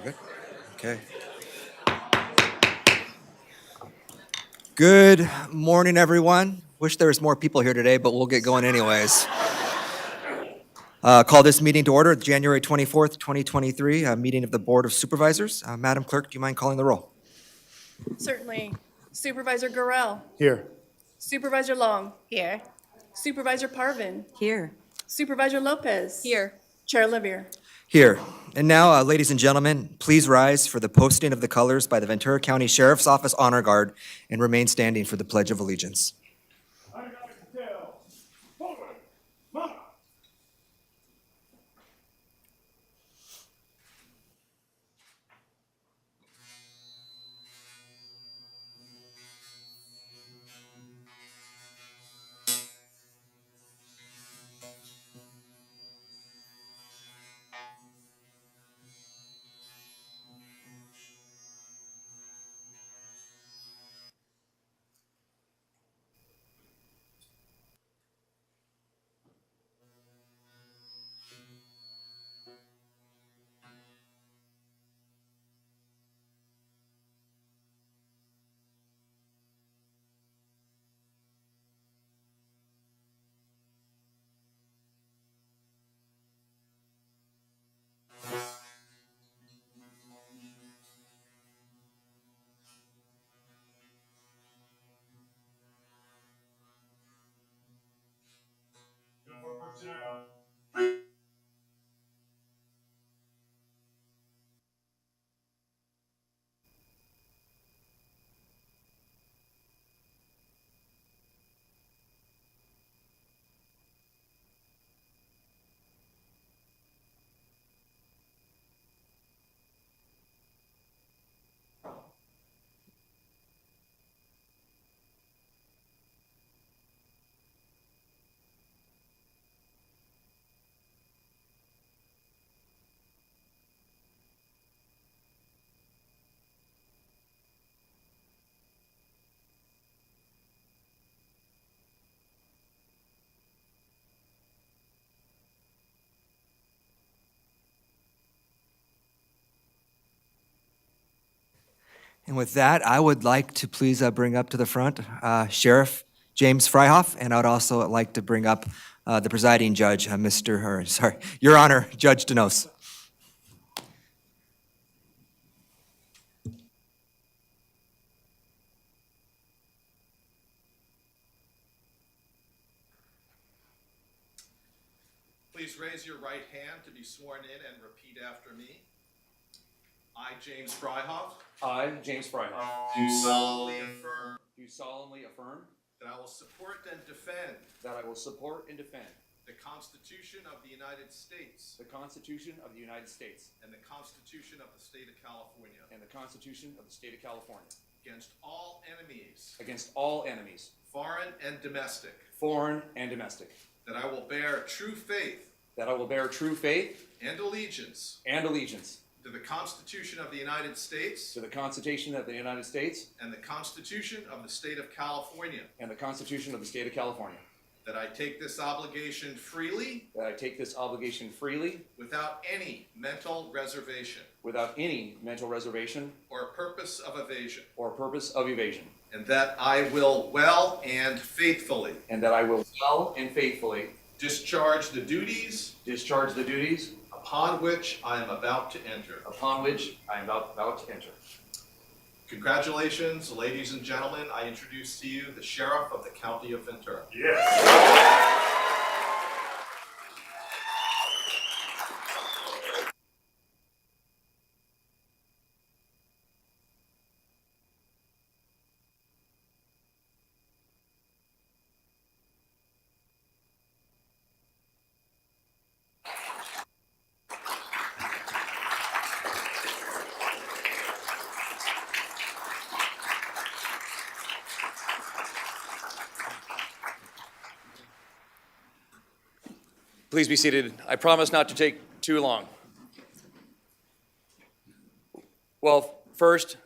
Good. Okay. Good morning, everyone. Wish there was more people here today, but we'll get going anyways. Call this meeting to order, January 24th, 2023, a meeting of the Board of Supervisors. Madam Clerk, do you mind calling the roll? Certainly. Supervisor Gorell. Here. Supervisor Long. Here. Supervisor Parvin. Here. Supervisor Lopez. Here. Chair Livier. Here. And now, ladies and gentlemen, please rise for the posting of the colors by the Ventura County Sheriff's Office Honor Guard and remain standing for the Pledge of Allegiance. And with that, I would like to please bring up to the front Sheriff James Freihoff, and I would also like to bring up the presiding judge, Your Honor, Judge Denos. Please raise your right hand to be sworn in and repeat after me. I, James Freihoff, I, James Freihoff, do solemnly affirm do solemnly affirm that I will support and defend that I will support and defend the Constitution of the United States the Constitution of the United States and the Constitution of the State of California and the Constitution of the State of California against all enemies, against all enemies, foreign and domestic, foreign and domestic, that I will bear true faith that I will bear true faith and allegiance and allegiance to the Constitution of the United States to the Constitution of the United States and the Constitution of the State of California, and the Constitution of the State of California, that I take this obligation freely that I take this obligation freely without any mental reservation without any mental reservation or purpose of evasion, or purpose of evasion, and that I will well and faithfully and that I will well and faithfully discharge the duties discharge the duties upon which I am about to enter. upon which I am about to enter. Congratulations, ladies and gentlemen. I introduce to you the Sheriff of the County of Ventura. Please be seated. I promise not to take too long. Well, first,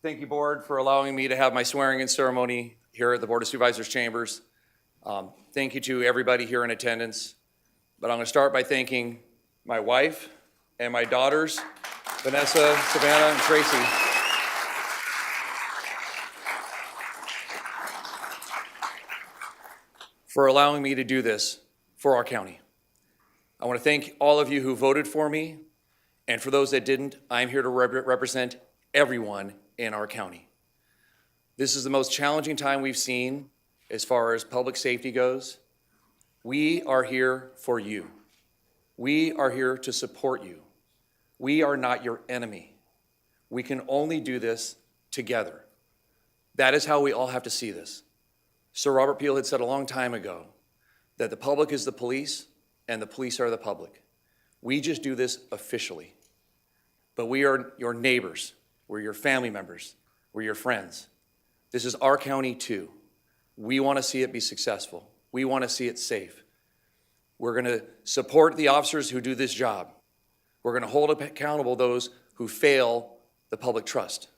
thank you, Board, for allowing me to have my swearing-in ceremony here at the Board of Supervisors Chambers. Thank you to everybody here in attendance. But I'm going to start by thanking my wife and my daughters Vanessa, Savannah, and Tracy. For allowing me to do this for our county. I want to thank all of you who voted for me, and for those that didn't, I'm here to represent everyone in our county. This is the most challenging time we've seen as far as public safety goes. We are here for you. We are here to support you. We are not your enemy. We can only do this together. That is how we all have to see this. Sir Robert Peel had said a long time ago that the public is the police and the police are the public. We just do this officially. But we are your neighbors. We're your family members. We're your friends. This is our county too. We want to see it be successful. We want to see it safe. We're going to support the officers who do this job. We're going to hold accountable those who fail the public trust.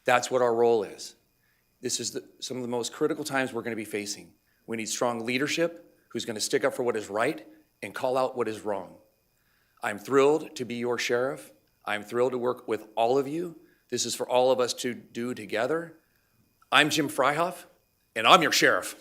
That's what our role is. This is some of the most critical times we're going to be facing. We need strong leadership who's going to stick up for what is right and call out what is wrong. I'm thrilled to be your sheriff. I'm thrilled to work with all of you. This is for all of us to do together. I'm Jim Freihoff, and I'm your sheriff.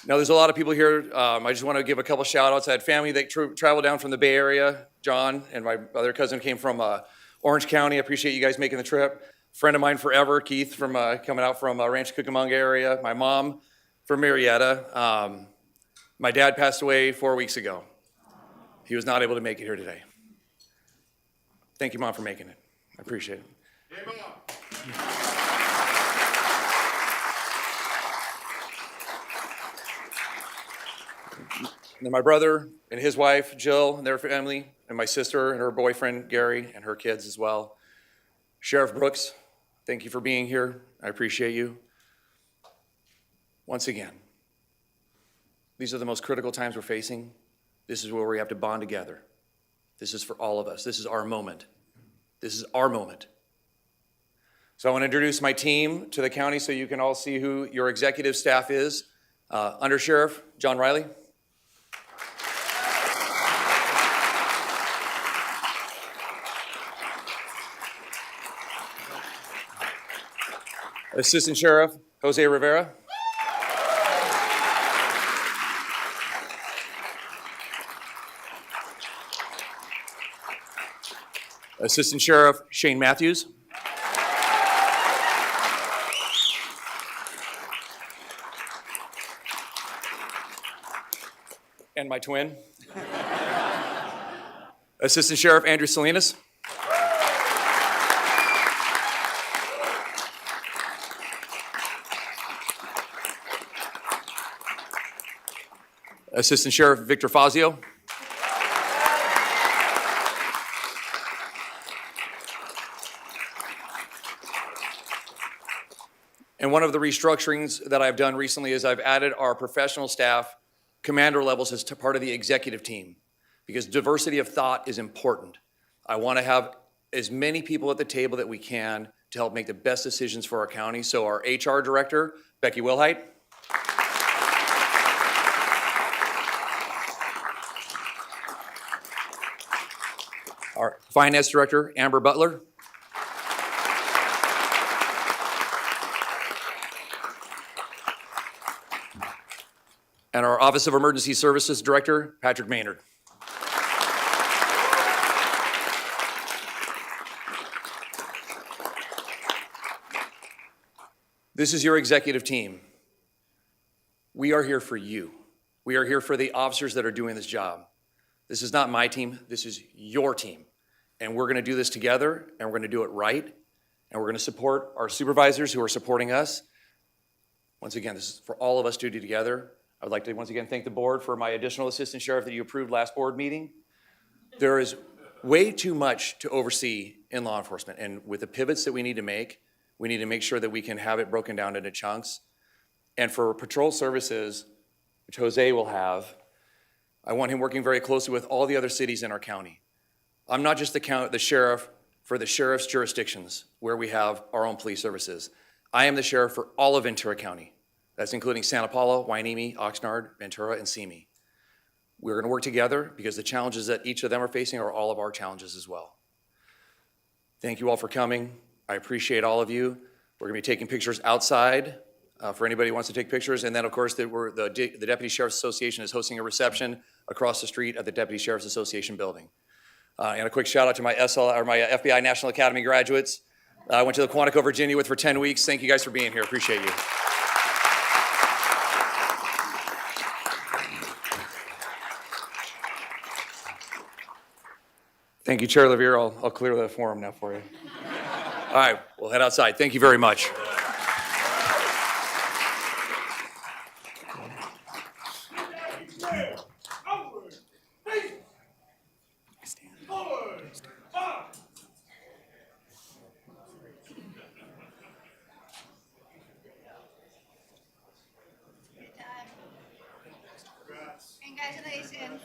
Now, there's a lot of people here. I just want to give a couple shout outs. I had family that traveled down from the Bay Area. John and my other cousin came from Orange County. I appreciate you guys making the trip. Friend of mine forever, Keith, from coming out from Rancho Cucamonga area. My mom from Marietta. My dad passed away 4 weeks ago. He was not able to make it here today. Thank you, Mom, for making it. I appreciate it. Hey, Mom. And then my brother and his wife, Jill, and their family, and my sister and her boyfriend, Gary, and her kids as well. Sheriff Brooks, thank you for being here. I appreciate you. Once again, these are the most critical times we're facing. This is where we have to bond together. This is for all of us. This is our moment. This is our moment. So I want to introduce my team to the county so you can all see who your executive staff is. Under Sheriff John Riley. Assistant Sheriff Jose Rivera. Assistant Sheriff Shane Matthews. And my twin. Assistant Sheriff Andrew Salinas. Assistant Sheriff Victor Fazio. And one of the restructurings that I've done recently is I've added our professional staff, commander levels, as part of the executive team, because diversity of thought is important. I want to have as many people at the table that we can to help make the best decisions for our county. So our HR director, Becky Wilhite. Our finance director, Amber Butler. And our Office of Emergency Services Director, Patrick Maynard. This is your executive team. We are here for you. We are here for the officers that are doing this job. This is not my team, this is your team. And we're gonna do this together, and we're gonna do it right, and we're gonna support our supervisors who are supporting us. Once again, this is for all of us to do together. I would like to once again thank the board for my additional assistant sheriff that you approved last board meeting. There is way too much to oversee in law enforcement, and with the pivots that we need to make sure that we can have it broken down into chunks. And for patrol services, which Jose will have, I want him working very closely with all the other cities in our county. I'm not just the sheriff for the sheriff's jurisdictions where we have our own police services. I am the sheriff for all of Ventura County. That's including Santa Paula, Hueneme, Oxnard, Ventura, and Simi. We're going to work together because the challenges that each of them are facing are all of our challenges as well. Thank you all for coming. I appreciate all of you. We're going to be taking pictures outside for anybody who wants to take pictures. And then, of course, the Deputy Sheriff's Association is hosting a reception across the street at the Deputy Sheriff's Association building. And a quick shout out to my FBI National Academy graduates. I went to the Quantico, Virginia with for 10 weeks. Thank you guys for being here. Appreciate you. Thank you, Chair Levere. I'll clear the forum now for you. All right, we'll head outside. Thank you very much. Congratulations.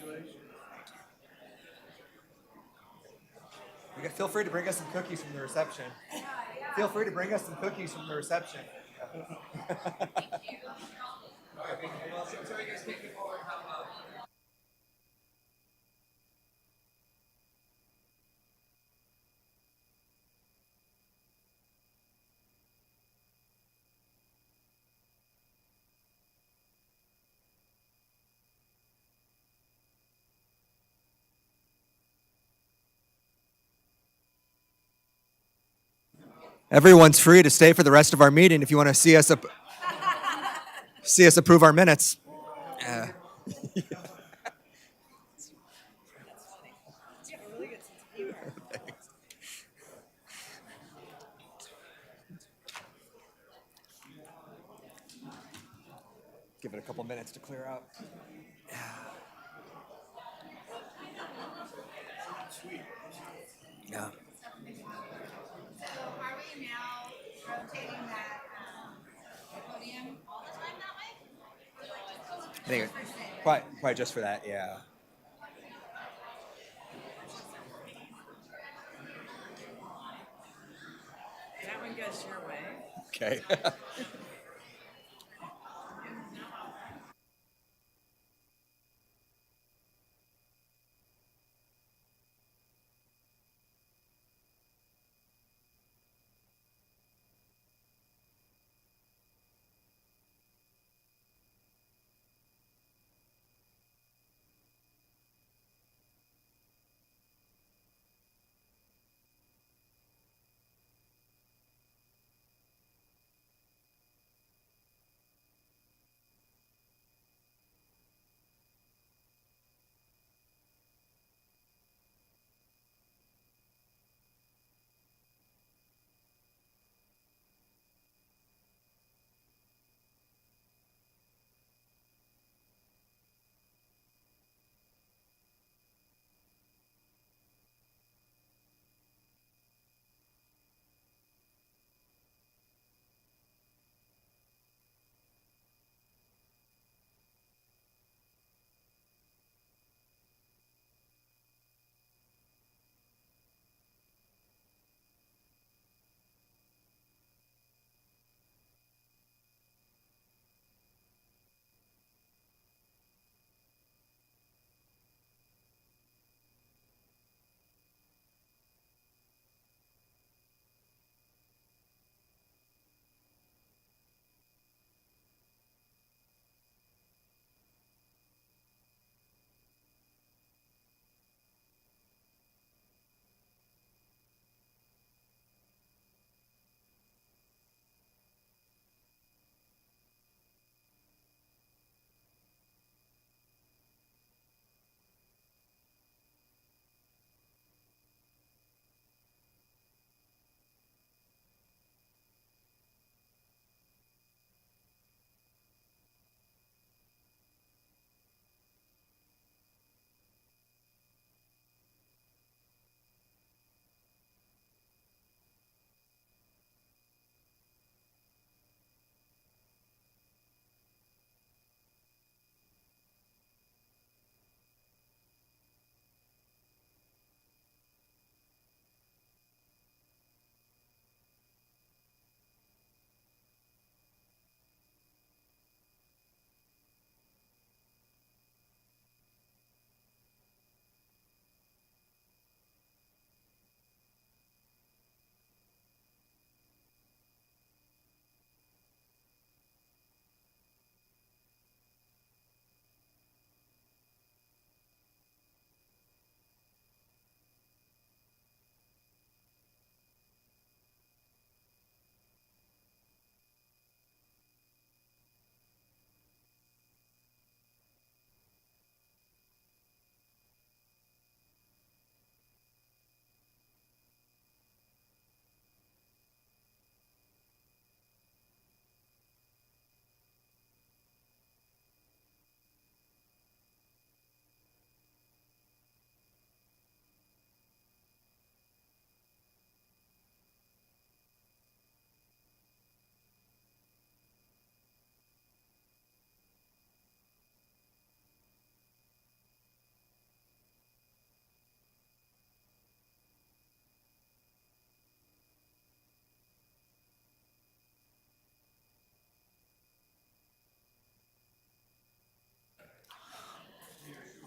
Feel free to bring us some cookies from the reception. Feel free to bring us some cookies from the reception. Everyone's free to stay for the rest of our meeting if you want to see us approve our minutes. Give it a couple minutes to clear out. Yeah. So are we now rotating that podium all the time that way? I think probably just for that, yeah. That one goes your way. Okay.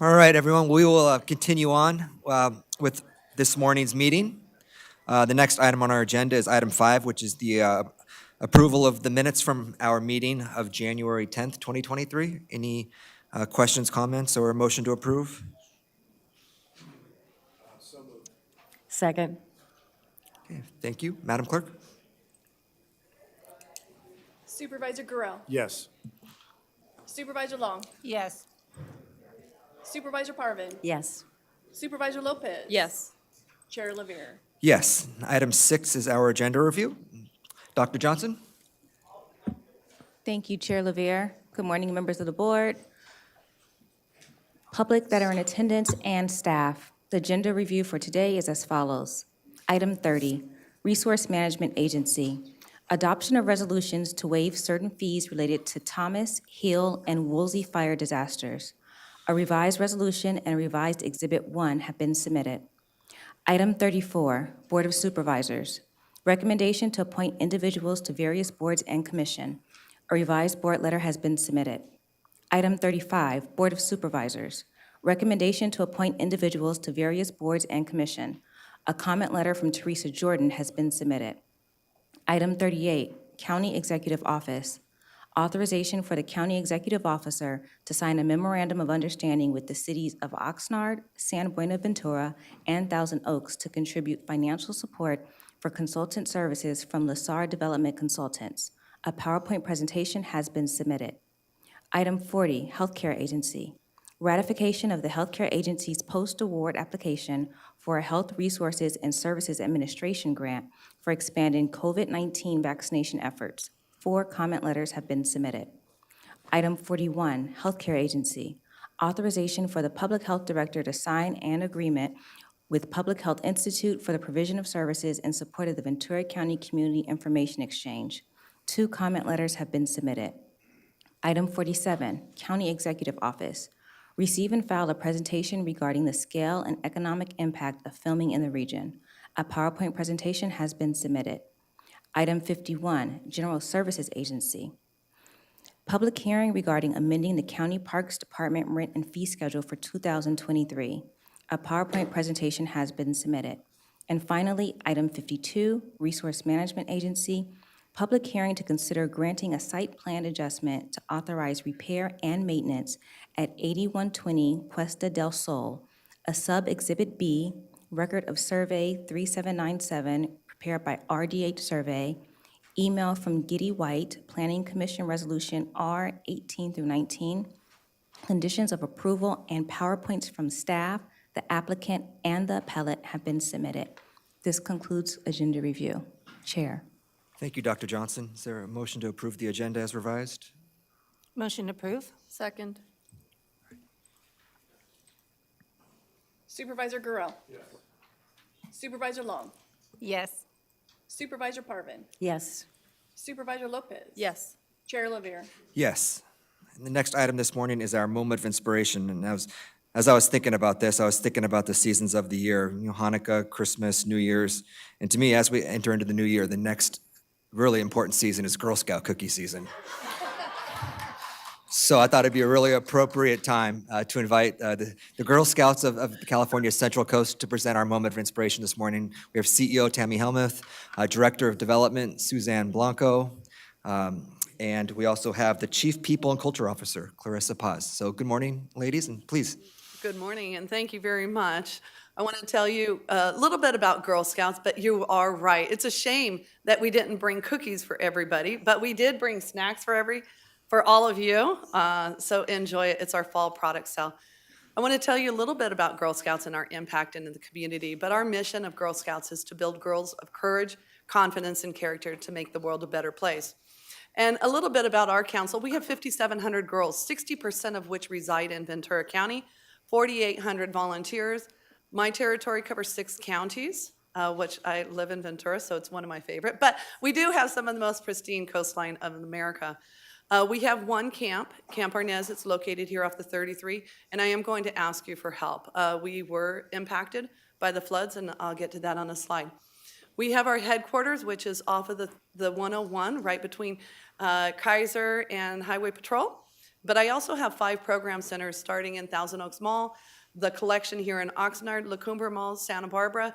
All right, everyone, we will continue on with this morning's meeting. The next item on our agenda is item 5, which is the approval of the minutes from our meeting of January 10th, 2023. Any questions, comments, or a motion to approve? Second. Okay, thank you. Madam Clerk? Supervisor Gurel, Yes. Supervisor Long, Yes. Supervisor Parvin, Yes. Supervisor Lopez. Yes. Chair Lavere. Yes. Item 6 is our agenda review. Dr. Johnson? Thank you, Chair Lavere. Good morning, members of the board, public that are in attendance, and staff. The agenda review for today is as follows. Item 30, Resource Management Agency. Adoption of resolutions to waive certain fees related to Thomas, Hill, and Woolsey fire disasters. A revised resolution and revised Exhibit 1 have been submitted. Item 34, Board of Supervisors. Recommendation to appoint individuals to various boards and commission. A revised board letter has been submitted. Item 35, Board of Supervisors. Recommendation to appoint individuals to various boards and commission. A comment letter from Teresa Jordan has been submitted. Item 38, County Executive Office. Authorization for the County Executive Officer to sign a memorandum of understanding with the cities of Oxnard, San Buenaventura, and Thousand Oaks to contribute financial support for consultant services from LaSar Development Consultants. A PowerPoint presentation has been submitted. Item 40, Healthcare Agency. Ratification of the Healthcare Agency's post-award application for a Health Resources and Services Administration grant for expanding COVID-19 vaccination efforts. 4 comment letters have been submitted. Item 41, Healthcare Agency. Authorization for the Public Health Director to sign an agreement with Public Health Institute for the provision of services in support of the Ventura County Community Information Exchange. 2 comment letters have been submitted. Item 47, County Executive Office. Receive and file a presentation regarding the scale and economic impact of filming in the region. A PowerPoint presentation has been submitted. Item 51, General Services Agency. Public hearing regarding amending the County Parks Department rent and fee schedule for 2023. A PowerPoint presentation has been submitted. And finally, item 52, Resource Management Agency. Public hearing to consider granting a site plan adjustment to authorize repair and maintenance at 8120 Cuesta del Sol, a sub-exhibit B, record of survey 3797, prepared by RDH Survey, email from Giddy White, Planning Commission Resolution R 18 through 19, conditions of approval and PowerPoints from staff, the applicant, and the appellate have been submitted. This concludes agenda review. Chair. Thank you, Dr. Johnson. Is there a motion to approve the agenda as revised? Motion to approve? Second. Supervisor Gurel. Supervisor Long, Yes. Supervisor Parvin, Yes. Supervisor Lopez. Yes. Chair Lavere. Yes. And the next item this morning is our moment of inspiration. And as I was thinking about this, I was thinking about the seasons of the year, Hanukkah, Christmas, New Year's. And to me, as we enter into the new year, the next really important season is Girl Scout cookie season. So I thought it'd be a really appropriate time to invite the Girl Scouts of the California Central Coast to present our moment of inspiration this morning. We have CEO Tammy Helmuth, Director of Development Suzanne Blanco, and we also have the Chief People and Culture Officer, Clarissa Paz. So good morning, ladies, and please. Good morning, and thank you very much. I want to tell you a little bit about Girl Scouts, but you are right. It's a shame that we didn't bring cookies for everybody, but we did bring snacks for all of you. So enjoy it. It's our fall product sale. I want to tell you a little bit about Girl Scouts and our impact into the community, but our mission of Girl Scouts is to build girls of courage, confidence, and character to make the world a better place. And a little bit about our council. We have 5,700 girls, 60% of which reside in Ventura County, 4,800 volunteers. My territory covers 6 counties, which I live in Ventura, so it's one of my favorite. But we do have some of the most pristine coastline of America. We have one camp, Camp Arnez. It's located here off the 33, and I am going to ask you for help. We were impacted by the floods, and I'll get to that on a slide. We have our headquarters, which is off of the 101, right between Kaiser and Highway Patrol. But I also have 5 program centers starting in Thousand Oaks Mall, the collection here in Oxnard, La Cumbre Mall, Santa Barbara,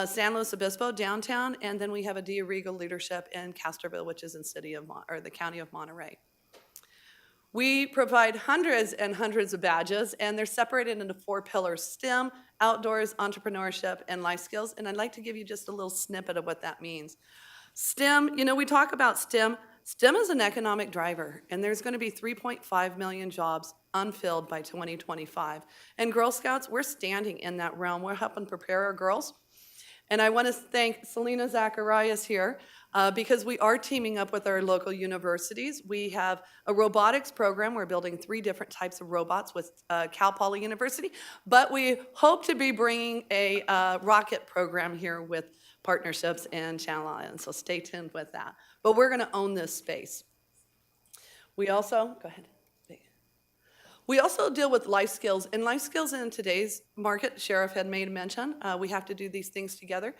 San Luis Obispo downtown, and then we have a Dia Regal leadership in Castroville, which is in the county of Monterey. We provide hundreds and hundreds of badges, and they're separated into 4 pillars: STEM, outdoors, entrepreneurship, and life skills. And I'd like to give you just a little snippet of what that means. STEM, we talk about STEM. STEM is an economic driver, and there's going to be 3.5 million jobs unfilled by 2025. And Girl Scouts, we're standing in that realm. We're helping prepare our girls. And I want to thank Selena Zacharias here because we are teaming up with our local universities. We have a robotics program. We're building 3 different types of robots with Cal Poly University. But we hope to be bringing a rocket program here with partnerships in Channel Islands. So stay tuned with that. But we're going to own this space. We also, go ahead. We also deal with life skills, and life skills in today's market, Sheriff had made mention, we have to do these things together.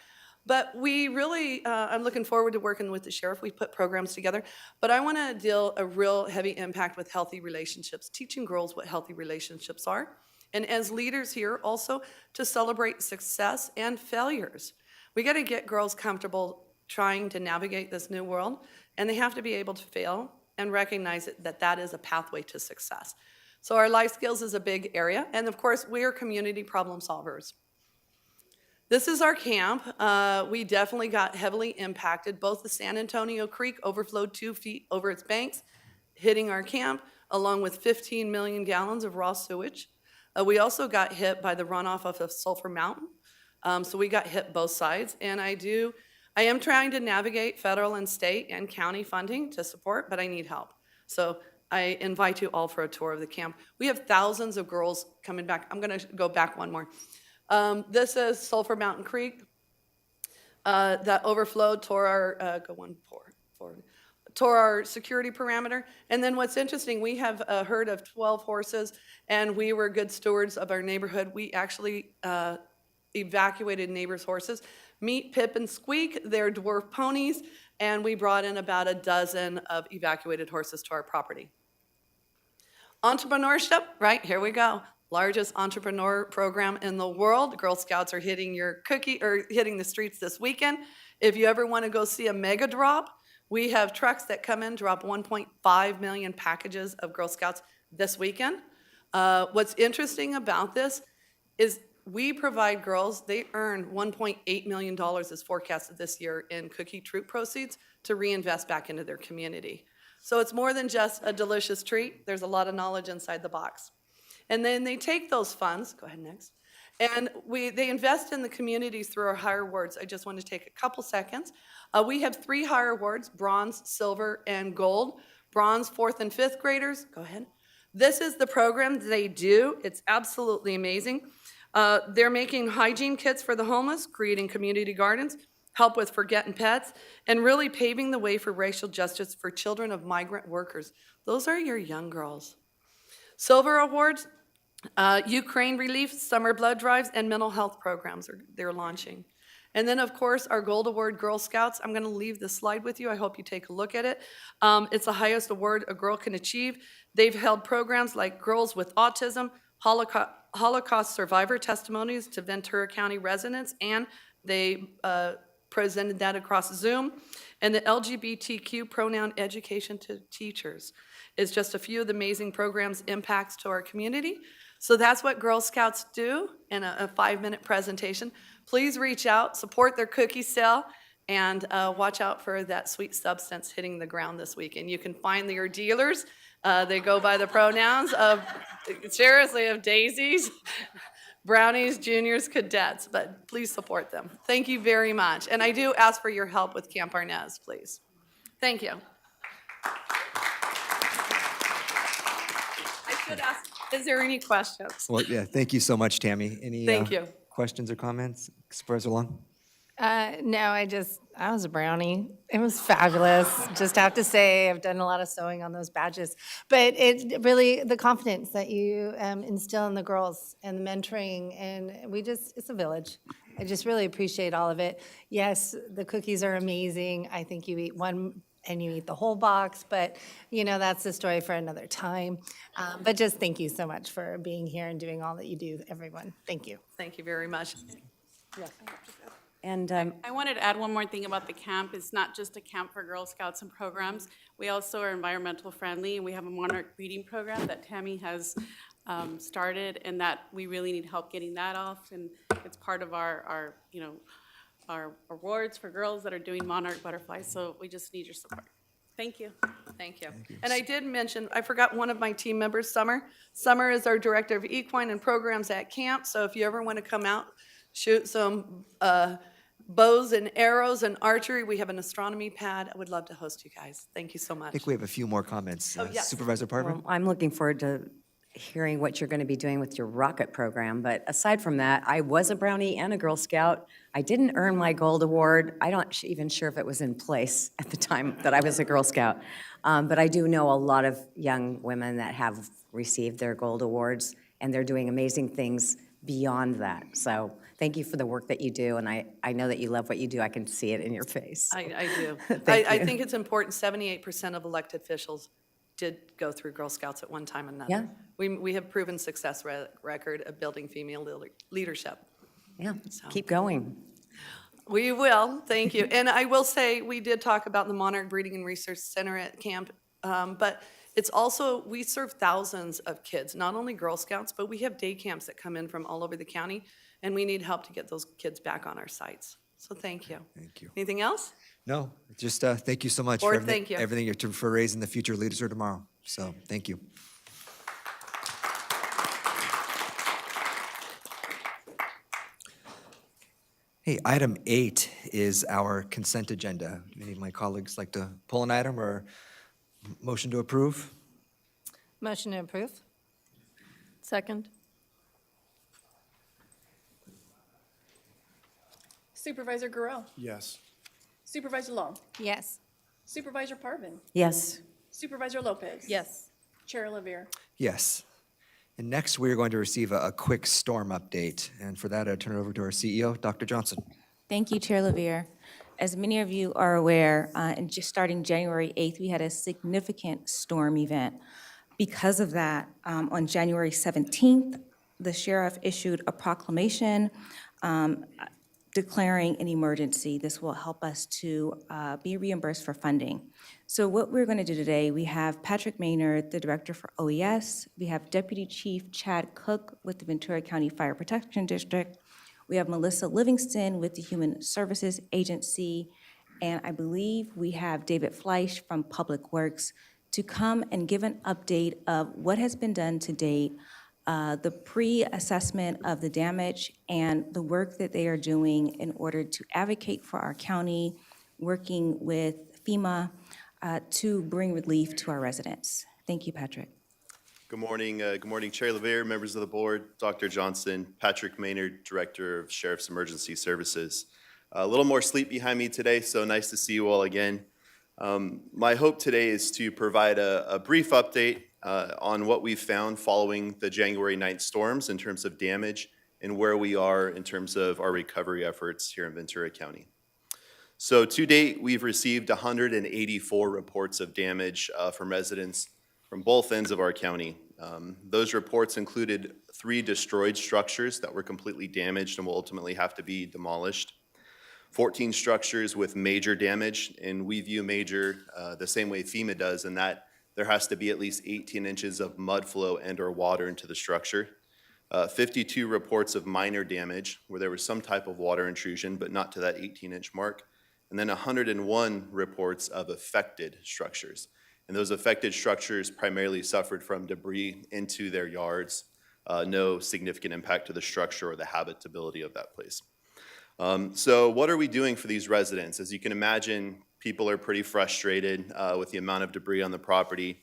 But we really, I'm looking forward to working with the sheriff. We put programs together, but I want to deal a real heavy impact with healthy relationships, teaching girls what healthy relationships are. And as leaders here, also to celebrate success and failures. We got to get girls comfortable trying to navigate this new world, and they have to be able to fail and recognize that that is a pathway to success. So our life skills is a big area, and of course, we are community problem solvers. This is our camp. We definitely got heavily impacted. Both the San Antonio Creek overflowed 2 feet over its banks, hitting our camp, along with 15 million gallons of raw sewage. We also got hit by the runoff of the Sulphur Mountain. So we got hit both sides, and I am trying to navigate federal and state and county funding to support, but I need help. So I invite you all for a tour of the camp. We have thousands of girls coming back. I'm going to go back one more. This is Sulphur Mountain Creek that overflowed, tore our, tore our security parameter. And then what's interesting, we have a herd of 12 horses, and we were good stewards of our neighborhood. We actually evacuated neighbors' horses. Meet Pip and Squeak, they're dwarf ponies, and we brought in about a dozen of evacuated horses to our property. Entrepreneurship, right, here we go. Largest entrepreneur program in the world. Girl Scouts are hitting hitting the streets this weekend. If you ever want to go see a mega drop, we have trucks that come in, drop 1.5 million packages of Girl Scouts this weekend. What's interesting about this is we provide girls, they earn $1.8 million is forecasted this year in cookie troop proceeds to reinvest back into their community. So it's more than just a delicious treat. There's a lot of knowledge inside the box. And then they take those funds, go ahead next, and they invest in the communities through our higher awards. I just want to take a couple seconds. We have 3 higher awards, bronze, silver, and gold. Bronze, 4th and 5th graders, go ahead. This is the program they do. It's absolutely amazing. They're making hygiene kits for the homeless, creating community gardens, help with forgotten pets, and really paving the way for racial justice for children of migrant workers. Those are your young girls. Silver awards, Ukraine relief, summer blood drives, and mental health programs they're launching. And then, of course, our gold award, Girl Scouts. I'm going to leave this slide with you. I hope you take a look at it. It's the highest award a girl can achieve. They've held programs like Girls with Autism, Holocaust survivor testimonies to Ventura County residents, and they presented that across Zoom. And the LGBTQ pronoun education to teachers is just a few of the amazing programs, impacts to our community. So that's what Girl Scouts do in a 5-minute presentation. Please reach out, support their cookie sale, and watch out for that sweet substance hitting the ground this week. And you can find your dealers. They go by the pronouns of, seriously, of daisies, brownies, juniors, cadets, but please support them. Thank you very much. And I do ask for your help with Camp Arnaz, please. Thank you. I should ask, is there any questions? Well, yeah, thank you so much, Tammy. Any Thank you. questions or comments? Supervisor Long? No, I was a brownie. It was fabulous. Just have to say, I've done a lot of sewing on those badges. But it really, the confidence that you instill in the girls and the mentoring, and it's a village. I just really appreciate all of it. Yes, the cookies are amazing. I think you eat one and you eat the whole box, but, that's the story for another time. But just thank you so much for being here and doing all that you do, everyone. Thank you. Thank you very much. And I wanted to add one more thing about the camp. It's not just a camp for Girl Scouts and programs. We also are environmental friendly, and we have a monarch breeding program that Tammy has started, and that we really need help getting that off. And it's part of our awards for girls that are doing monarch butterflies. So we just need your support. Thank you. Thank you. And I did mention, I forgot one of my team members, Summer. Summer is our Director of Equine and Programs at camp, so if you ever want to come out, shoot some bows and arrows and archery, we have an astronomy pad. I would love to host you guys. Thank you so much. I think we have a few more comments. Oh, yes. Supervisor Parvin? well, I'm looking forward to hearing what you're going to be doing with your rocket program. But aside from that, I was a Brownie and a Girl Scout. I didn't earn my Gold Award. I'm not even sure if it was in place at the time that I was a Girl Scout. But I do know a lot of young women that have received their Gold Awards, and they're doing amazing things beyond that. So thank you for the work that you do, and I know that you love what you do. I can see it in your face. I do. Thank I you. think it's important, 78% of elected officials did go through Girl Scouts at one time or another. Yeah. We have proven success record of building female leadership. Yeah, So- keep going. We will, thank you. And I will say, we did talk about the Monarch Breeding and Research Center at camp, but it's also, we serve thousands of kids, not only Girl Scouts, but we have day camps that come in from all over the county, and we need help to get those kids back on our sites. So thank you. Thank you. Anything else? No, just thank you so much Board, for everything, thank you. everything you're for raising the future leaders of tomorrow. So thank you. Hey, item 8 is our consent agenda. Do any of my colleagues like to pull an item or motion to approve? Motion to approve? Second. Supervisor Garel. Yes. Supervisor Long. Yes. Supervisor Parvin. Yes. Supervisor Lopez. Yes. Chair Lavere. Yes. And next, we are going to receive a quick storm update. And for that, I turn it over to our CEO, Dr. Johnson. Thank you, Chair Lavere. As many of you are aware, and just starting January 8th, we had a significant storm event. Because of that, on January 17th, the sheriff issued a proclamation declaring an emergency. This will help us to be reimbursed for funding. So what we're going to do today, we have Patrick Maynard, the Director for OES. We have Deputy Chief Chad Cook with the Ventura County Fire Protection District. We have Melissa Livingston with the Human Services Agency. And I believe we have David Fleisch from Public Works to come and give an update of what has been done to date, the pre-assessment of the damage, and the work that they are doing in order to advocate for our county, working with FEMA to bring relief to our residents. Thank you, Patrick. Good morning, Chair Lavere, members of the board, Dr. Johnson, Patrick Maynard, Director of Sheriff's Emergency Services. A little more sleep behind me today, so nice to see you all again. My hope today is to provide a brief update on what we've found following the January 9th storms in terms of damage and where we are in terms of our recovery efforts here in Ventura County. So to date, we've received 184 reports of damage from residents from both ends of our county. Those reports included 3 destroyed structures that were completely damaged and will ultimately have to be demolished, 14 structures with major damage, and we view major the same way FEMA does, in that there has to be at least 18 inches of mud flow and or water into the structure. 52 reports of minor damage, where there was some type of water intrusion, but not to that 18-inch mark. And then 101 reports of affected structures. And those affected structures primarily suffered from debris into their yards, no significant impact to the structure or the habitability of that place. So what are we doing for these residents? As you can imagine, people are pretty frustrated with the amount of debris on the property.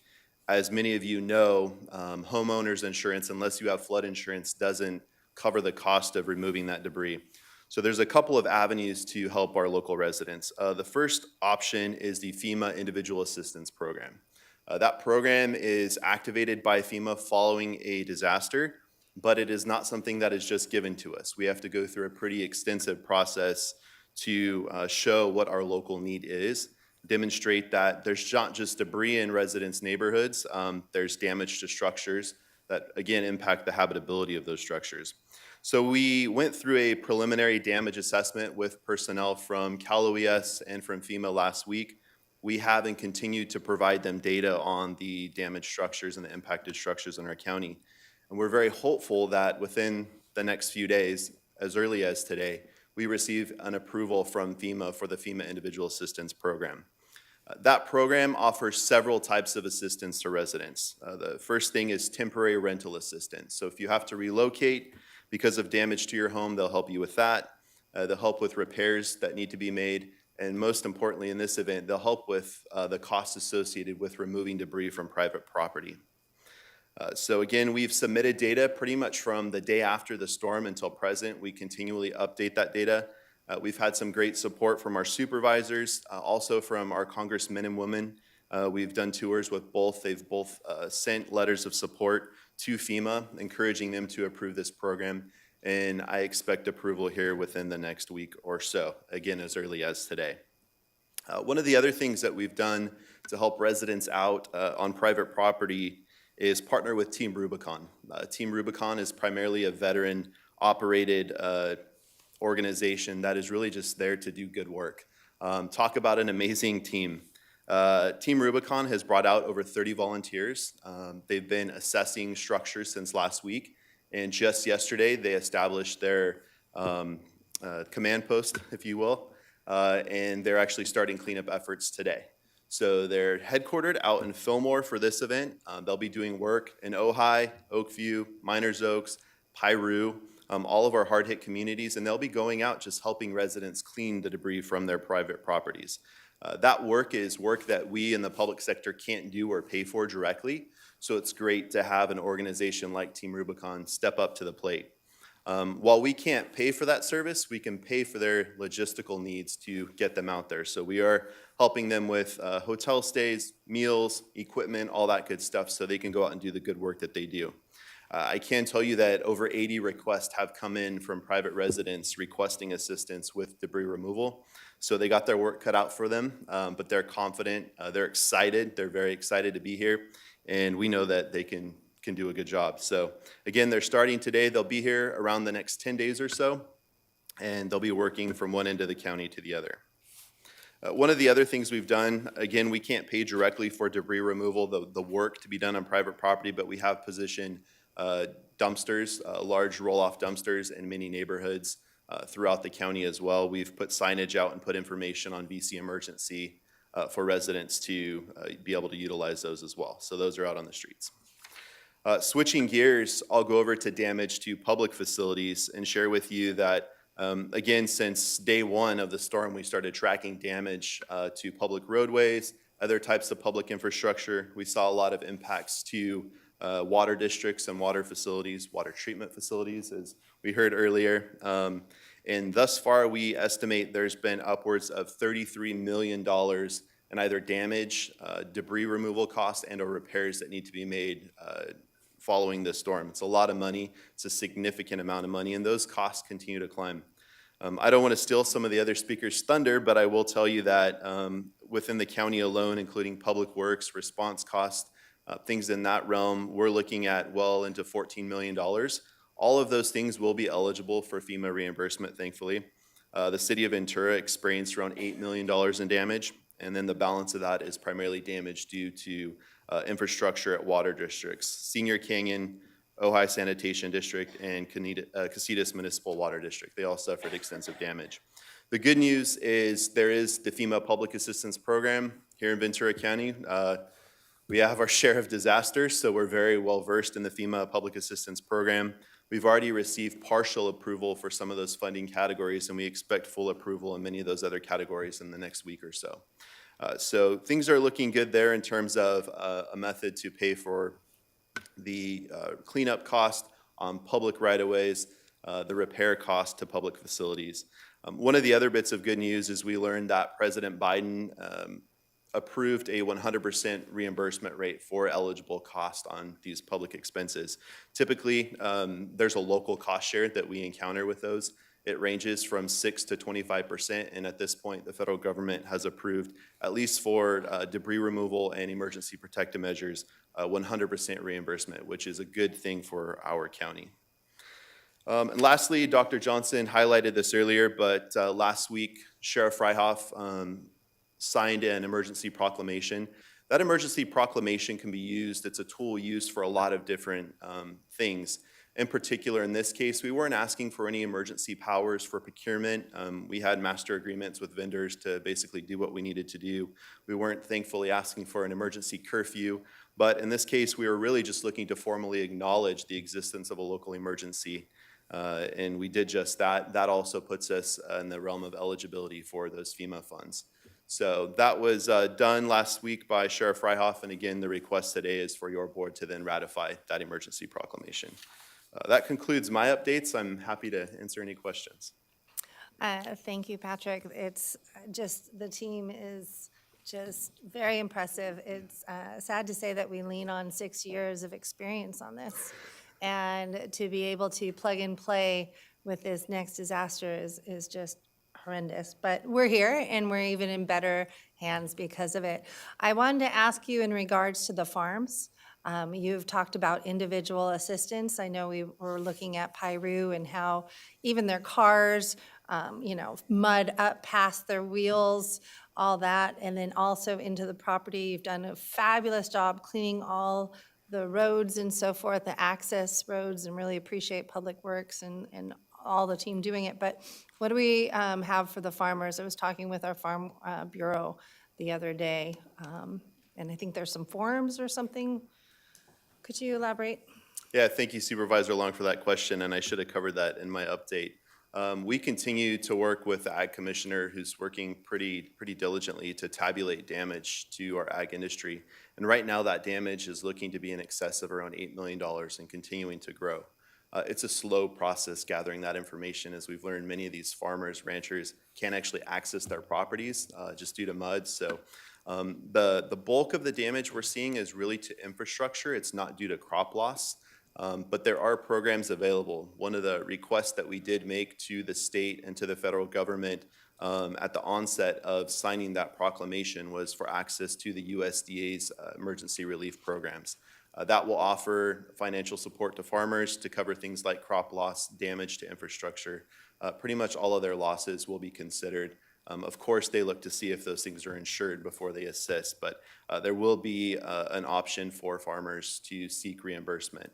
As many of you know, homeowners insurance, unless you have flood insurance, doesn't cover the cost of removing that debris. So there's a couple of avenues to help our local residents. The first option is the FEMA Individual Assistance Program. That program is activated by FEMA following a disaster, but it is not something that is just given to us. We have to go through a pretty extensive process to show what our local need is. demonstrate that there's not just debris in residents' neighborhoods, there's damage to structures that, again, impact the habitability of those structures. So we went through a preliminary damage assessment with personnel from Cal OES and from FEMA last week. We have and continue to provide them data on the damaged structures and the impacted structures in our county. And we're very hopeful that within the next few days, as early as today, we receive an approval from FEMA for the FEMA Individual Assistance Program. That program offers several types of assistance to residents. The first thing is temporary rental assistance. So if you have to relocate because of damage to your home, they'll help you with that. They'll help with repairs that need to be made. And most importantly in this event, they'll help with the costs associated with removing debris from private property. So again, we've submitted data pretty much from the day after the storm until present. We continually update that data. We've had some great support from our supervisors, also from our congressmen and women. We've done tours with both. They've both sent letters of support to FEMA, encouraging them to approve this program. And I expect approval here within the next week or so, again, as early as today. One of the other things that we've done to help residents out on private property is partner with Team Rubicon. Team Rubicon is primarily a veteran-operated organization that is really just there to do good work. Talk about an amazing team. Team Rubicon has brought out over 30 volunteers. They've been assessing structures since last week, and just yesterday they established their command post, if you will, and they're actually starting cleanup efforts today. So they're headquartered out in Fillmore for this event. They'll be doing work in Ojai, Oakview, Miners Oaks, Piru, all of our hard-hit communities, and they'll be going out just helping residents clean the debris from their private properties. That work is work that we in the public sector can't do or pay for directly, so it's great to have an organization like Team Rubicon step up to the plate. While we can't pay for that service, we can pay for their logistical needs to get them out there. So we are helping them with hotel stays, meals, equipment, all that good stuff, so they can go out and do the good work that they do. I can tell you that over 80 requests have come in from private residents requesting assistance with debris removal. So they got their work cut out for them, but they're confident, they're excited, they're very excited to be here, and we know that they can do a good job. So again, they're starting today. They'll be here around the next 10 days or so, and they'll be working from one end of the county to the other. One of the other things we've done, again, we can't pay directly for debris removal, the work to be done on private property, but we have positioned dumpsters, large roll-off dumpsters in many neighborhoods throughout the county as well. We've put signage out and put information on VC Emergency for residents to be able to utilize those as well. So those are out on the streets. Switching gears, I'll go over to damage to public facilities and share with you that, again, since day one of the storm, we started tracking damage to public roadways, other types of public infrastructure. We saw a lot of impacts to water districts and water facilities, water treatment facilities, as we heard earlier. And thus far, we estimate there's been upwards of $33 million in either damage, debris removal costs, and or repairs that need to be made following this storm. It's a lot of money. It's a significant amount of money, and those costs continue to climb. I don't want to steal some of the other speakers' thunder, but I will tell you that within the county alone, including public works, response costs, things in that realm, we're looking at well into $14 million. All of those things will be eligible for FEMA reimbursement, thankfully. The city of Ventura experienced around $8 million in damage, and then the balance of that is primarily damage due to infrastructure at water districts, Senior Canyon, Ojai Sanitation District, and Casitas Municipal Water District. They all suffered extensive damage. The good news is there is the FEMA Public Assistance Program here in Ventura County. We have our share of disasters, so we're very well versed in the FEMA Public Assistance Program. We've already received partial approval for some of those funding categories, and we expect full approval in many of those other categories in the next week or so. So things are looking good there in terms of a method to pay for the cleanup cost on public right-of-ways, the repair cost to public facilities. One of the other bits of good news is we learned that President Biden approved a 100% reimbursement rate for eligible cost on these public expenses. Typically, there's a local cost share that we encounter with those, It ranges from 6 to 25%, and at this point, the federal government has approved, at least for debris removal and emergency protective measures, 100% reimbursement, which is a good thing for our county. And lastly, Dr. Johnson highlighted this earlier, but last week, Sheriff Freihoff signed an emergency proclamation. That emergency proclamation can be used, it's a tool used for a lot of different things. In particular, in this case, we weren't asking for any emergency powers for procurement. We had master agreements with vendors to basically do what we needed to do. We weren't thankfully asking for an emergency curfew, but in this case, we were really just looking to formally acknowledge the existence of a local emergency. And we did just that. That also puts us in the realm of eligibility for those FEMA funds. So that was done last week by Sheriff Freihoff, and again, the request today is for your board to then ratify that emergency proclamation. That concludes my updates. I'm happy to answer any questions. Thank you, Patrick. It's just, the team is just very impressive. It's sad to say that we lean on 6 years of experience on this. And to be able to plug and play with this next disaster is just horrendous. But we're here, and we're even in better hands because of it. I wanted to ask you in regards to the farms. You've talked about individual assistance. I know we were looking at Piru and how even their cars, mud up past their wheels, all that, and then also into the property. You've done a fabulous job cleaning all the roads and so forth, the access roads, and really appreciate Public Works and all the team doing it. But what do we have for the farmers? I was talking with our farm bureau the other day, and I think there's some forms or something. Could you elaborate? Yeah, thank you, Supervisor Long, for that question, and I should have covered that in my update. We continue to work with the Ag Commissioner, who's working pretty diligently to tabulate damage to our ag industry. And right now, that damage is looking to be in excess of around $8 million and continuing to grow. It's a slow process gathering that information. As we've learned, many of these farmers, ranchers can't actually access their properties just due to mud. So the bulk of the damage we're seeing is really to infrastructure. It's not due to crop loss. But there are programs available. One of the requests that we did make to the state and to the federal government at the onset of signing that proclamation was for access to the USDA's emergency relief programs. That will offer financial support to farmers to cover things like crop loss, damage to infrastructure. Pretty much all of their losses will be considered. Of course, they look to see if those things are insured before they assist, but there will be an option for farmers to seek reimbursement.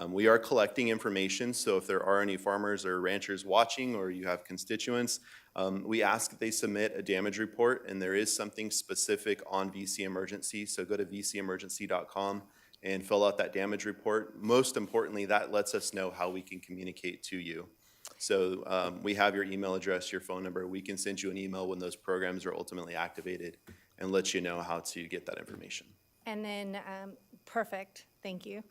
We are collecting information, so if there are any farmers or ranchers watching or you have constituents, we ask that they submit a damage report, and there is something specific on VC Emergency, so go to vcemergency.com and fill out that damage report. Most importantly, that lets us know how we can communicate to you. So we have your email address, your phone number. We can send you an email when those programs are ultimately activated and let you know how to get that information. And then, perfect, thank you.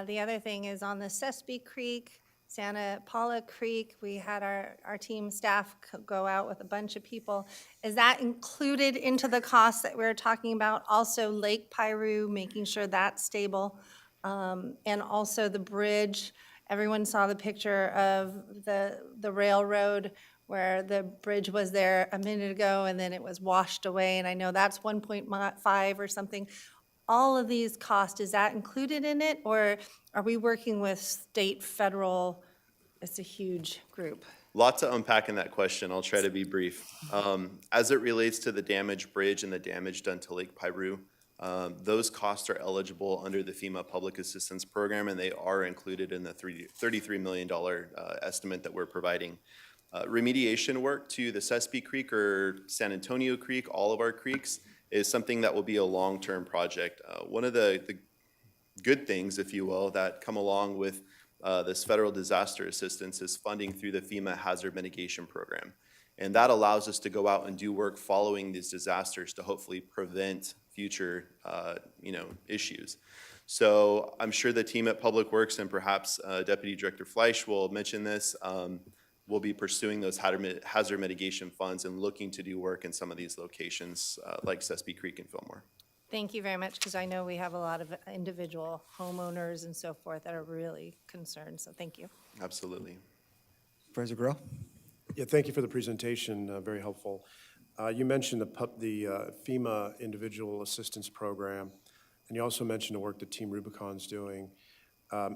The other thing is on the Sespe Creek, Santa Paula Creek, we had our team staff go out with a bunch of people. Is that included into the costs that we were talking about? Also Lake Piru, making sure that's stable. And also the bridge, everyone saw the picture of the railroad where the bridge was there a minute ago and then it was washed away. And I know that's 1.5 or something. All of these costs, is that included in it, or are we working with state, federal? It's a huge group. Lot to unpack in that question. I'll try to be brief. As it relates to the damaged bridge and the damage done to Lake Piru, those costs are eligible under the FEMA Public Assistance Program, and they are included in the $33 million estimate that we're providing. Remediation work to the Sespe Creek or San Antonio Creek, all of our creeks, is something that will be a long-term project. One of the good things, if you will, that come along with this federal disaster assistance is funding through the FEMA Hazard Mitigation Program. And that allows us to go out and do work following these disasters to hopefully prevent future issues. So I'm sure the team at Public Works and perhaps Deputy Director Fleisch will mention this. We'll be pursuing those hazard mitigation funds and looking to do work in some of these locations like Sespe Creek and Fillmore. Thank you very much, because I know we have a lot of individual homeowners and so forth that are really concerned, so thank you. Absolutely. Supervisor Grill? Yeah, thank you for the presentation, very helpful. You mentioned the FEMA Individual Assistance Program, and you also mentioned the work that Team Rubicon's doing.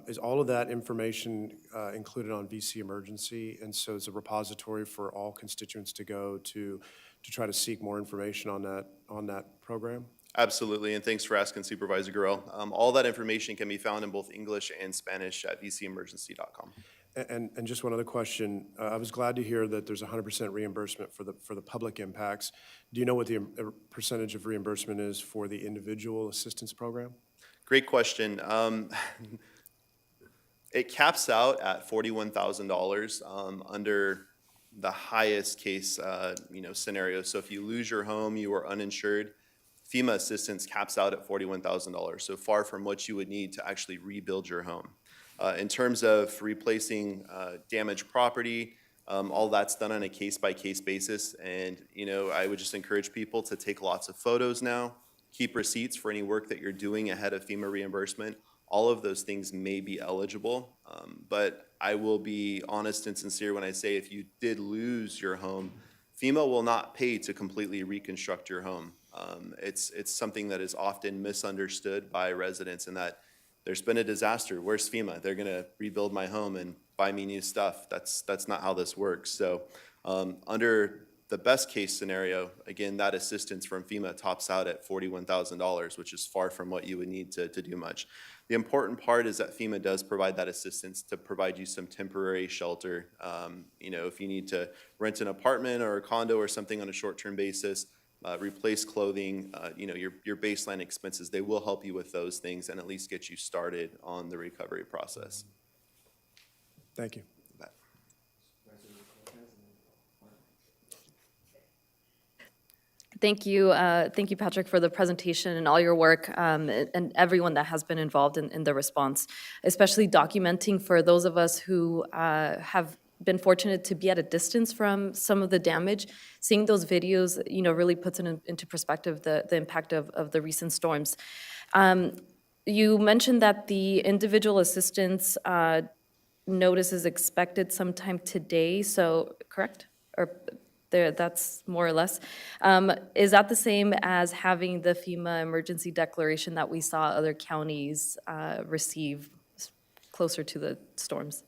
Is all of that information included on VC Emergency? And so it's a repository for all constituents to go to try to seek more information on that program? Absolutely, and thanks for asking, Supervisor Gurrell. All that information can be found in both English and Spanish at vcemergency.com. And just one other question. I was glad to hear that there's 100% reimbursement for the public impacts. Do you know what the percentage of reimbursement is for the individual assistance program? Great question. It caps out at $41,000 under the highest case scenario. So if you lose your home, you are uninsured, FEMA assistance caps out at $41,000, so far from what you would need to actually rebuild your home. In terms of replacing damaged property, all that's done on a case-by-case basis. And I would just encourage people to take lots of photos now, keep receipts for any work that you're doing ahead of FEMA reimbursement. All of those things may be eligible, but I will be honest and sincere when I say if you did lose your home, FEMA will not pay to completely reconstruct your home. It's something that is often misunderstood by residents, in that there's been a disaster. Where's FEMA? They're going to rebuild my home and buy me new stuff. That's not how this works. So under the best case scenario, again, that assistance from FEMA tops out at $41,000, which is far from what you would need to do much. The important part is that FEMA does provide that assistance to provide you some temporary shelter. If you need to rent an apartment or a condo or something on a short-term basis, replace clothing, your baseline expenses, they will help you with those things and at least get you started on the recovery process. Thank you. Thank you, Patrick, for the presentation and all your work, and everyone that has been involved in the response, especially documenting for those of us who have been fortunate to be at a distance from some of the damage. Seeing those videos, really puts into perspective the impact of the recent storms. You mentioned that the individual assistance notice is expected sometime today, so correct? Or that's more or less. Is that the same as having the FEMA emergency declaration that we saw other counties receive closer to the storms?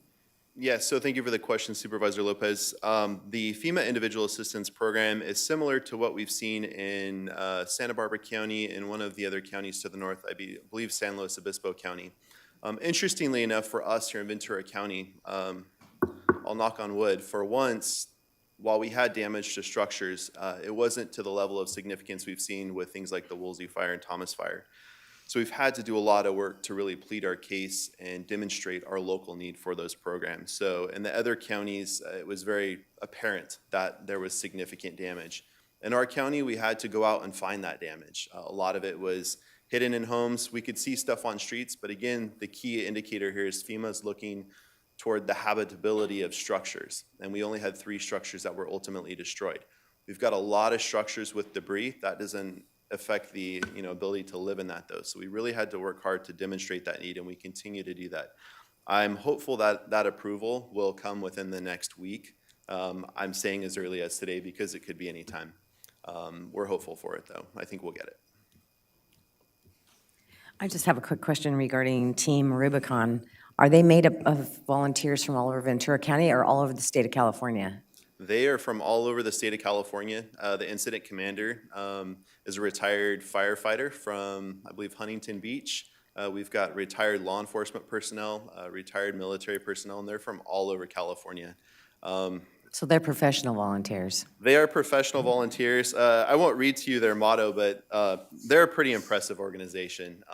Yes, so thank you for the question, Supervisor Lopez. The FEMA Individual Assistance Program is similar to what we've seen in Santa Barbara County and one of the other counties to the north, I believe San Luis Obispo County. Interestingly enough, for us here in Ventura County, I'll knock on wood, for once, while we had damage to structures, it wasn't to the level of significance we've seen with things like the Woolsey Fire and Thomas Fire. So we've had to do a lot of work to really plead our case and demonstrate our local need for those programs. So in the other counties, it was very apparent that there was significant damage. In our county, we had to go out and find that damage. A lot of it was hidden in homes. We could see stuff on streets, but again, the key indicator here is FEMA's looking toward the habitability of structures. And we only had 3 structures that were ultimately destroyed. We've got a lot of structures with debris. That doesn't affect the ability to live in that, though. So we really had to work hard to demonstrate that need, and we continue to do that. I'm hopeful that that approval will come within the next week. I'm saying as early as today because it could be any time. We're hopeful for it, though. I think we'll get it. I just have a quick question regarding Team Rubicon. Are they made up of volunteers from all over Ventura County or all over the state of California? They are from all over the state of California. The incident commander is a retired firefighter from, I believe, Huntington Beach. We've got retired law enforcement personnel, retired military personnel, and they're from all over California. So they're professional volunteers. They are professional volunteers. I won't read to you their motto, but they're a pretty impressive organization.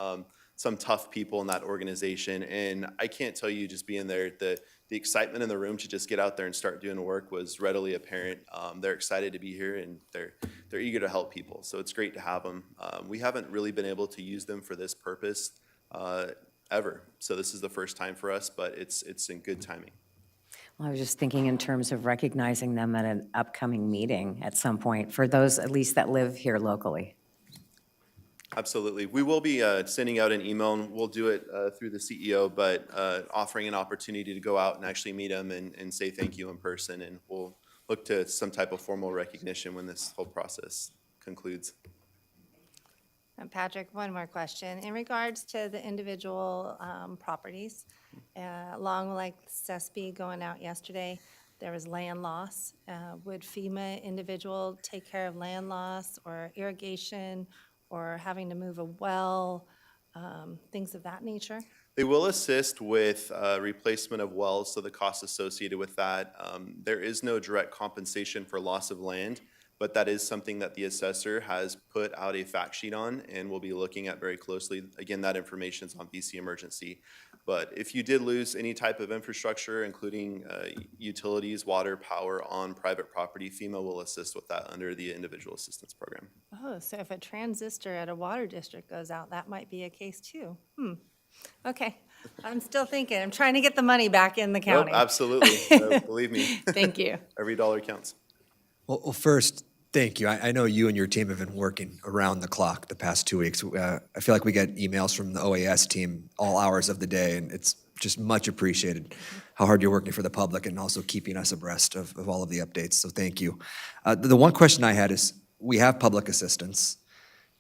Some tough people in that organization, and I can't tell you, just being there, the excitement in the room to just get out there and start doing work was readily apparent. They're excited to be here, and they're eager to help people, so it's great to have them. We haven't really been able to use them for this purpose ever, so this is the first time for us, but it's in good timing. Well, I was just thinking in terms of recognizing them at an upcoming meeting at some point, for those at least that live here locally. Absolutely. We will be sending out an email, and we'll do it through the CEO, but offering an opportunity to go out and actually meet them and say thank you in person, and we'll look to some type of formal recognition when this whole process concludes. Patrick, one more question. In regards to the individual properties, along like CESP going out yesterday, there was land loss. Would FEMA individual take care of land loss or irrigation or having to move a well, things of that nature? They will assist with replacement of wells, so the costs associated with that. There is no direct compensation for loss of land, but that is something that the assessor has put out a fact sheet on and will be looking at very closely. Again, that information is on BC Emergency. But if you did lose any type of infrastructure, including utilities, water, power on private property, FEMA will assist with that under the Individual Assistance Program. Oh, so if a transistor at a water district goes out, that might be a case too. Okay, I'm still thinking. I'm trying to get the money back in the county. Nope, absolutely. Believe me. Thank you. Every dollar counts. Well, first, thank you. I know you and your team have been working around the clock the past 2 weeks. I feel like we get emails from the OAS team all hours of the day, and it's just much appreciated how hard you're working for the public and also keeping us abreast of all of the updates. So thank you. The one question I had is, we have public assistance,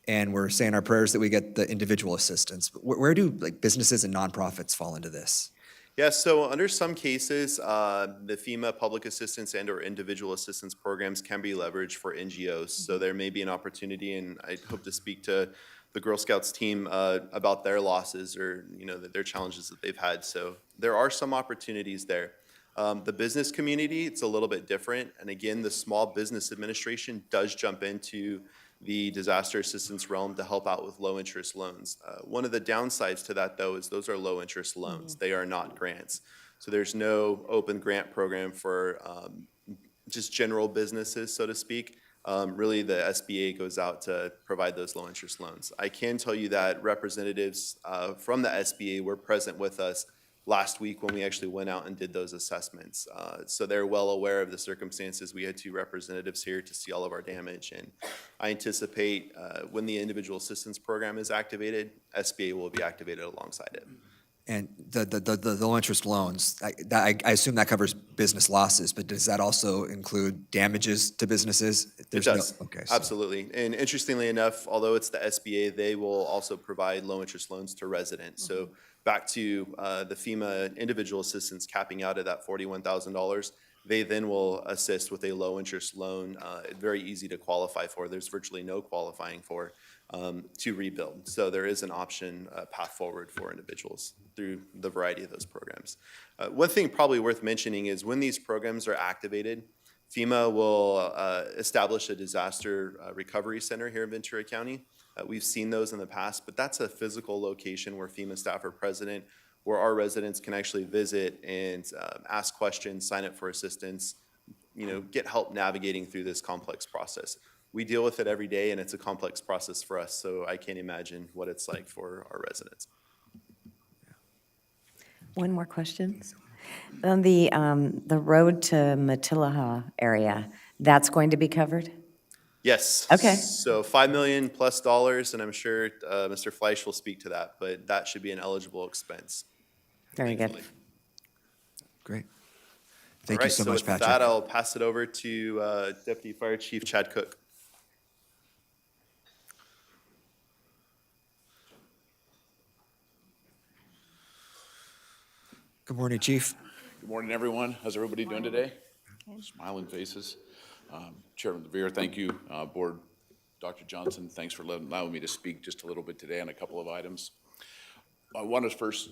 and we're saying our prayers that we get the individual assistance. But where do like businesses and nonprofits fall into this? Yeah, so under some cases, the FEMA public assistance and or individual assistance programs can be leveraged for NGOs. So there may be an opportunity, and I hope to speak to the Girl Scouts team about their losses or their challenges that they've had. So there are some opportunities there. The business community, it's a little bit different. And again, the Small Business Administration does jump into the disaster assistance realm to help out with low interest loans. One of the downsides to that though is those are low interest loans. They are not grants. So there's no open grant program for just general businesses, so to speak. Really the SBA goes out to provide those low interest loans. I can tell you that representatives from the SBA were present with us last week when we actually went out and did those assessments. So they're well aware of the circumstances. We had 2 representatives here to see all of our damage, and I anticipate when the individual assistance program is activated, SBA will be activated alongside it. And the low interest loans, I assume that covers business losses, but does that also include damages to businesses? It does, Okay. absolutely. And interestingly enough, although it's the SBA, they will also provide low interest loans to residents. So back to the FEMA individual assistance capping out at that $41,000, they then will assist with a low interest loan, very easy to qualify for. There's virtually no qualifying for to rebuild. So there is an option, path forward for individuals through the variety of those programs. One thing probably worth mentioning is when these programs are activated, FEMA will establish a disaster recovery center here in Ventura County. We've seen those in the past, but that's a physical location where FEMA staff are present, where our residents can actually visit and ask questions, sign up for assistance, get help navigating through this complex process. We deal with it every day, and it's a complex process for us, so I can't imagine what it's like for our residents. One more question. On the road to Matilaha area, that's going to be covered? Yes. Okay. So $5 million plus, and I'm sure Mr. Fleisch will speak to that, but that should be an eligible expense. Very good. Thankfully. Great. Thank you so much, With Patrick. that, I'll pass it over to Deputy Fire Chief Chad Cook. Good morning, Chief. Good morning, everyone. How's everybody doing today? Smiling faces. Chairman LeVere, thank you. Board, Dr. Johnson, thanks for allowing me to speak just a little bit today on a couple of items. I want to first,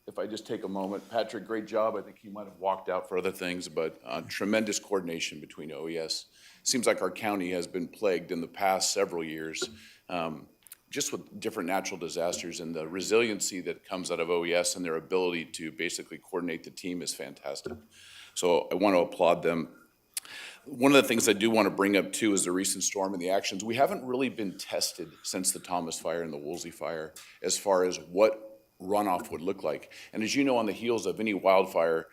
if I just take a moment, Patrick, great job. I think he might have walked out for other things, but tremendous coordination between OES. Seems like our county has been plagued in the past several years just with different natural disasters, and the resiliency that comes out of OES and their ability to basically coordinate the team is fantastic. So I want to applaud them. One of the things I do want to bring up too is the recent storm and the actions. We haven't really been tested since the Thomas Fire and the Woolsey Fire as far as what runoff would look like. And as you know, on the heels of any wildfire,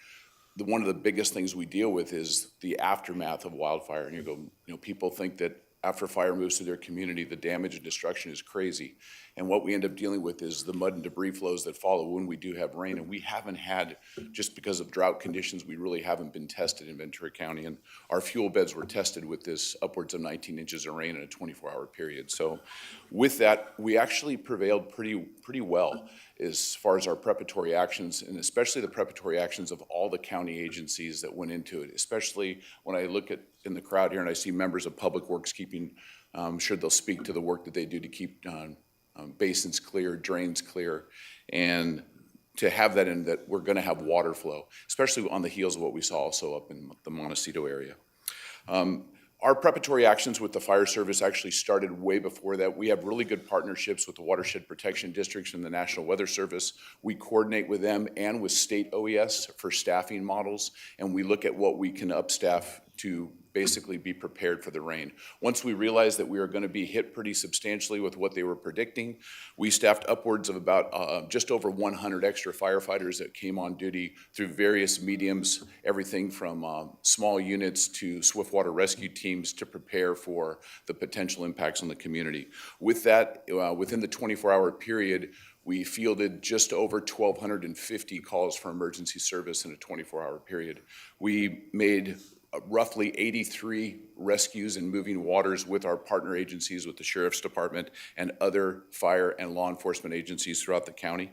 one of the biggest things we deal with is the aftermath of wildfire. And people think that after fire moves through their community, the damage and destruction is crazy. And what we end up dealing with is the mud and debris flows that follow when we do have rain. And we haven't had, just because of drought conditions, we really haven't been tested in Ventura County. And our fuel beds were tested with this upwards of 19 inches of rain in a 24-hour period. So with that, we actually prevailed pretty well as far as our preparatory actions, and especially the preparatory actions of all the county agencies that went into it, especially when I look at in the crowd here and I see members of Public Works keeping, I'm sure they'll speak to the work that they do to keep basins clear, drains clear, and to have that in that we're going to have water flow, especially on the heels of what we saw also up in the Montecito area. Our preparatory actions with the fire service actually started way before that. We have really good partnerships with the watershed protection districts and the National Weather Service. We coordinate with them and with state OES for staffing models, and we look at what we can upstaff to basically be prepared for the rain. Once we realized that we were going to be hit pretty substantially with what they were predicting, we staffed upwards of about just over 100 extra firefighters that came on duty through various mediums, everything from small units to swiftwater rescue teams to prepare for the potential impacts on the community. With that, within the 24-hour period, we fielded just over 1,250 calls for emergency service in a 24-hour period. We made roughly 83 rescues in moving waters with our partner agencies, with the Sheriff's Department and other fire and law enforcement agencies throughout the county.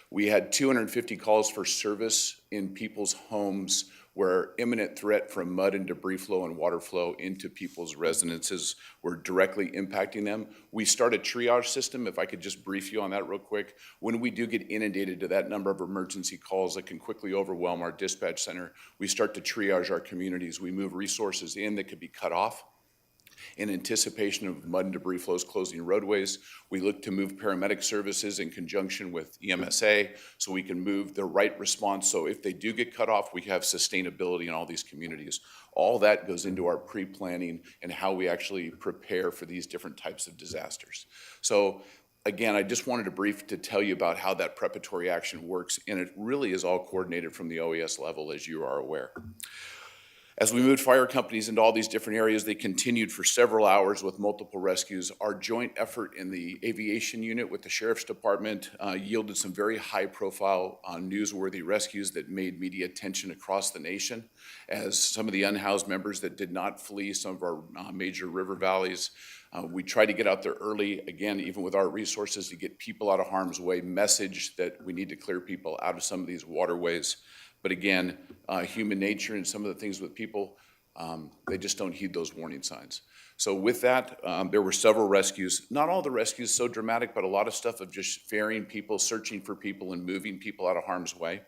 We had 250 calls for service in people's homes where imminent threat from mud and debris flow and water flow into people's residences were directly impacting them. We start a triage system, if I could just brief you on that real quick. When we do get inundated to that number of emergency calls that can quickly overwhelm our dispatch center, we start to triage our communities. We move resources in that could be cut off. In anticipation of mud and debris flows closing roadways, we look to move paramedic services in conjunction with EMSA so we can move the right response. So if they do get cut off, we have sustainability in all these communities. All that goes into our pre-planning and how we actually prepare for these different types of disasters. So again, I just wanted to brief to tell you about how that preparatory action works, and it really is all coordinated from the OES level, as you are aware. As we moved fire companies into all these different areas, they continued for several hours with multiple rescues. Our joint effort in the aviation unit with the Sheriff's Department yielded some very high-profile, newsworthy rescues that made media attention across the nation, as some of the unhoused members that did not flee some of our major river valleys. We tried to get out there early, again, even with our resources, to get people out of harm's way, message that we need to clear people out of some of these waterways. But again, human nature and some of the things with people, they just don't heed those warning signs. So with that, there were several rescues. Not all the rescues so dramatic, but a lot of stuff of just ferrying people, searching for people, and moving people out of harm's way.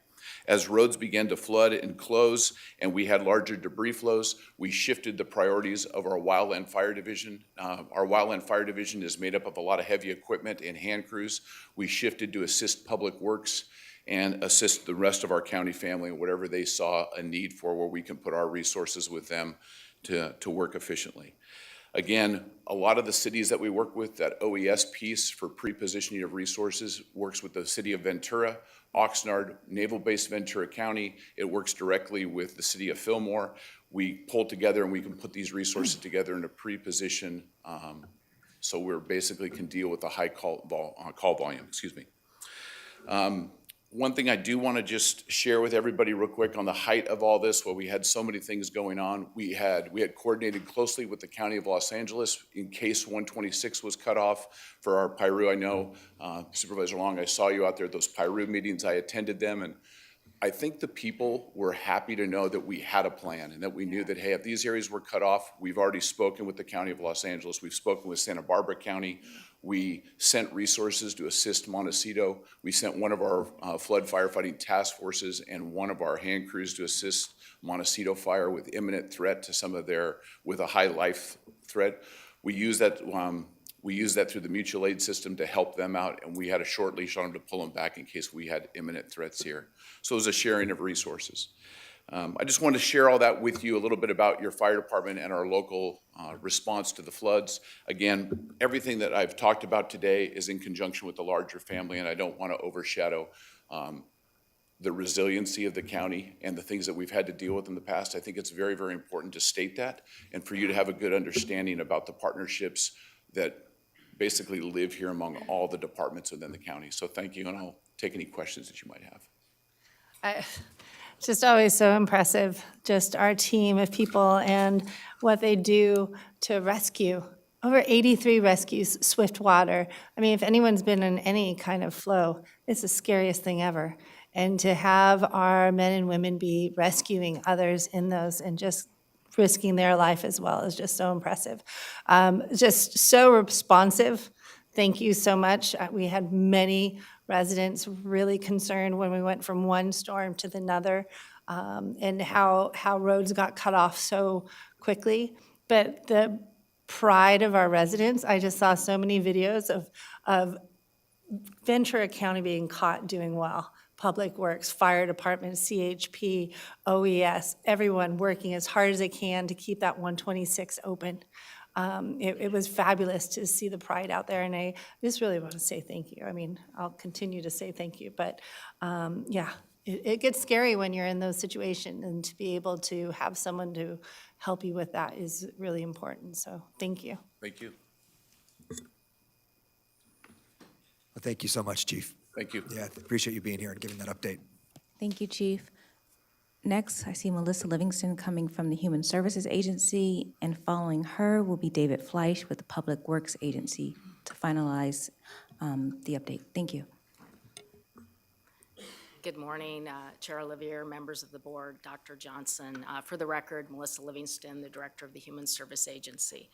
As roads began to flood and close, and we had larger debris flows, we shifted the priorities of our wildland fire division. Our wildland fire division is made up of a lot of heavy equipment and hand crews. We shifted to assist Public Works and assist the rest of our county family in whatever they saw a need for, where we can put our resources with them to work efficiently. Again, a lot of the cities that we work with, that OES piece for pre-positioning of resources works with the city of Ventura, Oxnard, Naval Base Ventura County. It works directly with the city of Fillmore. We pull together and we can put these resources together in a pre-position so we're basically can deal with the high call volume, excuse me. One thing I do want to just share with everybody real quick on the height of all this, while we had so many things going on, we had coordinated closely with the County of Los Angeles in case 126 was cut off for our PIRU. I know, Supervisor Long, I saw you out there at those PIRU meetings. I attended them, and I think the people were happy to know that we had a plan and that we knew that, hey, if these areas were cut off, we've already spoken with the County of Los Angeles. We've spoken with Santa Barbara County. We sent resources to assist Montecito. We sent one of our flood firefighting task forces and one of our hand crews to assist Montecito Fire with imminent threat to some of with a high life threat. We use that through the mutual aid system to help them out, and we had a short leash on them to pull them back in case we had imminent threats here. So it was a sharing of resources. I just wanted to share all that with you, a little bit about your fire department and our local response to the floods. Again, everything that I've talked about today is in conjunction with the larger family, and I don't want to overshadow the resiliency of the county and the things that we've had to deal with in the past. I think it's very, very important to state that and for you to have a good understanding about the partnerships that basically live here among all the departments within the county. So thank you, and I'll take any questions that you might have. Just always so impressive, just our team of people and what they do to rescue. Over 83 rescues, swift water. I mean, if anyone's been in any kind of flow, it's the scariest thing ever. And to have our men and women be rescuing others in those and just risking their life as well is just so impressive. Just so responsive. Thank you so much. We had many residents really concerned when we went from one storm to another, and how roads got cut off so quickly. But the pride of our residents, I just saw so many videos of Ventura County being caught doing well. Public Works, Fire Department, CHP, OES, everyone working as hard as they can to keep that 126 open. It was fabulous to see the pride out there, and I just really want to say thank you. I mean, I'll continue to say thank you, but yeah, it gets scary when you're in those situations, and to be able to have someone to help you with that is really important, so thank you. Thank you. Well, thank you so much, Chief. Thank you. Yeah, appreciate you being here and giving that update. Thank you, Chief. Next, I see Melissa Livingston coming from the Human Services Agency, and following her will be David Fleisch with the Public Works Agency to finalize the update. Thank you. Good morning, Chair Olivier, members of the board, Dr. Johnson. For the record, Melissa Livingston, the Director of the Human Service Agency.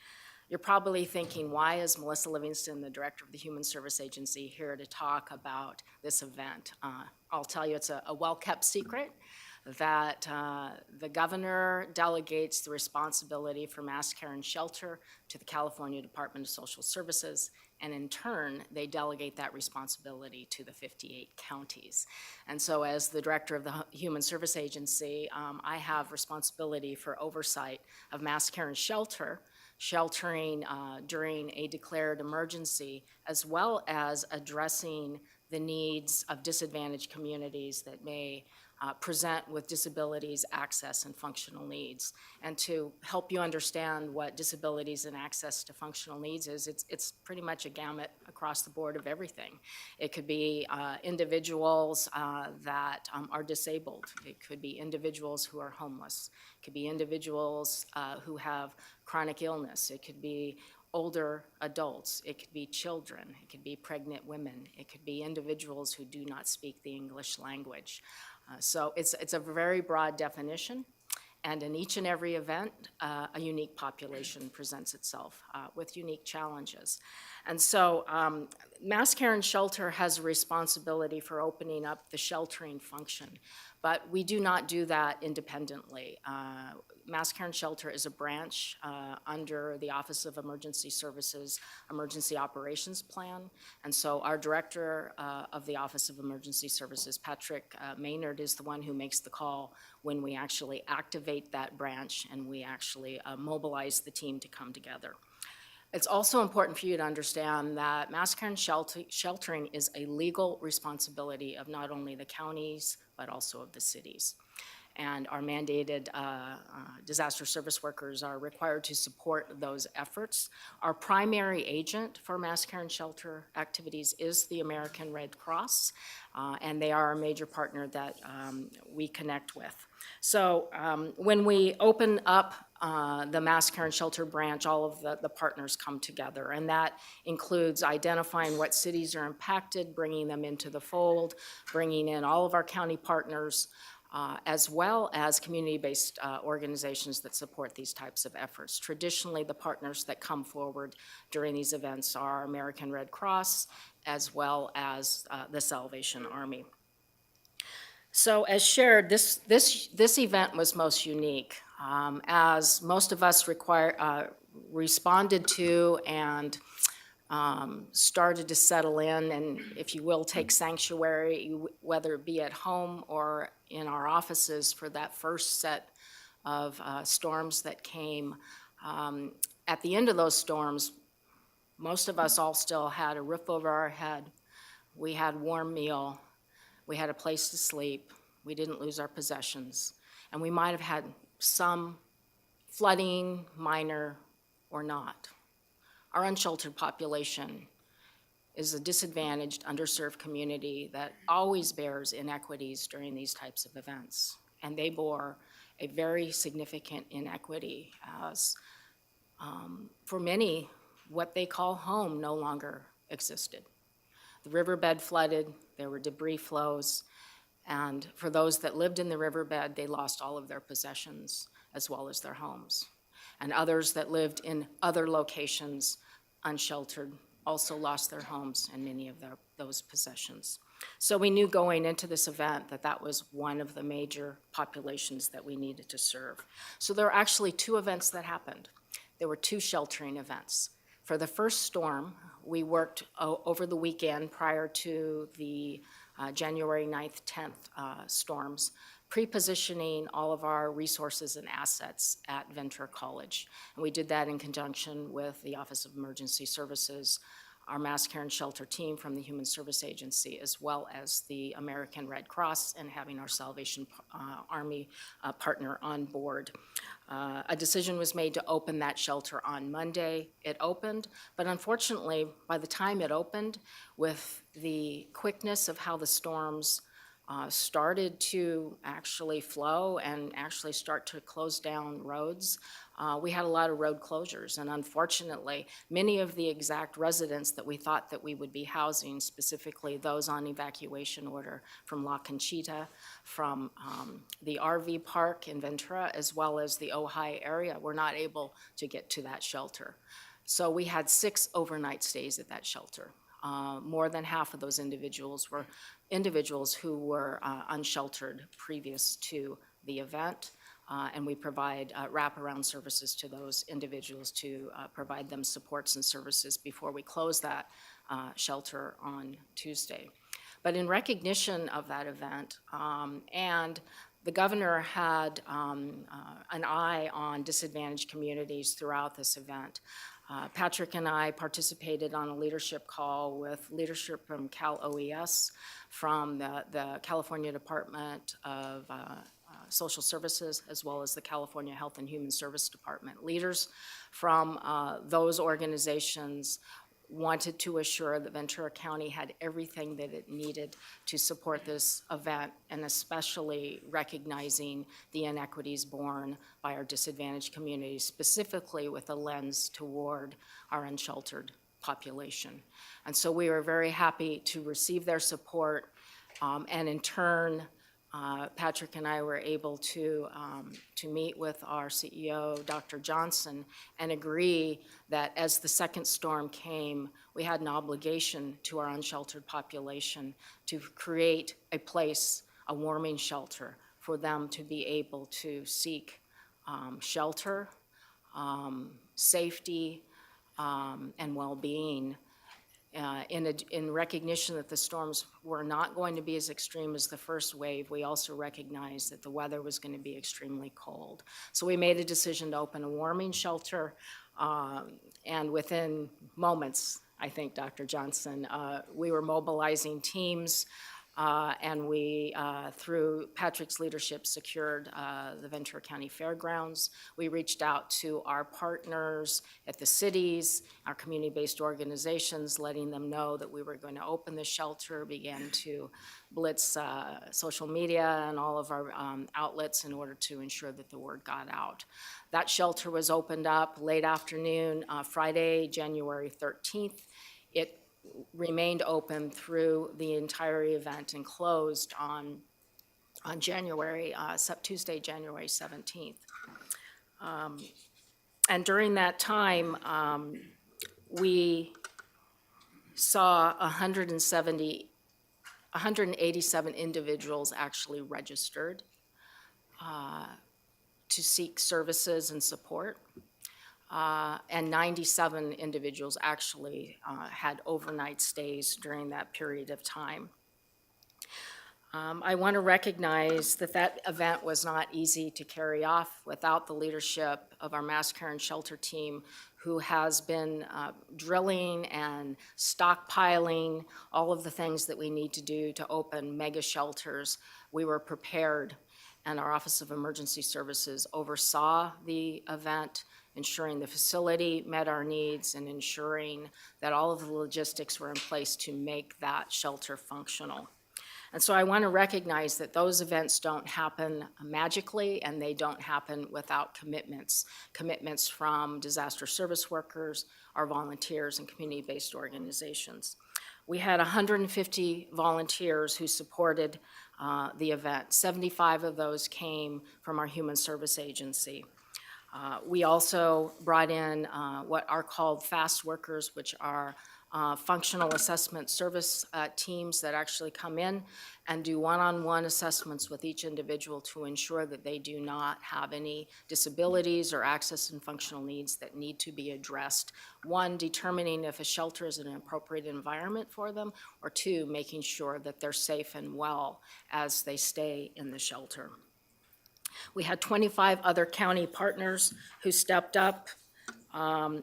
You're probably thinking, why is Melissa Livingston, the Director of the Human Service Agency, here to talk about this event? I'll tell you, it's a well-kept secret that the governor delegates the responsibility for mass care and shelter to the California Department of Social Services, and in turn, they delegate that responsibility to the 58 counties. And so as the director of the Human Service Agency, I have responsibility for oversight of mass care and sheltering during a declared emergency, as well as addressing the needs of disadvantaged communities that may present with disabilities, access, and functional needs. And to help you understand what disabilities and access to functional needs is, it's pretty much a gamut across the board of everything. It could be individuals that are disabled. It could be individuals who are homeless. It could be individuals who have chronic illness. It could be older adults. It could be children. It could be pregnant women. It could be individuals who do not speak the English language. So it's a very broad definition, and in each and every event, a unique population presents itself with unique challenges. And so mass care and shelter has a responsibility for opening up the sheltering function, but we do not do that independently. Mass care and shelter is a branch under the Office of Emergency Services Emergency Operations Plan. And so our director of the Office of Emergency Services, Patrick Maynard, is the one who makes the call when we actually activate that branch and we actually mobilize the team to come together. It's also important for you to understand that mass care and sheltering is a legal responsibility of not only the counties, but also of the cities. And our mandated disaster service workers are required to support those efforts. Our primary agent for mass care and shelter activities is the American Red Cross, and they are a major partner that we connect with. So when we open up the mass care and shelter branch, all of the partners come together, and that includes identifying what cities are impacted, bringing them into the fold, bringing in all of our county partners, as well as community-based organizations that support these types of efforts. Traditionally, the partners that come forward during these events are American Red Cross, as well as the Salvation Army. So as shared, this event was most unique, as most of us responded to and started to settle in and, if you will, take sanctuary, whether it be at home or in our offices for that first set of storms that came. At the end of those storms, most of us all still had a roof over our head. We had warm meal. We had a place to sleep. We didn't lose our possessions. And we might have had some flooding, minor or not. Our unsheltered population is a disadvantaged, underserved community that always bears inequities during these types of events. And they bore a very significant inequity as, for many, what they call home no longer existed. The riverbed flooded, there were debris flows, and for those that lived in the riverbed, they lost all of their possessions as well as their homes. And others that lived in other locations, unsheltered, also lost their homes and many of those possessions. So we knew going into this event that that was one of the major populations that we needed to serve. So there were actually two events that happened. There were two sheltering events. For the first storm, we worked over the weekend prior to the January 9th, 10th storms, pre-positioning all of our resources and assets at Ventura College. And we did that in conjunction with the Office of Emergency Services, our Mass Care and Shelter team from the Human Service Agency, as well as the American Red Cross, and having our Salvation Army partner on board. A decision was made to open that shelter on Monday. It opened, but unfortunately, by the time it opened, with the quickness of how the storms started to actually flow and actually start to close down roads, we had a lot of road closures. And unfortunately, many of the exact residents that we thought that we would be housing, specifically those on evacuation order from La Conchita, from the RV park in Ventura, as well as the Ojai area, were not able to get to that shelter. So we had 6 overnight stays at that shelter. More than half of those individuals were individuals who were unsheltered previous to the event, and we provide wraparound services to those individuals to provide them supports and services before we close that shelter on Tuesday. But in recognition of that event, and the governor had an eye on disadvantaged communities throughout this event. Patrick and I participated on a leadership call with leadership from Cal OES, from the California Department of Social Services, as well as the California Health and Human Service Department. Leaders from those organizations wanted to assure that Ventura County had everything that it needed to support this event, and especially recognizing the inequities borne by our disadvantaged communities, specifically with a lens toward our unsheltered population. And so we were very happy to receive their support, and in turn, Patrick and I were able to meet with our CEO, Dr. Johnson, and agree that as the second storm came, we had an obligation to our unsheltered population to create a place, a warming shelter, for them to be able to seek shelter, safety, and well-being. In recognition that the storms were not going to be as extreme as the first wave, we also recognized that the weather was going to be extremely cold. So we made a decision to open a warming shelter, and within moments, I think, Dr. Johnson, we were mobilizing teams, and we, through Patrick's leadership, secured the Ventura County Fairgrounds. We reached out to our partners at the cities, our community-based organizations, letting them know that we were going to open the shelter, began to blitz social media and all of our outlets in order to ensure that the word got out. That shelter was opened up late afternoon, Friday, January 13th. It remained open through the entire event and closed on Tuesday, January 17th. And during that time, we saw 187 individuals actually registered to seek services and support. And 97 individuals actually had overnight stays during that period of time. I want to recognize that that event was not easy to carry off without the leadership of our Mass Care and Shelter team, who has been drilling and stockpiling all of the things that we need to do to open mega shelters. We were prepared, and our Office of Emergency Services oversaw the event, ensuring the facility met our needs and ensuring that all of the logistics were in place to make that shelter functional. And so I want to recognize that those events don't happen magically, and they don't happen without commitments from disaster service workers, our volunteers, and community-based organizations. We had 150 volunteers who supported the event. 75 of those came from our Human Service Agency. We also brought in what are called FAST workers, which are functional assessment service teams that actually come in and do one-on-one assessments with each individual to ensure that they do not have any disabilities or access and functional needs that need to be addressed. One, determining if a shelter is an appropriate environment for them, or two, making sure that they're safe and well as they stay in the shelter. We had 25 other county partners who stepped up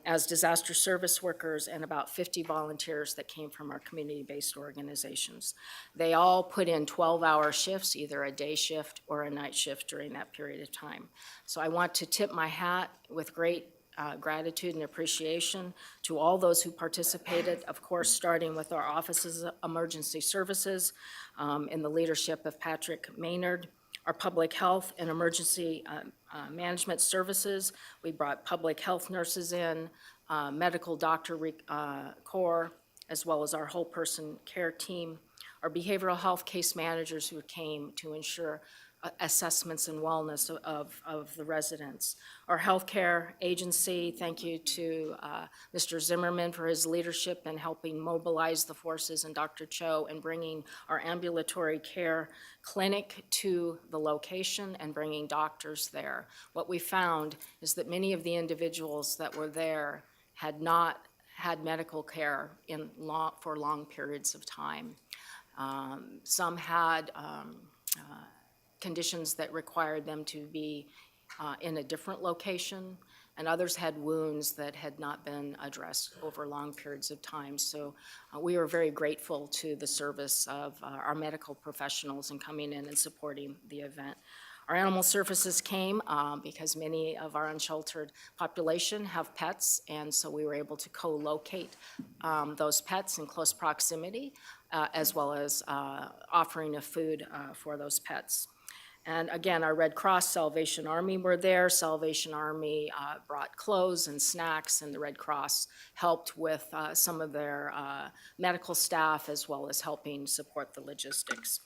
as disaster service workers, and about 50 volunteers that came from our community-based organizations. They all put in 12-hour shifts, either a day shift or a night shift during that period of time. So I want to tip my hat with great gratitude and appreciation to all those who participated, of course, starting with our Offices of Emergency Services in the leadership of Patrick Maynard, our public health and emergency management services. We brought public health nurses in, medical doctor corps, as well as our whole person care team, our behavioral health case managers who came to ensure assessments and wellness of the residents. Our healthcare agency, thank you to Mr. Zimmerman for his leadership in helping mobilize the forces, and Dr. Cho in bringing our ambulatory care clinic to the location and bringing doctors there. What we found is that many of the individuals that were there had not had medical care for long periods of time. Some had conditions that required them to be in a different location, and others had wounds that had not been addressed over long periods of time. So we were very grateful to the service of our medical professionals in coming in and supporting the event. Our animal services came because many of our unsheltered population have pets, and so we were able to co-locate those pets in close proximity, as well as offering of food for those pets. And again, our Red Cross, Salvation Army were there. Salvation Army brought clothes and snacks, and the Red Cross helped with some of their medical staff, as well as helping support the logistics.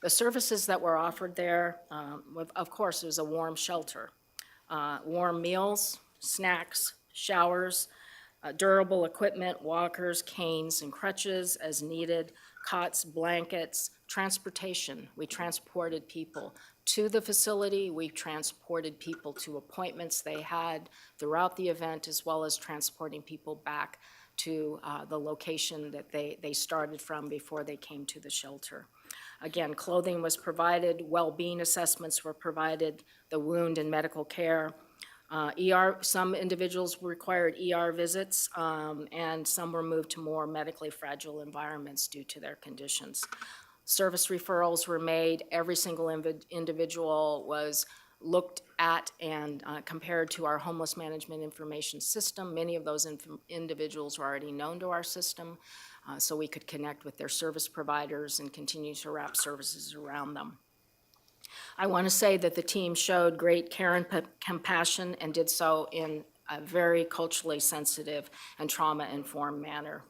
The services that were offered there, of course, it was a warm shelter. Warm meals, snacks, showers, durable equipment, walkers, canes, and crutches as needed, cots, blankets, transportation. We transported people to the facility. We transported people to appointments they had throughout the event, as well as transporting people back to the location that they started from before they came to the shelter. Again, clothing was provided, well-being assessments were provided, the wound and medical care. Some individuals required ER visits, and some were moved to more medically fragile environments due to their conditions. Service referrals were made. Every single individual was looked at and compared to our homeless management information system. Many of those individuals were already known to our system, so we could connect with their service providers and continue to wrap services around them. I want to say that the team showed great care and compassion, and did so in a very culturally sensitive and trauma-informed manner.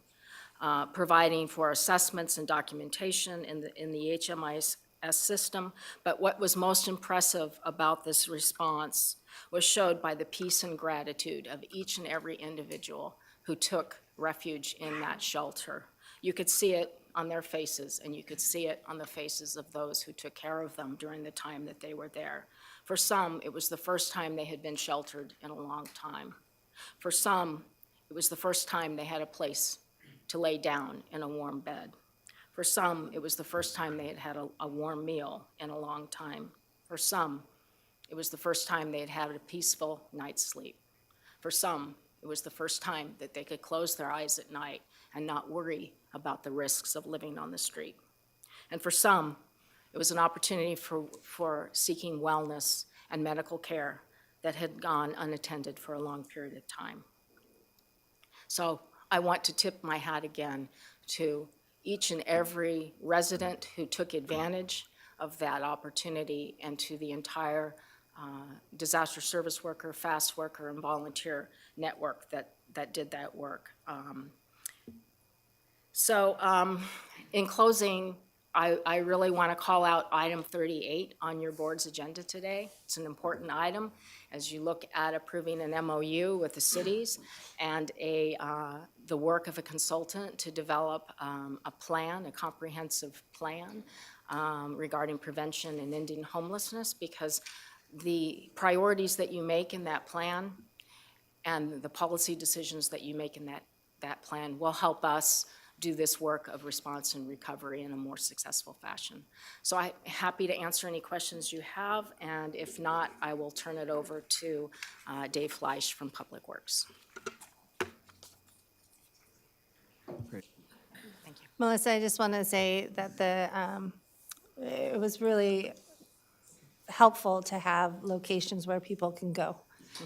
Providing for assessments and documentation in the HMIS system. But what was most impressive about this response was showed by the peace and gratitude of each and every individual who took refuge in that shelter. You could see it on their faces, and you could see it on the faces of those who took care of them during the time that they were there. For some, it was the first time they had been sheltered in a long time. For some, it was the first time they had a place to lay down in a warm bed. For some, it was the first time they had had a warm meal in a long time. For some, it was the first time they had had a peaceful night's sleep. For some, It was the first time that they could close their eyes at night and not worry about the risks of living on the street. And for some, it was an opportunity for seeking wellness and medical care that had gone unattended for a long period of time. So I want to tip my hat again to each and every resident who took advantage of that opportunity, and to the entire disaster service worker, fast worker, and volunteer network that did that work. In closing, I really want to call out item 38 on your board's agenda today. It's an important item as you look at approving an MOU with the cities and the work of a consultant to develop a plan, a comprehensive plan regarding prevention and ending homelessness, because the priorities that you make in that plan and the policy decisions that you make in that plan will help us do this work of response and recovery in a more successful fashion. So I'm happy to answer any questions you have, and if not, I will turn it over to Dave Fleisch from Public Works. Great. Thank you. Melissa, I just want to say that it was really helpful to have locations where people can go,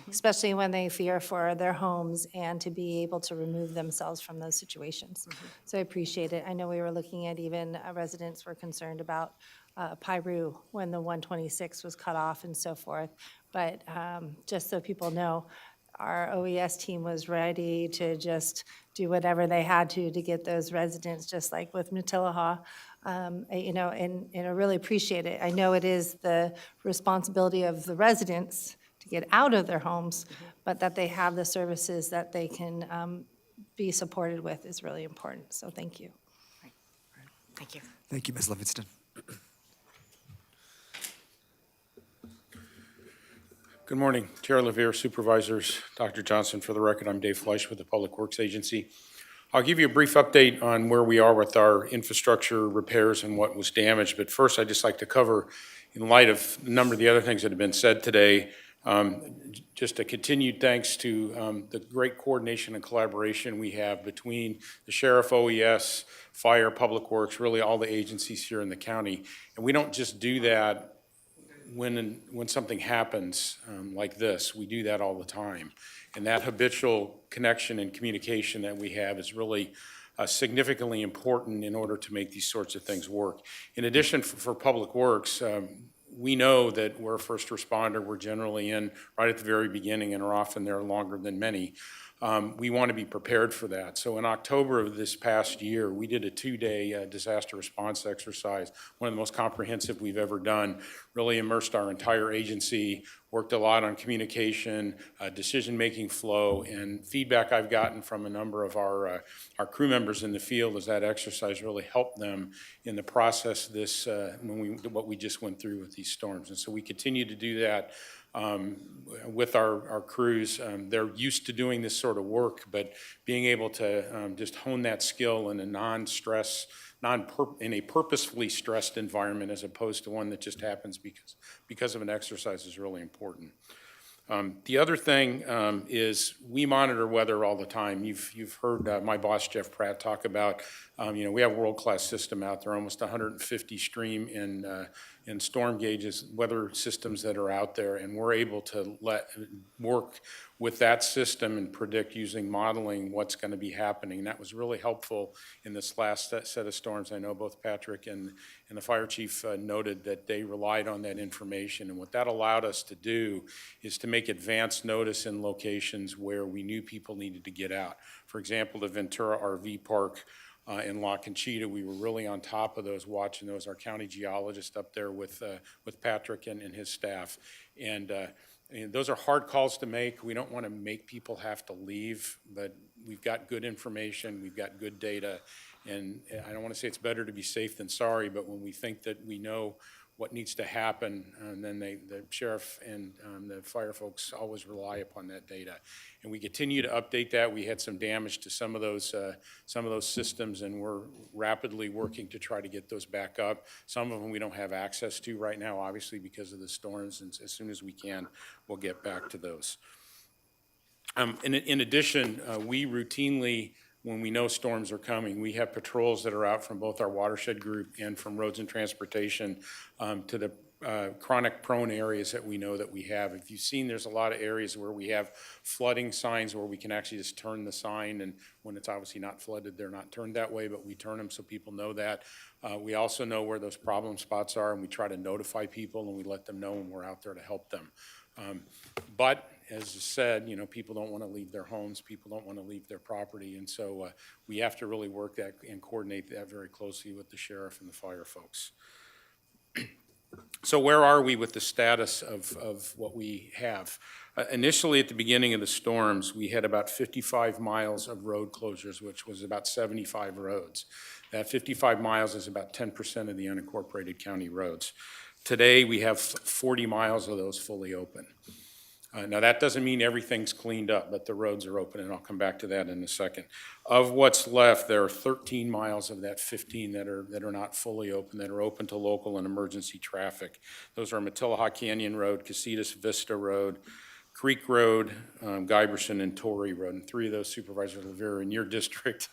especially when they fear for their homes, and to be able to remove themselves from those situations. So I appreciate it. I know we were looking at even residents were concerned about Piru when the 126 was cut off and so forth. But just so people know, our OES team was ready to just do whatever they had to get those residents, just like with Matilaha. And I really appreciate it. I know it is the responsibility of the residents to get out of their homes, but that they have the services that they can be supported with is really important. So thank you. Thank you. Thank you, Ms. Livingston. Good morning, Chair LaVere, Supervisors, Dr. Johnson. For the record, I'm Dave Fleisch with the Public Works Agency. I'll give you a brief update on where we are with our infrastructure repairs and what was damaged. But first, I'd just like to cover, in light of a number of the other things that have been said today, just a continued thanks to the great coordination and collaboration we have between the Sheriff, OES, Fire, Public Works, really all the agencies here in the county. And we don't just do that when something happens like this. We do that all the time. And that habitual connection and communication that we have is really significantly important in order to make these sorts of things work. In addition, for Public Works, we know that we're a first responder. We're generally in right at the very beginning and are often there longer than many. We want to be prepared for that. So in October of this past year, we did a 2-day disaster response exercise, one of the most comprehensive we've ever done. Really immersed our entire agency, worked a lot on communication, decision-making flow, and feedback I've gotten from a number of our crew members in the field is that exercise really helped them in the process what we just went through with these storms. And so we continue to do that with our crews. They're used to doing this sort of work, but being able to just hone that skill in a non-stress, in a purposefully stressed environment as opposed to one that just happens because of an exercise is really important. The other thing is we monitor weather all the time. You've heard my boss, Jeff Pratt, talk about, we have a world-class system out there, almost 150 stream and storm gauges, weather systems that are out there, and we're able to work with that system and predict using modeling what's going to be happening. That was really helpful in this last set of storms. I know both Patrick and the fire chief noted that they relied on that information, and what that allowed us to do is to make advance notice in locations where we knew people needed to get out. For example, the Ventura RV Park in La Conchita, we were really on top of those, watching those. Our county geologist up there with Patrick and his staff. And those are hard calls to make. We don't want to make people have to leave, but we've got good information, we've got good data, and I don't want to say it's better to be safe than sorry, but when we think that we know what needs to happen, and then the sheriff and the fire folks always rely upon that data. And we continue to update that. We had some damage to some of those systems, and we're rapidly working to try to get those back up. Some of them we don't have access to right now, obviously, because of the storms, and as soon as we can, we'll get back to those. In addition, we routinely, when we know storms are coming, we have patrols that are out from both our watershed group and from roads and transportation to the chronic prone areas that we know that we have. If you've seen, there's a lot of areas where we have flooding signs where we can actually just turn the sign, and when it's obviously not flooded, they're not turned that way, but we turn them so people know that. We also know where those problem spots are, and we try to notify people, and we let them know when we're out there to help them. But as I said, people don't want to leave their homes, people don't want to leave their property, and so we have to really work that and coordinate that very closely with the sheriff and the fire folks. So where are we with the status of what we have? Initially, at the beginning of the storms, we had about 55 miles of road closures, which was about 75 roads. That 55 miles is about 10% of the unincorporated county roads. Today, we have 40 miles of those fully open. Now, that doesn't mean everything's cleaned up, but the roads are open, and I'll come back to that in a second. Of what's left, there are 13 miles of that 15 that are not fully open, that are open to local and emergency traffic. Those are Matilaha Canyon Road, Casitas Vista Road, Creek Road, Guyberson, and Torrey Road. And 3 of those, Supervisor LaVere, are in your district,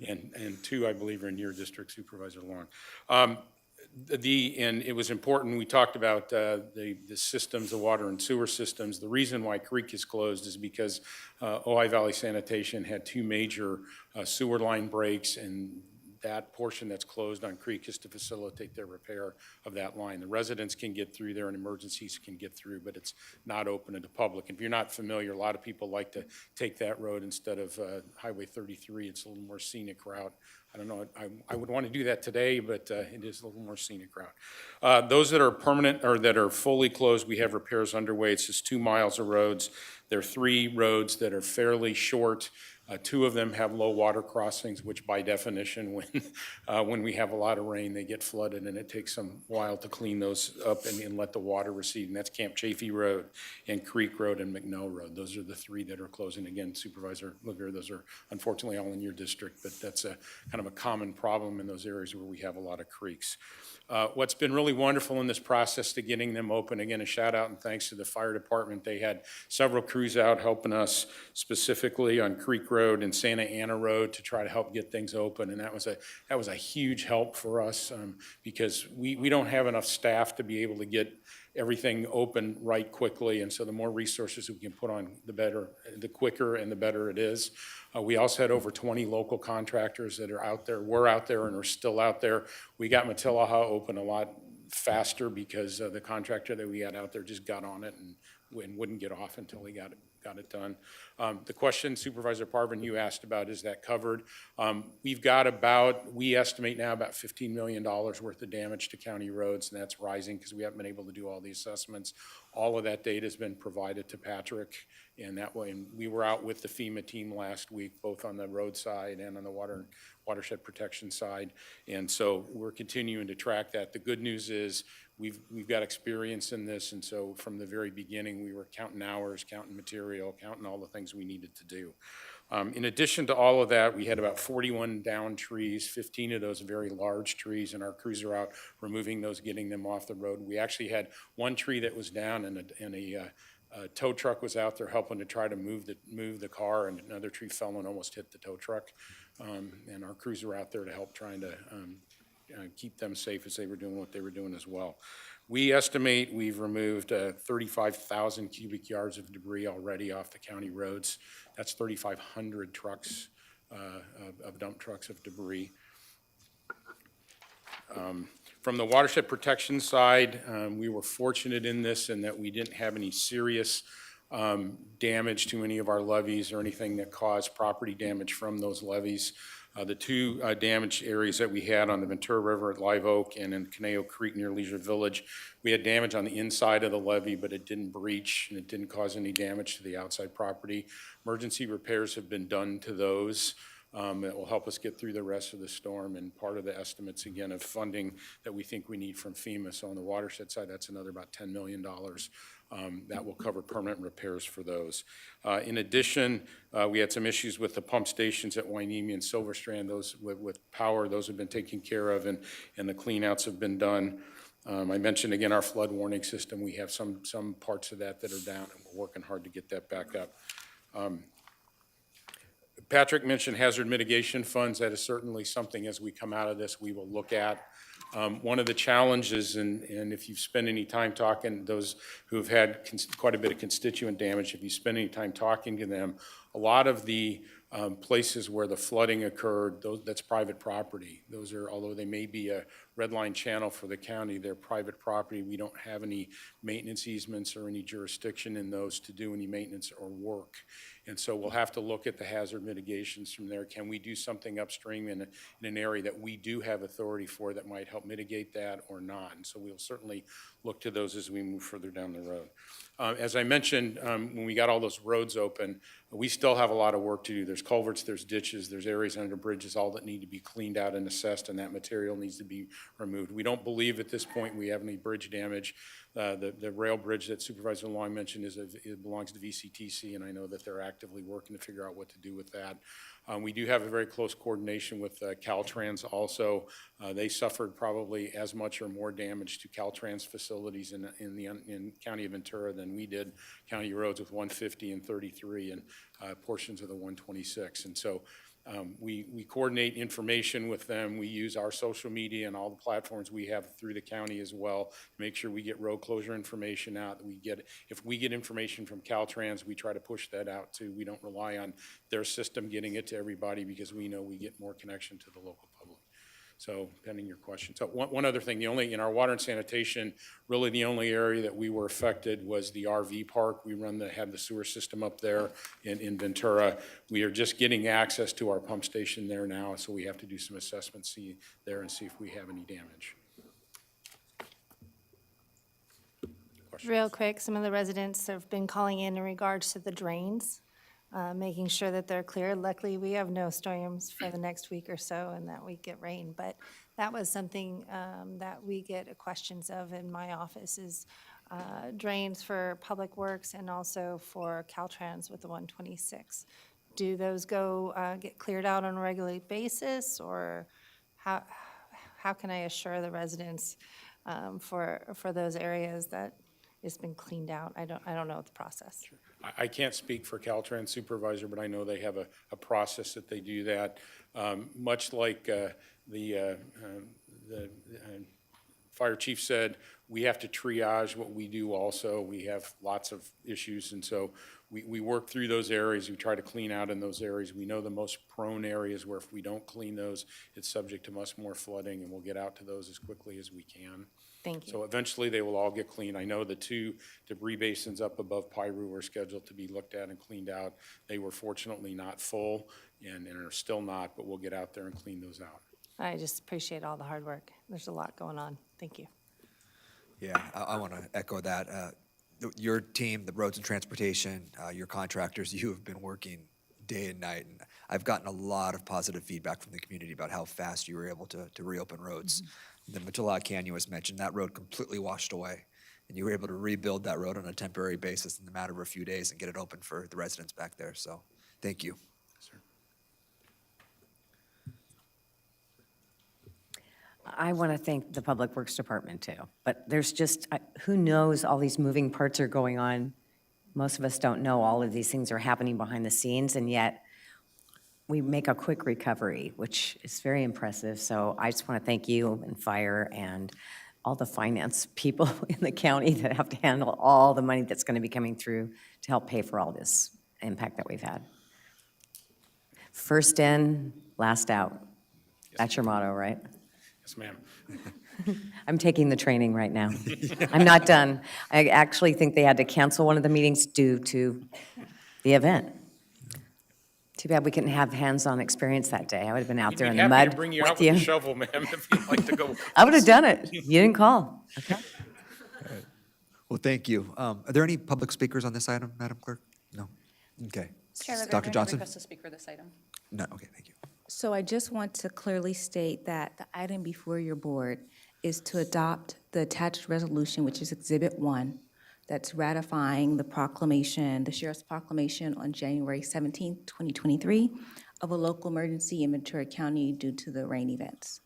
and 2, I believe, are in your district, Supervisor Long. And it was important, we talked about the systems, the water and sewer systems. The reason why Creek is closed is because Ojai Valley Sanitation had 2 major sewer line breaks, and that portion that's closed on Creek is to facilitate their repair of that line. The residents can get through there and emergencies can get through, but it's not open to the public. If you're not familiar, a lot of people like to take that road instead of Highway 33. It's a little more scenic route. I don't know, I would want to do that today, but it is a little more scenic route. Those that are permanent or that are fully closed, we have repairs underway. It's just 2 miles of roads. There are 3 roads that are fairly short. 2 of them have low water crossings, which by definition, when we have a lot of rain, they get flooded, and it takes some while to clean those up and let the water recede. And that's Camp Chafee Road and Creek Road and McNell Road. Those are the 3 that are closing. Again, Supervisor LaVere, those are unfortunately all in your district, but that's a kind of a common problem in those areas where we have a lot of creeks. What's been really wonderful in this process to getting them open, again, a shout out and thanks to the fire department. They had several crews out helping us specifically on Creek Road and Santa Ana Road to try to help get things open. And that was a huge help for us because we don't have enough staff to be able to get everything open right quickly. And so the more resources we can put on, the better, the quicker and the better it is. We also had over 20 local contractors that are out there, were out there and are still out there. We got Matilaha open a lot faster because the contractor that we had out there just got on it and wouldn't get off until he got it done. The question Supervisor Parvin you asked about, is that covered? We've got we estimate now about $15 million worth of damage to county roads, and that's rising because we haven't been able to do all the assessments. All of that data has been provided to Patrick, and that way, and we were out with the FEMA team last week, both on the road side and on the watershed protection side, and so we're continuing to track that. The good news is we've got experience in this, and so from the very beginning, we were counting hours, counting material, counting all the things we needed to do. In addition to all of that, we had about 41 down trees, 15 of those very large trees, and our crews are out removing those, getting them off the road. We actually had 1 tree that was down, and a tow truck was out there helping to try to move the car, and another tree fell and almost hit the tow truck. And our crews were out there to help trying to keep them safe as they were doing what they were doing as well. We estimate we've removed 35,000 cubic yards of debris already off the county roads. That's 3,500 trucks of dump trucks of debris. From the watershed protection side, we were fortunate in this in that we didn't have any serious damage to any of our levees or anything that caused property damage from those levees. The 2 damaged areas that we had on the Ventura River at Live Oak and in Conejo Creek near Leisure Village, we had damage on the inside of the levee, but it didn't breach and it didn't cause any damage to the outside property. Emergency repairs have been done to those. That will help us get through the rest of the storm, and part of the estimates, again, of funding that we think we need from FEMA. So on the watershed side, that's another about $10 million. That will cover permanent repairs for those. In addition, we had some issues with the pump stations at Wainimi and Silver Strand. Those with power, those have been taken care of, and the cleanouts have been done. I mentioned again our flood warning system. We have some parts of that are down, and we're working hard to get that back up. Patrick mentioned hazard mitigation funds. That is certainly something as we come out of this we will look at. One of the challenges, and if you've spent any time talking, those who have had quite a bit of constituent damage, if you spend any time talking to them, a lot of the places where the flooding occurred, that's private property. Those are, although they may be a red line channel for the county, they're private property. We don't have any maintenance easements or any jurisdiction in those to do any maintenance or work. And so we'll have to look at the hazard mitigations from there. Can we do something upstream in an area that we do have authority for that might help mitigate that or not? And so we'll certainly look to those as we move further down the road. As I mentioned, when we got all those roads open, we still have a lot of work to do. There's culverts, there's ditches, there's areas under bridges, all that need to be cleaned out and assessed, and that material needs to be removed. We don't believe at this point we have any bridge damage. The rail bridge that Supervisor Long mentioned it belongs to VCTC, and I know that they're actively working to figure out what to do with that. We do have a very close coordination with Caltrans also. They suffered probably as much or more damage to Caltrans facilities in County of Ventura than we did county roads with 150 and 33 and portions of the 126. And so we coordinate information with them. We use our social media and all the platforms we have through the county as well to make sure we get road closure information out. If we get information from Caltrans, we try to push that out too. We don't rely on their system getting it to everybody because we know we get more connection to the local public. So pending your question. So one other thing, in our water and sanitation, really the only area that we were affected was the RV park. We have the sewer system up there in Ventura. We are just getting access to our pump station there now, so we have to do some assessments there and see if we have any damage. Questions? Real quick, some of the residents have been calling in regards to the drains, making sure that they're clear. Luckily, we have no storms for the next week or so, and that we get rain. But that was something that we get questions of in my office is drains for Public Works and also for Caltrans with the 126. Do those get cleared out on a regular basis, or how can I assure the residents for those areas that it's been cleaned out? I don't know the process. Sure. I can't speak for Caltrans Supervisor, but I know they have a process that they do that. Much like the fire chief said, we have to triage what we do also. We have lots of issues, and so we work through those areas. We try to clean out in those areas. We know the most prone areas where if we don't clean those, it's subject to much more flooding, and we'll get out to those as quickly as we can. Thank you. So eventually they will all get cleaned. I know the 2 debris basins up above Piru are scheduled to be looked at and cleaned out. They were fortunately not full and are still not, but we'll get out there and clean those out. I just appreciate all the hard work. There's a lot going on. Thank you. Yeah, I want to echo that. Your team, the roads and transportation, your contractors, you have been working day and night. And I've gotten a lot of positive feedback from the community about how fast you were able to reopen roads. The Matullah Canyon was mentioned. That road completely washed away. And you were able to rebuild that road on a temporary basis in the matter of a few days and get it open for the residents back there. So thank you. Sir. I want to thank the Public Works Department too, but there's just, who knows, all these moving parts are going on. Most of us don't know all of these things are happening behind the scenes, and yet we make a quick recovery, which is very impressive. So I just want to thank you and fire and all the finance people in the county that have to handle all the money that's going to be coming through to help pay for all this impact that we've had. First in, last out. That's your motto, right? Yes, ma'am. I'm taking the training right now. I'm not done. I actually think they had to cancel one of the meetings due to the event. Too bad we couldn't have hands-on experience that day. I would have been out there in the mud to bring you with out with the shovel, ma'am, if you'd like to go. I would have done it. You didn't call. Okay. Well, thank you. Are there any public speakers on this item, Madam Clerk? No? Okay. Chair Levere, Dr. Johnson? request to speak for this item. No, okay, thank you. So I just want to clearly state that the item before your board is to adopt the attached resolution, which is Exhibit 1, that's ratifying the proclamation, the Sheriff's proclamation on January 17, 2023, of a local emergency in Ventura County due to the rain events.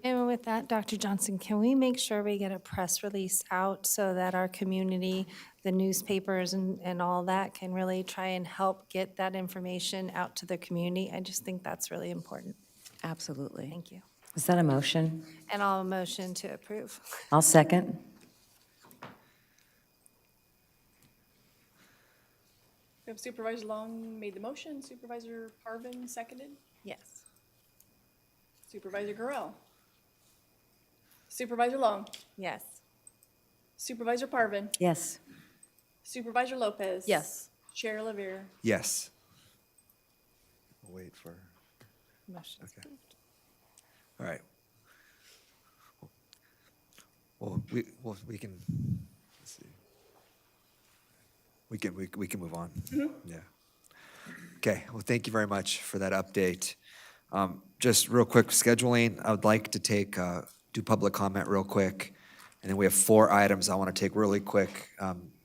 And with that, Dr. Johnson, can we make sure we get a press release out so that our community, the newspapers and all that can really try and help get that information out to the community? I just think that's really important. Absolutely. Thank you. Is that a motion? And I'll motion to approve. I'll second. We have Supervisor Long made the motion, Supervisor Parvin seconded, Yes. Supervisor Gorell. Supervisor Long, Yes. Supervisor Parvin, Yes. Supervisor Lopez. Yes. Chair Lavere. Yes. We'll wait for, Motion. okay. All right. Well, we can, let's see. We can move on. Yeah. Okay, well, thank you very much for that update. Just real quick scheduling, I would like to do public comment real quick. And then we have 4 items I want to take really quick,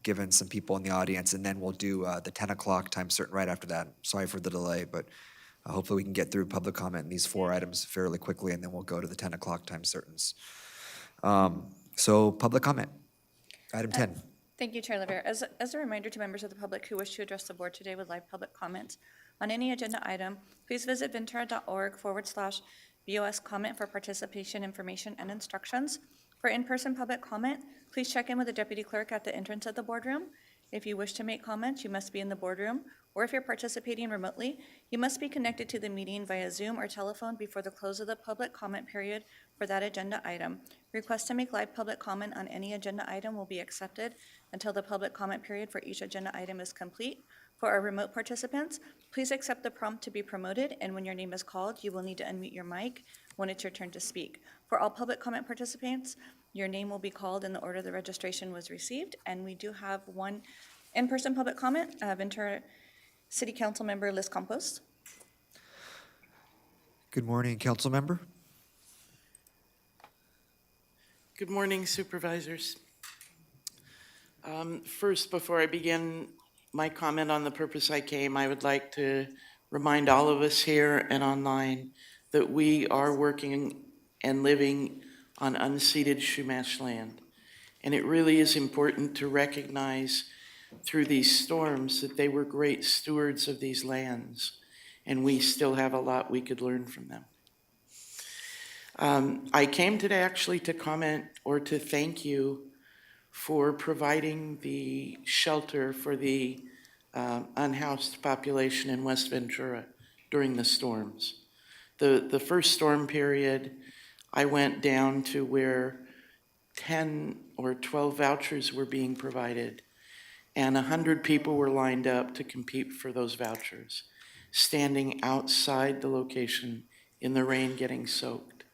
given some people in the audience, and then we'll do the 10 o'clock time certain right after that. Sorry for the delay, but hopefully we can get through public comment in these 4 items fairly quickly, and then we'll go to the 10 o'clock time certains. So public comment, item 10. Thank you, Chair Lavere. As a reminder to members of the public who wish to address the board today with live public comment on any agenda item, please visit ventura.org/BOS comment for participation information and instructions. For in-person public comment, please check in with the deputy clerk at the entrance of the boardroom. If you wish to make comments, you must be in the boardroom, or if you're participating remotely, you must be connected to the meeting via Zoom or telephone before the close of the public comment period for that agenda item. Requests to make live public comment on any agenda item will be accepted until the public comment period for each agenda item is complete. For our remote participants, please accept the prompt to be promoted, and when your name is called, you will need to unmute your mic when it's your turn to speak. For all public comment participants, your name will be called in the order the registration was received, and we do have one in-person public comment, Ventura City Council Member Liz Campos. Good morning, council member. Good morning, supervisors. First, before I begin my comment on the purpose I came, I would like to remind all of us here and online that we are working and living on unceded Chumash land. And it really is important to recognize through these storms that they were great stewards of these lands, and we still have a lot we could learn from them. I came today actually to comment or to thank you for providing the shelter for the unhoused population in West Ventura during the storms. The first storm period, I went down to where 10 or 12 vouchers were being provided, and 100 people were lined up to compete for those vouchers, standing outside the location in the rain getting soaked.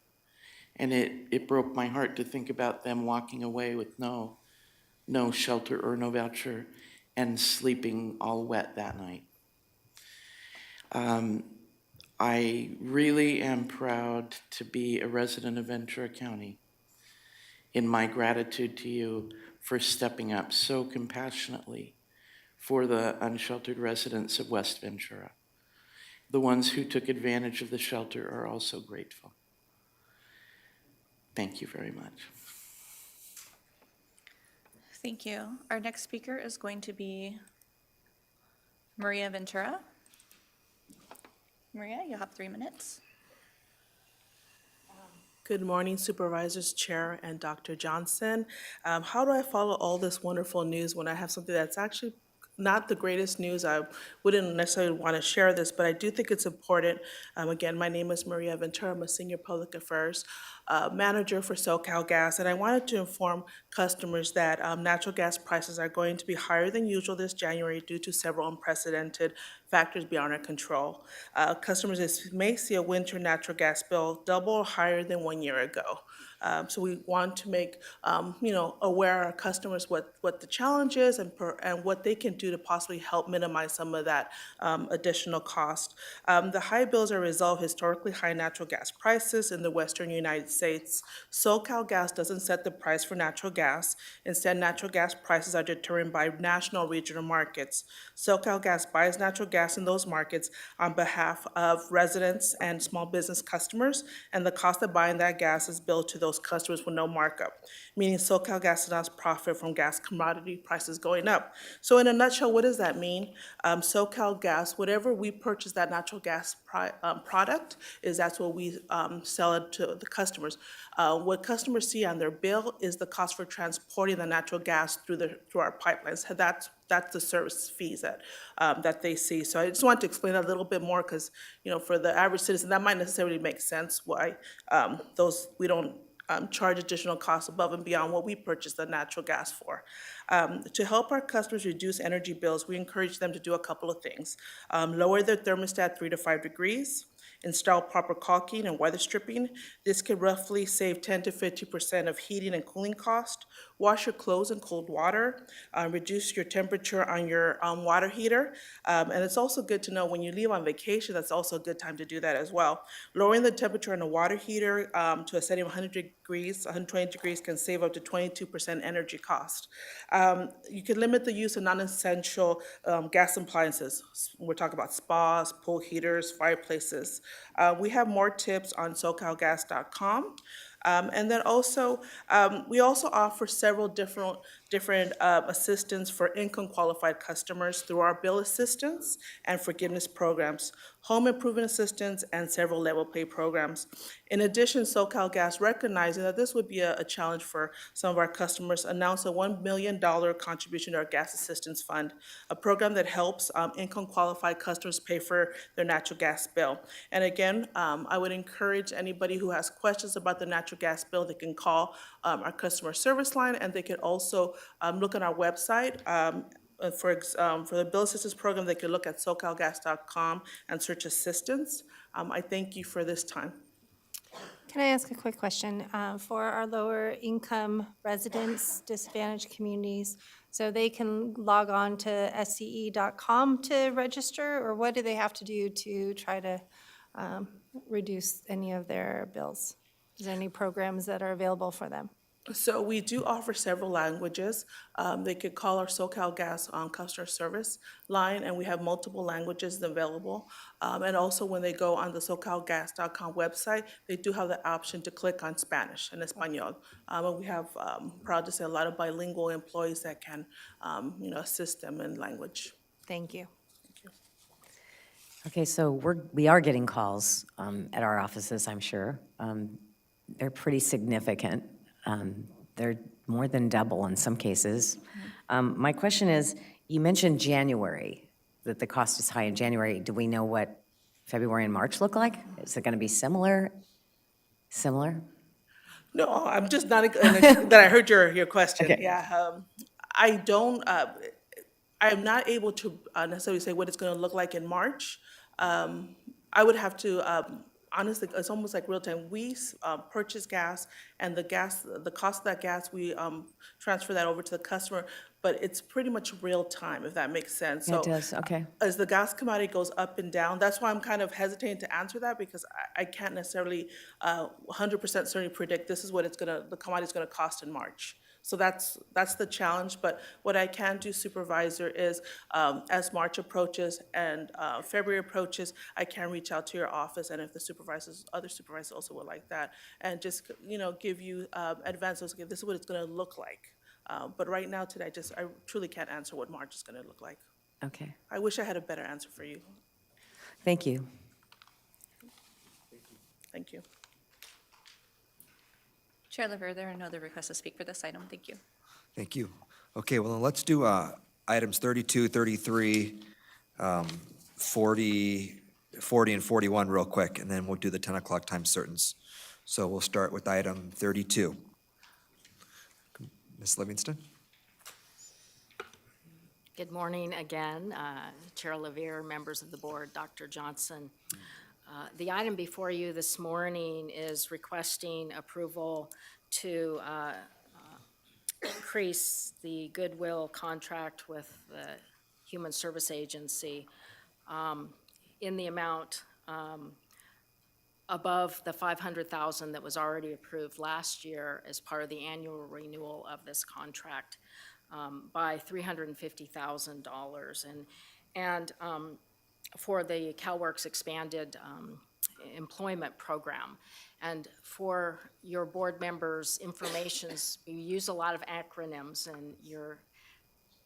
And it broke my heart to think about them walking away with no shelter or no voucher and sleeping all wet that night. I really am proud to be a resident of Ventura County in my gratitude to you for stepping up so compassionately for the unsheltered residents of West Ventura. The ones who took advantage of the shelter are also grateful. Thank you very much. Thank you. Our next speaker is going to be Maria Ventura. Maria, you have 3 minutes. Good morning, Supervisors, Chair, and Dr. Johnson. How do I follow all this wonderful news when I have something that's actually not the greatest news? I wouldn't necessarily want to share this, but I do think it's important. Again, my name is Maria Ventura. I'm a Senior Public Affairs Manager for SoCal Gas, and I wanted to inform customers that natural gas prices are going to be higher than usual this January due to several unprecedented factors beyond our control. Customers may see a winter natural gas bill double or higher than 1 year ago. So we want to make aware our customers what the challenge is and what they can do to possibly help minimize some of that additional cost. The high bills are a result of historically high natural gas prices in the western United States. SoCal Gas doesn't set the price for natural gas. Instead, natural gas prices are determined by national regional markets. SoCal Gas buys natural gas gas in those markets on behalf of residents and small business customers, and the cost of buying that gas is billed to those customers with no markup, meaning SoCalGas does not profit from gas commodity prices going up. So in a nutshell, what does that mean? SoCalGas, whatever we purchase that natural gas product, that's what we sell it to the customers. What customers see on their bill is the cost for transporting the natural gas through our pipelines. That's the service fees that they see. So I just wanted to explain that a little bit more because, for the average citizen, that might necessarily make sense why we don't charge additional costs above and beyond what we purchase the natural gas for. To help our customers reduce energy bills, we encourage them to do a couple of things. Lower their thermostat 3 to 5 degrees, install proper caulking and weather stripping. This could roughly save 10 to 50% of heating and cooling cost. Wash your clothes in cold water. Reduce your temperature on your water heater. And it's also good to know when you leave on vacation, that's also a good time to do that as well. Lowering the temperature on a water heater to a setting of 120 degrees can save up to 22% energy cost. You can limit the use of non-essential gas appliances. We're talking about spas, pool heaters, fireplaces. We have more tips on SoCalGas.com. And then also, we also offer several different assistance for income-qualified customers through our bill assistance and forgiveness programs, home improvement assistance, and several level pay programs. In addition, SoCalGas, recognizing that this would be a challenge for some of our customers, announced a $1 million contribution to our gas assistance fund, a program that helps income-qualified customers pay for their natural gas bill. And again, I would encourage anybody who has questions about the natural gas bill, they can call our customer service line, and they can also look on our website. For the bill assistance program, they can look at SoCalGas.com and search assistance. I thank you for this time. Can I ask a quick question? For our lower income residents, disadvantaged communities, so they can log on to sce.com to register, or what do they have to do to try to reduce any of their bills? Is there any programs that are available for them? So we do offer several languages. They could call our SoCalGas customer service line, and we have multiple languages available. And also when they go on the SoCalGas.com website, they do have the option to click on Spanish and Espanol. And we have, proud to say, a lot of bilingual employees that can assist them in language. Thank you. Okay, so we are getting calls at our offices, I'm sure. They're pretty significant. They're more than double in some cases. My question is, you mentioned January, that the cost is high in January. Do we know what February and March look like? Is it going to be similar? No, I'm just not, that I heard your question. Okay. Yeah, I'm not able to necessarily say what it's going to look like in March. I would have to, honestly, it's almost like real time. We purchase gas, and the cost of that gas, we transfer that over to the customer, but it's pretty much real time, if that makes sense. Yeah, it does, okay. As the gas commodity goes up and down, that's why I'm kind of hesitating to answer that, because I can't necessarily 100% certainly predict this is what the commodity's gonna cost in March. So that's the challenge, but what I can do, Supervisor, is as March approaches and February approaches, I can reach out to your office, and if the other supervisors also would like that, and just give you advances. Okay, this is what it's going to look like. But right now, today, I truly can't answer what March is going to look like. Okay. I wish I had a better answer for you. Thank you. Thank you. Chair Lever, there are no other requests to speak for this item. Thank you. Thank you. Okay, well, then let's do items 32, 33, 40, and 41 real quick, and then we'll do the 10 o'clock time certains. So we'll start with item 32. Ms. Livingston? Good morning again, Chair Levere, members of the board, Dr. Johnson. The item before you this morning is requesting approval to increase the goodwill contract with the Human Service Agency in the amount above the $500,000 that was already approved last year as part of the annual renewal of this contract by $350,000. And for the CalWORKs expanded employment program. And for your board members' informations, we use a lot of acronyms, and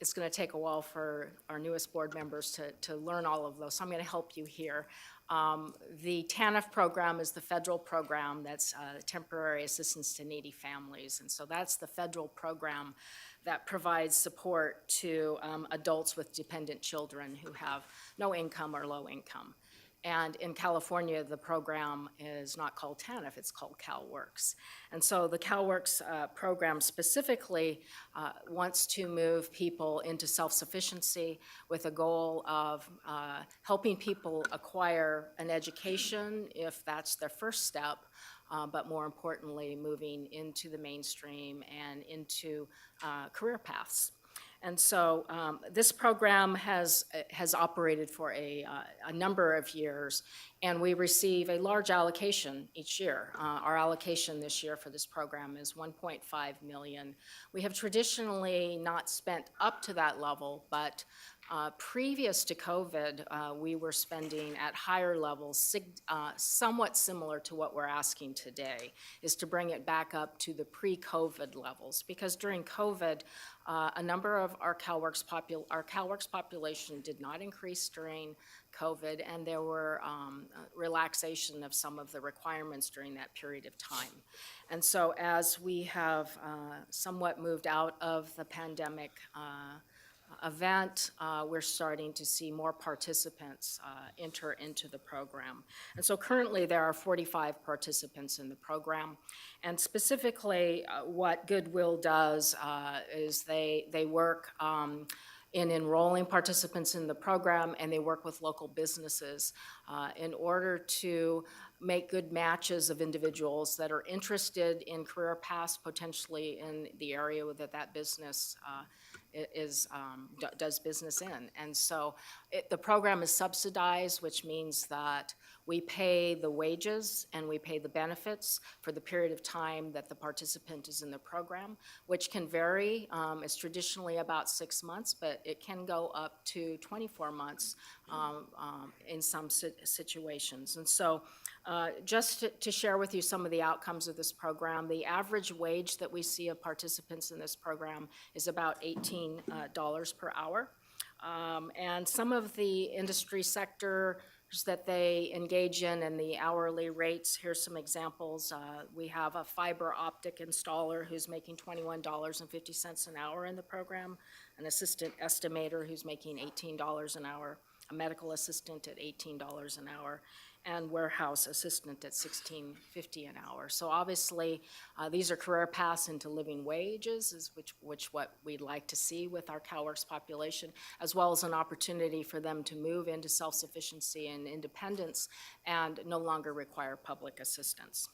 it's going to take a while for our newest board members to learn all of those, so I'm going to help you here. The TANF program is the federal program that's temporary assistance to needy families, and so that's the federal program that provides support to adults with dependent children who have no income or low income. And in California, the program is not called TANF, it's called CalWORKs. And so the CalWORKs program specifically wants to move people into self-sufficiency with a goal of helping people acquire an education if that's their first step, but more importantly, moving into the mainstream and into career paths. And so this program has operated for a number of years, and we receive a large allocation each year. Our allocation this year for this program is $1.5 million. We have traditionally not spent up to that level, but previous to COVID, we were spending at higher levels, somewhat similar to what we're asking today, is to bring it back up to the pre-COVID levels. Because during COVID, a number of our CalWORKs population did not increase during COVID, and there were relaxation of some of the requirements during that period of time. And so as we have somewhat moved out of the pandemic event, we're starting to see more participants enter into the program. And so currently there are 45 participants in the program. And specifically what Goodwill does is they work in enrolling participants in the program, and they work with local businesses in order to make good matches of individuals that are interested in career paths, potentially in the area that business does business in. And so the program is subsidized, which means that we pay the wages and we pay the benefits for the period of time that the participant is in the program, which can vary. It's traditionally about 6 months, but it can go up to 24 months in some situations. And so just to share with you some of the outcomes of this program, the average wage that we see of participants in this program is about $18 per hour. And some of the industry sectors that they engage in and the hourly rates, here's some examples. We have a fiber optic installer who's making $21.50 an hour in the program, an assistant estimator who's making $18 an hour, a medical assistant at $18 an hour, and warehouse assistant at $16.50 an hour. So obviously, these are career paths into living wages, is which what we'd like to see with our CalWORKs population, as well as an opportunity for them to move into self-sufficiency and independence and no longer require public assistance.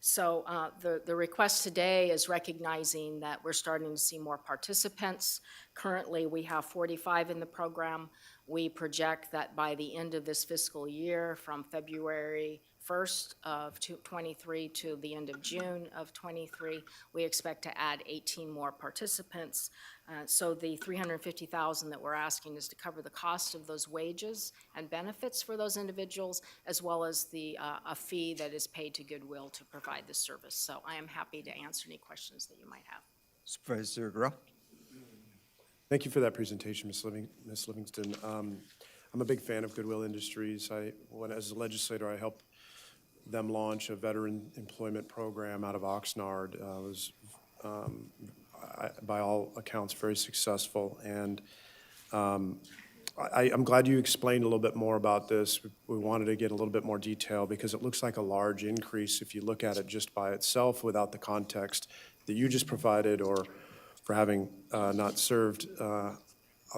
So the request today is recognizing that we're starting to see more participants. Currently, we have 45 in the program. We project that by the end of this fiscal year, from February 1st of 23 to the end of June of 23, we expect to add 18 more participants. So the $350,000 that we're asking is to cover the cost of those wages and benefits for those individuals, as well as a fee that is paid to Goodwill to provide the service. So I am happy to answer any questions that you might have. Supervisor Guerrero. Thank you for that presentation, Ms. Livingston. I'm a big fan of Goodwill Industries. As a legislator, I helped them launch a veteran employment program out of Oxnard. It was, by all accounts, very successful. And I'm glad you explained a little bit more about this. We wanted to get a little bit more detail because it looks like a large increase if you look at it just by itself without the context that you just provided, or for having not served a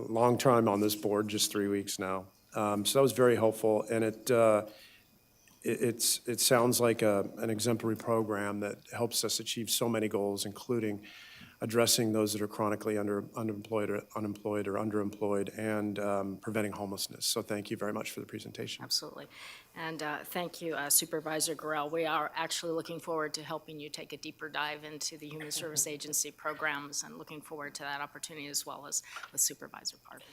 long time on this board, just 3 weeks now. So that was very helpful, and it sounds like an exemplary program that helps us achieve so many goals, including addressing those that are chronically unemployed or underemployed, and preventing homelessness. So thank you very much for the presentation. Absolutely. And thank you, Supervisor Gorell. We are actually looking forward to helping you take a deeper dive into the Human Service Agency programs and looking forward to that opportunity as well as with Supervisor Parvin.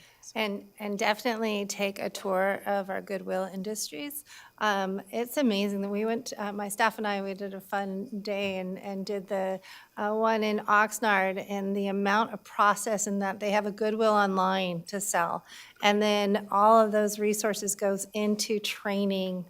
And definitely take a tour of our Goodwill Industries. It's amazing that we went, my staff and I, we did a fun day and did the one in Oxnard, and the amount of process in that they have a Goodwill online to sell. And then all of those resources goes into training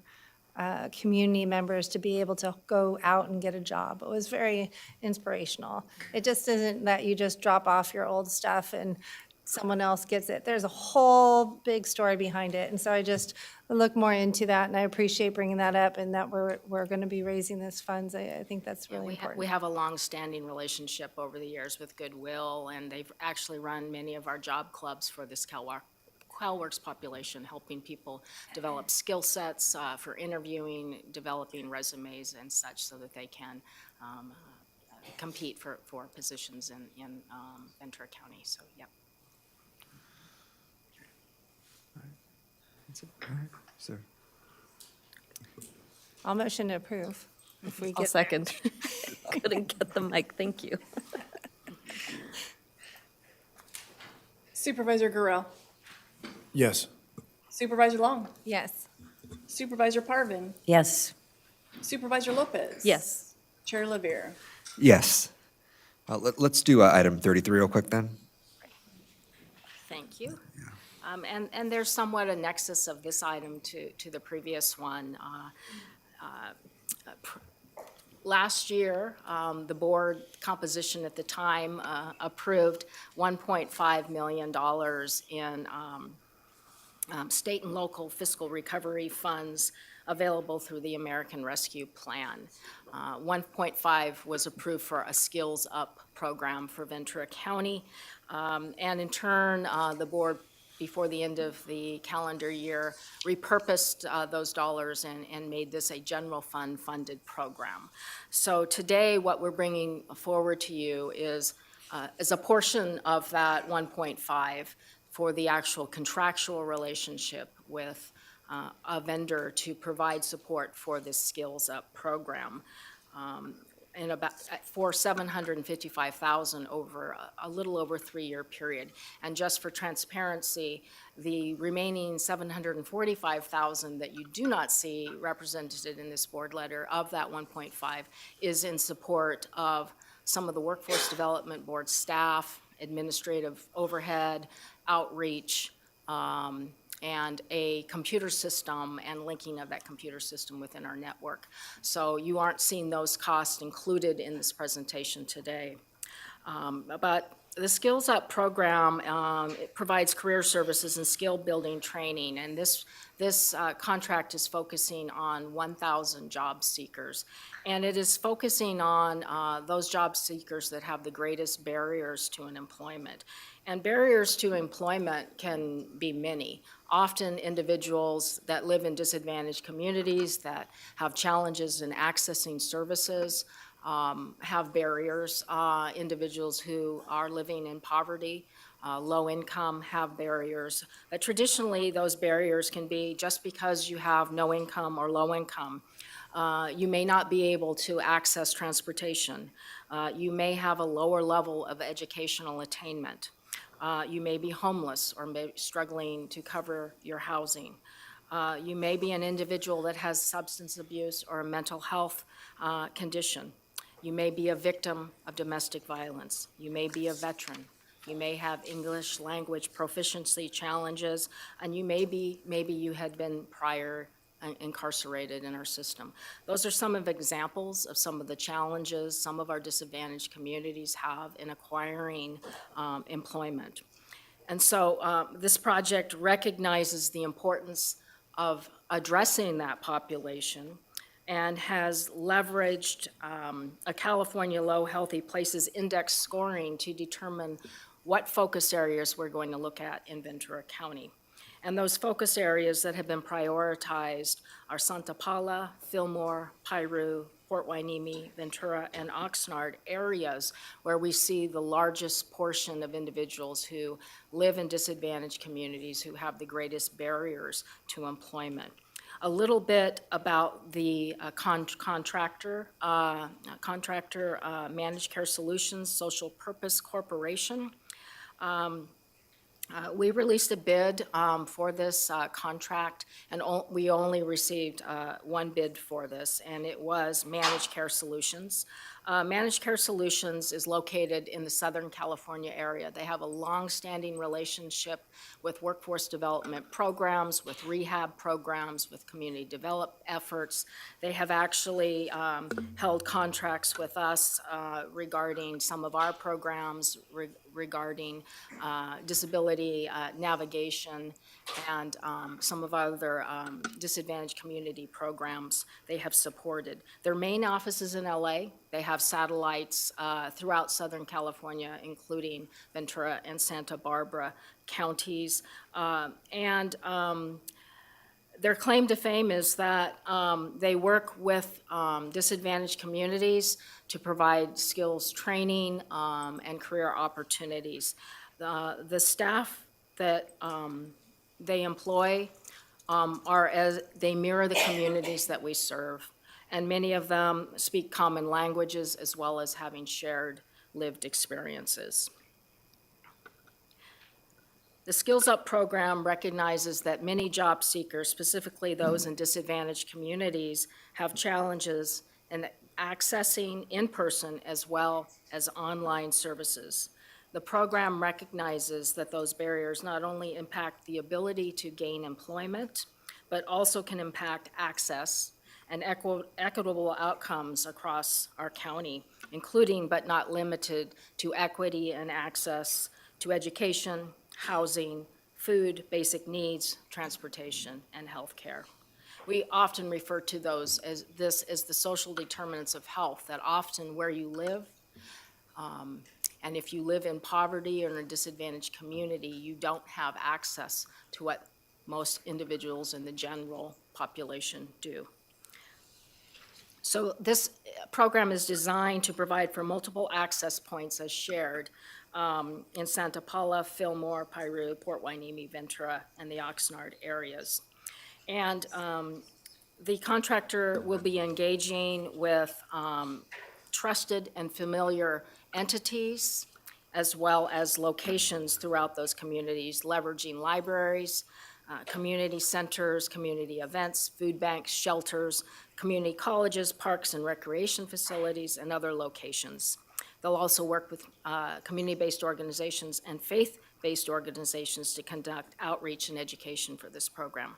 community members to be able to go out and get a job. It was very inspirational. It just isn't that you just drop off your old stuff and someone else gets it. There's a whole big story behind it. And so I just look more into that, and I appreciate bringing that up, and that we're going to be raising these funds. I think that's really important. We have a long-standing relationship over the years with Goodwill, and they've actually run many of our job clubs for this CalWorks population, helping people develop skill sets for interviewing, developing resumes and such so that they can compete for positions in Ventura County. So, yeah. Sir. I'll motion to approve. If we I'll get there. second. Couldn't get the mic, thank you. Supervisor Gorell. Yes. Supervisor Long. Yes. Supervisor Parvin. Yes. Supervisor Lopez. Yes. Chair Lavere. Yes. Let's do item 33 real quick then. Thank you. And there's somewhat a nexus of this item to the previous one. Last year, the board composition at the time approved $1.5 million in state and local fiscal recovery funds available through the American Rescue Plan. 1.5 was approved for a Skills Up program for Ventura County. And in turn, the board, before the end of the calendar year, repurposed those dollars and made this a general fund funded program. So today, what we're bringing forward to you is a portion of that 1.5 for the actual contractual relationship with a vendor to provide support for this Skills Up program. For $755,000 over a little over 3-year period. And just for transparency, the remaining $745,000 that you do not see represented in this board letter of that 1.5 is in support of some of the Workforce Development Board staff, administrative overhead, outreach, and a computer system and linking of that computer system within our network. So you aren't seeing those costs included in this presentation today. But the Skills Up program, it provides career services and skill building training, and this contract is focusing on 1,000 job seekers. And it is focusing on those job seekers that have the greatest barriers to an employment. And barriers to employment can be many. Often individuals that live in disadvantaged communities that have challenges in accessing services have barriers. Individuals who are living in poverty, low income, have barriers. But traditionally, those barriers can be just because you have no income or low income. You may not be able to access transportation. You may have a lower level of educational attainment. You may be homeless or may be struggling to cover your housing. You may be an individual that has substance abuse or a mental health condition. You may be a victim of domestic violence. You may be a veteran. You may have English language proficiency challenges, and maybe you had been prior incarcerated in our system. Those are some of the examples of some of the challenges some of our disadvantaged communities have in acquiring employment. And so this project recognizes the importance of addressing that population and has leveraged a California Low Healthy Places Index scoring to determine what focus areas we're going to look at in Ventura County. And those focus areas that have been prioritized are Santa Paula, Fillmore, Piru, Port Hueneme, Ventura, and Oxnard areas where we see the largest portion of individuals who live in disadvantaged communities who have the greatest barriers to employment. A little bit about the contractor, Managed Care Solutions Social Purpose Corporation. We released a bid for this contract, and we only received one bid for this, and it was Managed Care Solutions. Managed Care Solutions is located in the Southern California area. They have a long-standing relationship with workforce development programs, with rehab programs, with community development efforts. They have actually held contracts with us regarding some of our programs, regarding disability navigation, and some of other disadvantaged community programs they have supported. Their main office is in LA. They have satellites throughout Southern California, including Ventura and Santa Barbara counties. Their claim to fame is that they work with disadvantaged communities to provide skills training and career opportunities. The staff that they employ they mirror the communities that we serve, and many of them speak common languages as well as having shared lived experiences. The Skills Up program recognizes that many job seekers, specifically those in disadvantaged communities, have challenges in accessing in-person as well as online services. The program recognizes that those barriers not only impact the ability to gain employment, but also can impact access and equitable outcomes across our county, including but not limited to equity and access to education, housing, food, basic needs, transportation, and health care. We often refer to those as the social determinants of health, that often where you live, and if you live in poverty or in a disadvantaged community, you don't have access to what most individuals in the general population do. So this program is designed to provide for multiple access points as shared in Santa Paula, Fillmore, Piru, Port Hueneme, Ventura, and the Oxnard areas. And the contractor will be engaging with trusted and familiar entities, as well as locations throughout those communities, leveraging libraries, community centers, community events, food banks, shelters, community colleges, parks and recreation facilities, and other locations. They'll also work with community-based organizations and faith-based organizations to conduct outreach and education for this program.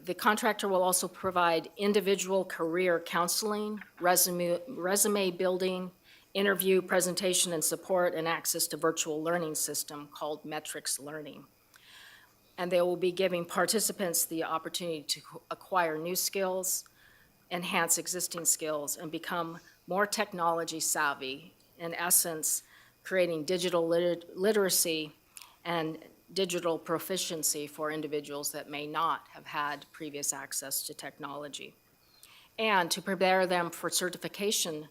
The contractor will also provide individual career counseling, resume building, interview, presentation, and support, and access to virtual learning system called Metrics Learning. And they will be giving participants the opportunity to acquire new skills, enhance existing skills, and become more technology savvy, in essence, creating digital literacy and digital proficiency for individuals that may not have had previous access to technology, and to prepare them for certification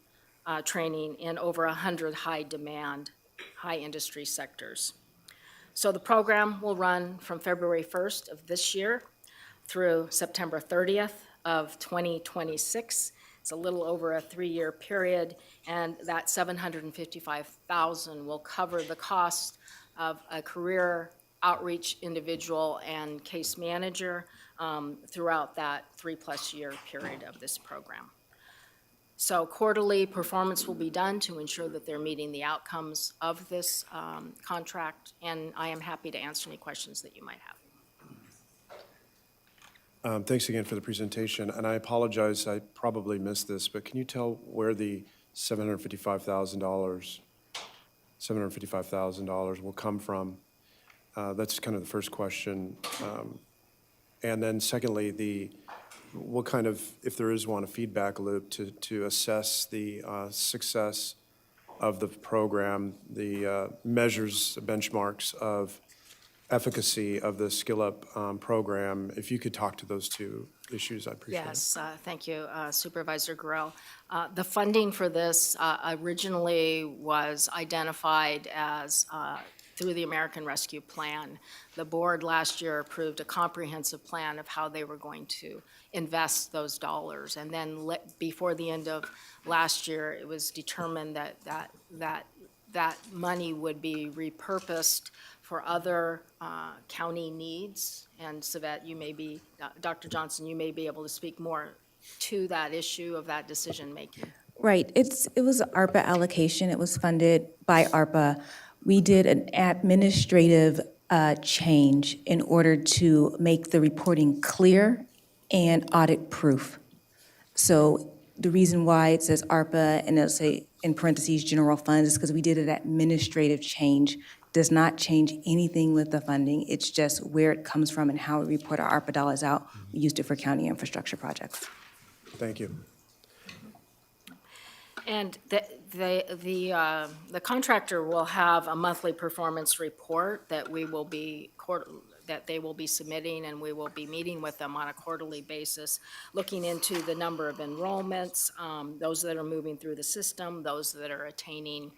training in over 100 high-demand, high-industry sectors. So the program will run from February 1st of this year through September 30th of 2026. It's a little over a 3-year period, and that $755,000 will cover the cost of a career outreach individual and case manager throughout that 3+ year period of this program. So quarterly performance will be done to ensure that they're meeting the outcomes of this contract, and I am happy to answer any questions that you might have. Thanks again for the presentation, and I apologize, I probably missed this, but can you tell where the $755,000 will come from? That's kind of the first question. And then secondly, what kind of, if there is one, a feedback loop to assess the success of the program, the measures, benchmarks of efficacy of the Skill Up program. If you could talk to those two issues, I'd appreciate it. Yes, thank you, Supervisor Gorell. The funding for this originally was identified as through the American Rescue Plan. The board last year approved a comprehensive plan of how they were going to invest those dollars. And then before the end of last year, it was determined that money would be repurposed for other county needs. And so that you may be, Dr. Johnson, you may be able to speak more to that issue of that decision-making. Right, it was ARPA allocation, it was funded by ARPA. We did an administrative change in order to make the reporting clear and audit-proof. So the reason why it says ARPA and it'll say in parentheses general funds is because we did an administrative change. Does not change anything with the funding. It's just where it comes from and how we report our ARPA dollars out. We used it for county infrastructure projects. Thank you. And the contractor will have a monthly performance report that they will be submitting, and we will be meeting with them on a quarterly basis, looking into the number of enrollments, those that are moving through the system, those that are attaining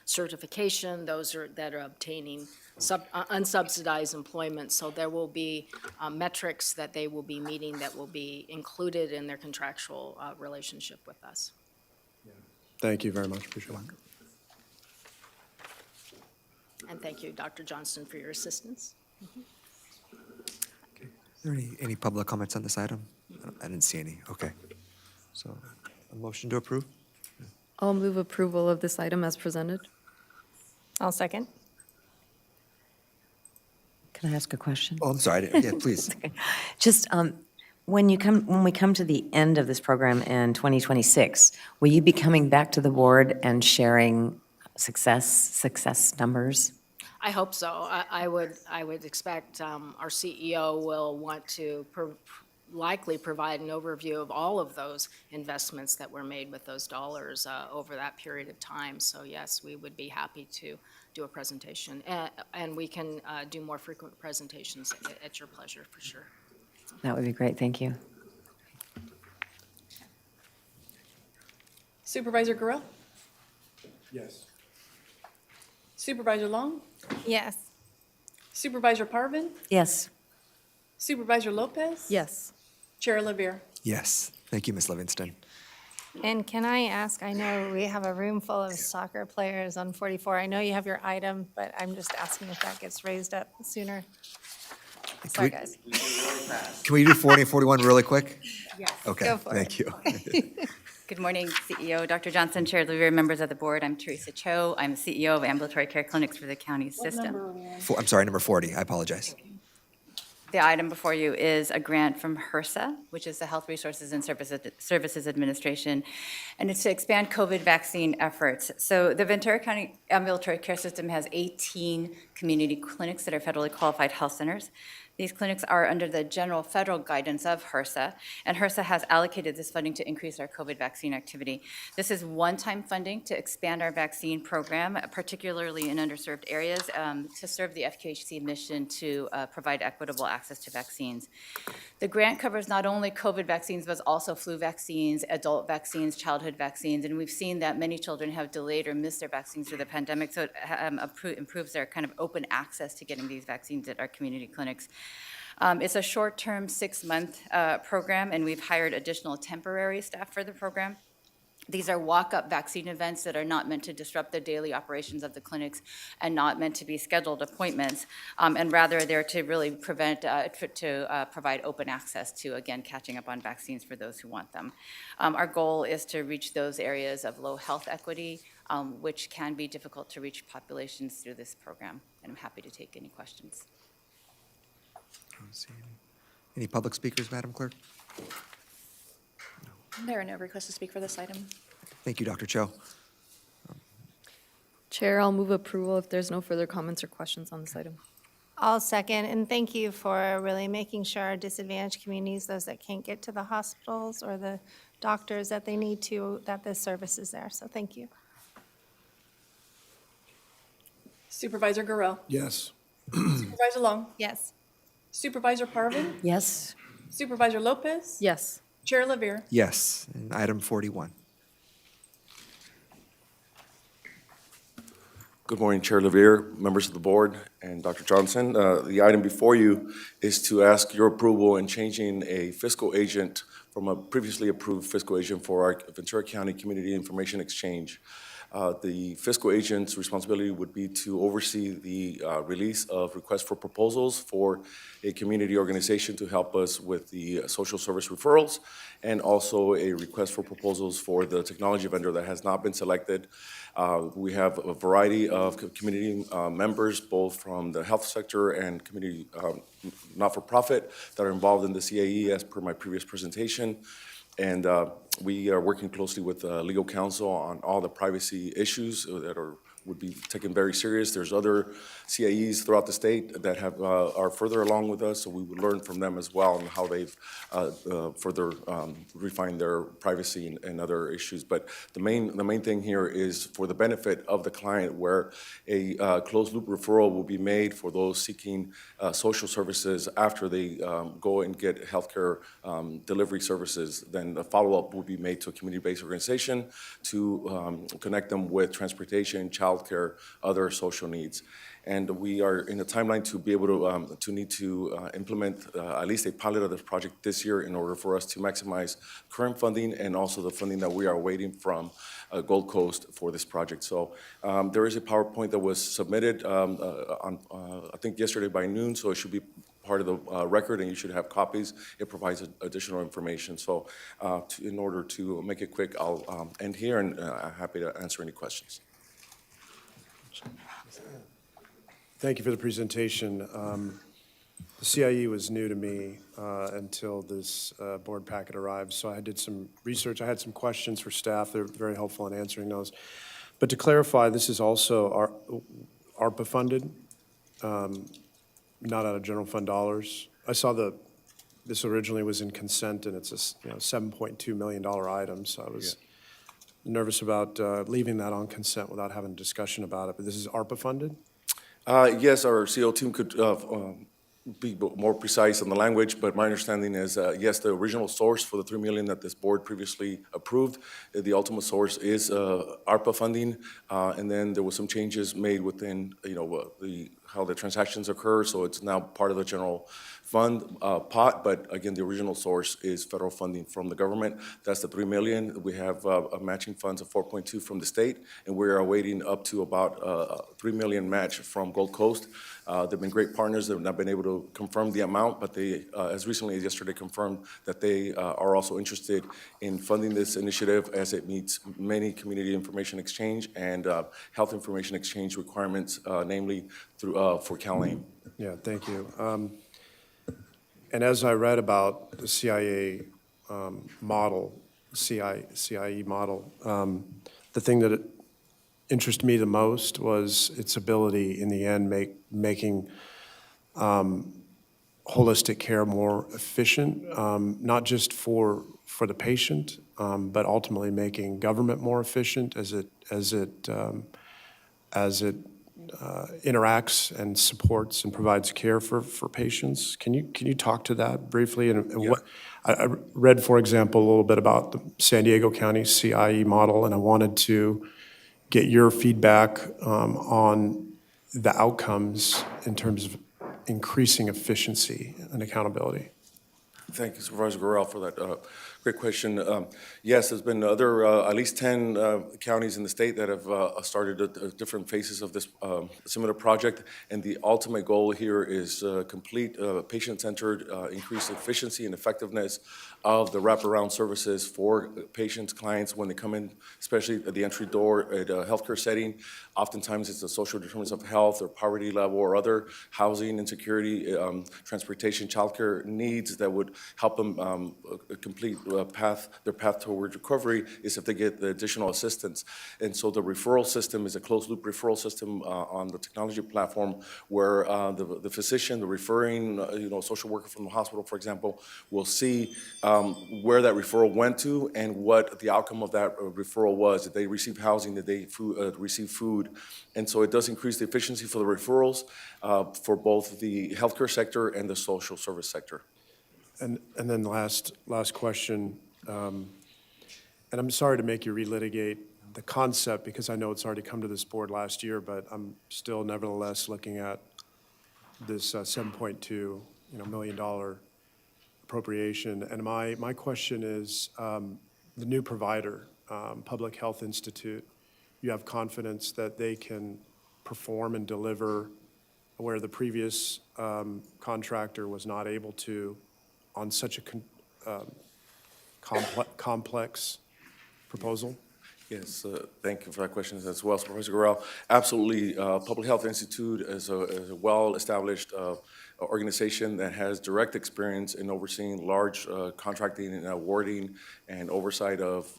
certification, those that are obtaining unsubsidized employment. So there will be metrics that they will be meeting that will be included in their contractual relationship with us. Thank you very much. Appreciate it. And thank you, Dr. Johnston, for your assistance. Are there any public comments on this item? I didn't see any. Okay. So a motion to approve? I'll move approval of this item as presented. I'll second. Can I ask a question? Oh, I'm sorry. Yeah, please. Just when we come to the end of this program in 2026, will you be coming back to the board and sharing success numbers? I hope so. I would expect our CEO will want to likely provide an overview of all of those investments that were made with those dollars over that period of time. So yes, we would be happy to do a presentation. And we can do more frequent presentations at your pleasure, for sure. That would be great. Thank you. Supervisor Gorell? Yes. Supervisor Long? Yes. Supervisor Parvin? Yes. Supervisor Lopez? Yes. Chair Levier? Yes. Thank you, Ms. Livingston. And can I ask, I know we have a room full of soccer players on 44. I know you have your item, but I'm just asking if that gets raised up sooner. Sorry, guys. Can we do 40 and 41 really quick? Yes. Okay, Go for thank you. Good morning, CEO Dr. Johnson, Chair Levier, members of the board. I'm Teresa Cho. I'm the CEO of Ambulatory Care Clinics for the county system. I'm sorry, number 40. I apologize. The item before you is a grant from HRSA, which is the Health Resources and Services Administration, and it's to expand COVID vaccine efforts. So the Ventura County Ambulatory Care System has 18 community clinics that are federally qualified health centers. These clinics are under the general federal guidance of HRSA, and HRSA has allocated this funding to increase our COVID vaccine activity. This is one-time funding to expand our vaccine program, particularly in underserved areas, to serve the FQHC mission to provide equitable access to vaccines. The grant covers not only COVID vaccines, but also flu vaccines, adult vaccines, childhood vaccines, and we've seen that many children have delayed or missed their vaccines through the pandemic, so it improves their kind of open access to getting these vaccines at our community clinics. It's a short-term 6-month program, and we've hired additional temporary staff for the program. These are walk-up vaccine events that are not meant to disrupt the daily operations of the clinics and not meant to be scheduled appointments, and rather they're to really provide open access to, again, catching up on vaccines for those who want them. Our goal is to reach those areas of low health equity, which can be difficult to reach populations through this program, and I'm happy to take any questions. I don't see any public speakers, Madam Clerk? There are no requests to speak for this item. Thank you, Dr. Cho. Chair, I'll move approval if there's no further comments or questions on this item. I'll second, and thank you for really making sure our disadvantaged communities, those that can't get to the hospitals or the doctors that they need to, that this service is there. So thank you. Supervisor Gorell? Yes. Supervisor Long, Yes. Supervisor Parvin, Yes. Supervisor Lopez, Yes. Chair Lavere. Yes. And item 41. Good morning, Chair Lavere, members of the board, and Dr. Johnson. The item before you is to ask your approval in changing a fiscal agent from a previously approved fiscal agent for our Ventura County Community Information Exchange. The fiscal agent's responsibility would be to oversee the release of requests for proposals for a community organization to help us with the social service referrals, and also a request for proposals for the technology vendor that has not been selected. We have a variety of community members, both from the health sector and community not-for-profit, that are involved in the CAE as per my previous presentation. And we are working closely with legal counsel on all the privacy issues that would be taken very serious. There's other CAEs throughout the state that are further along with us, so we would learn from them as well on how they've further refined their privacy and other issues. But the main thing here is for the benefit of the client, where a closed-loop referral will be made for those seeking social services after they go and get healthcare delivery services. Then the follow-up will be made to a community-based organization to connect them with transportation, childcare, other social needs. And we are in a timeline to be able to need to implement at least a pilot of this project this year in order for us to maximize current funding and also the funding that we are waiting from Gold Coast for this project. So there is a PowerPoint that was submitted on I think yesterday by noon, so it should be part of the record, and you should have copies. It provides additional information. So in order to make it quick, I'll end here, and I'm happy to answer any questions. Thank you for the presentation. The CIE was new to me until this board packet arrived, so I did some research. I had some questions for staff. They're very helpful in answering those. But to clarify, this is also ARPA funded, not out of general fund dollars. I saw this originally was in consent, and it's a $7.2 million item, so I was nervous about leaving that on consent without having a discussion about it. But this is ARPA funded? Yes, our CO team could be more precise on the language, but my understanding is, yes, the original source for the $3 million that this board previously approved, the ultimate source is ARPA funding, and then there were some changes made within, how the transactions occur, so it's now part of the general fund pot, but again, the original source is federal funding from the government. That's the $3 million. We have matching funds of 4.2 from the state, and we are awaiting up to about $3 million match from Gold Coast. They've been great partners. They've not been able to confirm the amount, but they, as recently as yesterday, confirmed that they are also interested in funding this initiative as it meets many community information exchange and health information exchange requirements, namely through for CalAIM. Yeah, thank you. And as I read about the CIA model, CIE model, the thing that interested me the most was its ability in the end making holistic care more efficient, not just for the patient, but ultimately making government more efficient as it interacts and supports and provides care for patients. Can you talk to that briefly? And what I read, for example, a little bit about the San Diego County CIE model, and I wanted to get your feedback on the outcomes in terms of increasing efficiency and accountability. Thank you, Supervisor Gorel, for that great question. Yes, there's been other, at least 10 counties in the state that have started different phases of this similar project, and the ultimate goal here is complete patient-centered, increased efficiency and effectiveness of the wraparound services for patients, clients, when they come in, especially at the entry door at a healthcare setting. Oftentimes, it's the social determinants of health or poverty level or other housing insecurity, transportation, childcare needs that would help them complete their path towards recovery is if they get the additional assistance. And so the referral system is a closed-loop referral system on the technology platform where the physician, the referring, social worker from the hospital, for example, will see where that referral went to and what the outcome of that referral was. Did they receive housing? Did they receive food? And so it does increase the efficiency for the referrals for both the healthcare sector and the social service sector. And then last question, and I'm sorry to make you relitigate the concept because I know it's already come to this board last year, but I'm still nevertheless looking at this $7.2 million appropriation. And my question is, the new provider, Public Health Institute, you have confidence that they can perform and deliver where the previous contractor was not able to on such a complex proposal? Yes, thank you for that question as well, Professor Guerrero. Absolutely, Public Health Institute is a well-established organization that has direct experience in overseeing large contracting and awarding and oversight of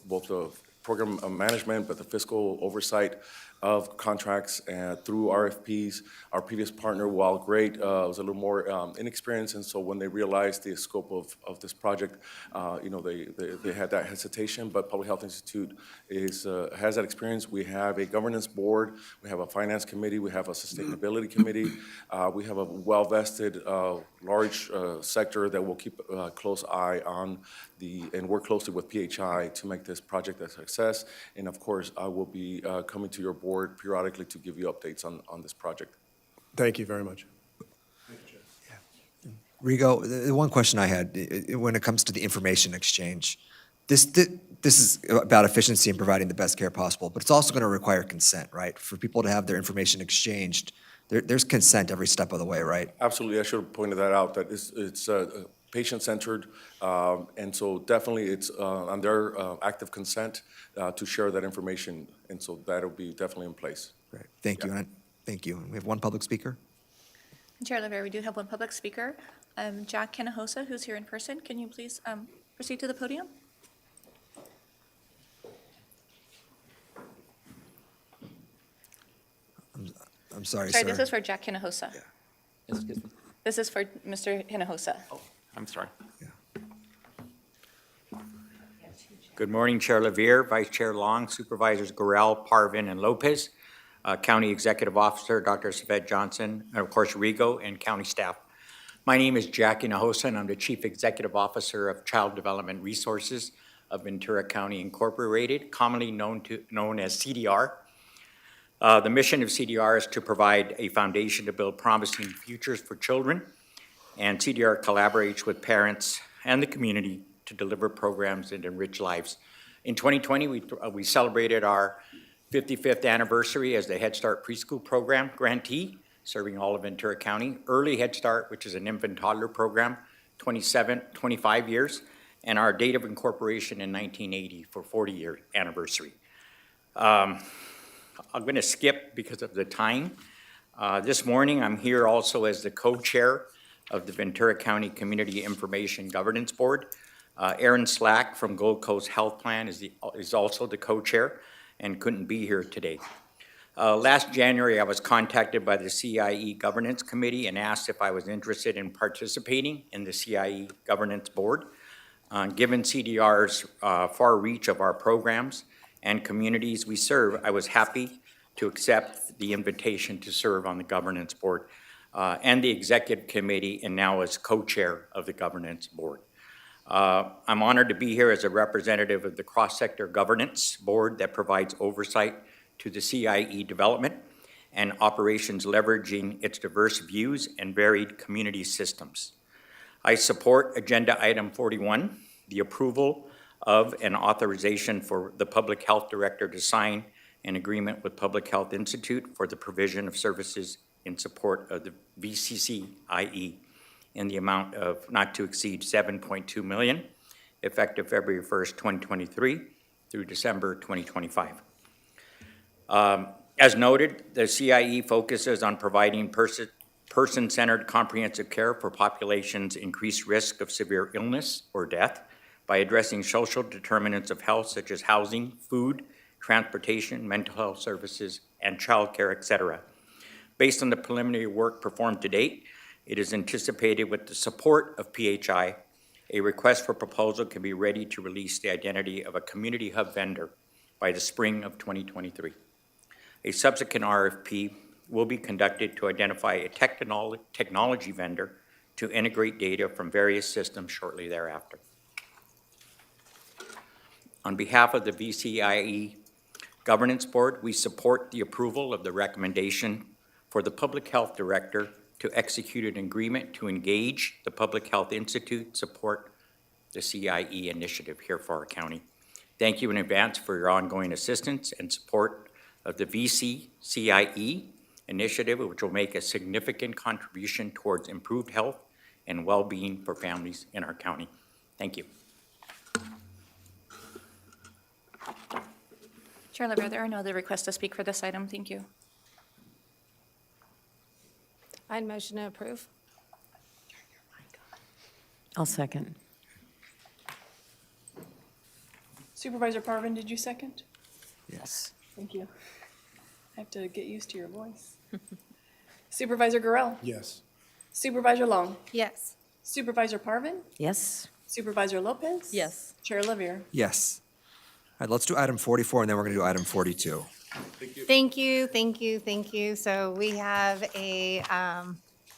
both the program management, but the fiscal oversight of contracts through RFPs. Our previous partner, while great, was a little more inexperienced, and so when they realized the scope of this project, they had that hesitation, but Public Health Institute has that experience. We have a governance board, we have a finance committee, we have a sustainability committee, we have a well-vested, large sector that will keep a close eye on and work closely with PHI to make this project a success. And of course, I will be coming to your board periodically to give you updates on this project. Thank you very much. Rigo, the one question I had, when it comes to the information exchange, this is about efficiency and providing the best care possible, but it's also going to require consent, right? For people to have their information exchanged, there's consent every step of the way, right? Absolutely, I should have pointed that out, that it's patient-centered, and so definitely it's on their active consent to share that information, and so that'll be definitely in place. Great, thank you. Thank you. We have one public speaker. Chair Lavere, we do have one public speaker, Jack Hinojosa, who's here in person. Can you please proceed to the podium? I'm sorry, Sorry, sir. this is for Jack Hinojosa. Excuse me. This is for Mr. Hinojosa. Oh, I'm sorry. Good morning, Chair Lavere, Vice Chair Long, Supervisors Guerrero, Parvin, and Lopez, County Executive Officer Dr. Saved Johnson, and of course Rigo, and county staff. My name is Jack Hinojosa, and I'm the Chief Executive Officer of Child Development Resources of Ventura County Incorporated, commonly known as CDR. The mission of CDR is to provide a foundation to build promising futures for children, and CDR collaborates with parents and the community to deliver programs and enrich lives. In 2020, we celebrated our 55th anniversary as the Head Start preschool program grantee, serving all of Ventura County. Early Head Start, which is an infant toddler program, 25 years, and our date of incorporation in 1980 for 40-year anniversary. I'm going to skip because of the time. This morning, I'm here also as the co-chair of the Ventura County Community Information Governance Board. Aaron Slack from Gold Coast Health Plan is also the co-chair and couldn't be here today. Last January, I was contacted by the CIE Governance Committee and asked if I was interested in participating in the CIE Governance Board. Given CDR's far reach of our programs and communities we serve, I was happy to accept the invitation to serve on the Governance Board and the Executive Committee, and now as co-chair of the Governance Board. I'm honored to be here as a representative of the Cross-Sector Governance Board that provides oversight to the CIE development and operations leveraging its diverse views and varied community systems. I support Agenda Item 41, the approval of an authorization for the Public Health Director to sign an agreement with Public Health Institute for the provision of services in support of the VCCIE in the amount of not to exceed $7.2 million, effective February 1st, 2023 through December 2025. As noted, the CIE focuses on providing person-centered comprehensive care for populations' increased risk of severe illness or death by addressing social determinants of health such as housing, food, transportation, mental health services, and childcare, etc. Based on the preliminary work performed to date, it is anticipated with the support of PHI, a request for proposal can be ready to release the identity of a community hub vendor by the spring of 2023. A subsequent RFP will be conducted to identify a technology vendor to integrate data from various systems shortly thereafter. On behalf of the VCIE Governance Board, we support the approval of the recommendation for the Public Health Director to execute an agreement to engage the Public Health Institute support the CIE initiative here for our county. Thank you in advance for your ongoing assistance and support of the VCCIE initiative, which will make a significant contribution towards improved health and well-being for families in our county. Thank you. Chair Levier, there are no other requests to speak for this item. Thank you. I'd motion to approve. I'll second. Supervisor Parvin, did you second? Yes. Thank you. I have to get used to your voice. Supervisor Gorell? Yes. Supervisor Long? Yes. Supervisor Parvin? Yes. Supervisor Lopez? Yes. Chair Levier? Yes. All right, let's do item 44, and then we're going to do item 42. Thank you, thank you, thank you. So we have a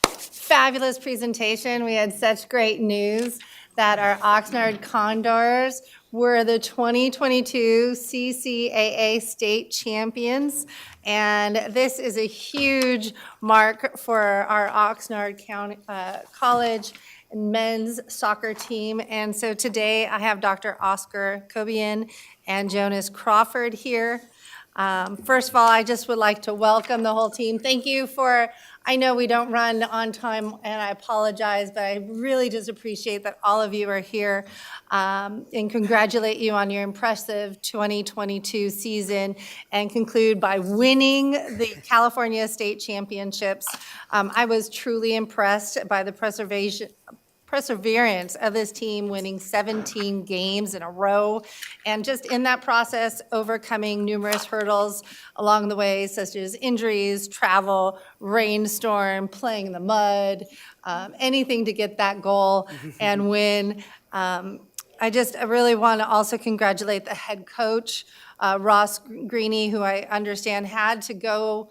fabulous presentation. We had such great news that our Oxnard Condors were the 2022 CCAA state champions. And this is a huge mark for our Oxnard County College men's soccer team. And so today I have Dr. Oscar Cobian and Jonas Crawford here. First of all, I just would like to welcome the whole team. Thank you for, I know we don't run on time and I apologize, but I really just appreciate that all of you are here and congratulate you on your impressive 2022 season and conclude by winning the California State Championships. I was truly impressed by the perseverance of this team, winning 17 games in a row, and just in that process, overcoming numerous hurdles along the way, such as injuries, travel, rainstorm, playing in the mud, anything to get that goal and win. I really want to also congratulate the head coach, Ross Greeny, who I understand had to go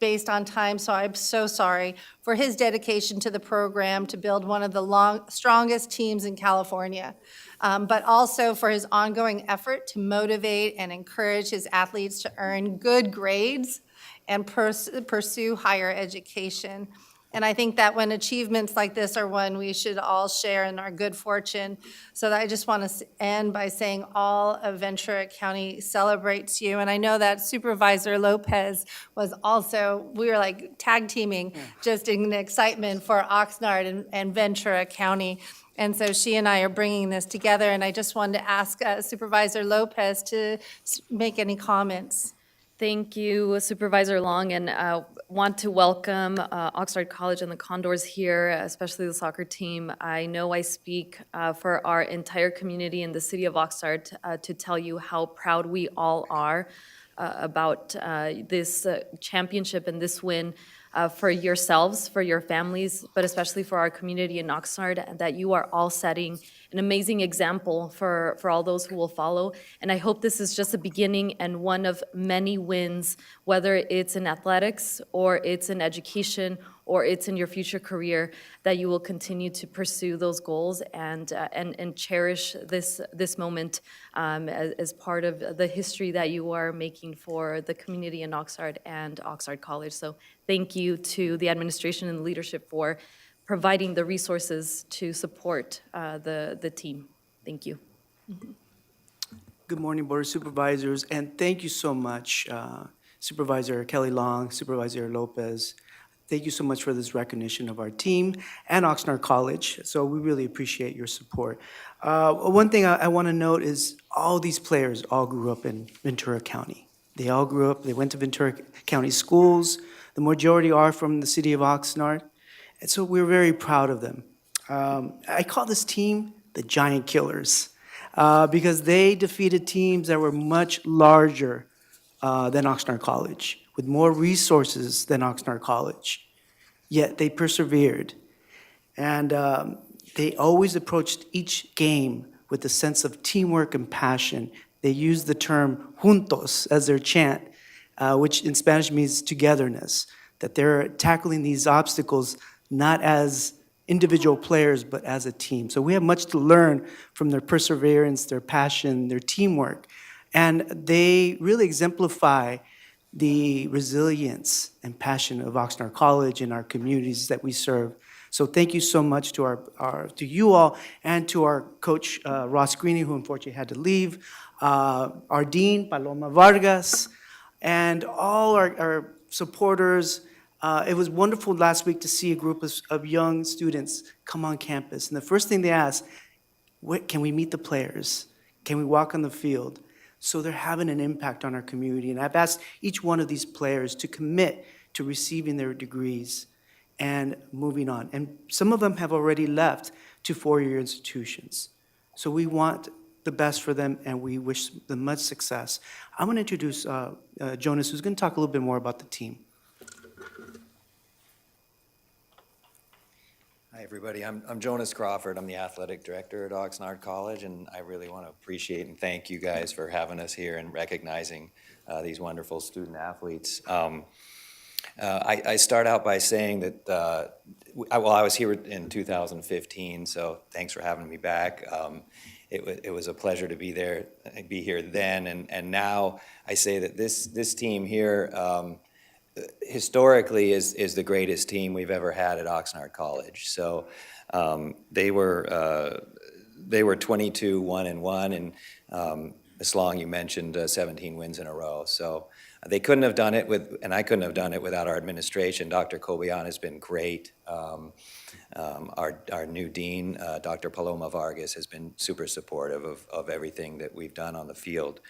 based on time, so I'm so sorry, for his dedication to the program to build one of the strongest teams in California, but also for his ongoing effort to motivate and encourage his athletes to earn good grades and pursue higher education. And I think that when achievements like this are won, we should all share in our good fortune. So I just want to end by saying all of Ventura County celebrates you. And I know that Supervisor Lopez was also, we were like tag teaming just in excitement for Oxnard and Ventura County. And so she and I are bringing this together. And I just wanted to ask Supervisor Lopez to make any comments. Thank you, Supervisor Long, and want to welcome Oxnard College and the Condors here, especially the soccer team. I know I speak for our entire community in the city of Oxnard to tell you how proud we all are about this championship and this win for yourselves, for your families, but especially for our community in Oxnard, that you are all setting an amazing example for all those who will follow. And I hope this is just a beginning and one of many wins, whether it's in athletics or it's in education or it's in your future career, that you will continue to pursue those goals and cherish this moment as part of the history that you are making for the community in Oxnard and Oxnard College. So thank you to the administration and the leadership for providing the resources to support the team. Thank you. Good morning, Board of Supervisors, and thank you so much, Supervisor Kelly Long, Supervisor Lopez. Thank you so much for this recognition of our team and Oxnard College. So we really appreciate your support. One thing I want to note is all these players all grew up in Ventura County. They all grew up, they went to Ventura County schools. The majority are from the city of Oxnard. And so we're very proud of them. I call this team the Giant Killers. because they defeated teams that were much larger than Oxnard College, with more resources than Oxnard College. Yet they persevered. And they always approached each game with a sense of teamwork and passion. They used the term juntos as their chant, which in Spanish means togetherness, that they're tackling these obstacles not as individual players, but as a team. So we have much to learn from their perseverance, their passion, their teamwork. And they really exemplify the resilience and passion of Oxnard College and our communities that we serve. So thank you so much to to you all and to our coach, Ross Greeny, who unfortunately had to leave, our dean, Paloma Vargas, and all our supporters. It was wonderful last week to see a group of young students come on campus. And the first thing they asked, can we meet the players? Can we walk on the field? So they're having an impact on our community. And I've asked each one of these players to commit to receiving their degrees and moving on. And some of them have already left to four-year institutions. So we want the best for them, and we wish them much success. I'm going to introduce Jonas, who's going to talk a little bit more about the team. Hi, everybody. I'm Jonas Crawford. I'm the athletic director at Oxnard College, and I really want to appreciate and thank you guys for having us here and recognizing these wonderful student athletes. I start out by saying that, I was here in 2015, so thanks for having me back. It was a pleasure to be here then, and now I say that this team here historically is the greatest team we've ever had at Oxnard College. So they were 22-1-1, and Ms. Long, you mentioned 17 wins in a row. So they couldn't have done it and I couldn't have done it without our administration. Dr. Cobian has been great. Our new dean, Dr. Paloma Vargas, has been super supportive of everything that we've done on the field.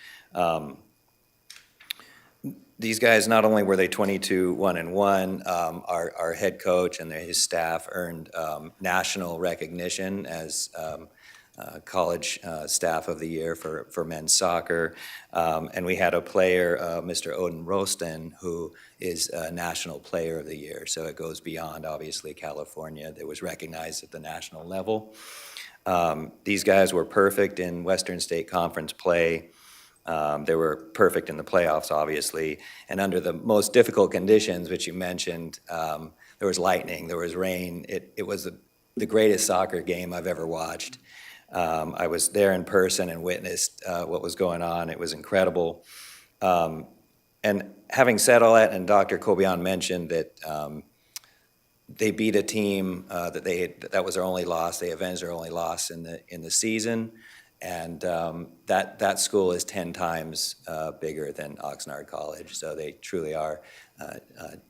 These guys, not only were they 22-1-1, our head coach and his staff earned national recognition as college staff of the year for men's soccer. And we had a player, Mr. Odin Rosten, who is a national player of the year. So it goes beyond, obviously, California. That was recognized at the national level. These guys were perfect in Western State Conference play. They were perfect in the playoffs, obviously, and under the most difficult conditions, which you mentioned, there was lightning, there was rain. It was the greatest soccer game I've ever watched. I was there in person and witnessed what was going on. It was incredible. And having said all that, and Dr. Cobian mentioned that they beat a team that was their only loss. They avenged their only loss in the season. And that school is 10 times bigger than Oxnard College, so they truly are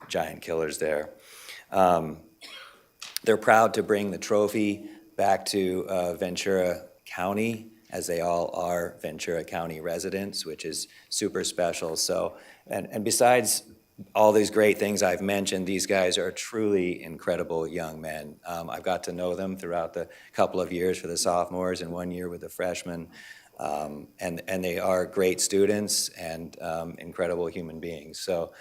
giant killers there. They're proud to bring the trophy back to Ventura County, as they all are Ventura County residents, which is super special. So, and besides all these great things I've mentioned, these guys are truly incredible young men. I've got to know them throughout the couple of years for the sophomores and 1 year with the freshmen. And they are great students and incredible human beings. So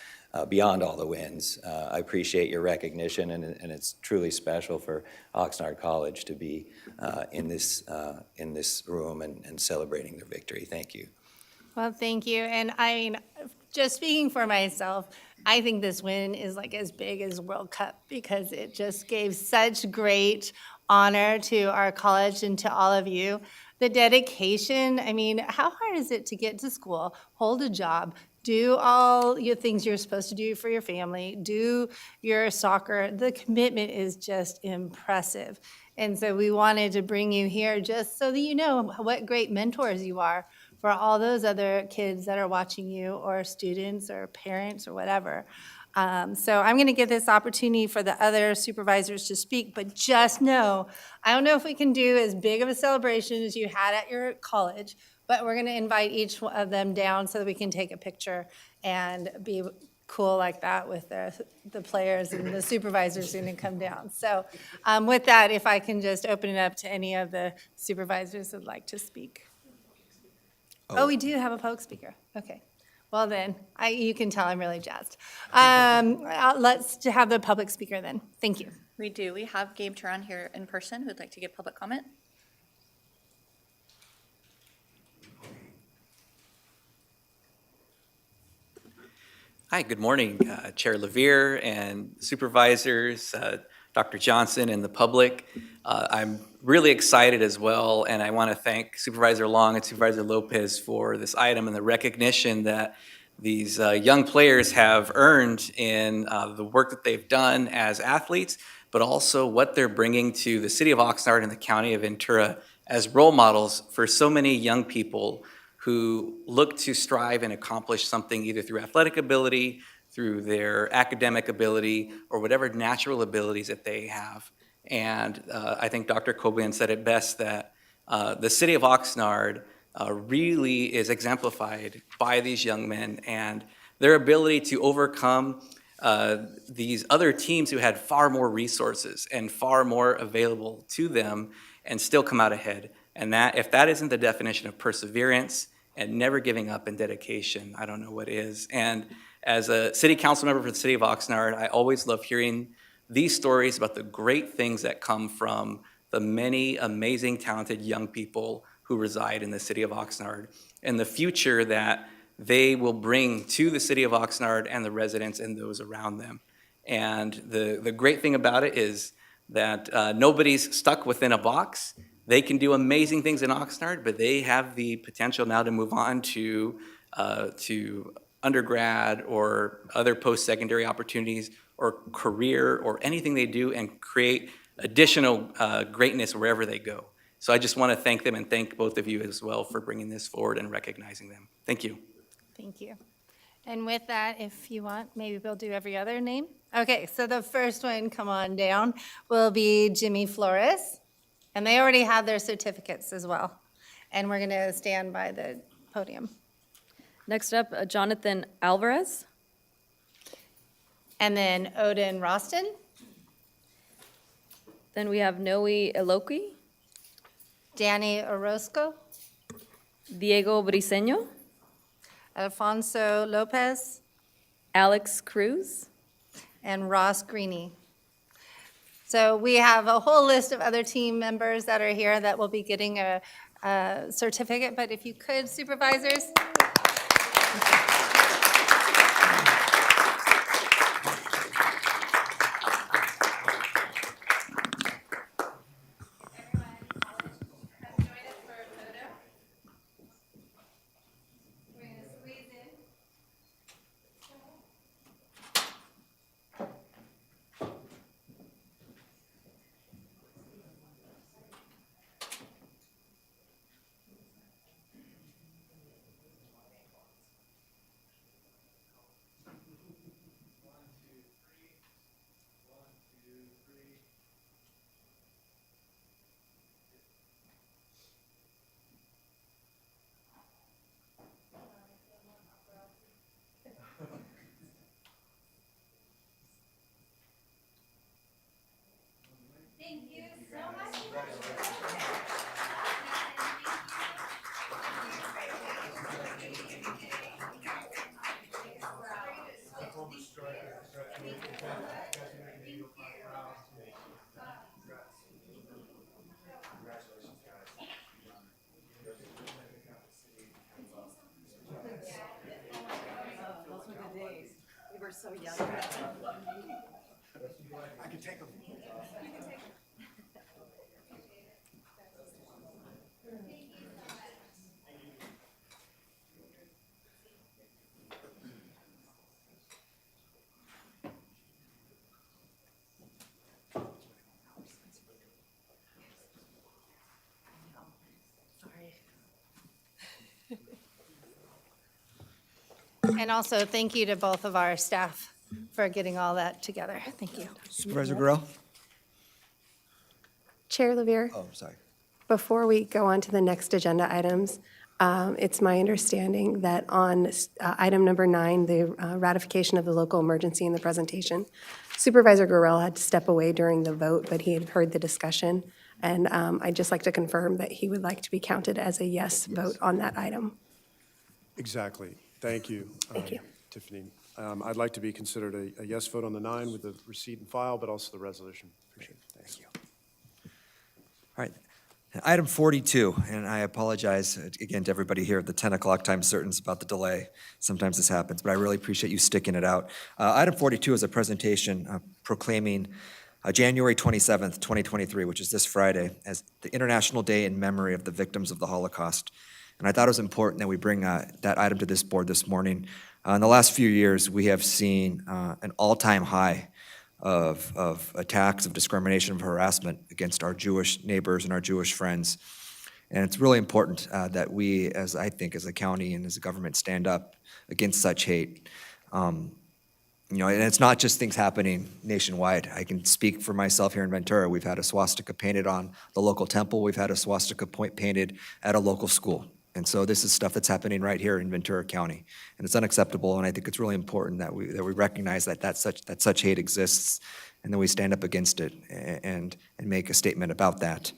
beyond all the wins, I appreciate your recognition, and it's truly special for Oxnard College to be in this room and celebrating their victory. Thank you. Well, thank you. And I mean, just speaking for myself, I think this win is like as big as World Cup because it just gave such great honor to our college and to all of you. The dedication, I mean, how hard is it to get to school, hold a job, do all your things you're supposed to do for your family, do your soccer? The commitment is just impressive. And so we wanted to bring you here just so that you know what great mentors you are for all those other kids that are watching you, or students or parents or whatever. So I'm going to give this opportunity for the other supervisors to speak, but just know, I don't know if we can do as big of a celebration as you had at your college, but we're going to invite each of them down so that we can take a picture and be cool like that with the players and the supervisors going to come down. So with that, if I can just open it up to any of the supervisors who'd like to speak. Oh, we do have a public speaker. Okay. Well then, you can tell I'm really jazzed. Let's have the public speaker then. Thank you. We do. We have Gabe Turan here in person who'd like to give public comment. Hi, good morning, Chair Levere and supervisors, Dr. Johnson and the public. I'm really excited as well, and I want to thank Supervisor Long and Supervisor Lopez for this item and the recognition that these young players have earned in the work that they've done as athletes, but also what they're bringing to the city of Oxnard and the county of Ventura as role models for so many young people who look to strive and accomplish something either through athletic ability, through their academic ability, or whatever natural abilities that they have. And I think Dr. Cobian said it best that the city of Oxnard really is exemplified by these young men and their ability to overcome these other teams who had far more resources and far more available to them and still come out ahead. And that, if that isn't the definition of perseverance and never giving up in dedication, I don't know what is. And as a city council member for the city of Oxnard, I always love hearing these stories about the great things that come from the many amazing, talented young people who reside in the city of Oxnard and the future that they will bring to the city of Oxnard and the residents and those around them. And the great thing about it is that nobody's stuck within a box. They can do amazing things in Oxnard, but they have the potential now to move on to undergrad or other post-secondary opportunities or career or anything they do and create additional greatness wherever they go. So I just want to thank them and thank both of you as well for bringing this forward and recognizing them. Thank you. Thank you. And with that, if you want, maybe we'll do every other name. Okay, so the first one, come on down, will be Jimmy Flores. And they already have their certificates as well. And we're going to stand by the podium. Next up, Jonathan Alvarez. And then Odin Roston. Then we have Noe Eloqui. Danny Orozco. Diego Briceño. Alfonso Lopez. Alex Cruz. And Ross Greeny. So we have a whole list of other team members that are here that will be getting a certificate, but if you could, supervisors. Thank you so much. We were so young. I can take them. And also, thank you to both of our staff for getting all that together. Thank you. Supervisor Guerrero? Chair Levere, Oh, sorry. before we go on to the next agenda items, it's my understanding that on item number 9, the ratification of the local emergency in the presentation, Supervisor Guerrero had to step away during the vote, but he had heard the discussion. And I'd just like to confirm that he would like to be counted as a yes vote on that item. Exactly. Thank you. Thank you. Tiffany. I'd like to be considered a yes vote on the 9 with the receipt and file, but also the resolution. Appreciate it. Thank you. All right. Item 42, and I apologize again to everybody here at the 10 o'clock time certain's about the delay. Sometimes this happens, but I really appreciate you sticking it out. Item 42 is a presentation proclaiming January 27th, 2023, which is this Friday, as the International Day in Memory of the Victims of the Holocaust. And I thought it was important that we bring that item to this board this morning. In the last few years, we have seen an all-time high of attacks, of discrimination, of harassment against our Jewish neighbors and our Jewish friends. And it's really important that we, as I think, as a county and as a government, stand up against such hate. And it's not just things happening nationwide. I can speak for myself here in Ventura. We've had a swastika painted on the local temple. We've had a swastika painted at a local school. And so this is stuff that's happening right here in Ventura County, and it's unacceptable. And I think it's really important that we recognize that such hate exists, and that we stand up against it and make a statement about that.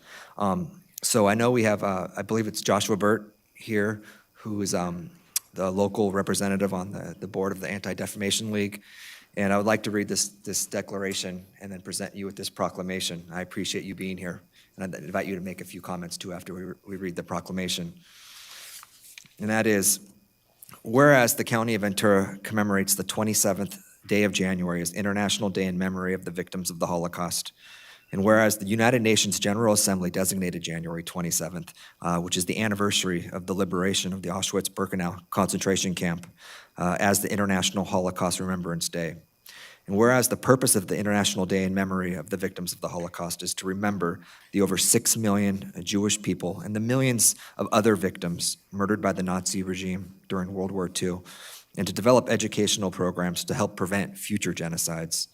So I know we have, I believe it's Joshua Burt here, who is the local representative on the board of the Anti-Defamation League, and I would like to read this declaration and then present you with this proclamation. I appreciate you being here, and I'd invite you to make a few comments too after we read the proclamation. And that is, whereas the County of Ventura commemorates the 27th day of January as International Day in Memory of the Victims of the Holocaust, and whereas the United Nations General Assembly designated January 27th, which is the anniversary of the liberation of the Auschwitz-Birkenau concentration camp, as the International Holocaust Remembrance Day. And whereas the purpose of the International Day in Memory of the Victims of the Holocaust is to remember the over 6 million Jewish people and the millions of other victims murdered by the Nazi regime during World War II, and to develop educational programs to help prevent future genocides.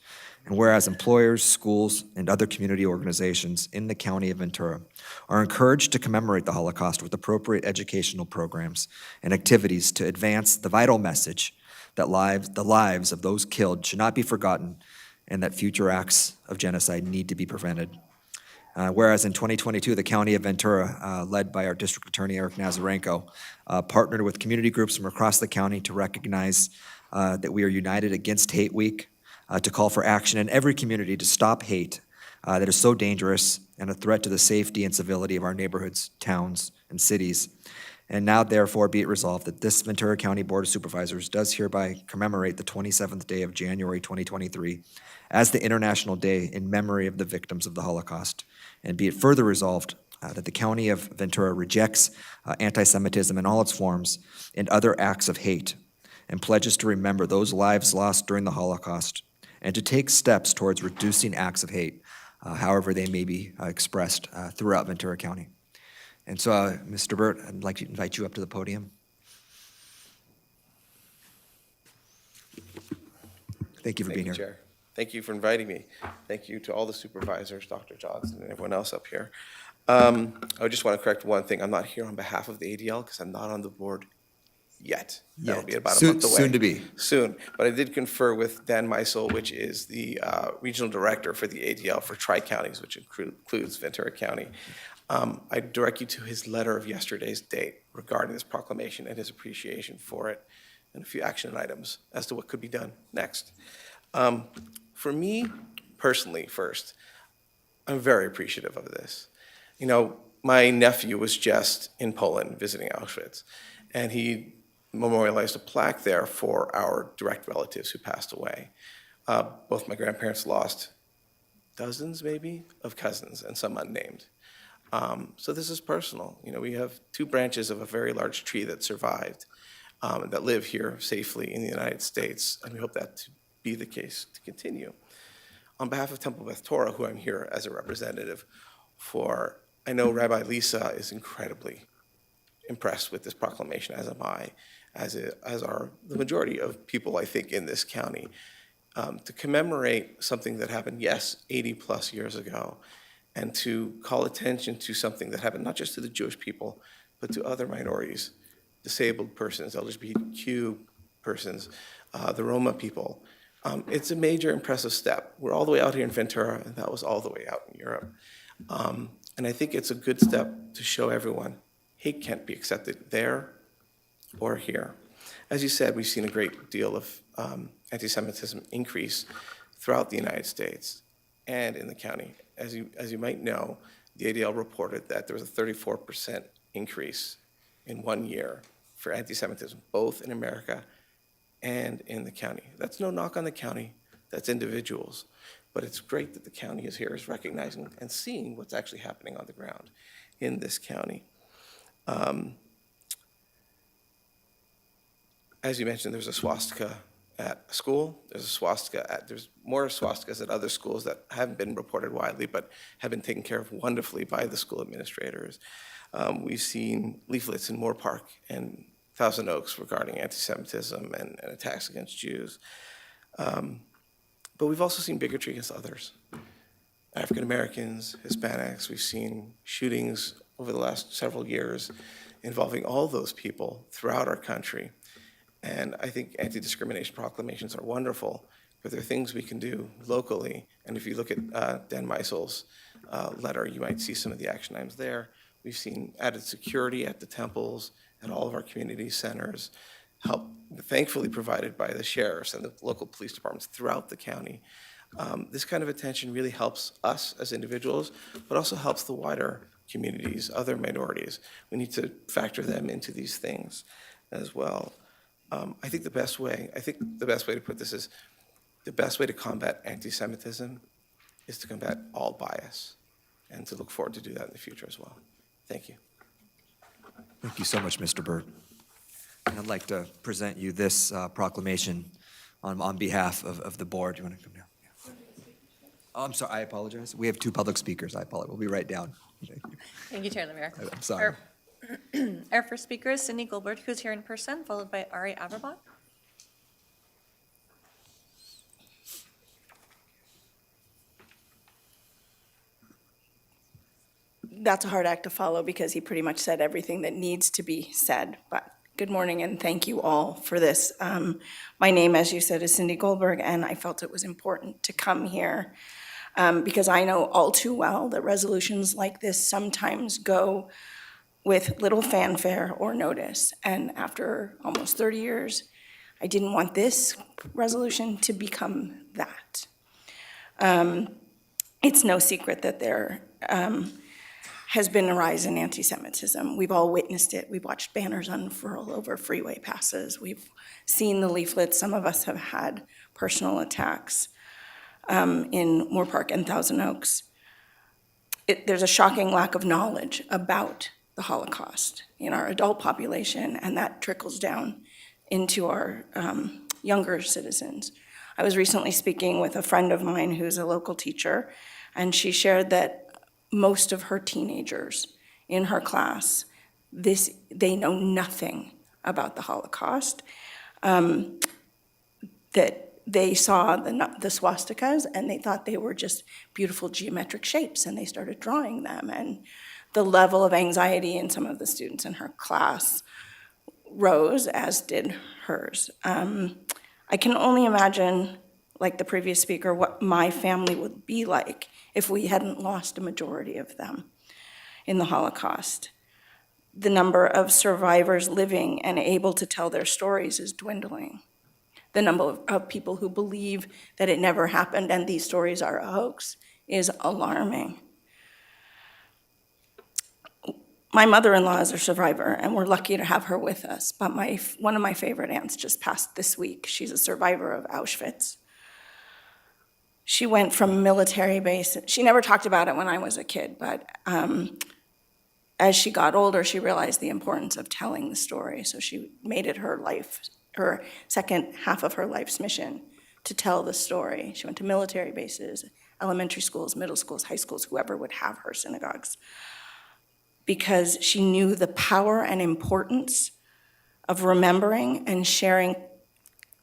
And whereas employers, schools, and other community organizations in the County of Ventura are encouraged to commemorate the Holocaust with appropriate educational programs and activities to advance the vital message that the lives of those killed should not be forgotten, and that future acts of genocide need to be prevented. Whereas in 2022, the County of Ventura, led by our District Attorney Eric Nazarenko, partnered with community groups from across the county to recognize that we are united against Hate Week, to call for action in every community to stop hate that is so dangerous and a threat to the safety and civility of our neighborhoods, towns, and cities. And now, therefore, be it resolved that this Ventura County Board of Supervisors does hereby commemorate the 27th day of January 2023 as the International Day in Memory of the Victims of the Holocaust. And be it further resolved that the County of Ventura rejects anti-Semitism in all its forms and other acts of hate, and pledges to remember those lives lost during the Holocaust, and to take steps towards reducing acts of hate, however they may be expressed throughout Ventura County. And so, Mr. Burt, I'd like to invite you up to the podium. Thank you for being here. Chair. Thank you for inviting me. Thank you to all the supervisors, Dr. Johnson, and everyone else up here. I just want to correct one thing. I'm not here on behalf of the ADL because I'm not on the board yet. That'll be about a month away. Soon to be. Soon. But I did confer with Dan Meisel, which is the regional director for the ADL for Tri-Counties, which includes Ventura County. I direct you to his letter of yesterday's date regarding this proclamation and his appreciation for it, and a few action items as to what could be done next. For me, personally, first, I'm very appreciative of this. You know, my nephew was just in Poland visiting Auschwitz, and he memorialized a plaque there for our direct relatives who passed away. Both my grandparents lost dozens, maybe, of cousins, and some unnamed. So this is personal. You know, we have two branches of a very large tree that survived, that live here safely in the United States, and we hope that to be the case to continue. On behalf of Temple Beth Torah, who I'm here as a representative for, I know Rabbi Lisa is incredibly impressed with this proclamation, as am I, as are the majority of people, I think, in this county. To commemorate something that happened, yes, 80 plus years ago, and to call attention to something that happened not just to the Jewish people, but to other minorities, disabled persons, LGBTQ persons, the Roma people. It's a major impressive step. We're all the way out here in Ventura, and that was all the way out in Europe. And I think it's a good step to show everyone hate can't be accepted there or here. As you said, we've seen a great deal of anti-Semitism increase throughout the United States and in the county. As you might know, the ADL reported that there was a 34% increase in 1 year for anti-Semitism, both in America and in the county. That's no knock on the county, that's individuals. But it's great that the county is recognizing and seeing what's actually happening on the ground in this county. As you mentioned, there's a swastika at a school. There's more swastikas at other schools that haven't been reported widely, but have been taken care of wonderfully by the school administrators. We've seen leaflets in Moore Park and Thousand Oaks regarding anti-Semitism and attacks against Jews. But we've also seen bigotry against others. African Americans, Hispanics, we've seen shootings over the last several years involving all those people throughout our country. And I think anti-discrimination proclamations are wonderful, but there are things we can do locally. And if you look at Dan Meisel's letter, you might see some of the action items there. We've seen added security at the temples and all of our community centers, help thankfully provided by the sheriffs and the local police departments throughout the county. This kind of attention really helps us as individuals, but also helps the wider communities, other minorities. We need to factor them into these things as well. I think the best way to put this is the best way to combat anti-Semitism is to combat all bias, and to look forward to do that in the future as well. Thank you. Thank you so much, Mr. Burt. And I'd like to present you this proclamation on behalf of the board. You want to come down? Yeah. Oh, I'm sorry, I apologize. We have two public speakers. I apologize. We'll be right down. Thank you. Thank you, Chair Lemire. I'm sorry. Our first speaker is Cindy Goldberg, who's here in person, followed by Ari Averbach. That's a hard act to follow because he pretty much said everything that needs to be said. But good morning and thank you all for this. My name, as you said, is Cindy Goldberg, and I felt it was important to come here because I know all too well that resolutions like this sometimes go with little fanfare or notice. And after almost 30 years, I didn't want this resolution to become that. It's no secret that there has been a rise in anti-Semitism. We've all witnessed it. We've watched banners unfurl over freeway passes. We've seen the leaflets. Some of us have had personal attacks in Moore Park and Thousand Oaks. There's a shocking lack of knowledge about the Holocaust in our adult population, and that trickles down into our younger citizens. I was recently speaking with a friend of mine who's a local teacher, and she shared that most of her teenagers in her class, they know nothing about the Holocaust, that they saw the swastikas and they thought they were just beautiful geometric shapes, and they started drawing them. And the level of anxiety in some of the students in her class rose, as did hers. I can only imagine, like the previous speaker, what my family would be like if we hadn't lost a majority of them in the Holocaust. The number of survivors living and able to tell their stories is dwindling. The number of people who believe that it never happened and these stories are a hoax is alarming. My mother-in-law is a survivor, and we're lucky to have her with us, but one of my favorite aunts just passed this week. She's a survivor of Auschwitz. She went from military base. She never talked about it when I was a kid, but as she got older, she realized the importance of telling the story. So she made it her second half of her life's mission to tell the story. She went to military bases, elementary schools, middle schools, high schools, whoever would have her synagogues, because she knew the power and importance of remembering and sharing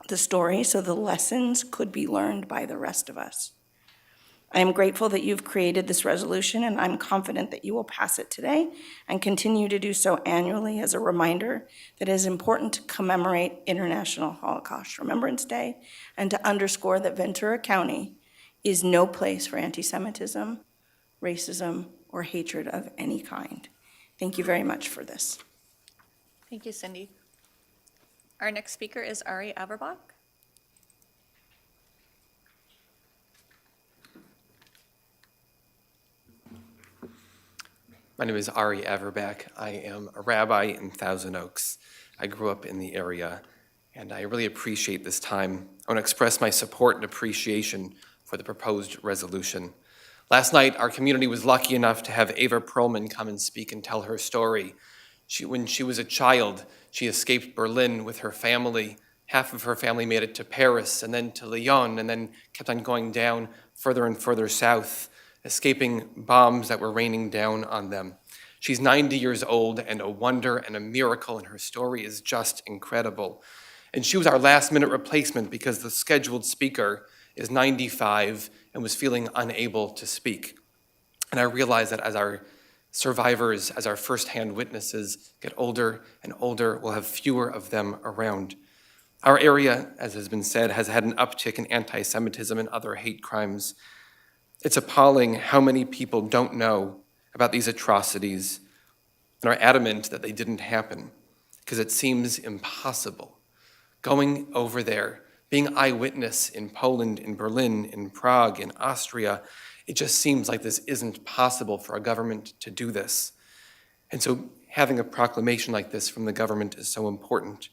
the story so the lessons could be learned by the rest of us. I am grateful that you've created this resolution, and I'm confident that you will pass it today and continue to do so annually as a reminder that it is important to commemorate International Holocaust Remembrance Day and to underscore that Ventura County is no place for anti-Semitism, racism, or hatred of any kind. Thank you very much for this. Thank you, Cindy. Our next speaker is Ari Averbach. My name is Ari Averbach. I am a rabbi in Thousand Oaks. I grew up in the area, and I really appreciate this time. I want to express my support and appreciation for the proposed resolution. Last night, our community was lucky enough to have Ava Perlman come and speak and tell her story. When she was a child, she escaped Berlin with her family. Half of her family made it to Paris and then to Lyon and then kept on going down further and further south, escaping bombs that were raining down on them. She's 90 years old and a wonder and a miracle, and her story is just incredible. And she was our last-minute replacement because the scheduled speaker is 95 and was feeling unable to speak. And I realize that as our survivors, as our first-hand witnesses get older and older, we'll have fewer of them around. Our area, as has been said, has had an uptick in anti-Semitism and other hate crimes. It's appalling how many people don't know about these atrocities and are adamant that they didn't happen because it seems impossible. Going over there, being eyewitness in Poland, in Berlin, in Prague, in Austria, it just seems like this isn't possible for a government to do this. And so having a proclamation like this from the government is so important.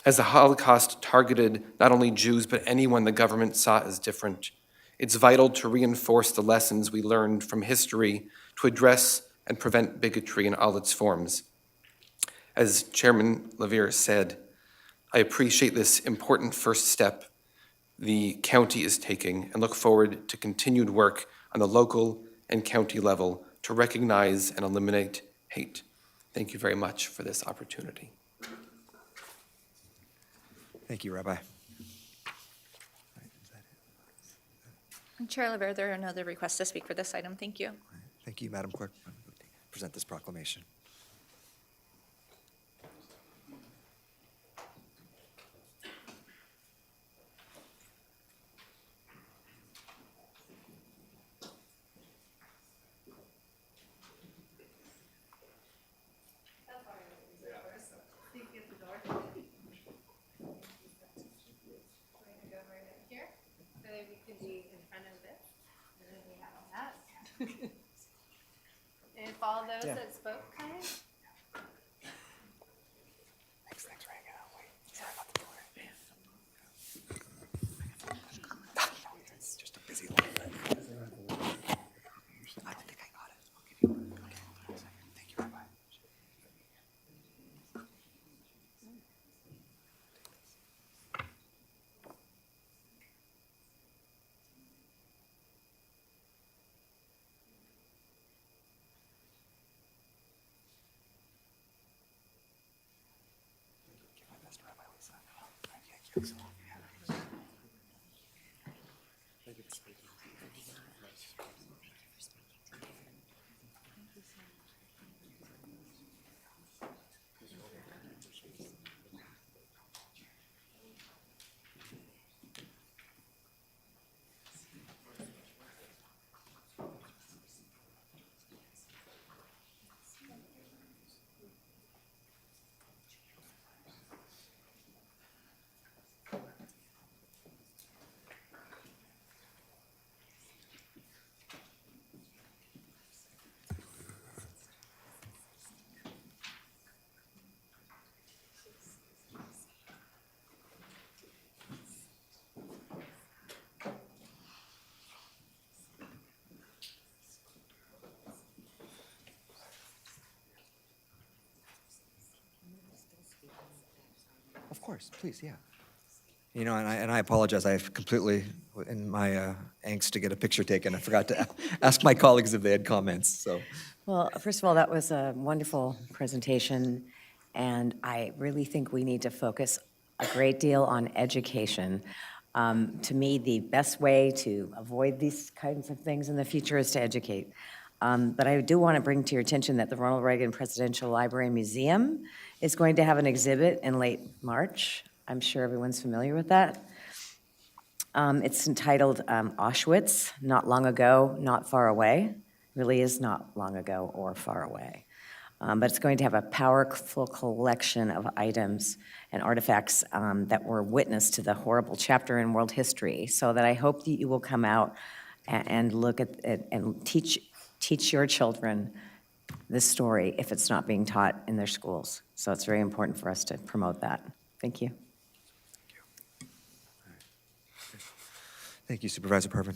As the Holocaust targeted not only Jews, but anyone the government saw as different, it's vital to reinforce the lessons we learned from history to address and prevent bigotry in all its forms. As Chairman LaVere said, I appreciate this important first step the county is taking and look forward to continued work on the local and county level to recognize and eliminate hate. Thank you very much for this opportunity. Thank you, Rabbi. Chair LaVere, there are no other requests to speak for this item. Thank you. Thank you, Madam Clerk. Present this proclamation. If all those that spoke kind of. Thanks for hanging out. Wait, sorry about the delay. It's just a busy line. I think I got it. I'll give you one. Okay, hold on a second. Thank you, Rabbi. Of course, please, yeah. You know, and I apologize. I completely, in my angst to get a picture taken, I forgot to ask my colleagues if they had comments, so. Well, first of all, that was a wonderful presentation, and I really think we need to focus a great deal on education. To me, the best way to avoid these kinds of things in the future is to educate. But I do want to bring to your attention that the Ronald Reagan Presidential Library Museum is going to have an exhibit in late March. I'm sure everyone's familiar with that. It's entitled Auschwitz, Not Long Ago, Not Far Away. Really is not long ago or far away. but it's going to have a powerful collection of items and artifacts that were witness to the horrible chapter in world history, so that I hope that you will come out and look at it and teach your children this story if it's not being taught in their schools. So it's very important for us to promote that. Thank you. Thank you, Supervisor Parvin.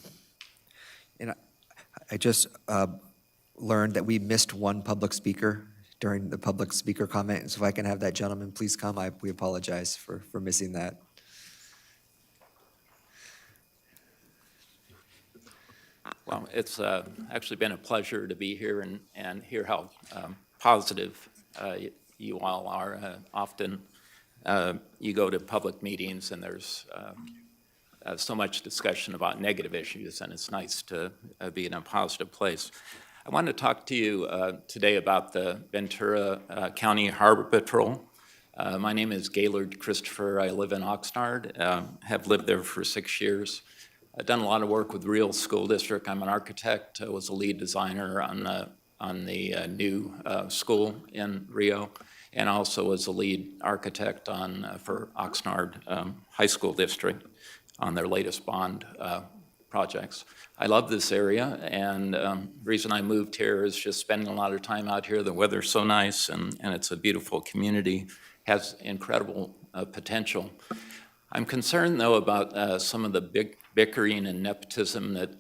And I just learned that we missed one public speaker during the public speaker comment. So if I can have that gentleman please come, we apologize for missing that. Well, it's actually been a pleasure to be here and hear how positive you all are. Often you go to public meetings and there's so much discussion about negative issues, and it's nice to be in a positive place. I want to talk to you today about the Ventura County Harbor Patrol. My name is Gaylord Christopher. I live in Oxnard, have lived there for 6 years. I've done a lot of work with Rio School District. I'm an architect. I was a lead designer on the new school in Rio, and also was a lead architect for Oxnard High School District on their latest bond projects. I love this area, and the reason I moved here is just spending a lot of time out here. The weather's so nice, and it's a beautiful community, has incredible potential. I'm concerned, though, about some of the big bickering and nepotism that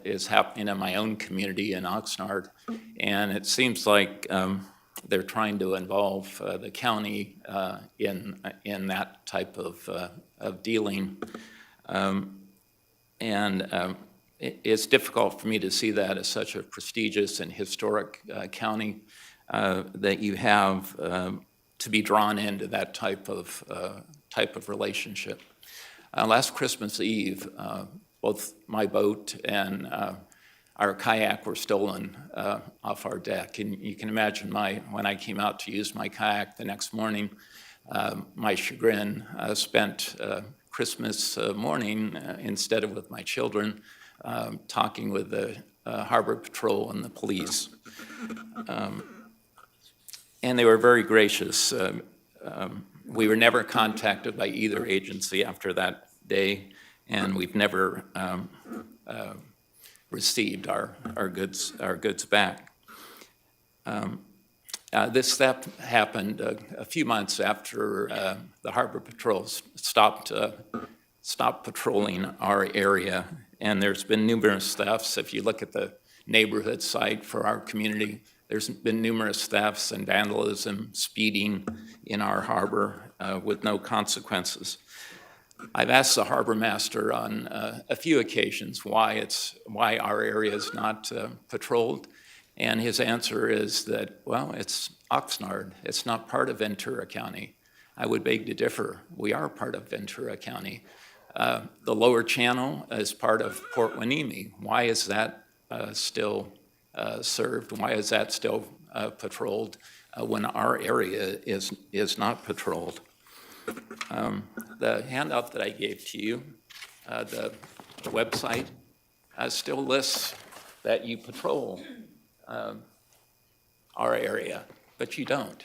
is happening in my own community in Oxnard, and it seems like they're trying to involve the county in that type of dealing. It's difficult for me to see that as such a prestigious and historic county that you have to be drawn into that type of relationship. Last Christmas Eve, both my boat and our kayak were stolen off our deck, and you can imagine when I came out to use my kayak the next morning, my chagrin. Spent Christmas morning instead of with my children, talking with the Harbor Patrol and the police. And they were very gracious. We were never contacted by either agency after that day, and we've never received our goods back. This theft happened a few months after the Harbor Patrol stopped patrolling our area, and there's been numerous thefts. If you look at the neighborhood site for our community, there's been numerous thefts and vandalism, speeding in our harbor with no consequences. I've asked the harbor master on a few occasions why our area is not patrolled. And his answer is that, well, it's Oxnard. It's not part of Ventura County. I would beg to differ. We are part of Ventura County. The lower channel is part of Port Hueneme. Why is that still served? Why is that still patrolled when our area is not patrolled? The handout that I gave to you, the website, still lists that you patrol our area, but you don't.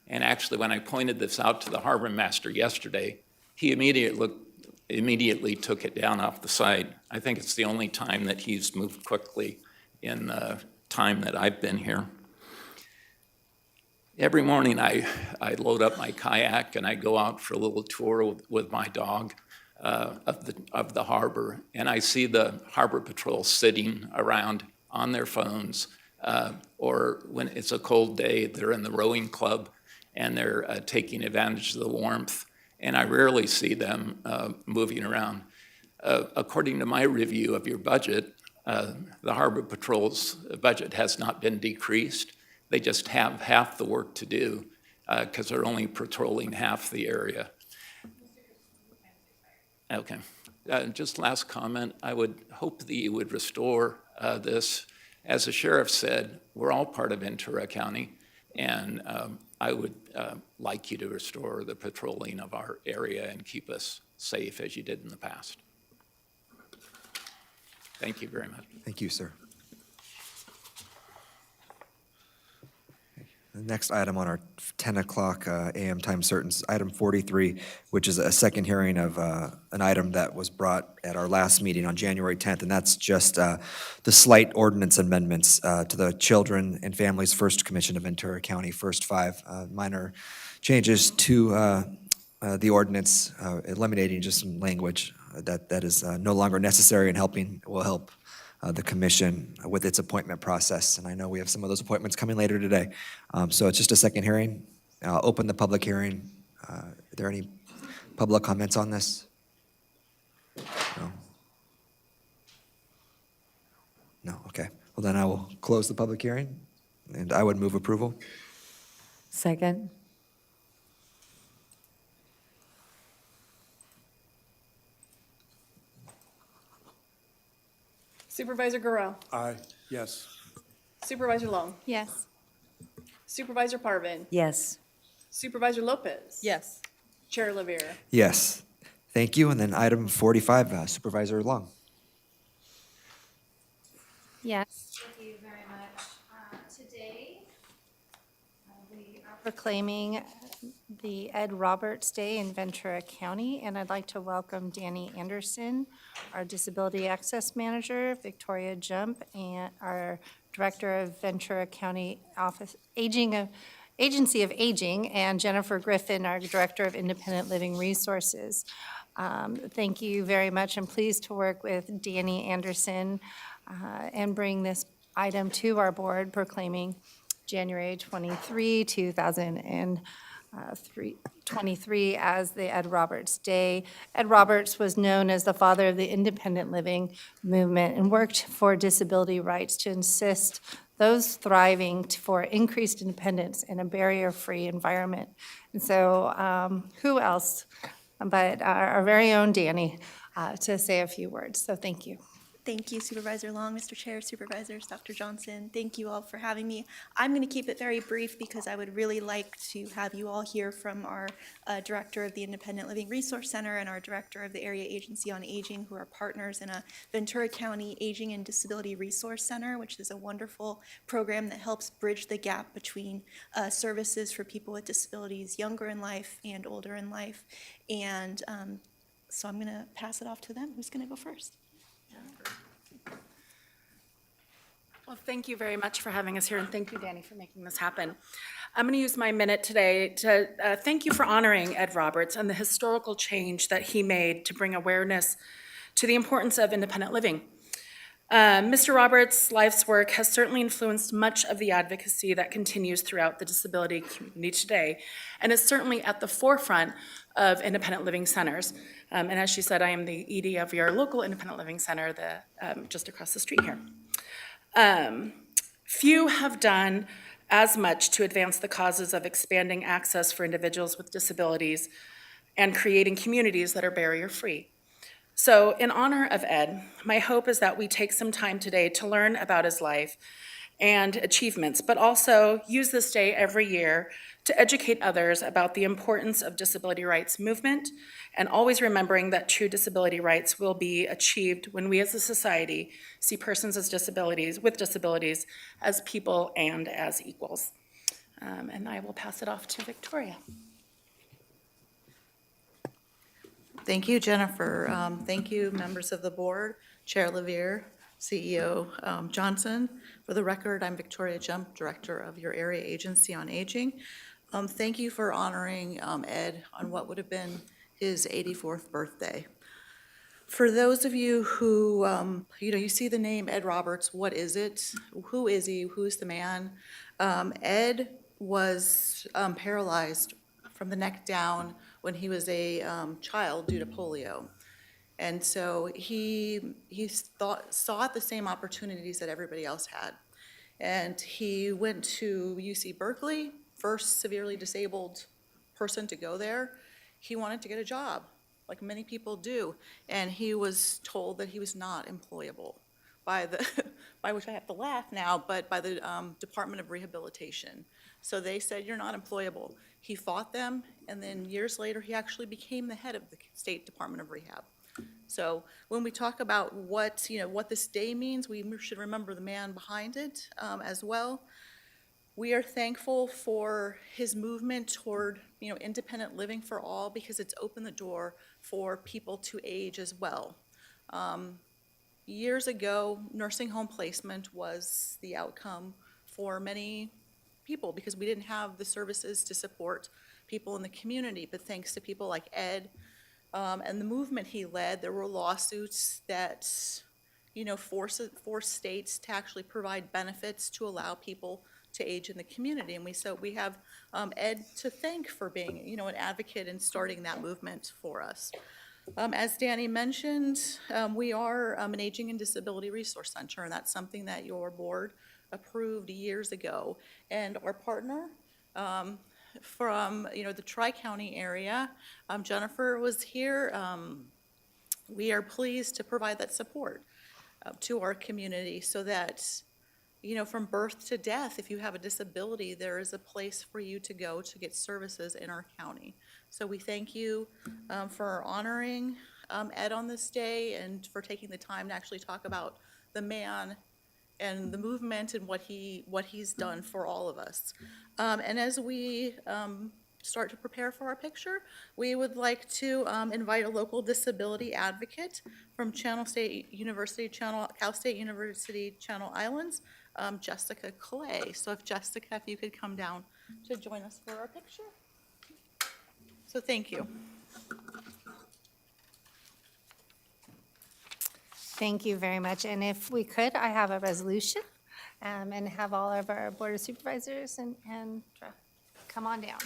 And actually, when I pointed this out to the harbor master yesterday, he immediately took it down off the site. I think it's the only time that he's moved quickly in the time that I've been here. Every morning I load up my kayak and I go out for a little tour with my dog of the harbor, and I see the Harbor Patrol sitting around on their phones, or when it's a cold day, they're in the rowing club and they're taking advantage of the warmth, and I rarely see them moving around. According to my review of your budget, the Harbor Patrol's budget has not been decreased. They just have half the work to do because they're only patrolling half the area. Okay. Just last comment, I would hope that you would restore this. As the sheriff said, we're all part of Ventura County, and I would like you to restore the patrolling of our area and keep us safe as you did in the past. Thank you very much. Thank you, sir. The next item on our 10 o'clock a.m. time certain is item 43, which is a second hearing of an item that was brought at our last meeting on January 10th, and that's just the slight ordinance amendments to the Children and Families First Commission of Ventura County, first 5 minor changes to the ordinance, eliminating just some language that is no longer necessary and will help the commission with its appointment process. And I know we have some of those appointments coming later today. So it's just a second hearing. I'll open the public hearing. Are there any public comments on this? No? No, okay. Well, then I will close the public hearing, and I would move approval. Second. Supervisor Garel, Aye. Yes. Supervisor Long, Yes. Supervisor Parvin, Yes. Supervisor Lopez. Yes. Chair Lavere. Yes. Thank you. And then item 45, Supervisor Long. Yes. Thank you very much. Today, we are proclaiming the Ed Roberts Day in Ventura County, and I'd like to welcome Danny Anderson, our Disability Access Manager, Victoria Jump, and our Director of Ventura County Office Agency of Aging, and Jennifer Griffin, our Director of Independent Living Resources. Thank you very much. I'm pleased to work with Danny Anderson and bring this item to our board proclaiming January 23, 2023 as the Ed Roberts Day. Ed Roberts was known as the father of the independent living movement and worked for disability rights to assist those thriving for increased independence in a barrier-free environment. And so who else but our very own Danny to say a few words. So thank you. Thank you, Supervisor Long, Mr. Chair, Supervisors, Dr. Johnson. Thank you all for having me. I'm going to keep it very brief because I would really like to have you all hear from our Director of the Independent Living Resource Center and our Director of the Area Agency on Aging, who are partners in a Ventura County Aging and Disability Resource Center, which is a wonderful program that helps bridge the gap between services for people with disabilities younger in life and older in life. And so I'm going to pass it off to them. Who's going to go first? Well, thank you very much for having us here, and thank you, Danny, for making this happen. I'm going to use my minute today to thank you for honoring Ed Roberts and the historical change that he made to bring awareness to the importance of independent living. Mr. Roberts' life's work has certainly influenced much of the advocacy that continues throughout the disability community today, and is certainly at the forefront of independent living centers. And as she said, I am the ED of your local independent living center just across the street here. Few have done as much to advance the causes of expanding access for individuals with disabilities and creating communities that are barrier-free. So in honor of Ed, my hope is that we take some time today to learn about his life and achievements, but also use this day every year to educate others about the importance of disability rights movement, and always remembering that true disability rights will be achieved when we as a society see persons with disabilities as people and as equals. And I will pass it off to Victoria. Thank you, Jennifer. Thank you, members of the board, Chair Lavere, CEO Johnson. For the record, I'm Victoria Jump, Director of your Area Agency on Aging. Thank you for honoring Ed on what would have been his 84th birthday. For those of you who, you see the name Ed Roberts, what is it? Who is he? Who's the man? Ed was paralyzed from the neck down when he was a child due to polio. And so he sought the same opportunities that everybody else had. And he went to UC Berkeley, first severely disabled person to go there. He wanted to get a job, like many people do, and he was told that he was not employable by which I have to laugh now, but by the Department of Rehabilitation. So they said, you're not employable. He fought them, and then years later, he actually became the head of the State Department of Rehab. So when we talk about what this day means, we should remember the man behind it as well. We are thankful for his movement toward, independent living for all, because it's opened the door for people to age as well. Years ago, nursing home placement was the outcome for many people because we didn't have the services to support people in the community. But thanks to people like Ed and the movement he led, there were lawsuits that, forced states to actually provide benefits to allow people to age in the community. And we have Ed to thank for being, an advocate and starting that movement for us. As Danny mentioned, we are an Aging and Disability Resource Center, and that's something that your board approved years ago. And our partner from the Tri-County area, Jennifer was here. We are pleased to provide that support to our community so that from birth to death, if you have a disability, there is a place for you to go to get services in our county. So we thank you for honoring Ed on this day and for taking the time to actually talk about the man and the movement and what he's done for all of us. And as we start to prepare for our picture, we would like to invite a local disability advocate from Cal State University Channel Islands, Jessica Clay. So if you could come down to join us for our picture. So thank you. Thank you very much. And if we could, I have a resolution and have all of our Board of Supervisors and come on down.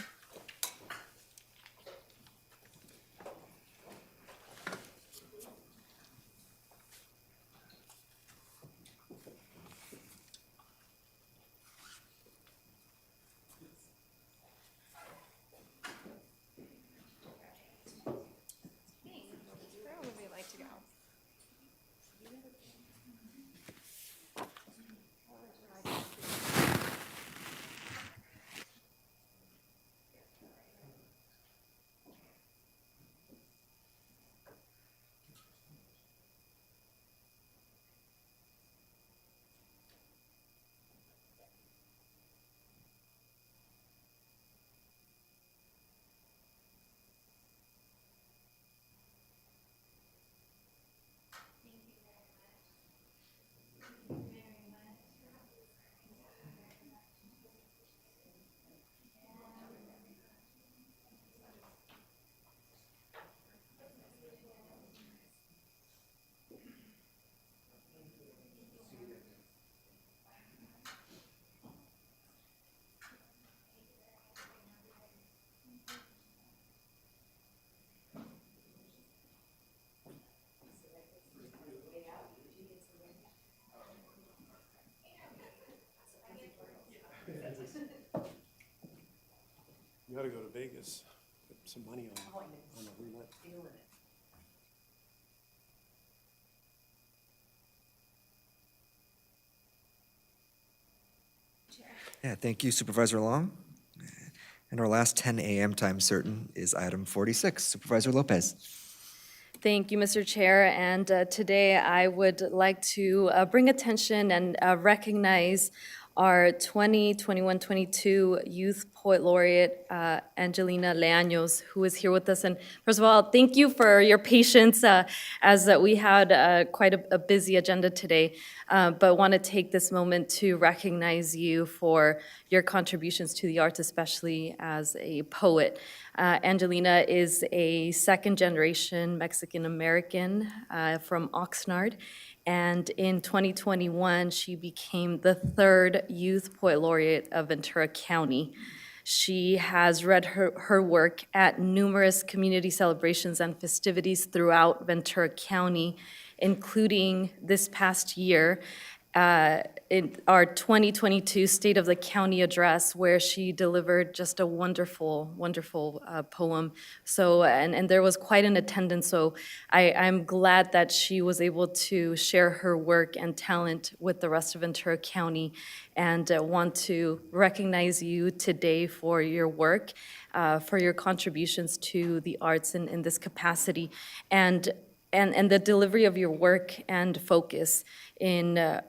Where would we like to go? You ought to go to Vegas, put some money on the roulette. Yeah, thank you Supervisor Long. And our last 10 a.m. time certain is item 46. Supervisor Lopez. Thank you, Mr. Chair. And today I would like to bring attention and recognize our 2021-22 Youth Poet Laureate, Angelina Leaños, who is here with us. And first of all, thank you for your patience as we had quite a busy agenda today, but want to take this moment to recognize you for your contributions to the arts, especially as a poet. Angelina is a second-generation Mexican-American from Oxnard, and in 2021, she became the third Youth Poet Laureate of Ventura County. She has read her work at numerous community celebrations and festivities throughout Ventura County, including this past year, in our 2022 State of the County Address, where she delivered just a wonderful, wonderful poem. So, and there was quite an attendance, so I'm glad that she was able to share her work and talent with the rest of Ventura County, and want to recognize you today for your work, for your contributions to the arts in this capacity, and the delivery of your work and focus in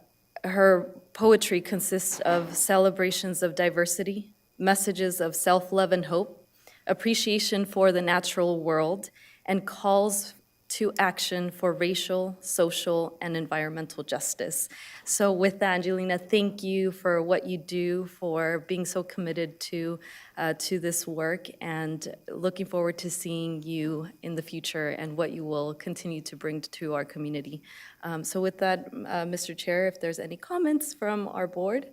her poetry consists of celebrations of diversity, messages of self-love and hope, appreciation for the natural world, and calls to action for racial, social, and environmental justice. So with that, Angelina, thank you for what you do, for being so committed to this work, and looking forward to seeing you in the future and what you will continue to bring to our community. So with that, Mr. Chair, if there's any comments from our board.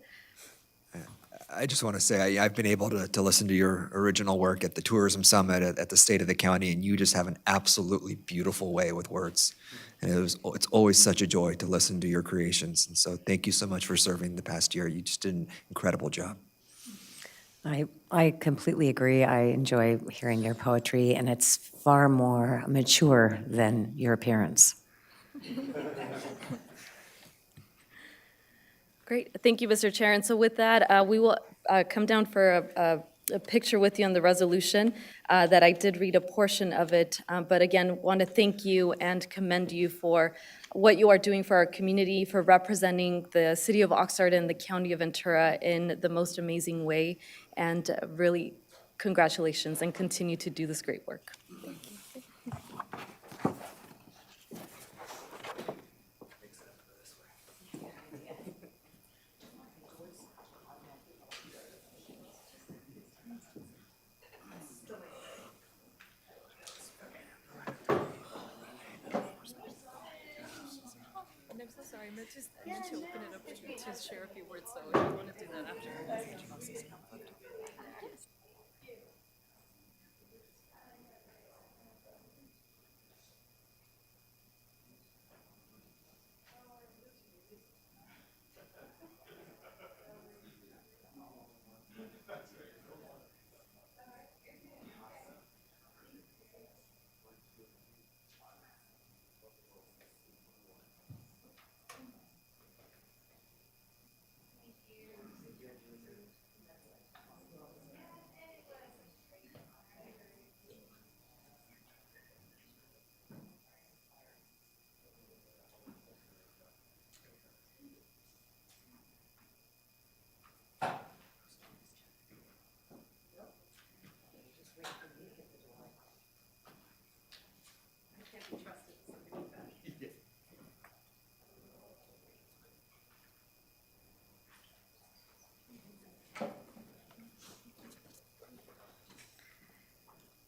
I just want to say, I've been able to listen to your original work at the Tourism Summit at the State of the County, and you just have an absolutely beautiful way with words. And it's always such a joy to listen to your creations. And so thank you so much for serving the past year. You just did an incredible job. I completely agree. I enjoy hearing your poetry, and it's far more mature than your appearance. Great, thank you, Mr. Chair. And so with that, we will come down for a picture with you on the resolution that I did read a portion of it. But again, want to thank you and commend you for what you are doing for our community, for representing the city of Oxnard and the county of Ventura in the most amazing way. And really, congratulations, and continue to do this great work. I'm so sorry, I meant to open it up to share a few words, so if you want to do that after.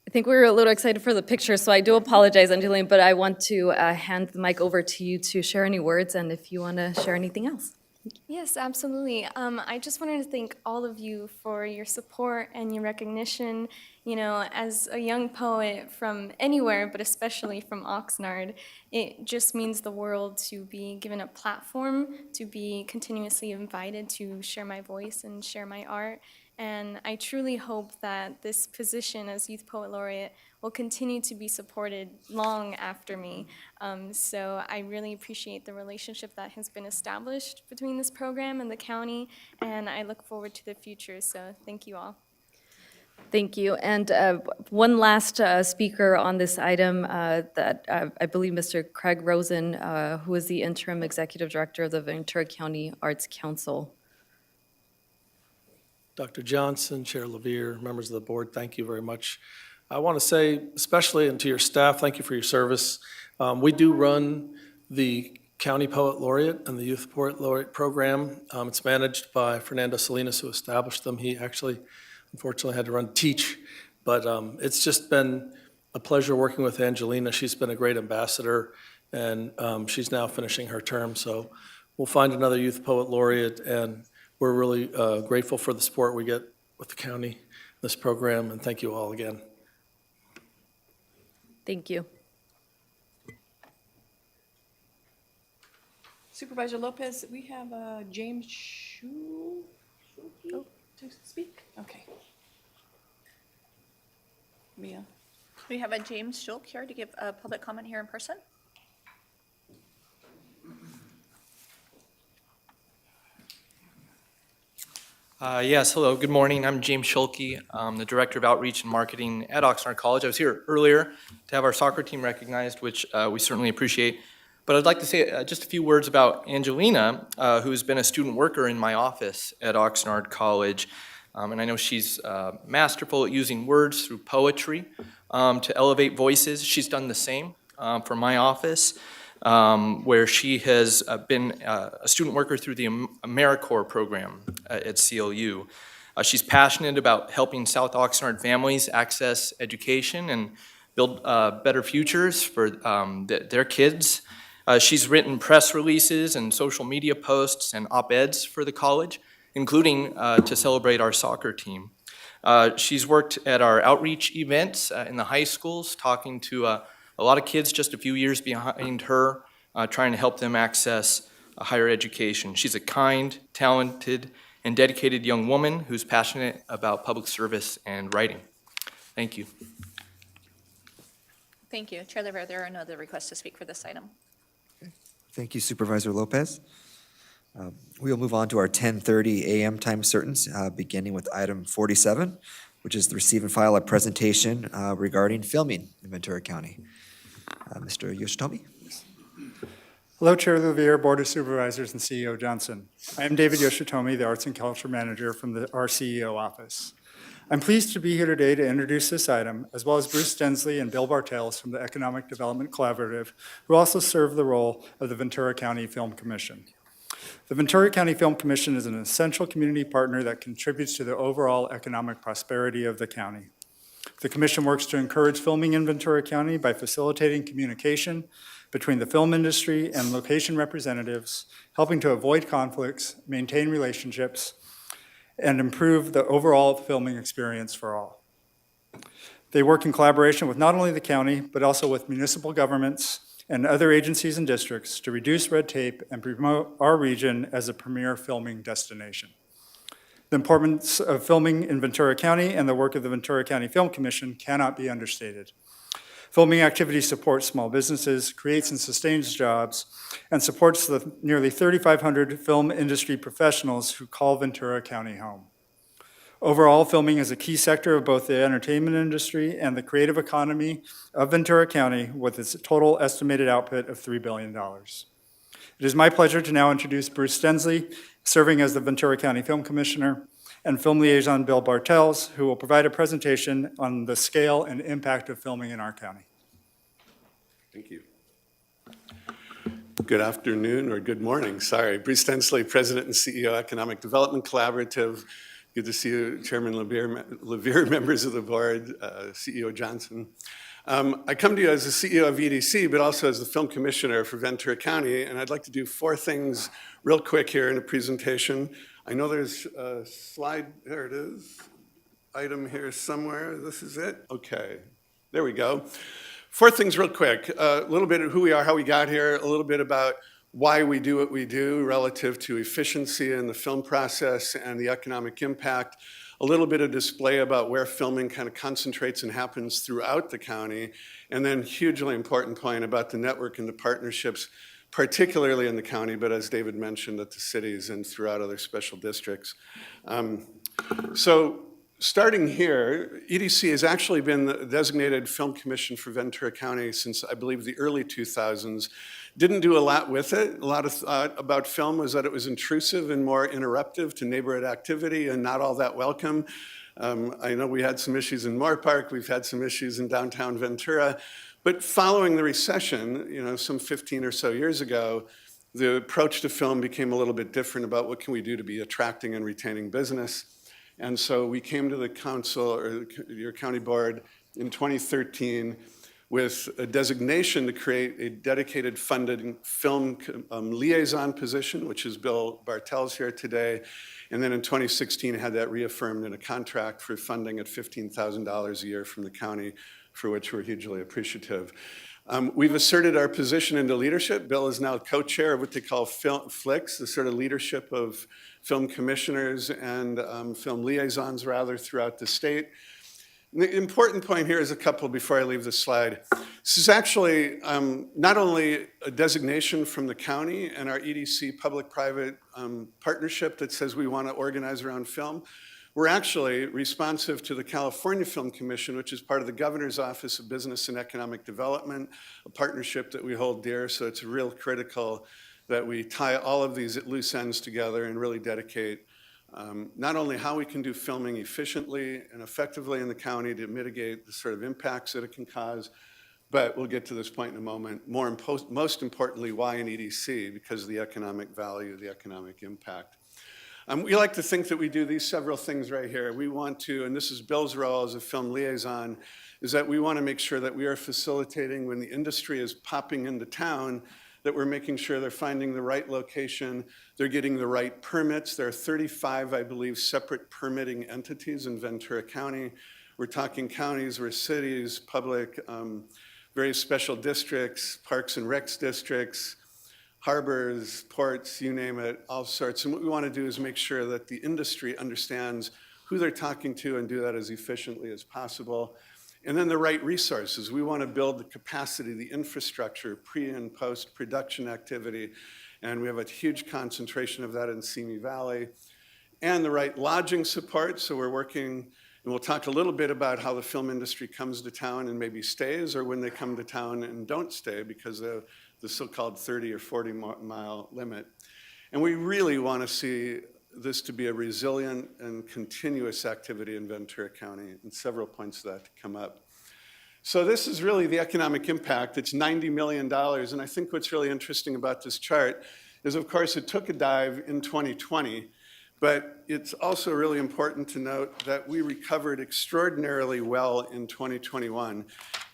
I think we were a little excited for the picture, so I do apologize, Angelina, but I want to hand the mic over to you to share any words, and if you want to share anything else. Yes, absolutely. I just wanted to thank all of you for your support and your recognition. You know, as a young poet from anywhere, but especially from Oxnard, it just means the world to be given a platform, to be continuously invited to share my voice and share my art. And I truly hope that this position as Youth Poet Laureate will continue to be supported long after me. So I really appreciate the relationship that has been established between this program and the county, and I look forward to the future. So thank you all. Thank you. And one last speaker on this item that I believe Mr. Craig Rosen, who is the interim executive director of the Ventura County Arts Council. Dr. Johnson, Chair LaVere, members of the board, thank you very much. I want to say, especially and to your staff, thank you for your service. We do run the County Poet Laureate and the Youth Poet Laureate program. It's managed by Fernando Salinas, who established them. He actually, unfortunately, had to teach, but it's just been a pleasure working with Angelina. She's been a great ambassador, and she's now finishing her term, so we'll find another Youth Poet Laureate, and we're really grateful for the support we get with the county, this program, and thank you all again. Thank you. Supervisor Lopez, we have James Schulke to speak. Okay. Mia. We have a James Schulke here to give a public comment here in person. Yes, hello, good morning. I'm James Schulke. I'm the Director of Outreach and Marketing at Oxnard College. I was here earlier to have our soccer team recognized, which we certainly appreciate. But I'd like to say just a few words about Angelina, who's been a student worker in my office at Oxnard College. And I know she's masterful at using words through poetry to elevate voices. She's done the same for my office, where she has been a student worker through the AmeriCorps program at CLU. She's passionate about helping South Oxnard families access education and build better futures for their kids. She's written press releases and social media posts and op-eds for the college, including to celebrate our soccer team. She's worked at our outreach events in the high schools, talking to a lot of kids just a few years behind her, trying to help them access a higher education. She's a kind, talented, and dedicated young woman who's passionate about public service and writing. Thank you. Thank you. Chair LaVere, there are no other requests to speak for this item. Thank you, Supervisor Lopez. We'll move on to our 10:30 a.m. time certains, beginning with item 47, which is to receive and file a presentation regarding filming in Ventura County. Mr. Yoshitomi. Hello, Chair LaVere, Board of Supervisors, and CEO Johnson. I am David Yoshitomi, the Arts and Culture Manager from our CEO office. I'm pleased to be here today to introduce this item, as well as Bruce Densley and Bill Bartels from the Economic Development Collaborative, who also serve the role of the Ventura County Film Commission. The Ventura County Film Commission is an essential community partner that contributes to the overall economic prosperity of the county. The commission works to encourage filming in Ventura County by facilitating communication between the film industry and location representatives, helping to avoid conflicts, maintain relationships, and improve the overall filming experience for all. They work in collaboration with not only the county, but also with municipal governments and other agencies and districts to reduce red tape and promote our region as a premier filming destination. The importance of filming in Ventura County and the work of the Ventura County Film Commission cannot be understated. Filming activities support small businesses, creates and sustains jobs, and supports the nearly 3,500 film industry professionals who call Ventura County home. Overall, filming is a key sector of both the entertainment industry and the creative economy of Ventura County, with its total estimated output of $3 billion. It is my pleasure to now introduce Bruce Densley, serving as the Ventura County Film Commissioner, and Film Liaison Bill Bartels, who will provide a presentation on the scale and impact of filming in our county. Thank you. Good afternoon, or good morning, sorry. Bruce Densley, President and CEO, Economic Development Collaborative. Good to see you, Chairman LaVere, members of the board, CEO Johnson. I come to you as the CEO of EDC, but also as the Film Commissioner for Ventura County, and I'd like to do 4 things real quick here in a presentation. I know there's a slide, there it is, item here somewhere. This is it? Okay, there we go. 4 things real quick. A little bit of who we are, how we got here, a little bit about why we do what we do relative to efficiency in the film process and the economic impact, a little bit of display about where filming kind of concentrates and happens throughout the county, and then hugely important point about the network and the partnerships, particularly in the county, but as David mentioned, at the cities and throughout other special districts. So starting here, EDC has actually been the designated film commission for Ventura County since, I believe, the early 2000s. Didn't do a lot with it. A lot of thought about film was that it was intrusive and more interruptive to neighborhood activity and not all that welcome. I know we had some issues in Moore Park, we've had some issues in downtown Ventura, but following the recession, some 15 or so years ago, the approach to film became a little bit different about what can we do to be attracting and retaining business. And so we came to the council, or your county board, in 2013 with a designation to create a dedicated funded film liaison position, which is Bill Bartels here today. And then in 2016, had that reaffirmed in a contract for funding at $15,000 a year from the county, for which we're hugely appreciative. We've asserted our position into leadership. Bill is now co-chair of what they call FLICS, the sort of leadership of film commissioners and film liaisons, rather, throughout the state. And the important point here is a couple before I leave the slide. This is actually not only a designation from the county and our EDC public-private partnership that says we want to organize around film, We're actually responsive to the California Film Commission, which is part of the Governor's Office of Business and Economic Development, a partnership that we hold dear. So it's real critical that we tie all of these loose ends together and really dedicate not only how we can do filming efficiently and effectively in the county to mitigate the sort of impacts that it can cause, but we'll get to this point in a moment. Most importantly, why an EDC? Because of the economic value, the economic impact. We like to think that we do these several things right here. We want to, and this is Bill's role as a film liaison, is that we want to make sure that we are facilitating when the industry is popping into town, that we're making sure they're finding the right location, they're getting the right permits. There are 35, I believe, separate permitting entities in Ventura County. We're talking counties, we're cities, public, various special districts, parks and recs districts, harbors, ports, you name it, all sorts. And what we want to do is make sure that the industry understands who they're talking to and do that as efficiently as possible. And then the right resources. We want to build the capacity, the infrastructure, pre and post production activity. And we have a huge concentration of that in Simi Valley. And the right lodging support. So we're working, and we'll talk a little bit about how the film industry comes to town and maybe stays, or when they come to town and don't stay because of the so-called 30 or 40 mile limit. And we really want to see this to be a resilient and continuous activity in Ventura County, and several points of that to come up. So this is really the economic impact. It's $90 million, and I think what's really interesting about this chart is, of course, it took a dive in 2020, but it's also really important to note that we recovered extraordinarily well in 2021,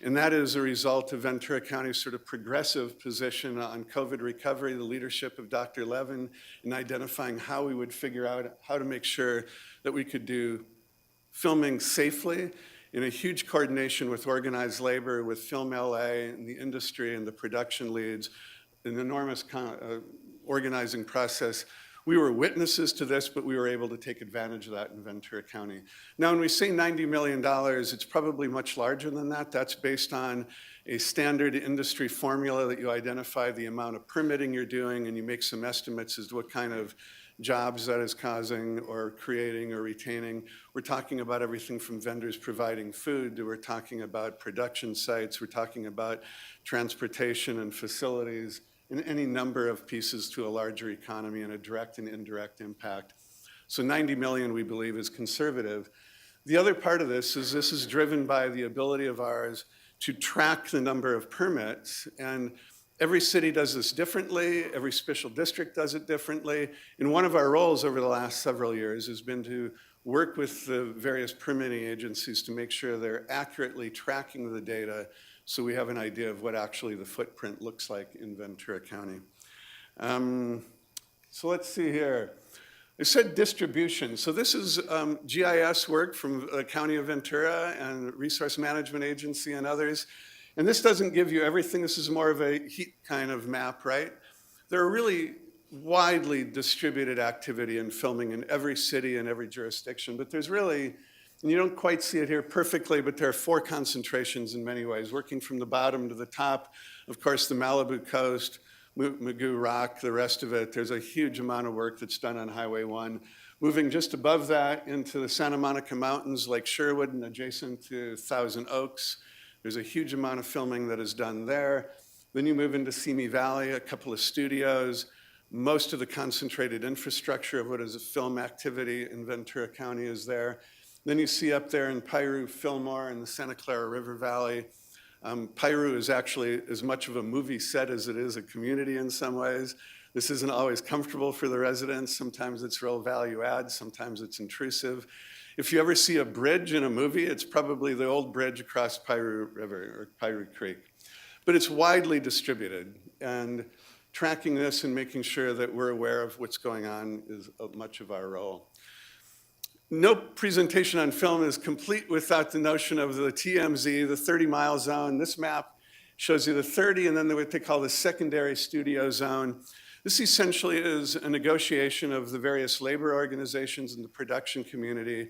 and that is a result of Ventura County's sort of progressive position on COVID recovery, the leadership of Dr. Levin in identifying how we would figure out how to make sure that we could do filming safely in a huge coordination with organized labor, with Film LA and the industry and the production leads, an enormous organizing process. We were witnesses to this, but we were able to take advantage of that in Ventura County. Now, when we say $90 million, it's probably much larger than that. That's based on a standard industry formula that you identify the amount of permitting you're doing, and you make some estimates as to what kind of jobs that is causing or creating or retaining. We're talking about everything from vendors providing food to we're talking about production sites, we're talking about transportation and facilities, and any number of pieces to a larger economy and a direct and indirect impact. So 90 million, we believe, is conservative. The other part of this is driven by the ability of ours to track the number of permits, and every city does this differently, every special district does it differently, and one of our roles over the last several years has been to work with the various permitting agencies to make sure they're accurately tracking the data so we have an idea of what actually the footprint looks like in Ventura County. So let's see here. I said distribution. So this is GIS work from the County of Ventura and Resource Management Agency and others. And this doesn't give you everything. This is more of a heat kind of map, right? There are really widely distributed activity in filming in every city and every jurisdiction, but there's really, and you don't quite see it here perfectly, but there are 4 concentrations in many ways, working from the bottom to the top. Of course, the Malibu coast, Magoo Rock, the rest of it. There's a huge amount of work that's done on Highway 1. Moving just above that into the Santa Monica Mountains, Lake Sherwood, and adjacent to Thousand Oaks. There's a huge amount of filming that is done there. Then you move into Simi Valley, a couple of studios. Most of the concentrated infrastructure of what is a film activity in Ventura County is there. Then you see up there in Piru, Fillmore, and the Santa Clara River Valley. Piru is actually as much of a movie set as it is a community in some ways. This isn't always comfortable for the residents. Sometimes it's real value add, sometimes it's intrusive. If you ever see a bridge in a movie, it's probably the old bridge across Piru River or Piru Creek. But it's widely distributed, and tracking this and making sure that we're aware of what's going on is much of our role. No presentation on film is complete without the notion of the TMZ, the 30-mile zone. This map shows you the 30 and then what they call the secondary studio zone. This essentially is a negotiation of the various labor organizations in the production community.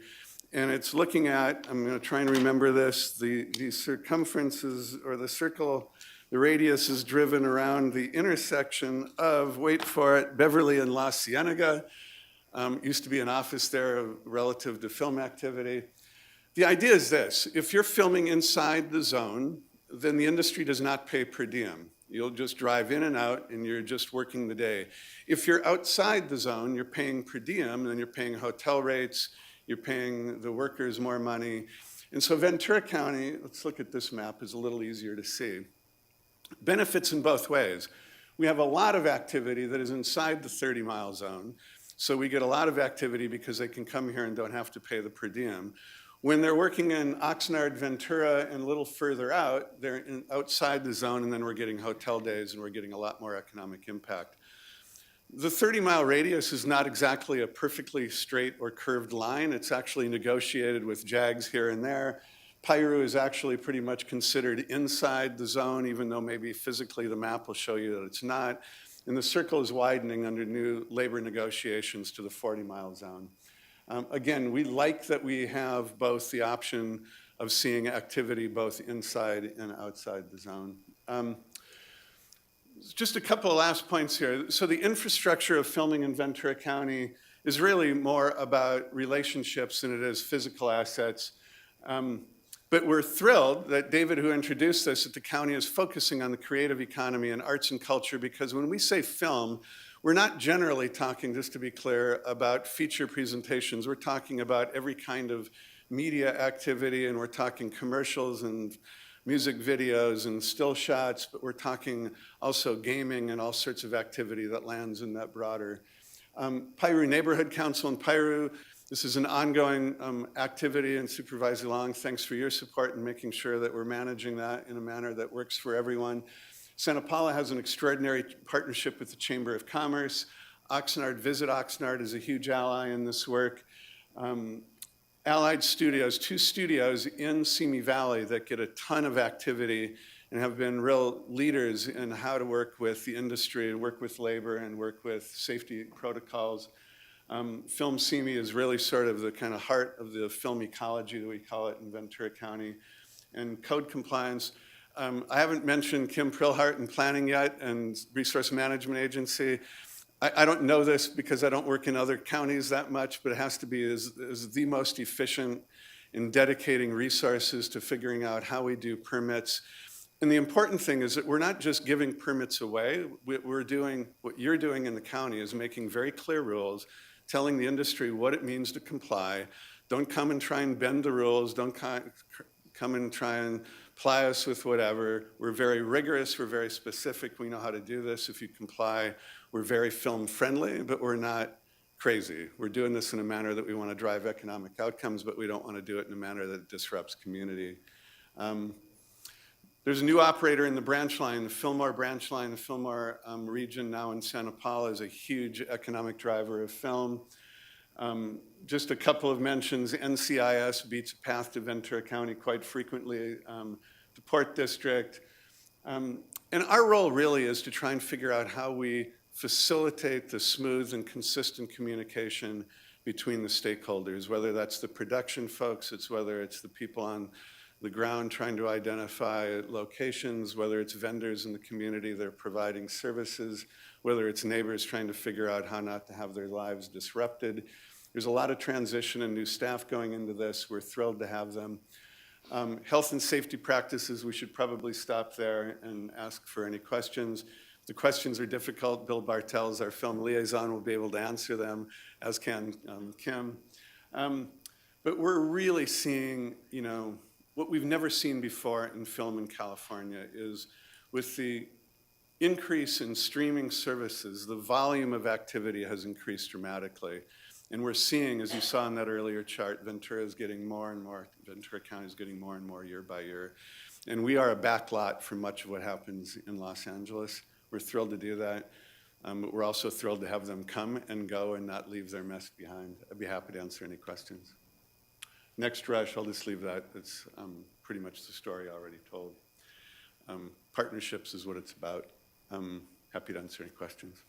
And it's looking at, I'm going to try and remember this, the circumferences or the circle, the radius is driven around the intersection of, wait for it, Beverly and La Cienega. Used to be an office there relative to film activity. The idea is this: if you're filming inside the zone, then the industry does not pay per diem. You'll just drive in and out, and you're just working the day. If you're outside the zone, you're paying per diem, and you're paying hotel rates, you're paying the workers more money. And so Ventura County, let's look at this map, is a little easier to see. Benefits in both ways. We have a lot of activity that is inside the 30-mile zone, so we get a lot of activity because they can come here and don't have to pay the per diem. When they're working in Oxnard, Ventura, and a little further out, they're outside the zone, and then we're getting hotel days, and we're getting a lot more economic impact. The 30-mile radius is not exactly a perfectly straight or curved line. It's actually negotiated with jags here and there. Piru is actually pretty much considered inside the zone, even though maybe physically the map will show you that it's not. And the circle is widening under new labor negotiations to the 40-mile zone. Again, we like that we have both the option of seeing activity both inside and outside the zone. Just a couple of last points here. So the infrastructure of filming in Ventura County is really more about relationships than it is physical assets. But we're thrilled that David, who introduced this, that the county is focusing on the creative economy and arts and culture, because when we say film, we're not generally talking, just to be clear, about feature presentations. We're talking about every kind of media activity, and we're talking commercials and music videos and still shots, but we're talking also gaming and all sorts of activity that lands in that broader. Piru Neighborhood Council in Piru, this is an ongoing activity, and Supervisor Long, thanks for your support in making sure that we're managing that in a manner that works for everyone. Santa Paula has an extraordinary partnership with the Chamber of Commerce. Oxnard, Visit Oxnard is a huge ally in this work. Allied Studios, 2 studios in Simi Valley that get a ton of activity and have been real leaders in how to work with the industry and work with labor and work with safety protocols. Film Simi is really sort of the kind of heart of the film ecology that we call it in Ventura County. And code compliance. I haven't mentioned Kim Prilhart in planning yet and Resource Management Agency. I don't know this because I don't work in other counties that much, but it has to be as the most efficient in dedicating resources to figuring out how we do permits. And the important thing is that we're not just giving permits away. We're doing, what you're doing in the county is making very clear rules, telling the industry what it means to comply. Don't come and try and bend the rules. Don't come and try and ply us with whatever. We're very rigorous, we're very specific, we know how to do this. If you comply, we're very film friendly, but we're not crazy. We're doing this in a manner that we want to drive economic outcomes, but we don't want to do it in a manner that disrupts community. There's a new operator in the branch line, the Fillmore branch line. The Fillmore region now in Santa Paula is a huge economic driver of film. Just a couple of mentions, NCIS beats a path to Ventura County quite frequently, the Port District. And our role really is to try and figure out how we facilitate the smooth and consistent communication between the stakeholders, whether that's the production folks, whether it's the people on the ground trying to identify locations, whether it's vendors in the community that are providing services, whether it's neighbors trying to figure out how not to have their lives disrupted. There's a lot of transition and new staff going into this. We're thrilled to have them. Health and safety practices, we should probably stop there and ask for any questions. If the questions are difficult, Bill Bartels, our film liaison, will be able to answer them, as can Kim. But we're really seeing, what we've never seen before in film in California is with the increase in streaming services, the volume of activity has increased dramatically. And we're seeing, as you saw in that earlier chart, Ventura is getting more and more, Ventura County is getting more and more year by year. And we are a backlot for much of what happens in Los Angeles. We're thrilled to do that. But we're also thrilled to have them come and go and not leave their mess behind. I'd be happy to answer any questions. Next rush, I'll just leave that. It's pretty much the story already told. Partnerships is what it's about. Happy to answer any questions.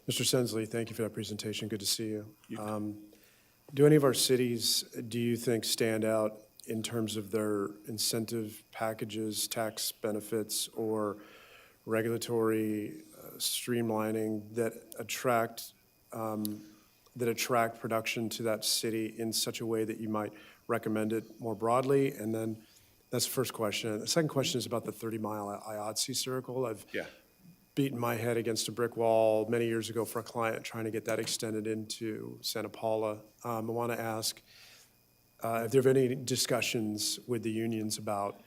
Mr. Sensley, thank you for that presentation. Good to see you. Do any of our cities, do you think, stand out in terms of their incentive packages, tax benefits, or regulatory streamlining that attract production to that city in such a way that you might recommend it more broadly? And then that's the first question. The second question is about the 30-mile IATSE circle. I've beaten my head against a brick wall many years ago for a client trying to get that extended into Santa Paula. I want to ask if there have been any discussions with the unions about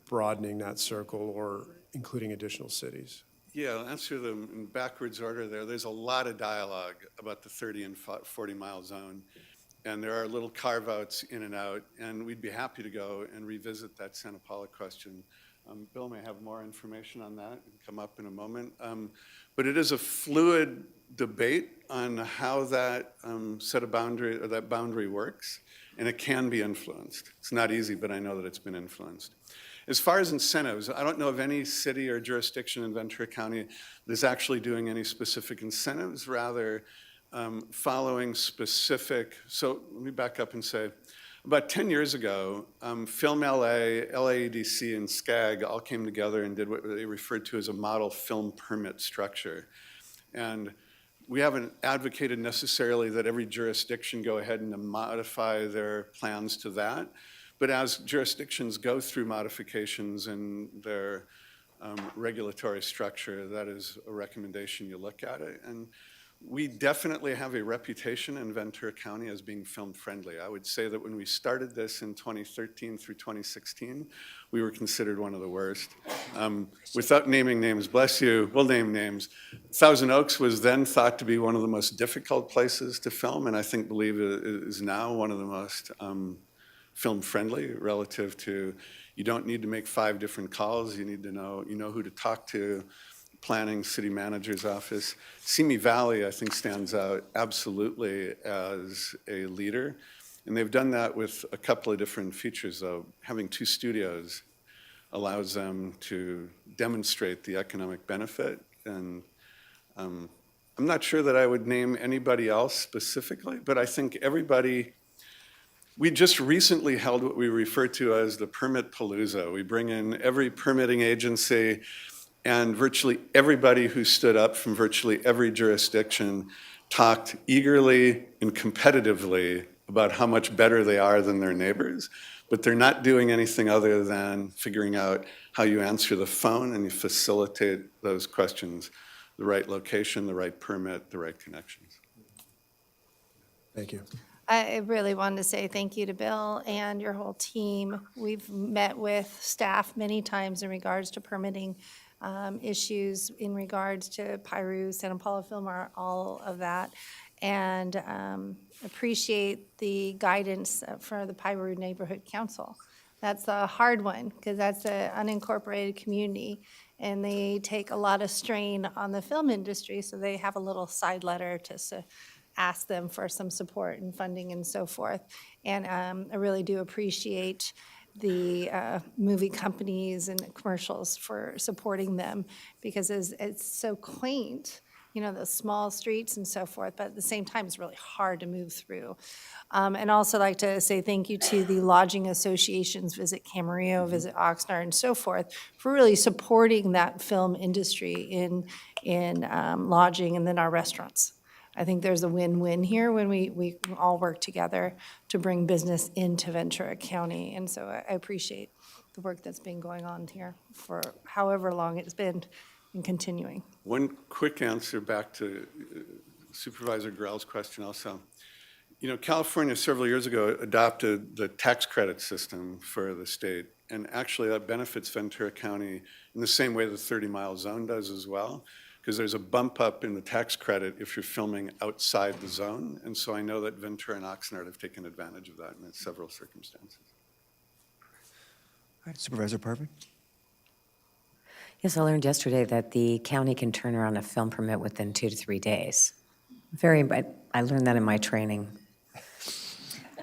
broadening that circle or including additional cities. Yeah, I'll answer them in backwards order there. There's a lot of dialogue about the 30 and 40-mile zone, and there are little carve-outs in and out, and we'd be happy to go and revisit that Santa Paula question. Bill may have more information on that and come up in a moment. But it is a fluid debate on how that set of boundary, or that boundary works, and it can be influenced. It's not easy, but I know that it's been influenced. As far as incentives, I don't know of any city or jurisdiction in Ventura County that is actually doing any specific incentives, rather following specific, so let me back up and say, about 10 years ago, Film LA, LAEDC, and SCAG all came together and did what they referred to as a model film permit structure. And we haven't advocated necessarily that every jurisdiction go ahead and modify their plans to that. But as jurisdictions go through modifications in their regulatory structure, that is a recommendation you look at it. And we definitely have a reputation in Ventura County as being film friendly. I would say that when we started this in 2013 through 2016, we were considered one of the worst. Without naming names, bless you, we'll name names. Thousand Oaks was then thought to be one of the most difficult places to film, and I believe it is now one of the most film friendly relative to, you don't need to make 5 different calls, you need to know, who to talk to. Planning, city manager's office. Simi Valley, I think, stands out absolutely as a leader. And they've done that with a couple of different features, though. Having 2 studios allows them to demonstrate the economic benefit. And I'm not sure that I would name anybody else specifically, but I think everybody, we just recently held what we refer to as the Permit Palooza. We bring in every permitting agency, and virtually everybody who stood up from virtually every jurisdiction talked eagerly and competitively about how much better they are than their neighbors, but they're not doing anything other than figuring out how you answer the phone and you facilitate those questions, the right location, the right permit, the right connections. Thank you. I really wanted to say thank you to Bill and your whole team. We've met with staff many times in regards to permitting issues in regards to Piru, Santa Paula Film, all of that, and appreciate the guidance for the Piru Neighborhood Council. That's a hard one because that's an unincorporated community, and they take a lot of strain on the film industry, so they have a little side letter to ask them for some support and funding and so forth. And I really do appreciate the movie companies and commercials for supporting them, because it's so quaint, those small streets and so forth, but at the same time, it's really hard to move through. And also like to say thank you to the lodging associations, Visit Camarillo, Visit Oxnard, and so forth, for really supporting that film industry in lodging and then our restaurants. I think there's a win-win here when we all work together to bring business into Ventura County. And so I appreciate the work that's been going on here for however long it's been and continuing. One quick answer back to Supervisor Grell's question also. California several years ago adopted the tax credit system for the state. And actually that benefits Ventura County in the same way the 30-mile zone does as well, because there's a bump up in the tax credit if you're filming outside the zone. And so I know that Ventura and Oxnard have taken advantage of that in several circumstances. All right, Supervisor Parvin. Yes, I learned yesterday that the county can turn around a film permit within 2 to 3 days. I learned that in my training.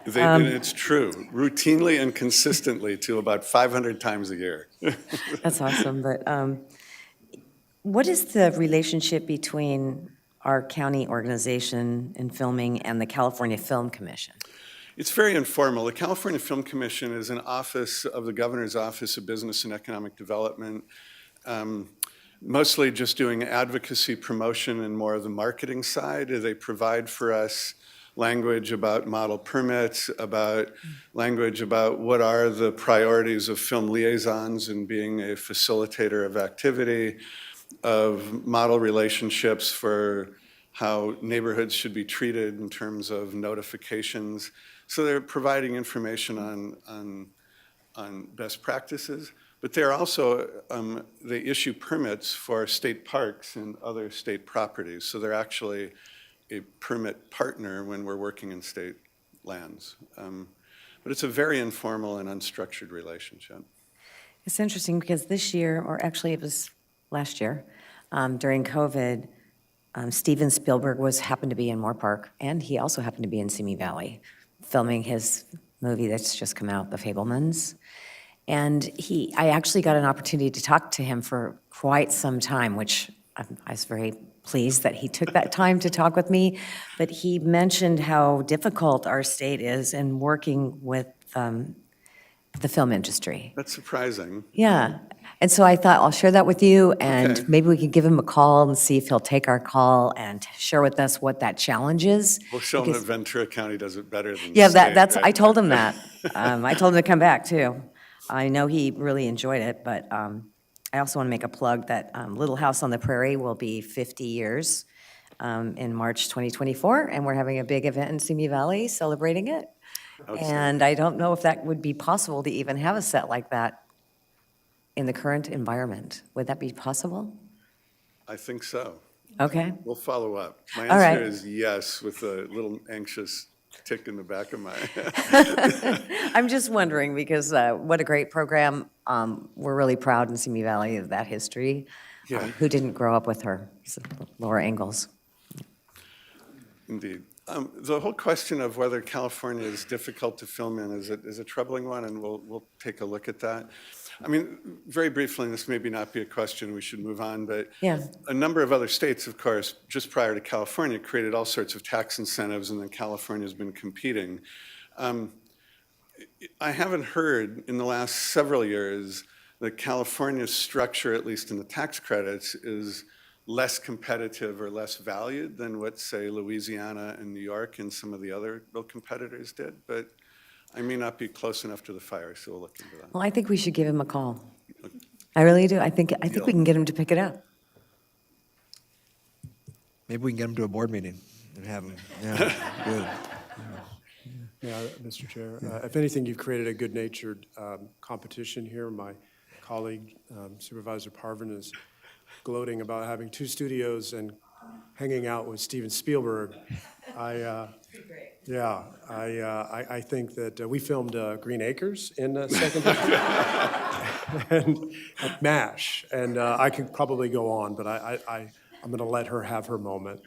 And it's true, routinely and consistently to about 500 times a year. That's awesome, but what is the relationship between our county organization in filming and the California Film Commission? It's very informal. The California Film Commission is an office of the Governor's Office of Business and Economic Development. mostly just doing advocacy promotion and more of the marketing side. They provide for us language about model permits, about language about what are the priorities of film liaisons and being a facilitator of activity, of model relationships for how neighborhoods should be treated in terms of notifications. So they're providing information on best practices, but they're also, they issue permits for state parks and other state properties. So they're actually a permit partner when we're working in state lands. But it's a very informal and unstructured relationship. It's interesting because this year, or actually it was last year, during COVID, Steven Spielberg happened to be in Moore Park, and he also happened to be in Simi Valley, filming his movie that's just come out, The Fabelmans. And I actually got an opportunity to talk to him for quite some time, which I was very pleased that he took that time to talk with me. But he mentioned how difficult our state is in working with the film industry. That's surprising. Yeah. And so I thought I'll share that with you, and Okay. maybe we could give him a call and see if he'll take our call and share with us what that challenge is. We'll show them that Because- Ventura County does it better than the Yeah, state, that's, right? I told him that. I told him to come back, too. I know he really enjoyed it, but I also want to make a plug that Little House on the Prairie will be 50 years in March 2024, and we're having a big event in Simi Valley celebrating it. And I don't know if that would be possible to even have a set like that in the current environment. Would that be possible? I think so. Okay. We'll follow up. My All right. answer is yes, with a little anxious tick in the back of my I'm just wondering, because what a great program. We're really proud in Simi Valley of that history. Yeah. Who didn't grow up with her? Laura Ingalls. Indeed. The whole question of whether California is difficult to film in is a troubling one, and we'll take a look at that. I mean, very briefly, and this may not be a question, we should move on, but Yeah. a number of other states, of course, just prior to California, created all sorts of tax incentives, and then California's been competing. I haven't heard in the last several years that California's structure, at least in the tax credits, is less competitive or less valued than what, say, Louisiana and New York and some of the other real competitors did. But I may not be close enough to the fire, so we'll look into that. Well, I think we should give him a call. I really do. I think we can get him to pick it up. Maybe we can get him to a board meeting and have him, yeah, good. Yeah, Mr. Chair, if anything, you've created a good-natured competition here. My colleague, Supervisor Parvin, is gloating about having 2 studios and hanging out with Steven Spielberg. I think that we filmed Green Acres in Second District and at MASH, and I could probably go on, but I'm going to let her have her moment.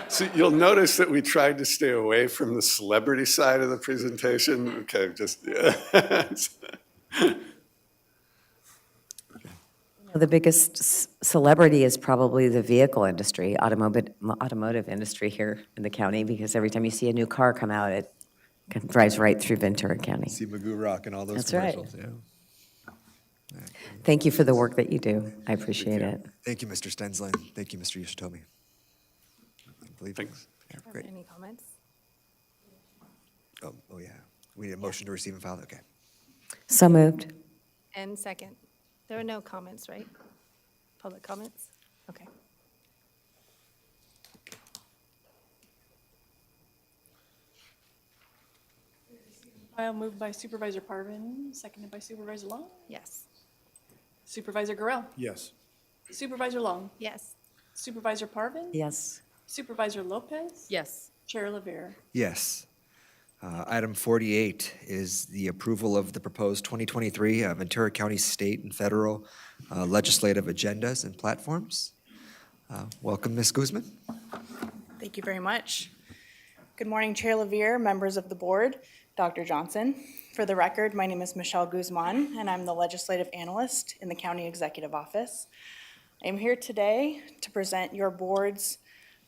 So you'll notice that we tried to stay away from the celebrity side of the presentation. Okay, just, yeah. The biggest celebrity is probably the vehicle industry, automotive industry here in the county, because every time you see a new car come out, it drives right through Ventura County. See Magoo Rock and all those That's right. commercials, yeah. Thank you for the work that you do. I appreciate it. Thank you, Mr. Stensland. Thank you, Mr. Yoshitomi. Thanks. Yeah, great. Any comments? Oh, yeah. We need a motion to receive and file, okay. So moved. And second. There are no comments, right? Public comments? Okay. I'll move by Supervisor Parvin, seconded by Supervisor Long. Yes. Supervisor Gorell. Yes. Supervisor Long. Yes. Supervisor Parvin. Yes. Supervisor Lopez. Yes. Chair LaVere. Yes. Item 48 is the approval of the proposed 2023 Ventura County State and Federal legislative agendas and platforms. Welcome, Ms. Guzman. Thank you very much. Good morning, Chair LaVere, members of the board, Dr. Johnson. For the record, my name is Michelle Guzman, and I'm the legislative analyst in the County Executive Office. I am here today to present your board's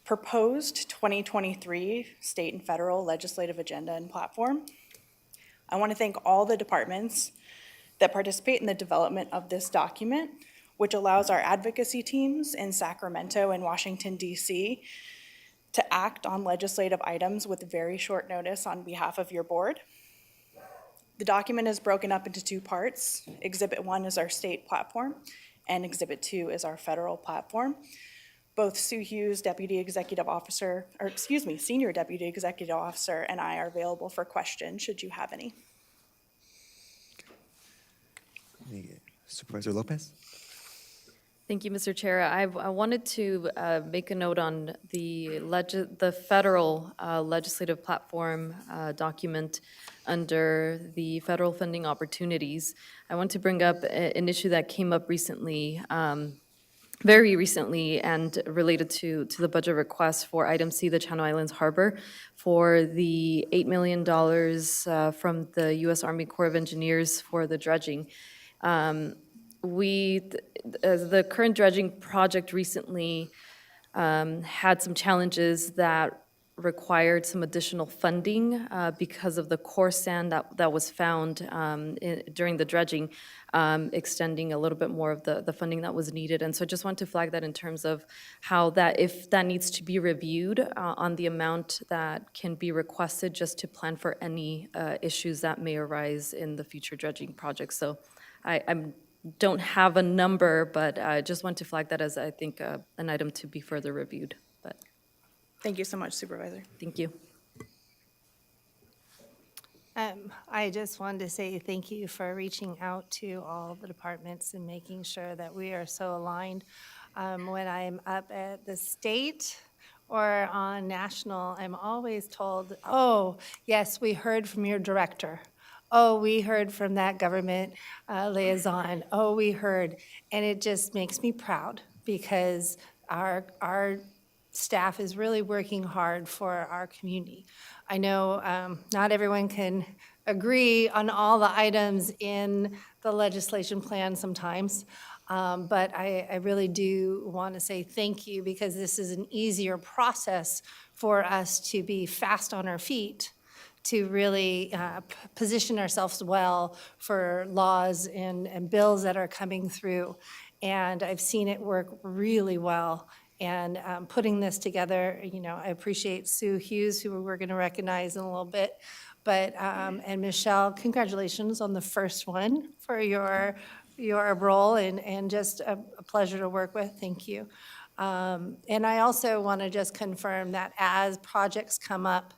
proposed 2023 state and federal legislative agenda and platform. I want to thank all the departments that participate in the development of this document, which allows our advocacy teams in Sacramento and Washington, D.C. to act on legislative items with very short notice on behalf of your board. The document is broken up into two parts. Exhibit 1 is our state platform, and Exhibit 2 is our federal platform. Both Sue Hughes, Senior Deputy Executive Officer, and I are available for questions, should you have any. Supervisor Lopez? Thank you, Mr. Chair. I wanted to make a note on the federal legislative platform document under the federal funding opportunities. I want to bring up an issue that came up recently, very recently, and related to the budget request for item C, the Channel Islands Harbor, for the $8 million from the U.S. Army Corps of Engineers for the dredging. The current dredging project recently had some challenges that required some additional funding because of the coarse sand that was found during the dredging, extending a little bit more of the funding that was needed. And so I just want to flag that in terms of how that, if that needs to be reviewed on the amount that can be requested, just to plan for any issues that may arise in the future dredging projects. So I don't have a number, but I just want to flag that as, I think, an item to be further reviewed. But Thank you so much, Supervisor. thank you. I just wanted to say thank you for reaching out to all the departments and making sure that we are so aligned. When I'm up at the state or on national, I'm always told, oh, yes, we heard from your director. Oh, we heard from that government liaison. Oh, we heard. And it just makes me proud because our staff is really working hard for our community. I know not everyone can agree on all the items in the legislation plan sometimes, but I really do want to say thank you because this is an easier process for us to be fast on our feet, to really position ourselves well for laws and bills that are coming through. And I've seen it work really well. And putting this together, I appreciate Sue Hughes, who we're going to recognize in a little bit. But, and Michelle, congratulations on the first one for your role, and just a pleasure to work with. Thank you. And I also want to just confirm that as projects come up,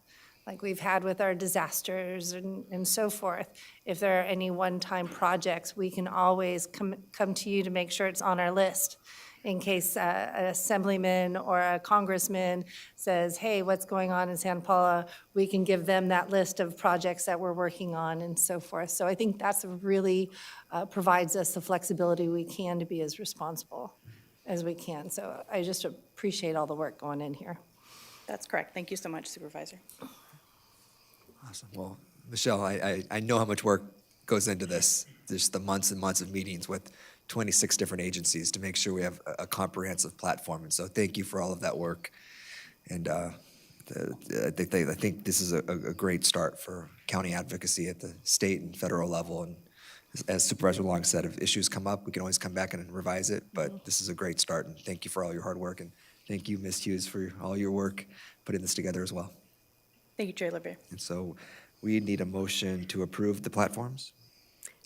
like we've had with our disasters and so forth, if there are any one-time projects, we can always come to you to make sure it's on our list in case an assemblyman or a congressman says, hey, what's going on in Santa Paula? We can give them that list of projects that we're working on and so forth. So I think that's really provides us the flexibility we can to be as responsible as we can. So I just appreciate all the work going in here. That's correct. Thank you so much, Supervisor. Awesome. Well, Michelle, I know how much work goes into this. Just the months and months of meetings with 26 different agencies to make sure we have a comprehensive platform. And so thank you for all of that work. And I think this is a great start for county advocacy at the state and federal level. And as Supervisor Long said, if issues come up, we can always come back and revise it. But this is a great start. And thank you for all your hard work. And thank you, Ms. Hughes, for all your work putting this together as well. Thank you, Chair LeBear. And so we need a motion to approve the platforms.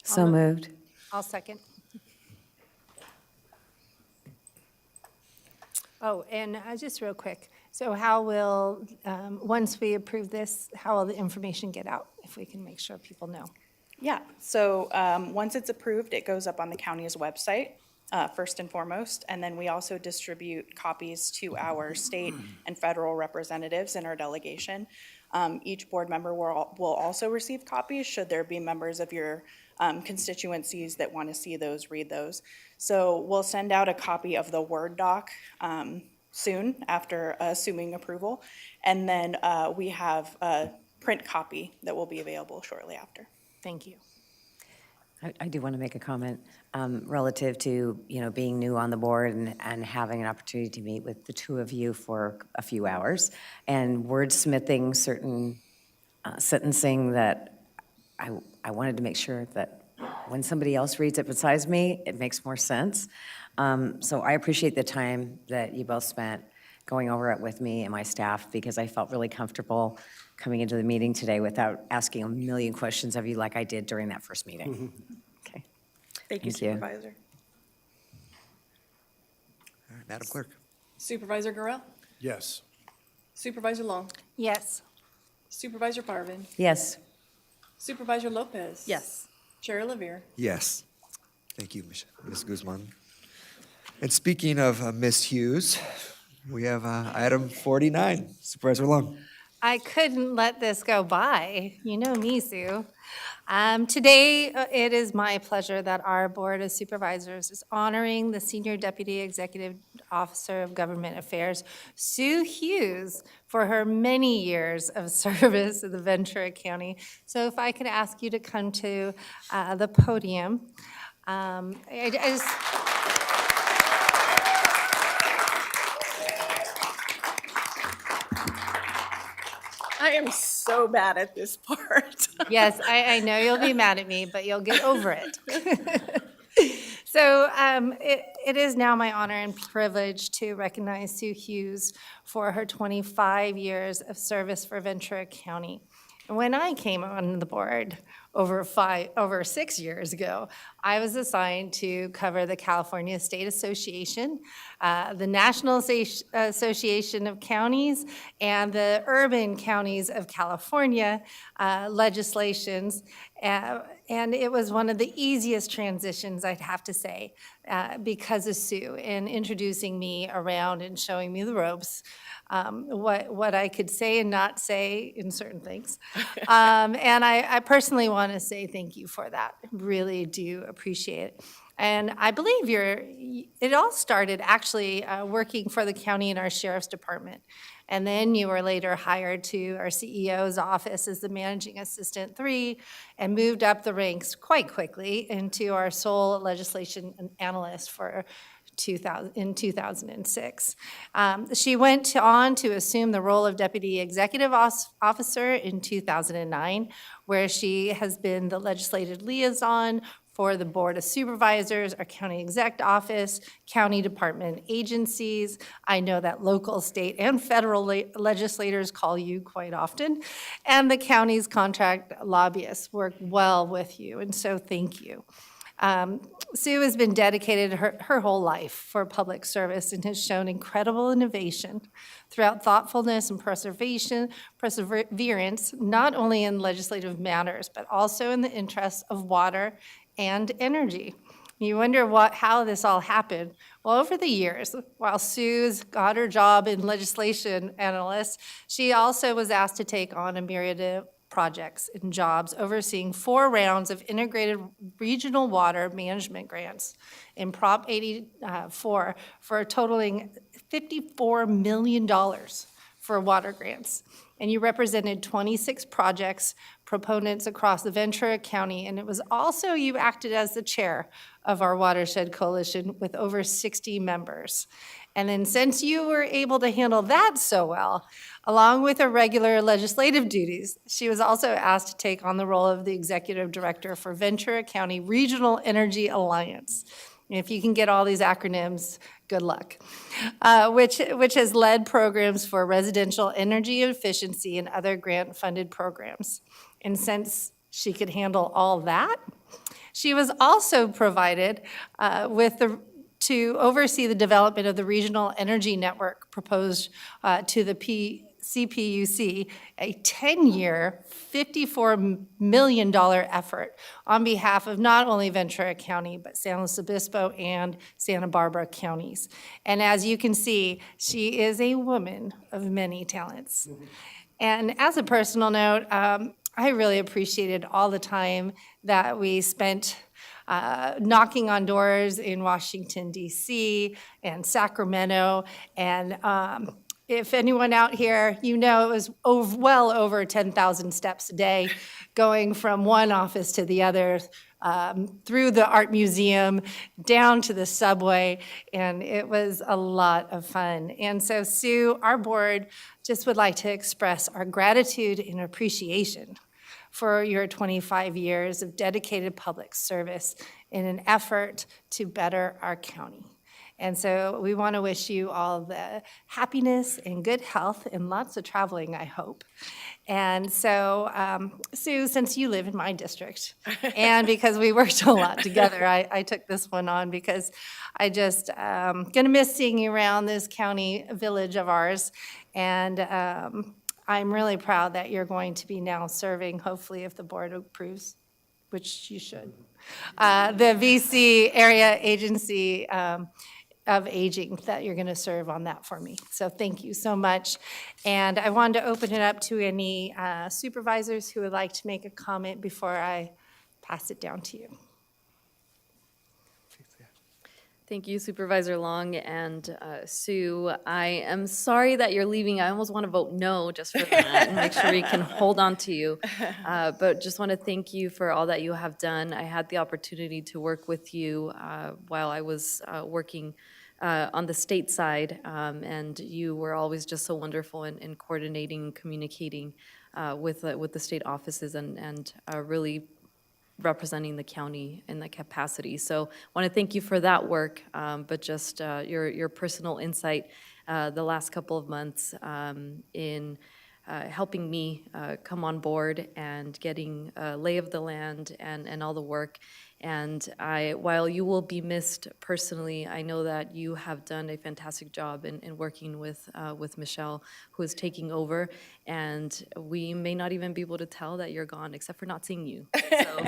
So moved. I'll second. Oh, and just real quick, so how will, once we approve this, how will the information get out, if we can make sure people know? Yeah, so once it's approved, it goes up on the county's website, first and foremost, and then we also distribute copies to our state and federal representatives in our delegation. Each board member will also receive copies should there be members of your constituencies that want to see those, read those. So we'll send out a copy of the Word doc soon after assuming approval, and then we have a print copy that will be available shortly after. Thank you. I do want to make a comment relative to, being new on the board and having an opportunity to meet with the two of you for a few hours and wordsmithing certain sentencing that I wanted to make sure that when somebody else reads it besides me, it makes more sense. So I appreciate the time that you both spent going over it with me and my staff, because I felt really comfortable coming into the meeting today without asking a million questions of you like I did during that first meeting. Okay. Thank you, Thank you. Supervisor. All right, Madam Clerk. Supervisor Gorell? Yes. Supervisor Long? Yes. Supervisor Parvin? Yes. Supervisor Lopez? Yes. Chair Levere? Yes. Thank you, Ms. Guzman. And speaking of Ms. Hughes, we have item 49, Supervisor Long. I couldn't let this go by. You know me, Sue. Today, it is my pleasure that our Board of Supervisors is honoring the Senior Deputy Executive Officer of Government Affairs, Sue Hughes, for her many years of service in the Ventura County. So if I could ask you to come to the podium. I just, I am so bad at this part. yes, I know you'll be mad at me, but you'll get over it. So it is now my honor and privilege to recognize Sue Hughes for her 25 years of service for Ventura County. And when I came on the board over 6 years ago, I was assigned to cover the California State Association, the National Association of Counties, and the Urban Counties of California legislations. And it was one of the easiest transitions, I'd have to say, because of Sue in introducing me around and showing me the ropes, what I could say and not say in certain things. And I personally want to say thank you for that. Really do appreciate it. And I believe it all started actually working for the county in our sheriff's department. And then you were later hired to our CEO's office as the managing assistant 3 and moved up the ranks quite quickly into our sole legislation analyst for 2006. She went on to assume the role of Deputy Executive Officer in 2009, where she has been the legislative liaison for the Board of Supervisors, our county exec office, county department agencies. I know that local, state, and federal legislators call you quite often, and the county's contract lobbyists work well with you, and so thank you. Sue has been dedicated her whole life for public service and has shown incredible innovation throughout thoughtfulness and perseverance, not only in legislative matters, but also in the interests of water and energy. You wonder how this all happened. Well, over the years, while Sue's got her job in legislation analyst, she also was asked to take on a myriad of projects and jobs, overseeing 4 rounds of integrated regional water management grants in Prop 84 for totaling $54 million for water grants. And you represented 26 projects, proponents across the Ventura County, and it was also, you acted as the chair of our Watershed Coalition with over 60 members. And then since you were able to handle that so well, along with her regular legislative duties, she was also asked to take on the role of the executive director for Ventura County Regional Energy Alliance. And if you can get all these acronyms, good luck, which has led programs for residential energy efficiency and other grant-funded programs. And since she could handle all that, she was also provided to oversee the development of the regional energy network proposed to the CPUC, a 10-year, $54 million effort on behalf of not only Ventura County, but San Luis Obispo and Santa Barbara counties. And as you can see, she is a woman of many talents. And as a personal note, I really appreciated all the time that we spent knocking on doors in Washington, D.C. and Sacramento. And if anyone out here, you know it was well over 10,000 steps a day going from one office to the other, through the art museum, down to the subway, and it was a lot of fun. And so, Sue, our board just would like to express our gratitude and appreciation for your 25 years of dedicated public service in an effort to better our county. And so we want to wish you all the happiness and good health and lots of traveling, I hope. And so, Sue, since you live in my district, and because we worked a lot together, I took this one on because I just going to miss seeing you around this county village of ours. And I'm really proud that you're going to be now serving, hopefully, if the board approves, which you should, the VC Area Agency of Aging, that you're going to serve on that for me. So thank you so much. And I wanted to open it up to any supervisors who would like to make a comment before I pass it down to you. Thank you, Supervisor Long and Sue. I am sorry that you're leaving. I almost want to vote no just for that and make sure we can hold on to you. But just want to thank you for all that you have done. I had the opportunity to work with you while I was working on the state side, and you were always just so wonderful in coordinating, communicating with the state offices and really representing the county in that capacity. So I want to thank you for that work, but just your personal insight the last couple of months in helping me come on board and getting a lay of the land and all the work. And while you will be missed personally, I know that you have done a fantastic job in working with Michelle, who is taking over. And we may not even be able to tell that you're gone, except for not seeing you. So,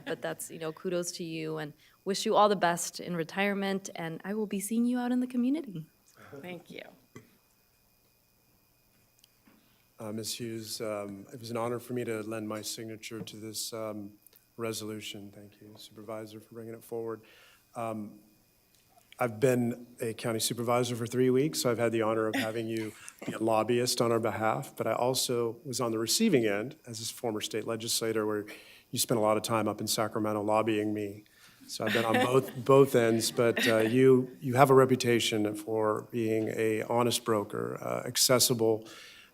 but that's, kudos to you, and wish you all the best in retirement. And I will be seeing you out in the community. Thank you. Ms. Hughes, it was an honor for me to lend my signature to this resolution. Thank you, Supervisor, for bringing it forward. I've been a county supervisor for 3 weeks, so I've had the honor of having you be a lobbyist on our behalf, but I also was on the receiving end as a former state legislator, where you spent a lot of time up in Sacramento lobbying me. So I've been on both ends, but you have a reputation for being an honest broker, accessible.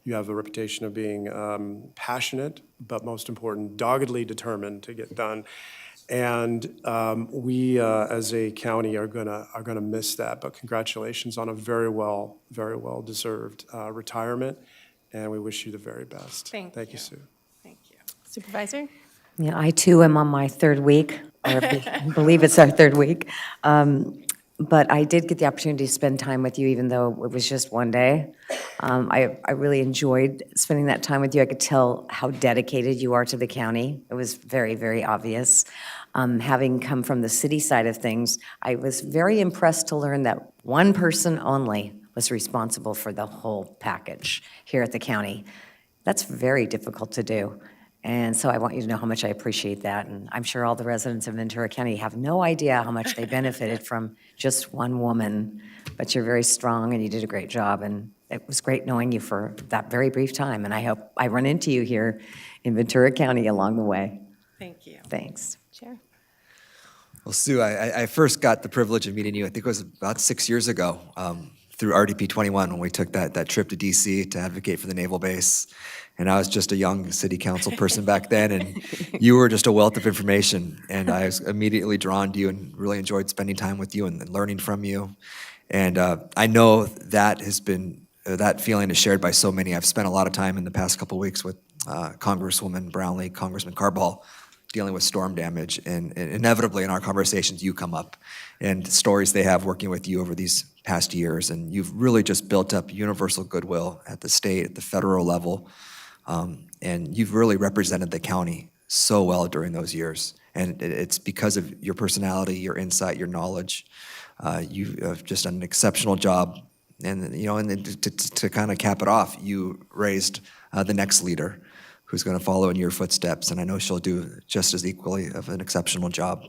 You have a reputation of being passionate, but most important, doggedly determined to get done. And we, as a county, are gonna miss that. But congratulations on a very well deserved retirement, and we wish you the very best. Thank you, Sue. Thank you. Supervisor? Yeah, I too am on my third week, or I believe it's our third week. But I did get the opportunity to spend time with you, even though it was just one day. I really enjoyed spending that time with you. I could tell how dedicated you are to the county. It was very, very obvious. Having come from the city side of things, I was very impressed to learn that one person only was responsible for the whole package here at the county. That's very difficult to do. And so I want you to know how much I appreciate that. And I'm sure all the residents of Ventura County have no idea how much they benefited from just one woman. But you're very strong and you did a great job. And it was great knowing you for that very brief time. And I hope I run into you here in Ventura County along the way. Thank you. Thanks. Chair. Well, Sue, I first got the privilege of meeting you, I think it was about 6 years ago, through RDP 21, when we took that trip to DC to advocate for the naval base. And I was just a young city council person back then, and you were just a wealth of information. And I was immediately drawn to you and really enjoyed spending time with you and learning from you. And I know that has been, that feeling is shared by so many. I've spent a lot of time in the past couple of weeks with Congresswoman Brownlee, Congressman Carball, dealing with storm damage. And inevitably in our conversations, you come up and stories they have working with you over these past years. And you've really just built up universal goodwill at the state, at the federal level. And you've really represented the county so well during those years. And it's because of your personality, your insight, your knowledge. You've just done an exceptional job. And, and to kind of cap it off, you raised the next leader who's going to follow in your footsteps. And I know she'll do just as equally of an exceptional job.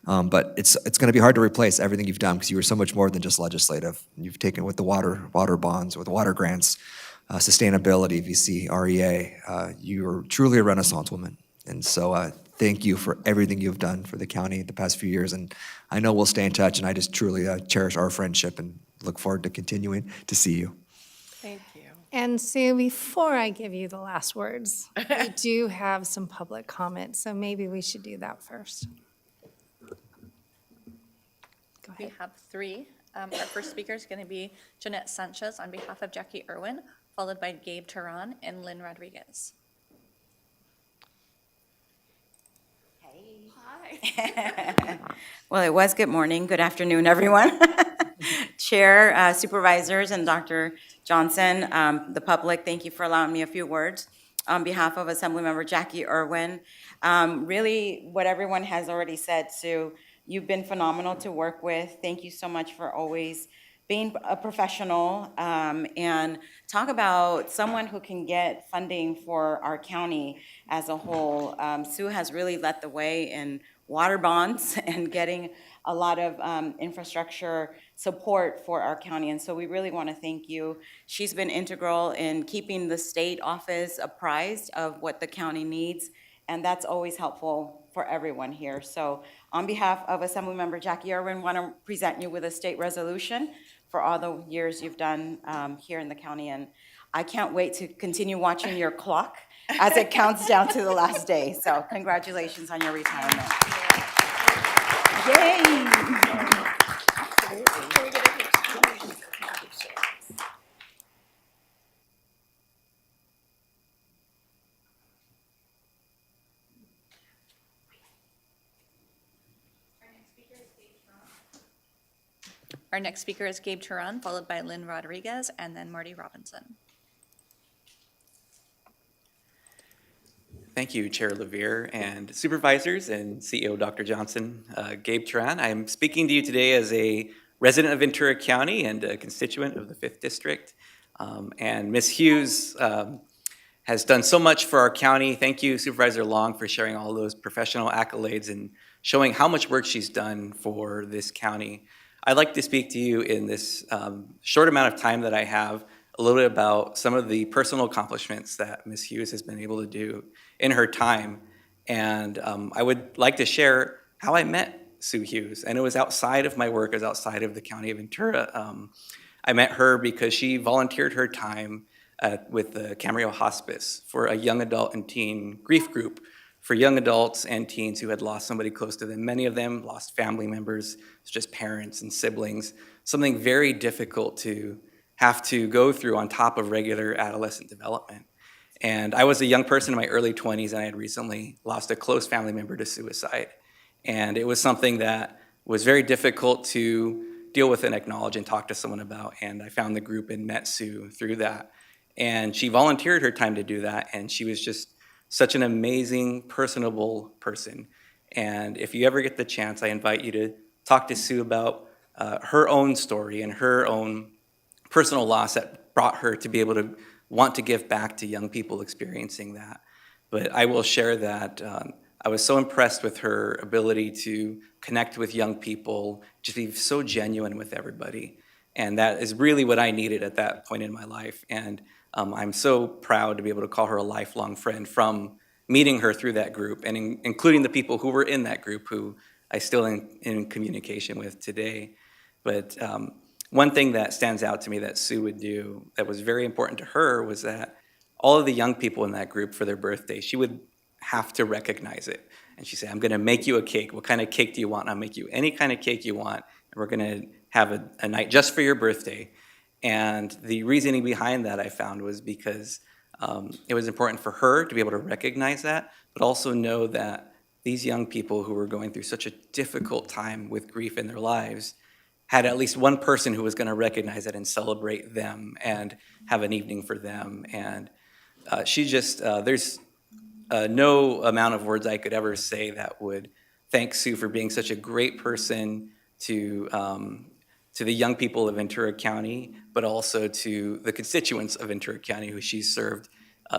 But it's going to be hard to replace everything you've done, because you were so much more than just legislative. You've taken with the water bonds, with water grants, sustainability, VC, REA. You are truly a Renaissance woman. And so thank you for everything you've done for the county the past few years. And I know we'll stay in touch, and I just truly cherish our friendship and look forward to continuing to see you. Thank you. And Sue, before I give you the last words, we do have some public comment, so maybe we should do that first. Go We ahead. have three. Our first speaker is going to be Jeanette Sanchez on behalf of Jackie Irwin, followed by Gabe Turan and Lynn Rodriguez. Well, it was good morning, good afternoon, everyone. Chair, supervisors, and Dr. Johnson, the public, thank you for allowing me a few words. On behalf of Assemblymember Jackie Irwin, really what everyone has already said, Sue, you've been phenomenal to work with. Thank you so much for always being a professional, and talk about someone who can get funding for our county as a whole. Sue has really led the way in water bonds and getting a lot of infrastructure support for our county, and so we really want to thank you. She's been integral in keeping the state office apprised of what the county needs, and that's always helpful for everyone here. So on behalf of Assemblymember Jackie Irwin, I want to present you with a state resolution for all the years you've done here in the county, and I can't wait to continue watching your clock as it counts down to the last day. So congratulations on your retirement. Yay! Our next speaker is Gabe Turan, followed by Lynn Rodriguez, and then Marty Robinson. Thank you, Chair Levere and supervisors and CEO Dr. Johnson. Gabe Turan, I'm speaking to you today as a resident of Ventura County and a constituent of the 5th District. And Ms. Hughes has done so much for our county. Thank you, Supervisor Long, for sharing all those professional accolades and showing how much work she's done for this county. I'd like to speak to you in this short amount of time that I have a little bit about some of the personal accomplishments that Ms. Hughes has been able to do in her time. And I would like to share how I met Sue Hughes. And it was outside of my work, it was outside of the County of Ventura. I met her because she volunteered her time with the Camarillo Hospice for a young adult and teen grief group for young adults and teens who had lost somebody close to them. Many of them lost family members, such as parents and siblings, something very difficult to have to go through on top of regular adolescent development. And I was a young person in my early 20s, and I had recently lost a close family member to suicide. And it was something that was very difficult to deal with and acknowledge and talk to someone about. And I found the group and met Sue through that. And she volunteered her time to do that, and she was just such an amazing, personable person. And if you ever get the chance, I invite you to talk to Sue about her own story and her own personal loss that brought her to be able to want to give back to young people experiencing that. But I will share that I was so impressed with her ability to connect with young people, just be so genuine with everybody. And that is really what I needed at that point in my life. And I'm so proud to be able to call her a lifelong friend from meeting her through that group, and including the people who were in that group who I still in communication with today. But one thing that stands out to me that Sue would do that was very important to her was that all of the young people in that group for their birthday, she would have to recognize it. And she'd say, I'm gonna make you a cake. What kind of cake do you want? I'll make you any kind of cake you want. And we're gonna have a night just for your birthday. And the reasoning behind that I found was because it was important for her to be able to recognize that, but also know that these young people who were going through such a difficult time with grief in their lives had at least one person who was going to recognize it and celebrate them and have an evening for them. And she just, there's no amount of words I could ever say that would thank Sue for being such a great person to the young people of Ventura County, but also to the constituents of Ventura County who she's served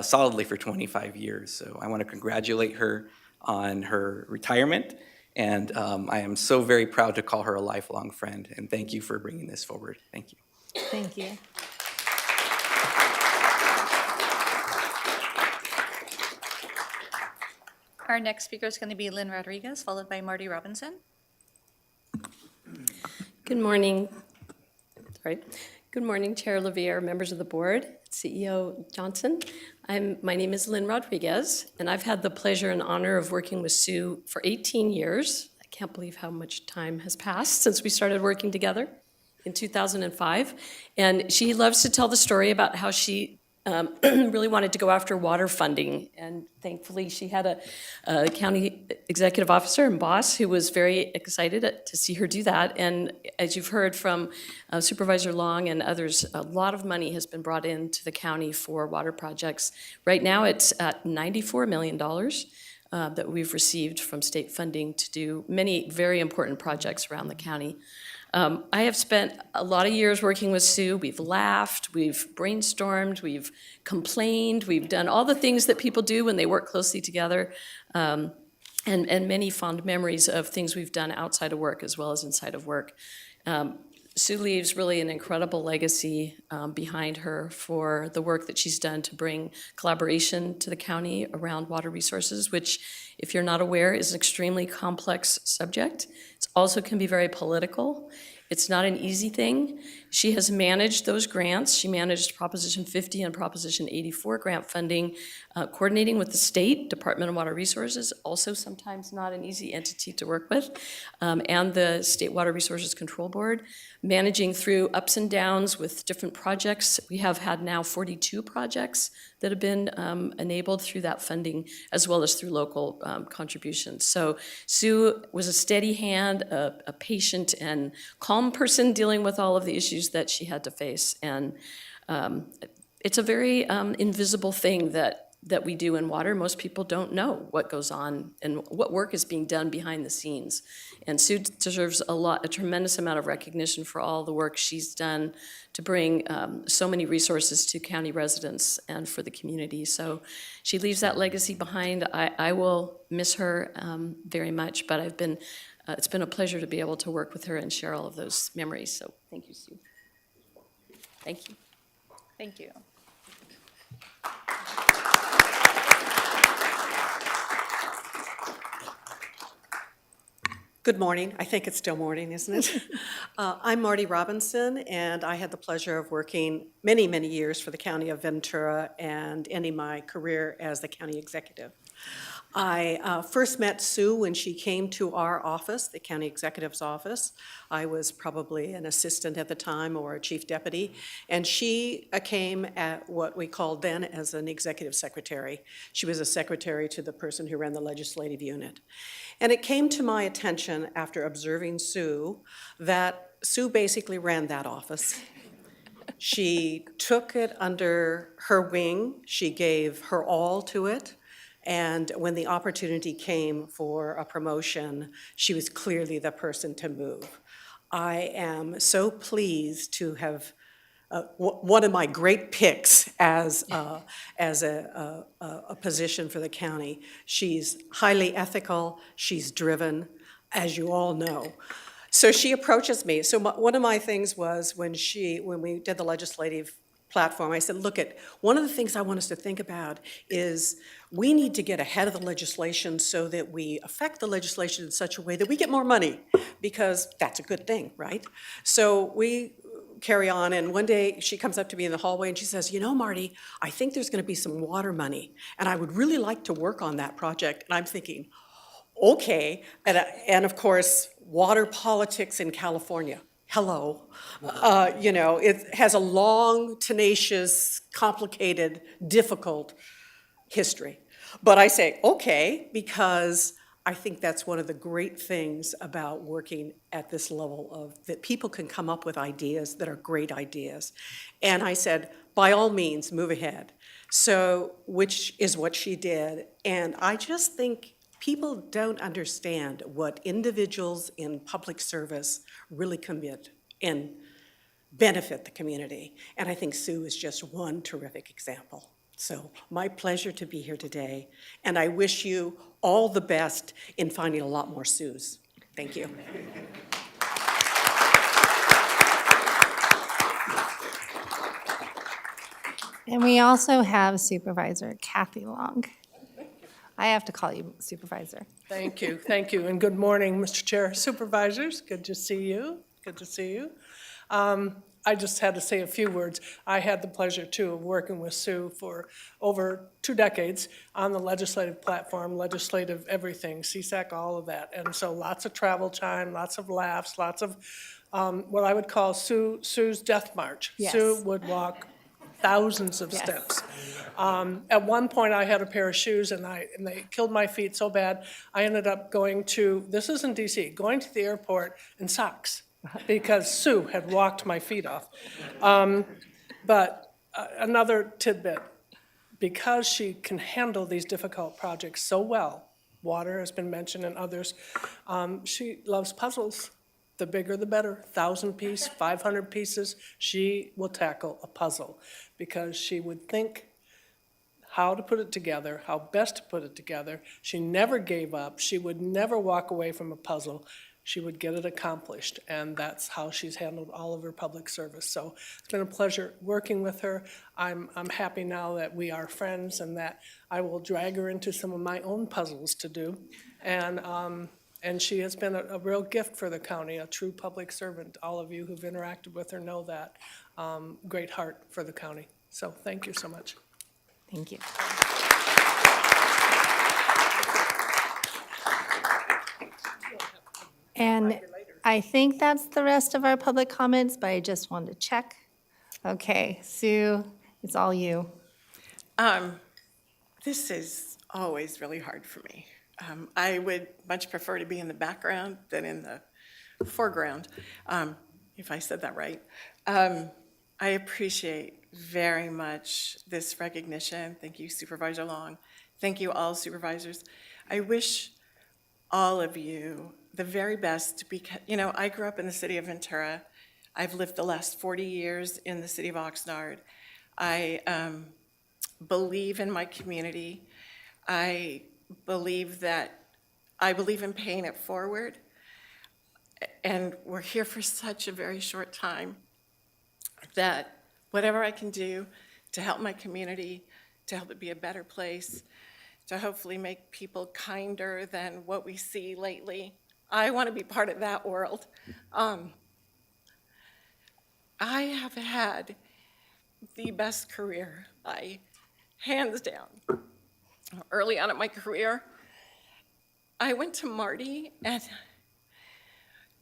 solidly for 25 years. So I want to congratulate her on her retirement. And I am so very proud to call her a lifelong friend. And thank you for bringing this forward. Thank you. Thank you. Our next speaker is going to be Lynn Rodriguez, followed by Marty Robinson. Good morning. Sorry. Good morning, Chair Levere, members of the board. CEO Johnson. My name is Lynn Rodriguez, and I've had the pleasure and honor of working with Sue for 18 years. I can't believe how much time has passed since we started working together in 2005. And she loves to tell the story about how she really wanted to go after water funding. And thankfully, she had a county executive officer and boss who was very excited to see her do that. And as you've heard from Supervisor Long and others, a lot of money has been brought into the county for water projects. Right now, it's at $94 million that we've received from state funding to do many very important projects around the county. I have spent a lot of years working with Sue. We've laughed, we've brainstormed, we've complained, we've done all the things that people do when they work closely together, and many fond memories of things we've done outside of work as well as inside of work. Sue leaves really an incredible legacy behind her for the work that she's done to bring collaboration to the county around water resources, which, if you're not aware, is an extremely complex subject. It also can be very political. It's not an easy thing. She has managed those grants. She managed Proposition 50 and Proposition 84 grant funding, coordinating with the state Department of Water Resources, also sometimes not an easy entity to work with, and the State Water Resources Control Board, managing through ups and downs with different projects. We have had now 42 projects that have been enabled through that funding, as well as through local contributions. So Sue was a steady hand, a patient and calm person dealing with all of the issues that she had to face. And it's a very invisible thing that we do in water. Most people don't know what goes on and what work is being done behind the scenes. And Sue deserves a tremendous amount of recognition for all the work she's done to bring so many resources to county residents and for the community. So she leaves that legacy behind. I will miss her very much, but it's been a pleasure to be able to work with her and share all of those memories. So thank you, Sue. Thank you. Thank you. Good morning. I think it's still morning, isn't it? I'm Marty Robinson, and I had the pleasure of working many, many years for the County of Ventura and ending my career as the county executive. I first met Sue when she came to our office, the county executive's office. I was probably an assistant at the time or a chief deputy, and she came at what we called then as an executive secretary. She was a secretary to the person who ran the legislative unit. And it came to my attention after observing Sue that Sue basically ran that office. She took it under her wing. She gave her all to it. And when the opportunity came for a promotion, she was clearly the person to move. I am so pleased to have one of my great picks as a position for the county. She's highly ethical, she's driven, as you all know. So she approaches me. So one of my things was when we did the legislative platform, I said, look, one of the things I want us to think about is we need to get ahead of the legislation so that we affect the legislation in such a way that we get more money, because that's a good thing, right? So we carry on, and one day she comes up to me in the hallway and she says, you know, Marty, I think there's going to be some water money, and I would really like to work on that project. And I'm thinking, okay, and of course, water politics in California. Hello. It has a long, tenacious, complicated, difficult history. But I say, okay, because I think that's one of the great things about working at this level that people can come up with ideas that are great ideas. And I said, by all means, move ahead. So, which is what she did. And I just think people don't understand what individuals in public service really commit and benefit the community. And I think Sue is just one terrific example. So my pleasure to be here today, and I wish you all the best in finding a lot more Sues. Thank you. And we also have Supervisor Kathy Long. I have to call you Supervisor. Thank you, and good morning, Mr. Chair, Supervisors. Good to see you. I just had to say a few words. I had the pleasure, too, of working with Sue for over 2 decades on the legislative platform, legislative everything, CSAC, all of that. And so lots of travel time, lots of laughs, lots of what I would call Sue's death march. Yes. Sue would walk thousands of steps. At one point, I had a pair of shoes, and they killed my feet so bad, I ended up going to, this is in DC, going to the airport in socks, because Sue had walked my feet off. But another tidbit, because she can handle these difficult projects so well, water has been mentioned and others, she loves puzzles. The bigger the better, 1,000 piece, 500 pieces, she will tackle a puzzle because she would think how to put it together, how best to put it together. She never gave up. She would never walk away from a puzzle. She would get it accomplished, and that's how she's handled all of her public service. So it's been a pleasure working with her. I'm happy now that we are friends and that I will drag her into some of my own puzzles to do. And she has been a real gift for the county, a true public servant. All of you who've interacted with her know that. Great heart for the county. So thank you so much. Thank you. And I think that's the rest of our public comments, but I just wanted to check. Okay, Sue, it's all you. This is always really hard for me. I would much prefer to be in the background than in the foreground, if I said that right. I appreciate very much this recognition. Thank you, Supervisor Long. Thank you, all supervisors. I wish all of you the very best because, I grew up in the city of Ventura. I've lived the last 40 years in the city of Oxnard. I believe in my community. I believe in paying it forward. And we're here for such a very short time that whatever I can do to help my community, to help it be a better place, to hopefully make people kinder than what we see lately, I want to be part of that world. I have had the best career, hands down. Early on in my career, I went to Marty, and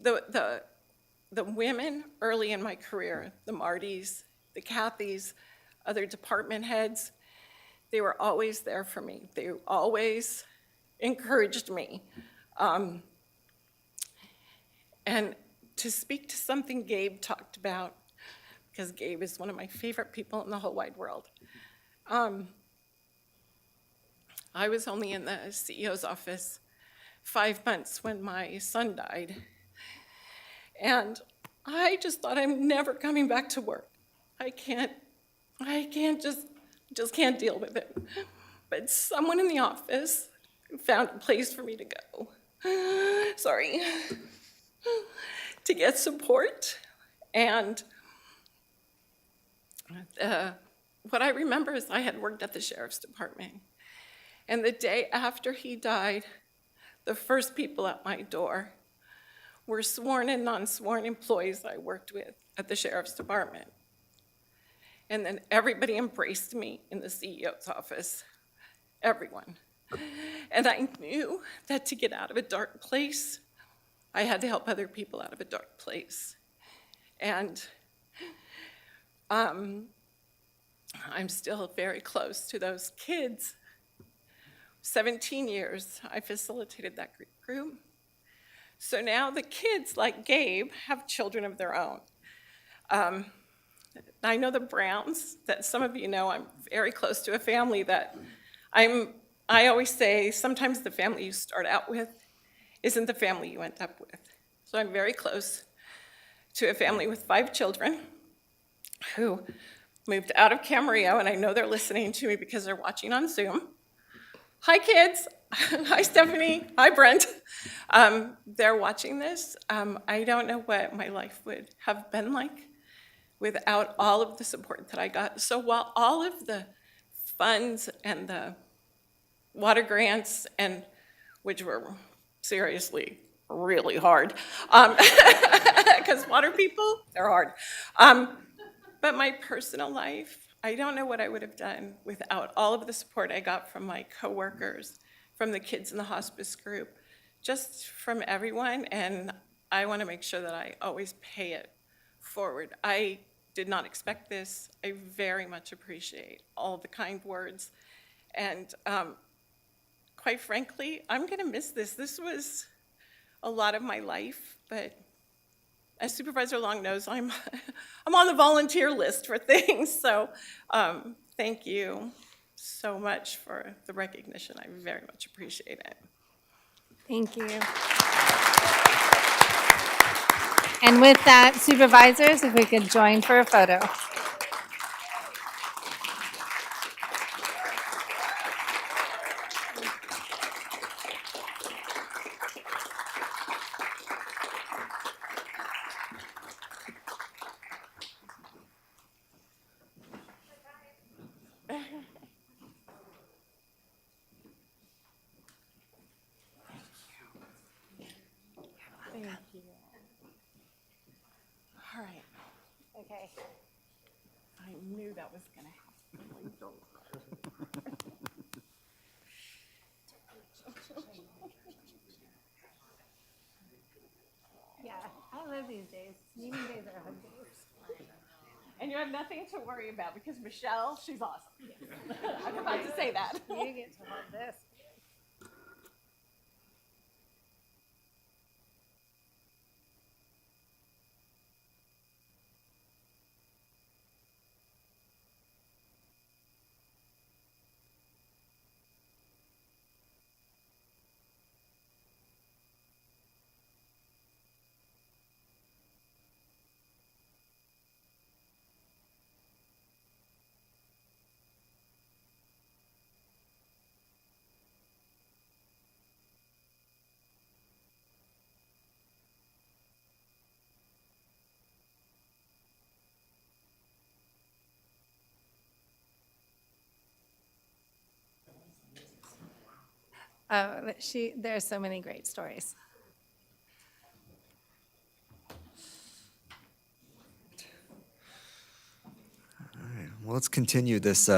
the women early in my career, the Martys, the Kathys, other department heads, they were always there for me. They always encouraged me. And to speak to something Gabe talked about, because Gabe is one of my favorite people in the whole wide world. I was only in the CEO's office 5 months when my son died. And I just thought, I'm never coming back to work. I just can't deal with it. But someone in the office found a place for me to go. To get support. And what I remember is I had worked at the sheriff's department. And the day after he died, the first people at my door were sworn and non-sworn employees I worked with at the sheriff's department. And then everybody embraced me in the CEO's office, everyone. And I knew that to get out of a dark place, I had to help other people out of a dark place. And I'm still very close to those kids. 17 years I facilitated that group. So now the kids, like Gabe, have children of their own. I know the Browns, that some of you know, I'm very close to a family that I always say, sometimes the family you start out with isn't the family you end up with. So I'm very close to a family with 5 children who moved out of Camarillo, and I know they're listening to me because they're watching on Zoom. Hi, kids. Hi, Stephanie. Hi, Brent. They're watching this. I don't know what my life would have been like without all of the support that I got. So while all of the funds and the water grants, and which were seriously really hard, because water people, they're hard. But my personal life, I don't know what I would have done without all of the support I got from my coworkers, from the kids in the hospice group, just from everyone, and I want to make sure that I always pay it forward. I did not expect this. I very much appreciate all the kind words, and quite frankly, I'm going to miss this. This was a lot of my life, but as Supervisor Long knows, I'm on the volunteer list for things, so thank you so much for the recognition. I very much appreciate it. Thank you. And with that, supervisors, if we could join for a photo. All right. Okay. I knew that was going to happen. Yeah, I love these days. Meeting days are hug days. And you have nothing to worry about because Michelle, she's awesome. I'm about to say that. You get to hold this. There's so many great stories. Well, let's continue this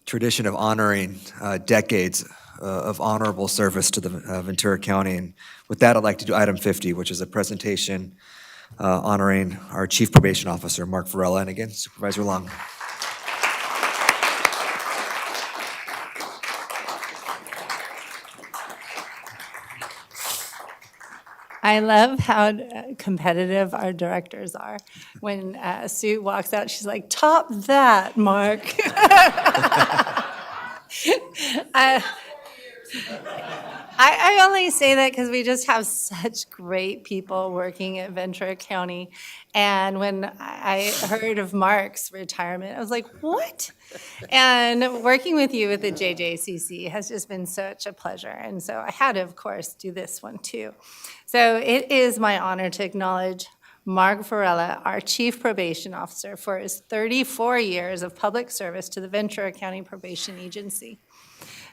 tradition of honoring decades of honorable service to the Ventura County. And with that, I'd like to do item 50, which is a presentation honoring our Chief Probation Officer, Mark Varela. And again, Supervisor Long. I love how competitive our directors are. When Sue walks out, she's like, "Top that, Mark." I only say that because we just have such great people working at Ventura County. And when I heard of Mark's retirement, I was like, what? And working with you with the JJCC has just been such a pleasure. And so I had to, of course, do this one too. So it is my honor to acknowledge Mark Varela, our Chief Probation Officer, for his 34 years of public service to the Ventura County Probation Agency.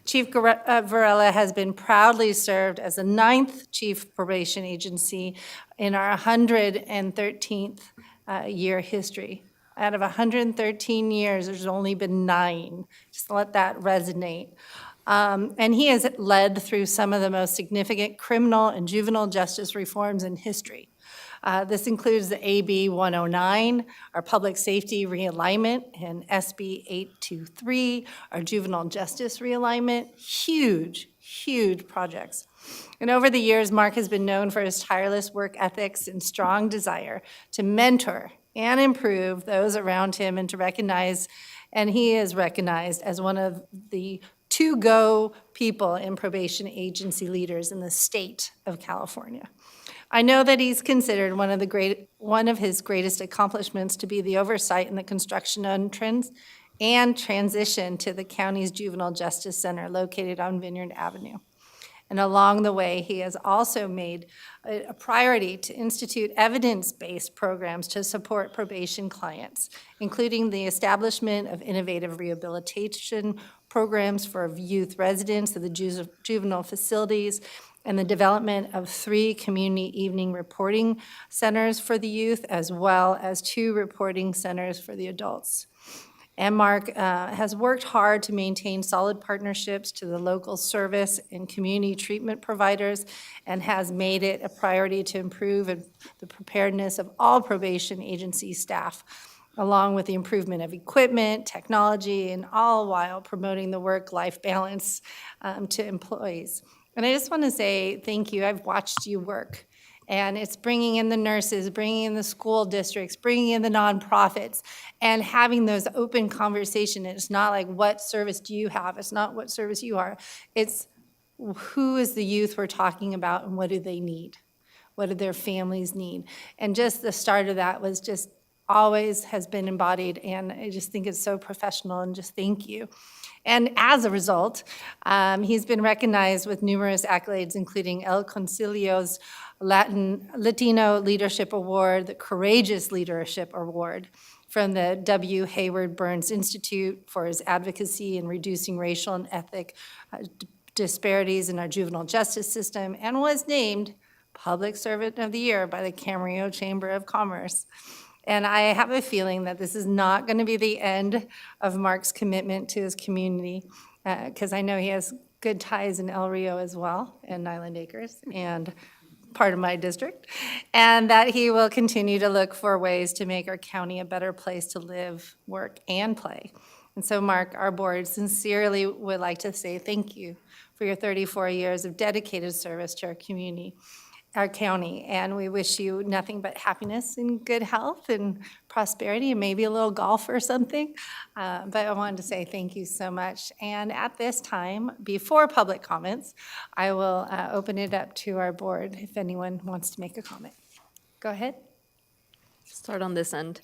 Chief Varela has been proudly served as the 9th Chief Probation Agency in our 113th year history. Out of 113 years, there's only been 9. Just let that resonate. And he has led through some of the most significant criminal and juvenile justice reforms in history. This includes the AB 109, our public safety realignment, and SB 823, our juvenile justice realignment. Huge, huge projects. And over the years, Mark has been known for his tireless work ethics and strong desire to mentor and improve those around him and to recognize, and he is recognized as one of the to-go people in probation agency leaders in the state of California. I know that he's considered one of his greatest accomplishments to be the oversight in the construction entrance and transition to the county's Juvenile Justice Center located on Vineyard Avenue. And along the way, he has also made a priority to institute evidence-based programs to support probation clients, including the establishment of innovative rehabilitation programs for youth residents of the juvenile facilities, and the development of 3 community evening reporting centers for the youth, as well as 2 reporting centers for the adults. And Mark has worked hard to maintain solid partnerships to the local service and community treatment providers, and has made it a priority to improve the preparedness of all probation agency staff, along with the improvement of equipment, technology, and all while promoting the work-life balance to employees. And I just want to say thank you. I've watched you work. And it's bringing in the nurses, bringing in the school districts, bringing in the nonprofits, and having those open conversations. It's not like, what service do you have? It's not what service you are. It's who is the youth we're talking about and what do they need? What do their families need? And just the start of that was just always has been embodied, and I just think it's so professional, and just thank you. And as a result, he's been recognized with numerous accolades, including El Concilio's Latino Leadership Award, the Courageous Leadership Award from the W. Hayward Burns Institute for his advocacy in reducing racial and ethnic disparities in our juvenile justice system, and was named Public Servant of the Year by the Camarillo Chamber of Commerce. And I have a feeling that this is not going to be the end of Mark's commitment to his community, because I know he has good ties in El Rio as well, and Island Acres, and part of my district, and that he will continue to look for ways to make our county a better place to live, work, and play. And so, Mark, our board sincerely would like to say thank you for your 34 years of dedicated service to our community, our county, and we wish you nothing but happiness and good health and prosperity, and maybe a little golf or something. But I wanted to say thank you so much. And at this time, before public comments, I will open it up to our board if anyone wants to make a comment. Go ahead. Start on this end.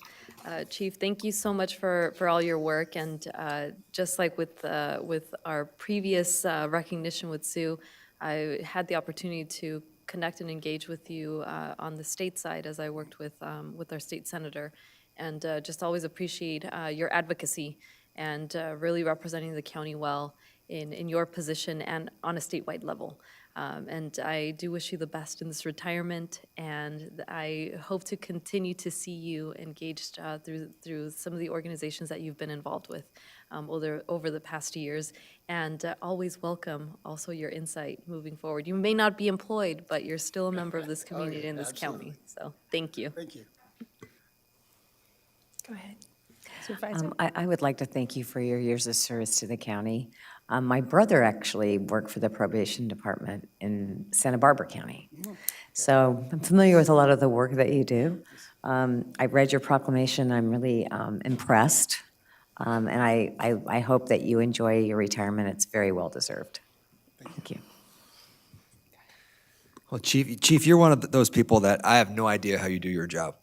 Chief, thank you so much for all your work, and just like with our previous recognition with Sue, I had the opportunity to connect and engage with you on the state side as I worked with our state senator, and just always appreciate your advocacy and really representing the county well in your position and on a statewide level. And I do wish you the best in this retirement, and I hope to continue to see you engaged through some of the organizations that you've been involved with over the past years, and always welcome also your insight moving forward. You may not be employed, but you're still a member of this community and this county, so thank you. Thank you. Go ahead. Supervisor? I would like to thank you for your years of service to the county. My brother actually worked for the probation department in Santa Barbara County. So I'm familiar with a lot of the work that you do. I read your proclamation. I'm really impressed. And I hope that you enjoy your retirement. It's very well deserved. Thank you. Well, Chief, you're one of those people that I have no idea how you do your job,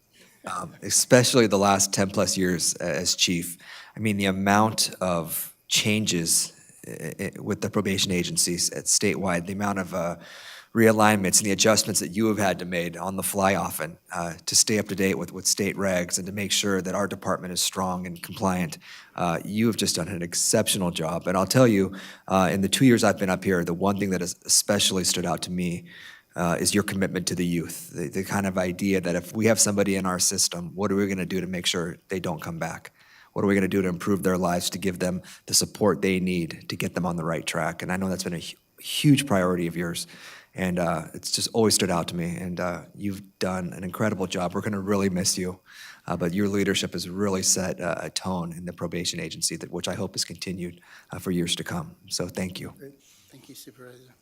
especially the last 10 plus years as chief. I mean, the amount of changes with the probation agencies at statewide, the amount of realignments and the adjustments that you have had to make on the fly often to stay up to date with state regs and to make sure that our department is strong and compliant. You have just done an exceptional job. And I'll tell you, in the 2 years I've been up here, the one thing that has especially stood out to me is your commitment to the youth, the kind of idea that if we have somebody in our system, what are we going to do to make sure they don't come back? What are we going to do to improve their lives, to give them the support they need to get them on the right track? And I know that's been a huge priority of yours. And it's just always stood out to me. And you've done an incredible job. We're going to really miss you. But your leadership has really set a tone in the probation agency, which I hope is continued for years to come. So thank you. Great. Thank you, Supervisor.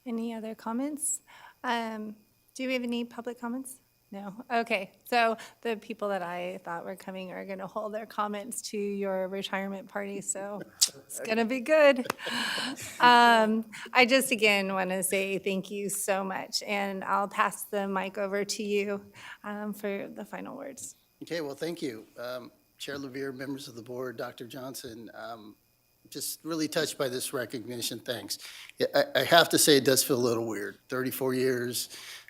Any other comments? Do we have any public comments? No? Okay, so the people that I thought were coming are going to hold their comments to your retirement party, so it's going to be good. I just, again, want to say thank you so much, and I'll pass the mic over to you for the final words. Okay, well, thank you. Chair LeVere, members of the board, Dr. Johnson, just really touched by this recognition. Thanks. I have to say it does feel a little weird. 34 years.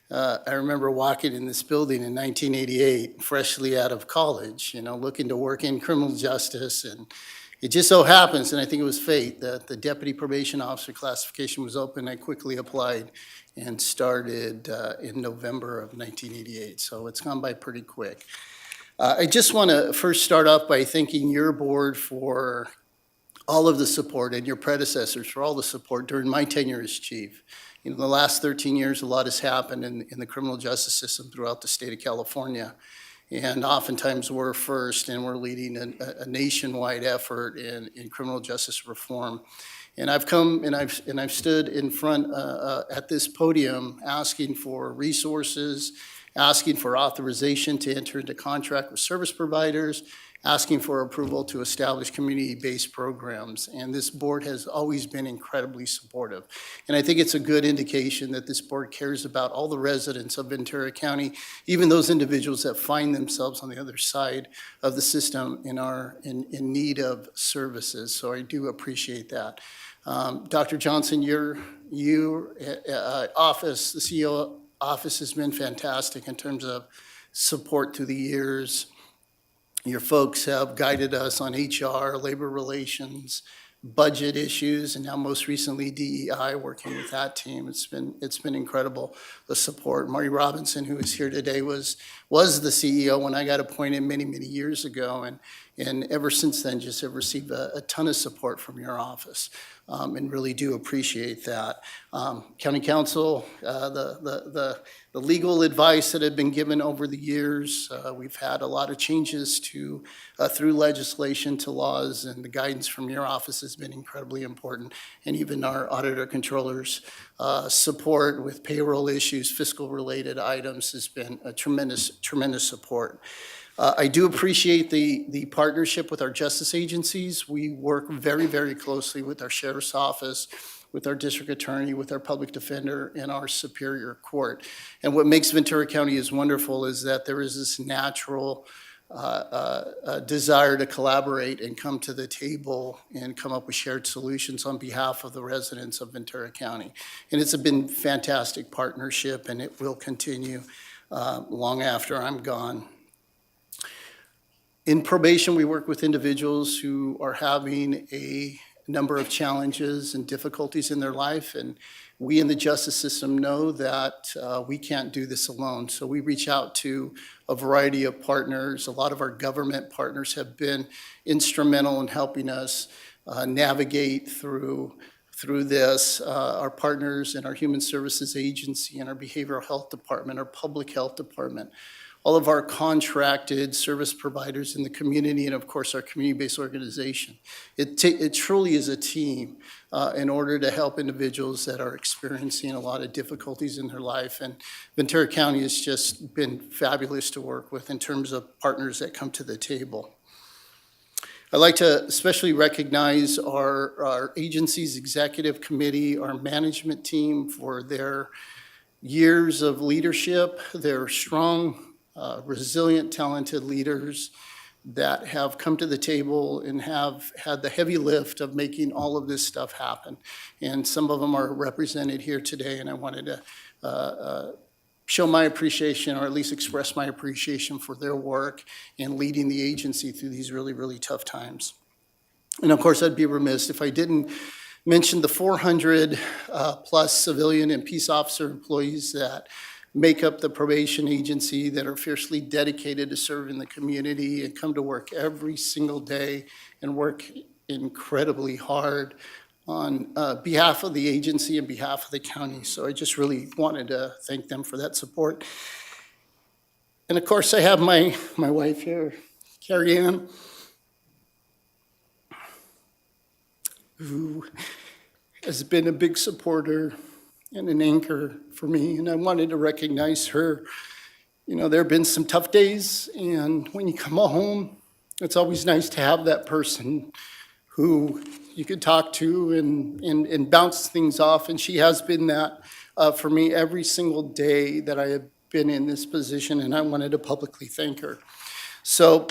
I remember walking in this building in 1988, freshly out of college, looking to work in criminal justice It just so happens, and I think it was fate, that the deputy probation officer classification was open. I quickly applied and started in November of 1988, so it's gone by pretty quick. I just want to first start off by thanking your board for all of the support and your predecessors for all the support during my tenure as chief. In the last 13 years, a lot has happened in the criminal justice system throughout the state of California. And oftentimes we're first and we're leading a nationwide effort in criminal justice reform. And I've come and I've stood in front at this podium asking for resources, asking for authorization to enter into contract with service providers, asking for approval to establish community-based programs. And this board has always been incredibly supportive. And I think it's a good indication that this board cares about all the residents of Ventura County, even those individuals that find themselves on the other side of the system in need of services. So I do appreciate that. Dr. Johnson, your office, the CEO office has been fantastic in terms of support through the years. Your folks have guided us on HR, labor relations, budget issues, and now most recently DEI, working with that team. It's been incredible, the support. Marty Robinson, who is here today, was the CEO when I got appointed many, many years ago, and ever since then just have received a ton of support from your office, and really do appreciate that. County Council, the legal advice that had been given over the years, we've had a lot of changes through legislation to laws, and the guidance from your office has been incredibly important, and even our auditor controllers' support with payroll issues, fiscal-related items has been a tremendous support. I do appreciate the partnership with our justice agencies. We work very, very closely with our sheriff's office, with our district attorney, with our public defender, and our superior court. And what makes Ventura County is wonderful is that there is this natural desire to collaborate and come to the table and come up with shared solutions on behalf of the residents of Ventura County. And it's been fantastic partnership, and it will continue long after I'm gone. In probation, we work with individuals who are having a number of challenges and difficulties in their life, and we in the justice system know that we can't do this alone. So we reach out to a variety of partners. A lot of our government partners have been instrumental in helping us navigate through this. Our partners in our Human Services Agency and our Behavioral Health Department, our Public Health Department, all of our contracted service providers in the community, and of course our community-based organization. It truly is a team in order to help individuals that are experiencing a lot of difficulties in their life. And Ventura County has just been fabulous to work with in terms of partners that come to the table. I'd like to especially recognize our agency's executive committee, our management team, for their years of leadership. They're strong, resilient, talented leaders that have come to the table and have had the heavy lift of making all of this stuff happen. And some of them are represented here today, and I wanted to show my appreciation, or at least express my appreciation for their work in leading the agency through these really, really tough times. And of course, I'd be remiss if I didn't mention the 400 plus civilian and peace officer employees that make up the probation agency, that are fiercely dedicated to serving the community and come to work every single day and work incredibly hard on behalf of the agency and behalf of the county. So I just really wanted to thank them for that support. And of course, I have my wife here, Carrie Ann, who has been a big supporter and an anchor for me, and I wanted to recognize her. You know, there have been some tough days, and when you come home, it's always nice to have that person who you could talk to and bounce things off, and she has been that for me every single day that I have been in this position, and I wanted to publicly thank her. So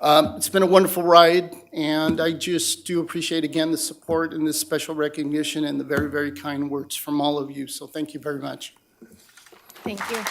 it's been a wonderful ride, and I just do appreciate, again, the support and this special recognition and the very, very kind words from all of you. So thank you very much. Thank you.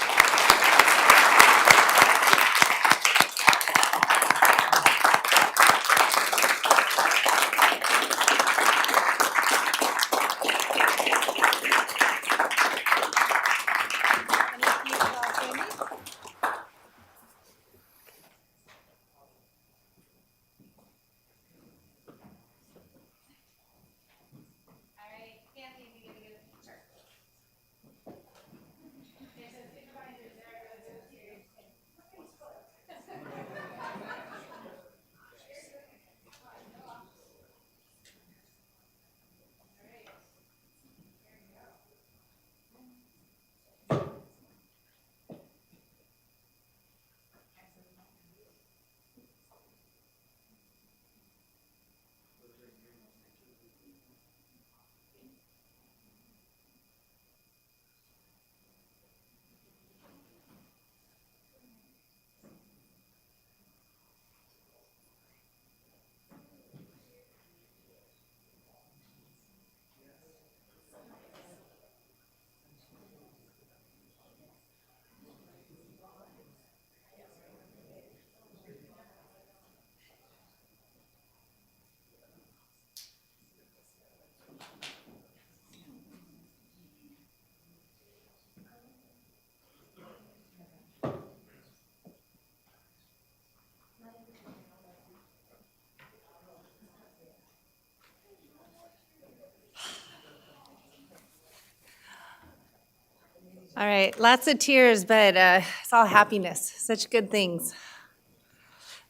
All right, lots of tears, but it's all happiness, such good things.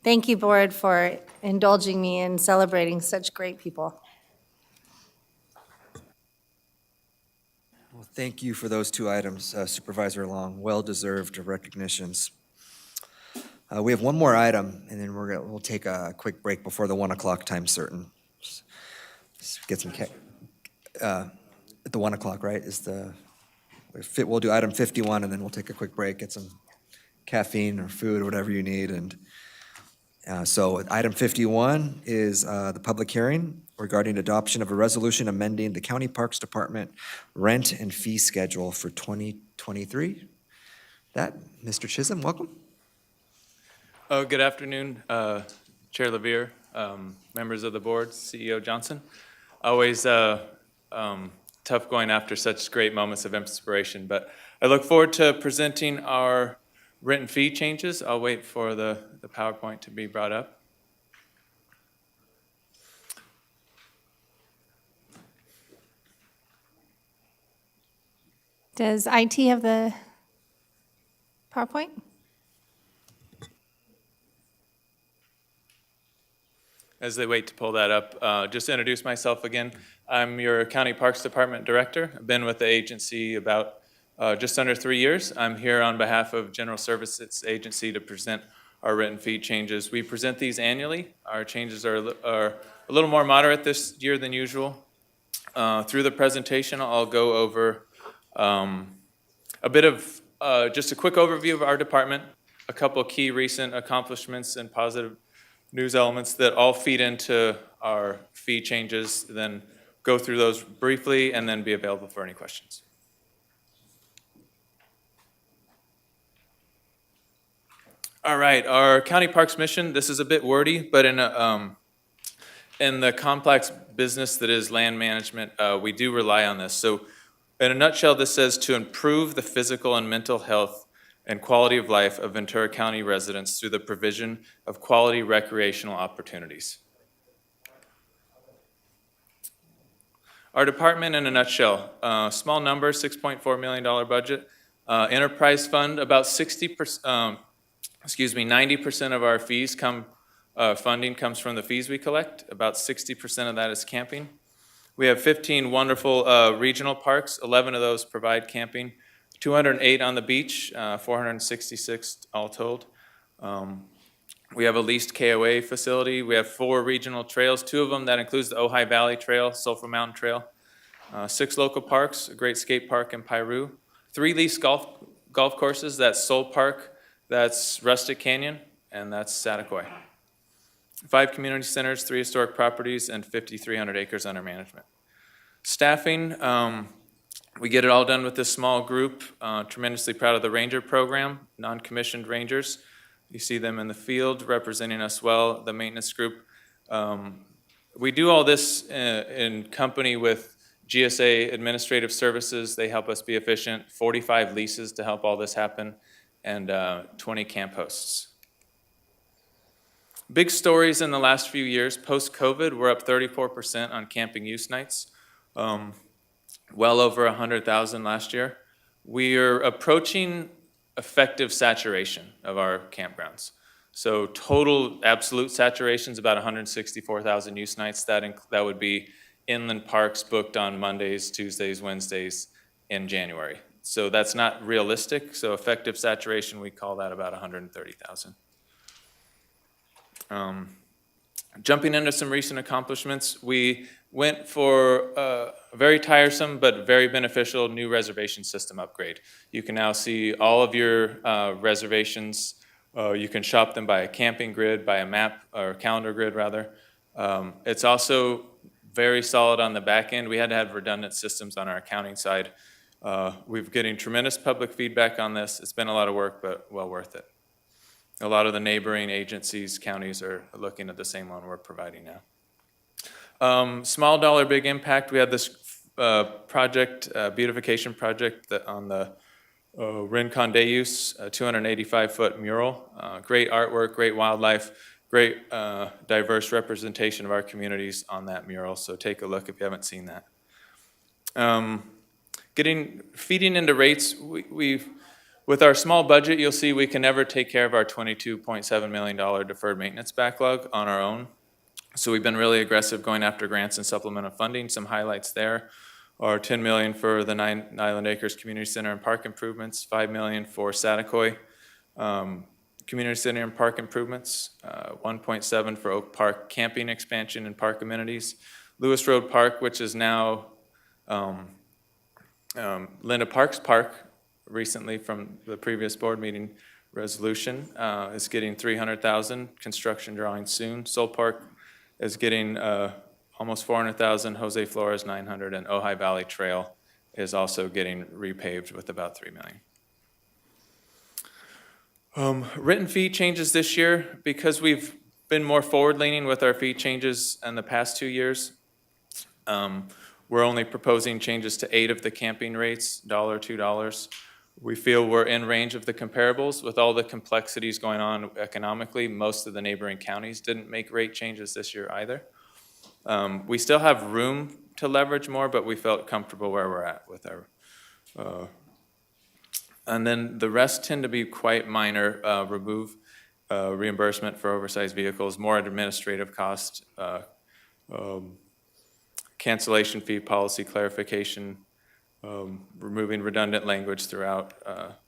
Thank you, board, for indulging me in celebrating such great people. Well, thank you for those two items, Supervisor Long. Well-deserved recognitions. We have one more item, and then we'll take a quick break before the 1 o'clock time certain. Just get some, at the 1 o'clock, right, we'll do item 51, and then we'll take a quick break, get some caffeine or food or whatever you need. And so item 51 is the public hearing regarding adoption of a resolution amending the County Parks Department rent and fee schedule for 2023. Mr. Chisholm, welcome. Oh, good afternoon, Chair Levere, members of the board, CEO Johnson. Always tough going after such great moments of inspiration, but I look forward to presenting our rent and fee changes. I'll wait for the PowerPoint to be brought up. Does IT have the PowerPoint? As they wait to pull that up, just to introduce myself again, I'm your County Parks Department Director. I've been with the agency about just under 3 years. I'm here on behalf of General Services Agency to present our rent and fee changes. We present these annually. Our changes are a little more moderate this year than usual. Through the presentation, I'll go over a bit of just a quick overview of our department, a couple key recent accomplishments and positive news elements that all feed into our fee changes, then go through those briefly and then be available for any questions. All right, our county parks mission, this is a bit wordy, but in the complex business that is land management, we do rely on this. So in a nutshell, this says to improve the physical and mental health and quality of life of Ventura County residents through the provision of quality recreational opportunities. Our department in a nutshell, small number, $6.4 million budget. Enterprise fund, about 90% of our fees funding comes from the fees we collect. About 60% of that is camping. We have 15 wonderful regional parks. 11 of those provide camping. 208 on the beach, 466 all told. We have a leased KOA facility. We have 4 regional trails, 2 of them that includes the Ojai Valley Trail, Sulphur Mountain Trail. 6 local parks, a great skate park in Piru. 3 leased golf courses, that's Soul Park, that's Rustic Canyon, and that's Satakoy. 5 community centers, 3 historic properties, and 5,300 acres under management. Staffing, we get it all done with this small group. Tremendously proud of the ranger program, non-commissioned rangers. You see them in the field representing us well, the maintenance group. We do all this in company with GSA Administrative Services. They help us be efficient. 45 leases to help all this happen, and 20 camp hosts. Big stories in the last few years. Post-COVID, we're up 34% on camping use nights. Well over 100,000 last year. We are approaching effective saturation of our campgrounds. So total absolute saturation is about 164,000 use nights. That would be inland parks booked on Mondays, Tuesdays, Wednesdays in January. So that's not realistic. So effective saturation, we call that about 130,000. Jumping into some recent accomplishments, we went for a very tiresome but very beneficial new reservation system upgrade. You can now see all of your reservations. You can shop them by a camping grid, by a map, or calendar grid rather. It's also very solid on the back end. We had to have redundant systems on our accounting side. We're getting tremendous public feedback on this. It's been a lot of work, but well worth it. A lot of the neighboring agencies, counties are looking at the same one we're providing now. Small dollar, big impact. We had this project, beautification project that on the Rincon Deus, a 285-foot mural. Great artwork, great wildlife, great diverse representation of our communities on that mural. So take a look if you haven't seen that. feeding into rates, with our small budget, you'll see we can never take care of our $22.7 million deferred maintenance backlog on our own. So we've been really aggressive going after grants and supplemental funding. Some highlights there are $10 million for the Island Acres Community Center and Park improvements, $5 million for Satakoy Community Center and Park improvements, 1.7 for Oak Park camping expansion and park amenities, Lewis Road Park, which is now Linda Parks Park, recently from the previous board meeting resolution, is getting $300,000, construction drawing soon. Soul Park is getting almost $400,000, Jose Flores $900,000, and Ojai Valley Trail is also getting repaved with about $3 million. Written fee changes this year, because we've been more forward-leaning with our fee changes in the past 2 years. We're only proposing changes to 8 of the camping rates, $1, $2. We feel we're in range of the comparables. With all the complexities going on economically, most of the neighboring counties didn't make rate changes this year either. We still have room to leverage more, but we felt comfortable where we're at with our and then the rest tend to be quite minor. Remove reimbursement for oversized vehicles, more administrative cost, cancellation fee policy clarification, removing redundant language throughout,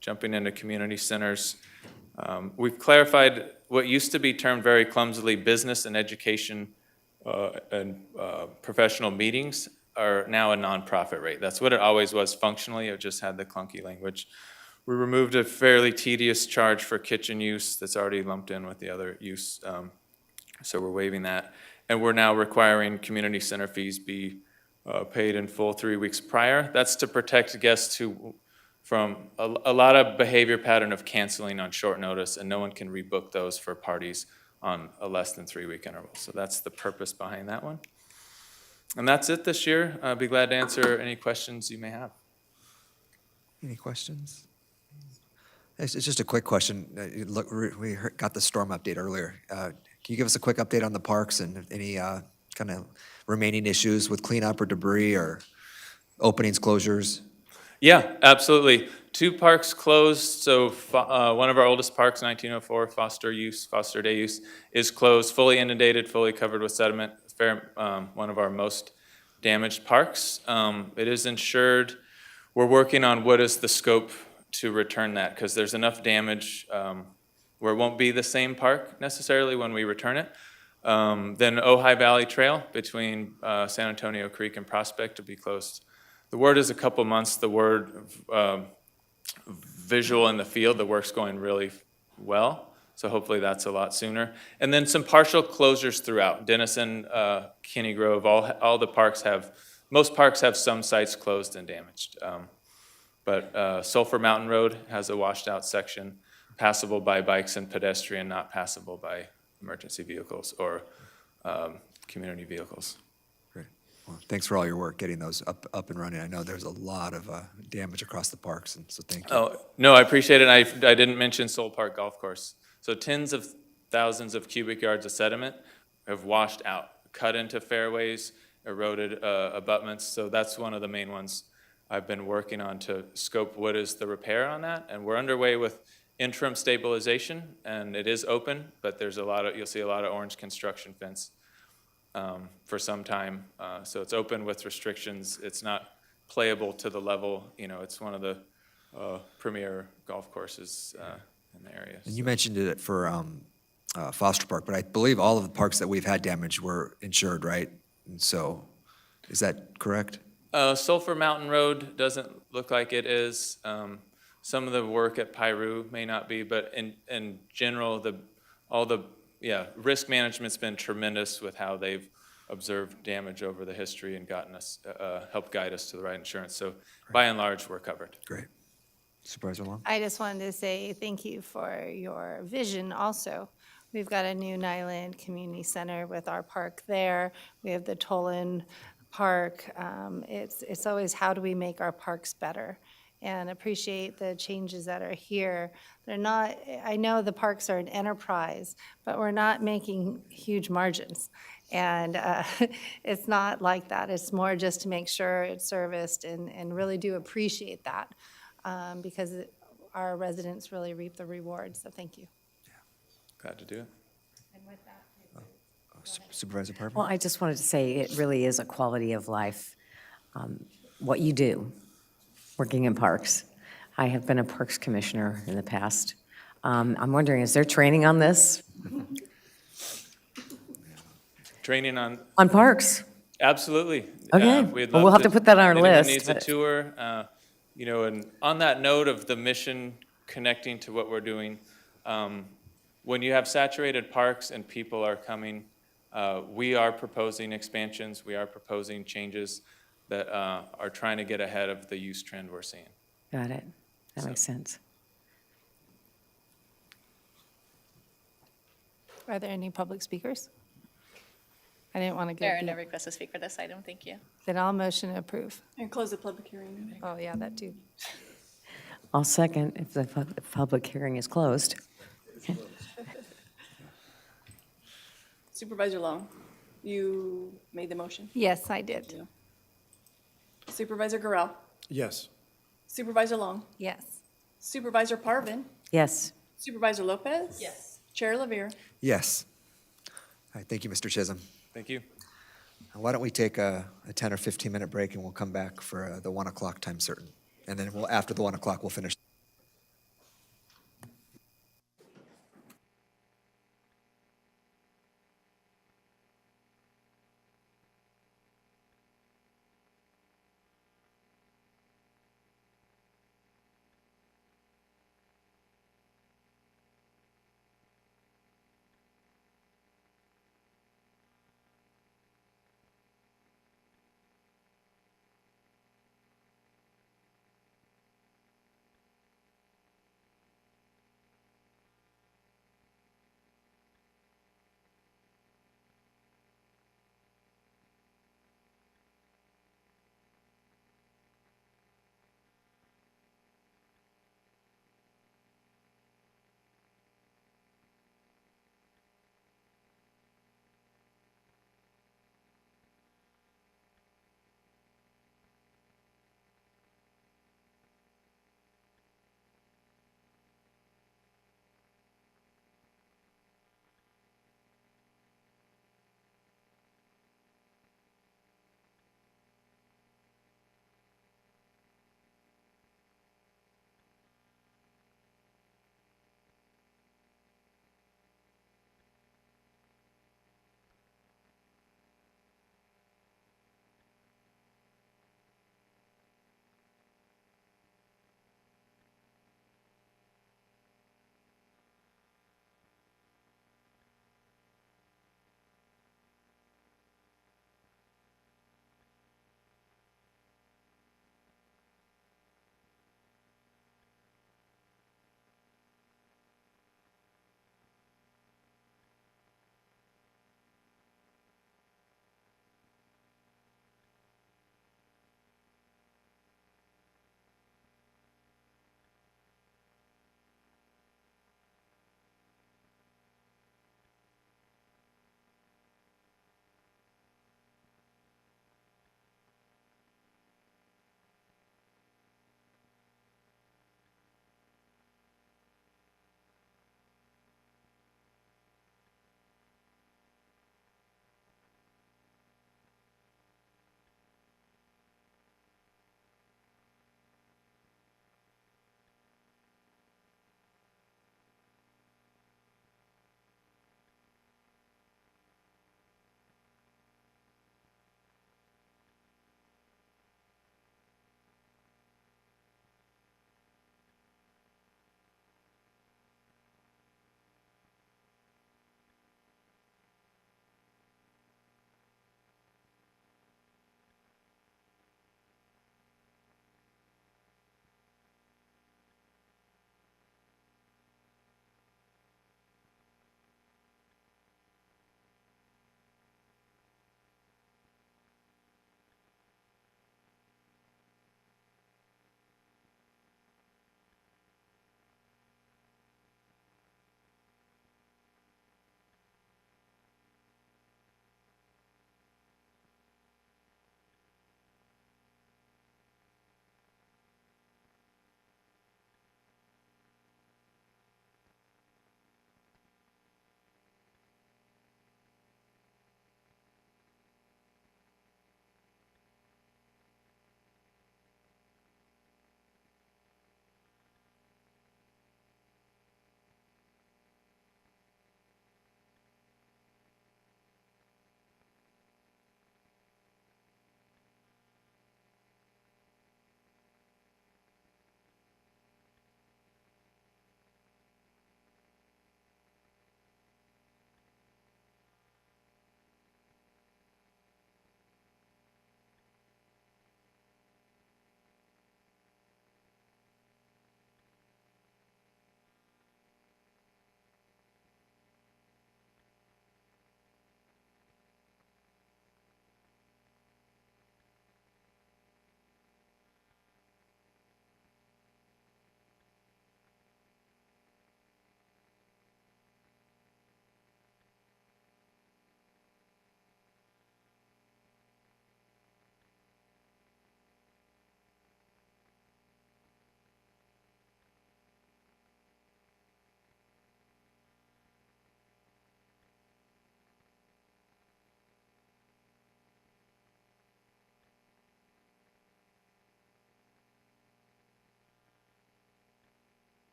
jumping into community centers. We've clarified what used to be termed very clumsily business and education and professional meetings are now a nonprofit rate. That's what it always was functionally. It just had the clunky language. We removed a fairly tedious charge for kitchen use that's already lumped in with the other use. So we're waiving that. And we're now requiring community center fees be paid in full 3 weeks prior. That's to protect guests from a lot of behavior pattern of canceling on short notice, and no one can rebook those for parties on a less than 3 week interval. So that's the purpose behind that one. And that's it this year. I'll be glad to answer any questions you may have. Any questions? It's just a quick question. We got the storm update earlier. Can you give us a quick update on the parks and any kind of remaining issues with cleanup or debris or openings, closures? Yeah, absolutely. 2 parks closed. So one of our oldest parks, 1904, Foster Day Use, is closed, fully inundated, fully covered with sediment. One of our most damaged parks. It is insured. We're working on what is the scope to return that, because there's enough damage where it won't be the same park necessarily when we return it. Then Ojai Valley Trail between San Antonio Creek and Prospect will be closed. The word is a couple months. The word visual in the field, the work's going really well. So hopefully that's a lot sooner. And then some partial closures throughout. Denison, Kinney Grove, all the parks most parks have some sites closed and damaged. But Sulphur Mountain Road has a washed out section, passable by bikes and pedestrian, not passable by emergency vehicles or community vehicles. Great. Well, thanks for all your work getting those up and running. I know there's a lot of damage across the parks, and so thank you. Oh, no, I appreciate it. I didn't mention Soul Park Golf Course. So tens of thousands of cubic yards of sediment have washed out, cut into fairways, eroded abutments. So that's one of the main ones I've been working on to scope what is the repair on that. And we're underway with interim stabilization, and it is open, but there's you'll see a lot of orange construction fence for some time. So it's open with restrictions. It's not playable to the level, it's one of the premier golf courses in the area. And you mentioned it for Foster Park, but I believe all of the parks that we've had damage were insured, right? And so, is that correct? Sulphur Mountain Road doesn't look like it is. Some of the work at Piru may not be, but in general, risk management's been tremendous with how they've observed damage over the history and gotten us, helped guide us to the right insurance. So by and large, we're covered. Great. Supervisor Long? I just wanted to say thank you for your vision also. We've got a new Nyland Community Center with our park there. We have the Tolan Park. It's always how do we make our parks better, and appreciate the changes that are here. They're not, I know the parks are an enterprise, but we're not making huge margins. And it's not like that. It's more just to make sure it's serviced and really do appreciate that because our residents really reap the rewards. So thank you. Glad to do it. Supervisor Parker? Well, I just wanted to say it really is a quality of life, what you do, working in parks. I have been a parks commissioner in the past. I'm wondering, is there training on this? Training on, Parks? absolutely. Okay. We'd Well, love we'll have to put that on our if anyone list, needs a but- tour, you know, and on that note of the mission connecting to what we're doing, when you have saturated parks and people are coming, we are proposing expansions, we are proposing changes that are trying to get ahead of the use trend we're seeing. Got it. That makes sense. Are there any public speakers? I didn't want to There are give, no requests to speak for this item, thank you. then I'll motion to approve. And close the public hearing. Oh, yeah, that too. I'll second if the public hearing is closed. Supervisor Long, you made the motion. Yes, I did. Supervisor Gorell, Yes. Supervisor Long, Yes. Supervisor Parvin, Yes. Supervisor Lopez. Yes. Chair Lavere. Yes. All right, thank you, Mr. Chisholm. Thank you. Why don't we take a 10 or 15-minute break, and we'll come back for the 1 o'clock time certain. And then after the 1 o'clock, we'll finish.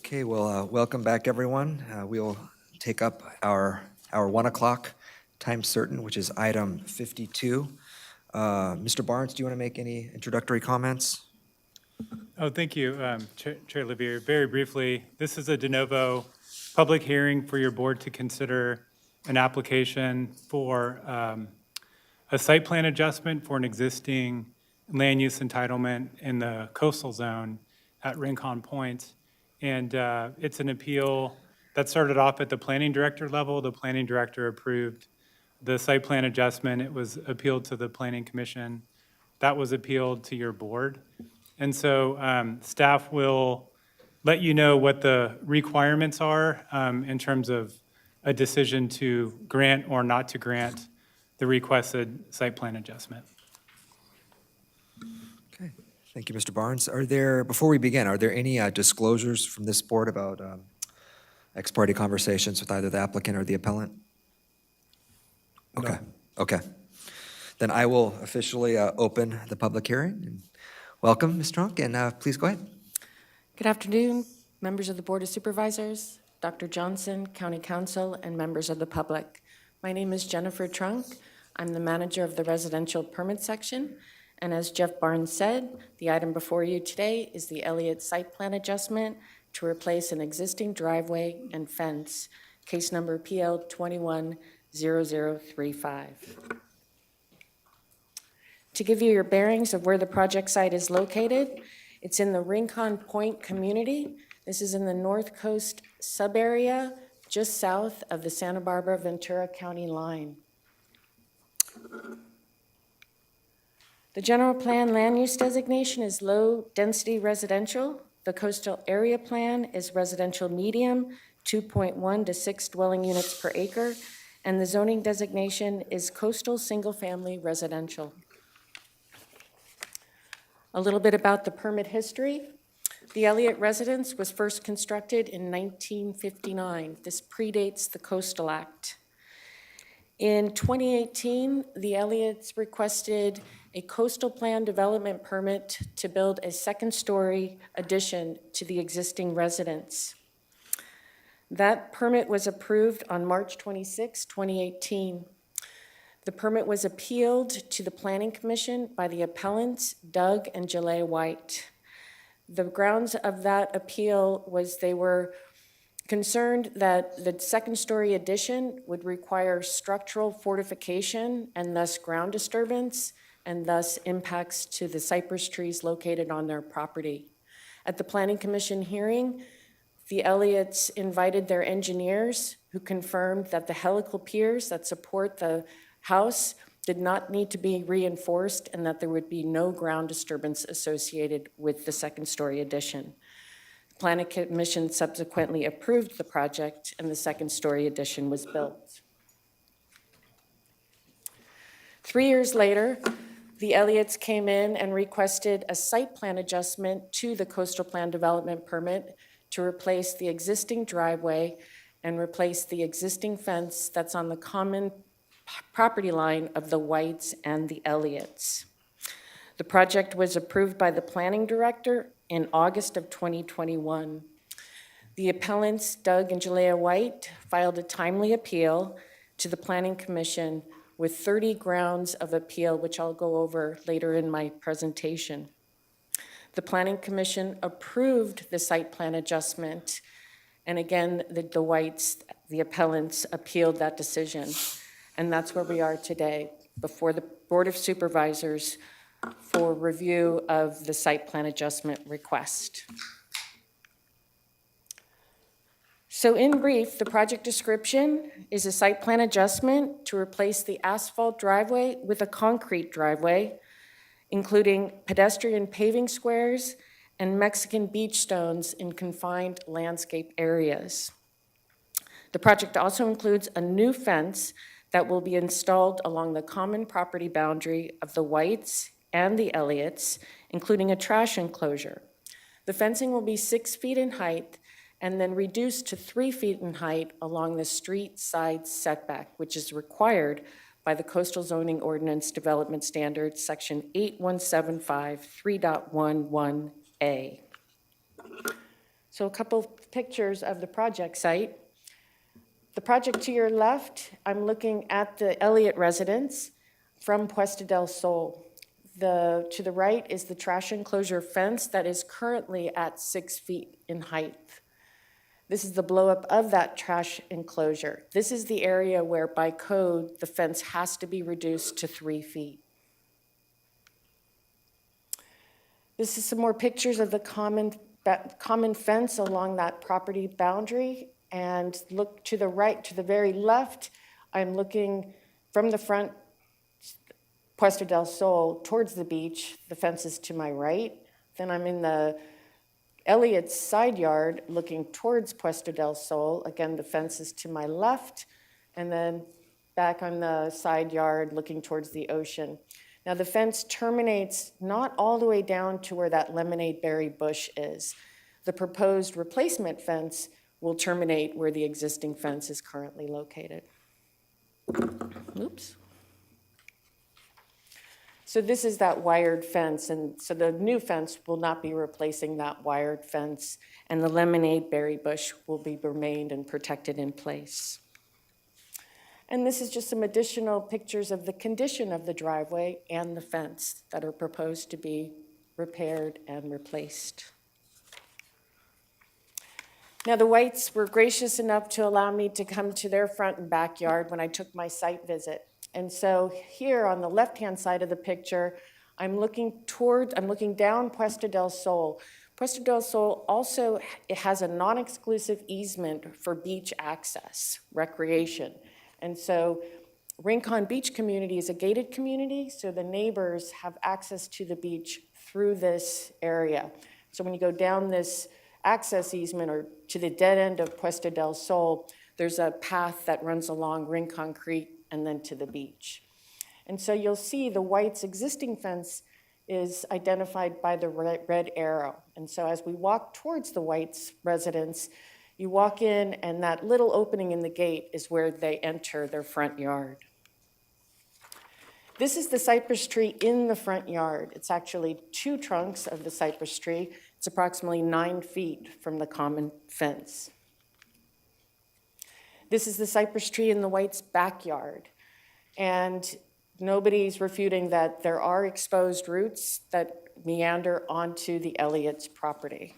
Okay, well, welcome back, everyone. We will take up our 1 o'clock time certain, which is item 52. Mr. Barnes, do you want to make any introductory comments? Oh, thank you, Chair Levere. Very briefly, this is a de novo public hearing for your board to consider an application for a site plan adjustment for an existing land use entitlement in the coastal zone at Rincon Point. And it's an appeal that started off at the planning director level. The planning director approved the site plan adjustment. It was appealed to the planning commission. That was appealed to your board. And so staff will let you know what the requirements are in terms of a decision to grant or not to grant the requested site plan adjustment. Okay, thank you, Mr. Barnes. Before we begin, are there any disclosures from this board about ex parte conversations with either the applicant or the appellant? Okay, okay. Then I will officially open the public hearing. And welcome, Ms. Trunk, and please go ahead. Good afternoon, members of the Board of Supervisors, Dr. Johnson, County Council, and members of the public. My name is Jennifer Trunk. I'm the manager of the residential permit section. And as Jeff Barnes said, the item before you today is the Elliott site plan adjustment to replace an existing driveway and fence, case number PL 210035. To give you your bearings of where the project site is located, it's in the Rincon Point community. This is in the North Coast sub-area, just south of the Santa Barbara-Ventura County line. The general plan land use designation is low-density residential. The coastal area plan is residential medium, 2.1 to 6 dwelling units per acre, and the zoning designation is coastal single-family residential. A little bit about the permit history. The Elliott residence was first constructed in 1959. This predates the Coastal Act. In 2018, the Elliott's requested a coastal plan development permit to build a second-story addition to the existing residence. That permit was approved on March 26, 2018. The permit was appealed to the Planning Commission by the appellants, Doug and Jalea White. The grounds of that appeal was they were concerned that the second-story addition would require structural fortification and thus ground disturbance, and thus impacts to the cypress trees located on their property. At the Planning Commission hearing, the Elliott's invited their engineers who confirmed that the helical piers that support the house did not need to be reinforced and that there would be no ground disturbance associated with the second-story addition. The Planning Commission subsequently approved the project and the second-story addition was built. 3 years later, the Elliott's came in and requested a site plan adjustment to the coastal plan development permit to replace the existing driveway and replace the existing fence that's on the common property line of the Whites and the Elliott's. The project was approved by the planning director in August of 2021. The appellants, Doug and Jalea White, filed a timely appeal to the Planning Commission with 30 grounds of appeal, which I'll go over later in my presentation. The Planning Commission approved the site plan adjustment, and again, the Whites, the appellants, appealed that decision. And that's where we are today, before the Board of Supervisors for review of the site plan adjustment request. So in brief, the project description is a site plan adjustment to replace the asphalt driveway with a concrete driveway, including pedestrian paving squares and Mexican beach stones in confined landscape areas. The project also includes a new fence that will be installed along the common property boundary of the Whites and the Elliott's, including a trash enclosure. The fencing will be 6 feet in height and then reduced to 3 feet in height along the street side setback, which is required by the Coastal Zoning Ordinance Development Standards, Section 8175 3.11a. So a couple of pictures of the project site. The project to your left, I'm looking at the Elliott residence from Puesta del Sol. To the right is the trash enclosure fence that is currently at 6 feet in height. This is the blow up of that trash enclosure. This is the area where by code, the fence has to be reduced to 3 feet. This is some more pictures of the common fence along that property boundary. And look to the right, to the very left, I'm looking from the front, Puesta del Sol, towards the beach. The fence is to my right. Then I'm in the Elliott's side yard looking towards Puesta del Sol. Again, the fence is to my left. And then back on the side yard looking towards the ocean. Now the fence terminates not all the way down to where that lemonade berry bush is. The proposed replacement fence will terminate where the existing fence is currently located. Oops. So this is that wired fence, and so the new fence will not be replacing that wired fence, and the lemonade berry bush will be remained and protected in place. And this is just some additional pictures of the condition of the driveway and the fence that are proposed to be repaired and replaced. Now, the Whites were gracious enough to allow me to come to their front and backyard when I took my site visit. And so here on the left-hand side of the picture, I'm looking down Puesta del Sol. Puesta del Sol also has a non-exclusive easement for beach access, recreation. And so Rincon Beach Community is a gated community, so the neighbors have access to the beach through this area. So when you go down this access easement or to the dead end of Puesta del Sol, there's a path that runs along Rincon Creek and then to the beach. And so you'll see the White's existing fence is identified by the red arrow. And so as we walk towards the White's residence, you walk in and that little opening in the gate is where they enter their front yard. This is the cypress tree in the front yard. It's actually 2 trunks of the cypress tree. It's approximately 9 feet from the common fence. This is the cypress tree in the White's backyard. And nobody's refuting that there are exposed roots that meander onto the Elliott's property.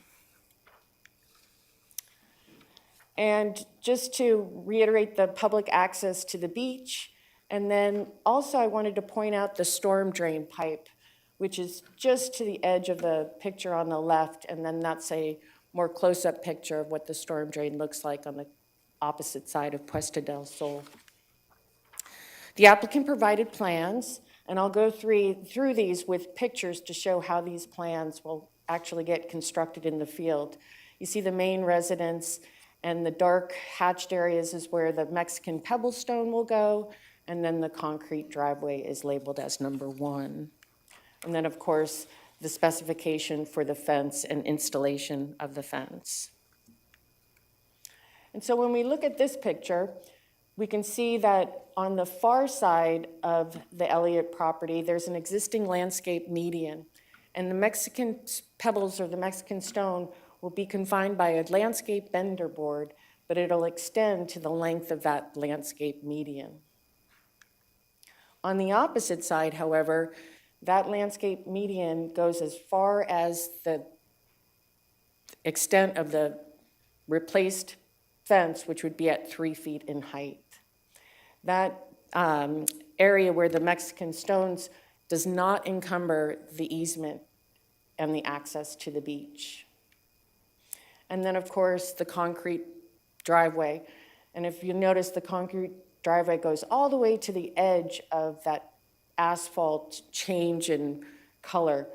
And just to reiterate the public access to the beach, and then also I wanted to point out the storm drain pipe, which is just to the edge of the picture on the left, and then that's a more close-up picture of what the storm drain looks like on the opposite side of Puesta del Sol. The applicant provided plans, and I'll go through these with pictures to show how these plans will actually get constructed in the field. You see the main residence, and the dark hatched areas is where the Mexican pebble stone will go, and then the concrete driveway is labeled as number 1. And then, of course, the specification for the fence and installation of the fence. And so when we look at this picture, we can see that on the far side of the Elliott property, there's an existing landscape median. And the Mexican pebbles or the Mexican stone will be confined by a landscape bender board, but it'll extend to the length of that landscape median. On the opposite side, however, that landscape median goes as far as the extent of the replaced fence, which would be at 3 feet in height. That area where the Mexican stones does not encumber the easement and the access to the beach. And then, of course, the concrete driveway. And if you notice, the concrete driveway goes all the way to the edge of that asphalt change in color.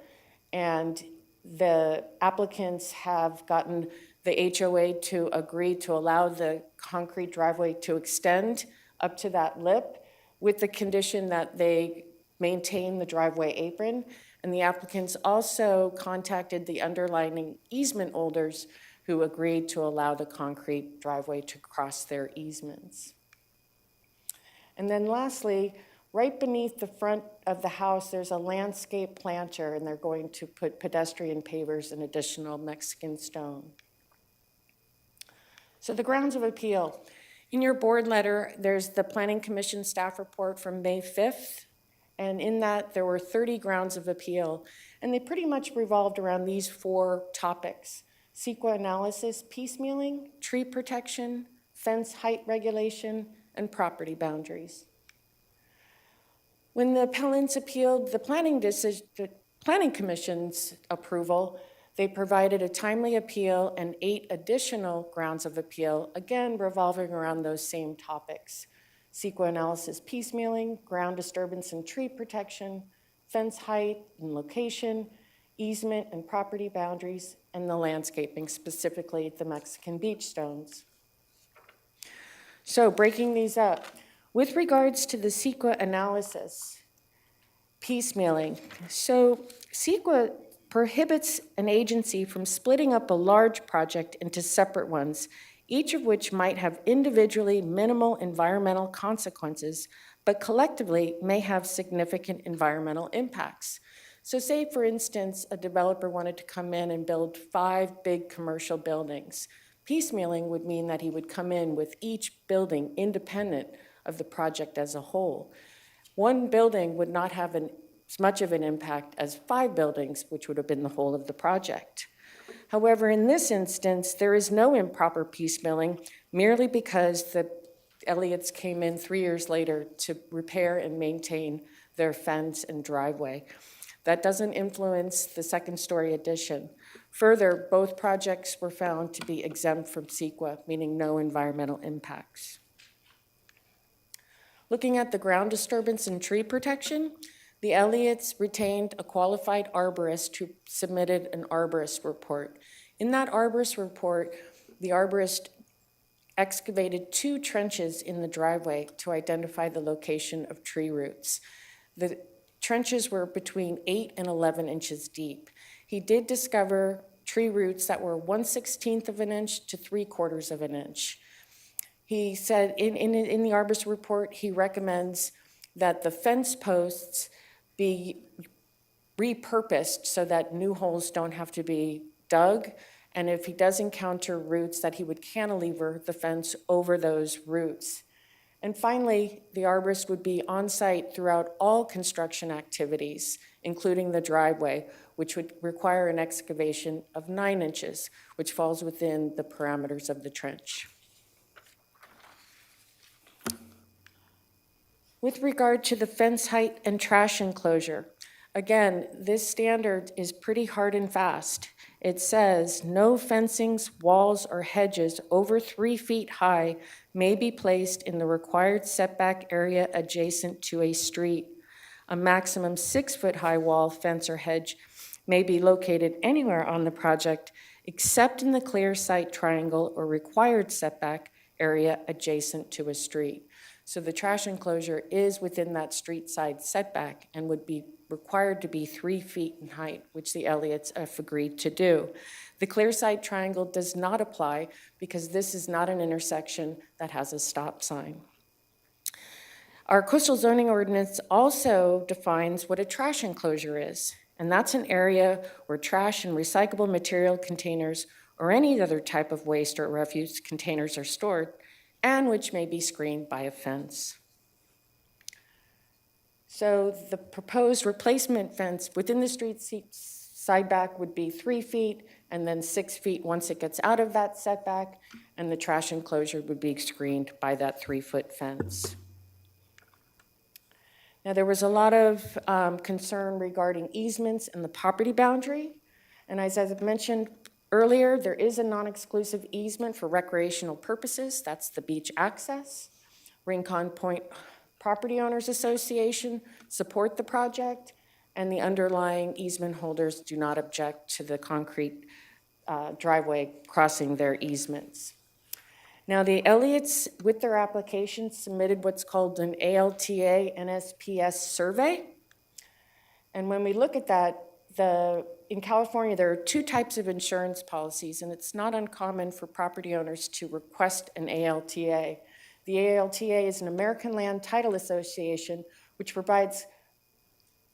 And the applicants have gotten the HOA to agree to allow the concrete driveway to extend up to that lip with the condition that they maintain the driveway apron. And the applicants also contacted the underlying easement holders who agreed to allow the concrete driveway to cross their easements. And then lastly, right beneath the front of the house, there's a landscape planter, and they're going to put pedestrian pavers and additional Mexican stone. So the grounds of appeal. In your board letter, there's the Planning Commission staff report from May 5th. And in that, there were 30 grounds of appeal. And they pretty much revolved around these 4 topics: CEQA analysis, piecemealing, tree protection, fence height regulation, and property boundaries. When the appellants appealed the Planning Commission's approval, they provided a timely appeal and 8 additional grounds of appeal, again revolving around those same topics: CEQA analysis, piecemealing, ground disturbance and tree protection, fence height and location, easement and property boundaries, and the landscaping, specifically the Mexican beach stones. So breaking these up, with regards to the CEQA analysis, piecemealing. So CEQA prohibits an agency from splitting up a large project into separate ones, each of which might have individually minimal environmental consequences, but collectively may have significant environmental impacts. So say, for instance, a developer wanted to come in and build 5 big commercial buildings. Piecemealing would mean that he would come in with each building independent of the project as a whole. One building would not have as much of an impact as 5 buildings, which would have been the whole of the project. However, in this instance, there is no improper piecemealing, merely because the Elliots came in 3 years later to repair and maintain their fence and driveway. That doesn't influence the second-story addition. Further, both projects were found to be exempt from CEQA, meaning no environmental impacts. Looking at the ground disturbance and tree protection, the Elliots retained a qualified arborist who submitted an arborist report. In that arborist report, the arborist excavated 2 trenches in the driveway to identify the location of tree roots. The trenches were between 8 and 11 inches deep. He did discover tree roots that were 1/16 of an inch to 3/4 of an inch. He said in the arborist report, he recommends that the fence posts be repurposed so that new holes don't have to be dug. And if he does encounter roots, that he would cantilever the fence over those roots. And finally, the arborist would be on site throughout all construction activities, including the driveway, which would require an excavation of 9 inches, which falls within the parameters of the trench. With regard to the fence height and trash enclosure, again, this standard is pretty hard and fast. It says, no fencings, walls, or hedges over 3 feet high may be placed in the required setback area adjacent to a street. A maximum 6-foot-high wall, fence, or hedge may be located anywhere on the project except in the clear site triangle or required setback area adjacent to a street. So the trash enclosure is within that street side setback and would be required to be 3 feet in height, which the Elliots have agreed to do. The clear site triangle does not apply because this is not an intersection that has a stop sign. Our coastal zoning ordinance also defines what a trash enclosure is, and that's an area where trash and recyclable material containers or any other type of waste or refuse containers are stored, and which may be screened by a fence. So the proposed replacement fence within the street side back would be 3 feet and then 6 feet once it gets out of that setback, and the trash enclosure would be screened by that 3-foot fence. Now, there was a lot of concern regarding easements and the property boundary, and as I've mentioned earlier, there is a non-exclusive easement for recreational purposes. That's the beach access. Rincon Point Property Owners Association support the project, and the underlying easement holders do not object to the concrete driveway crossing their easements. Now, the Elliots, with their application, submitted what's called an ALTA NSPS survey. And when we look at that, in California, there are 2 types of insurance policies, and it's not uncommon for property owners to request an ALTA. The ALTA is an American Land Title Association, which provides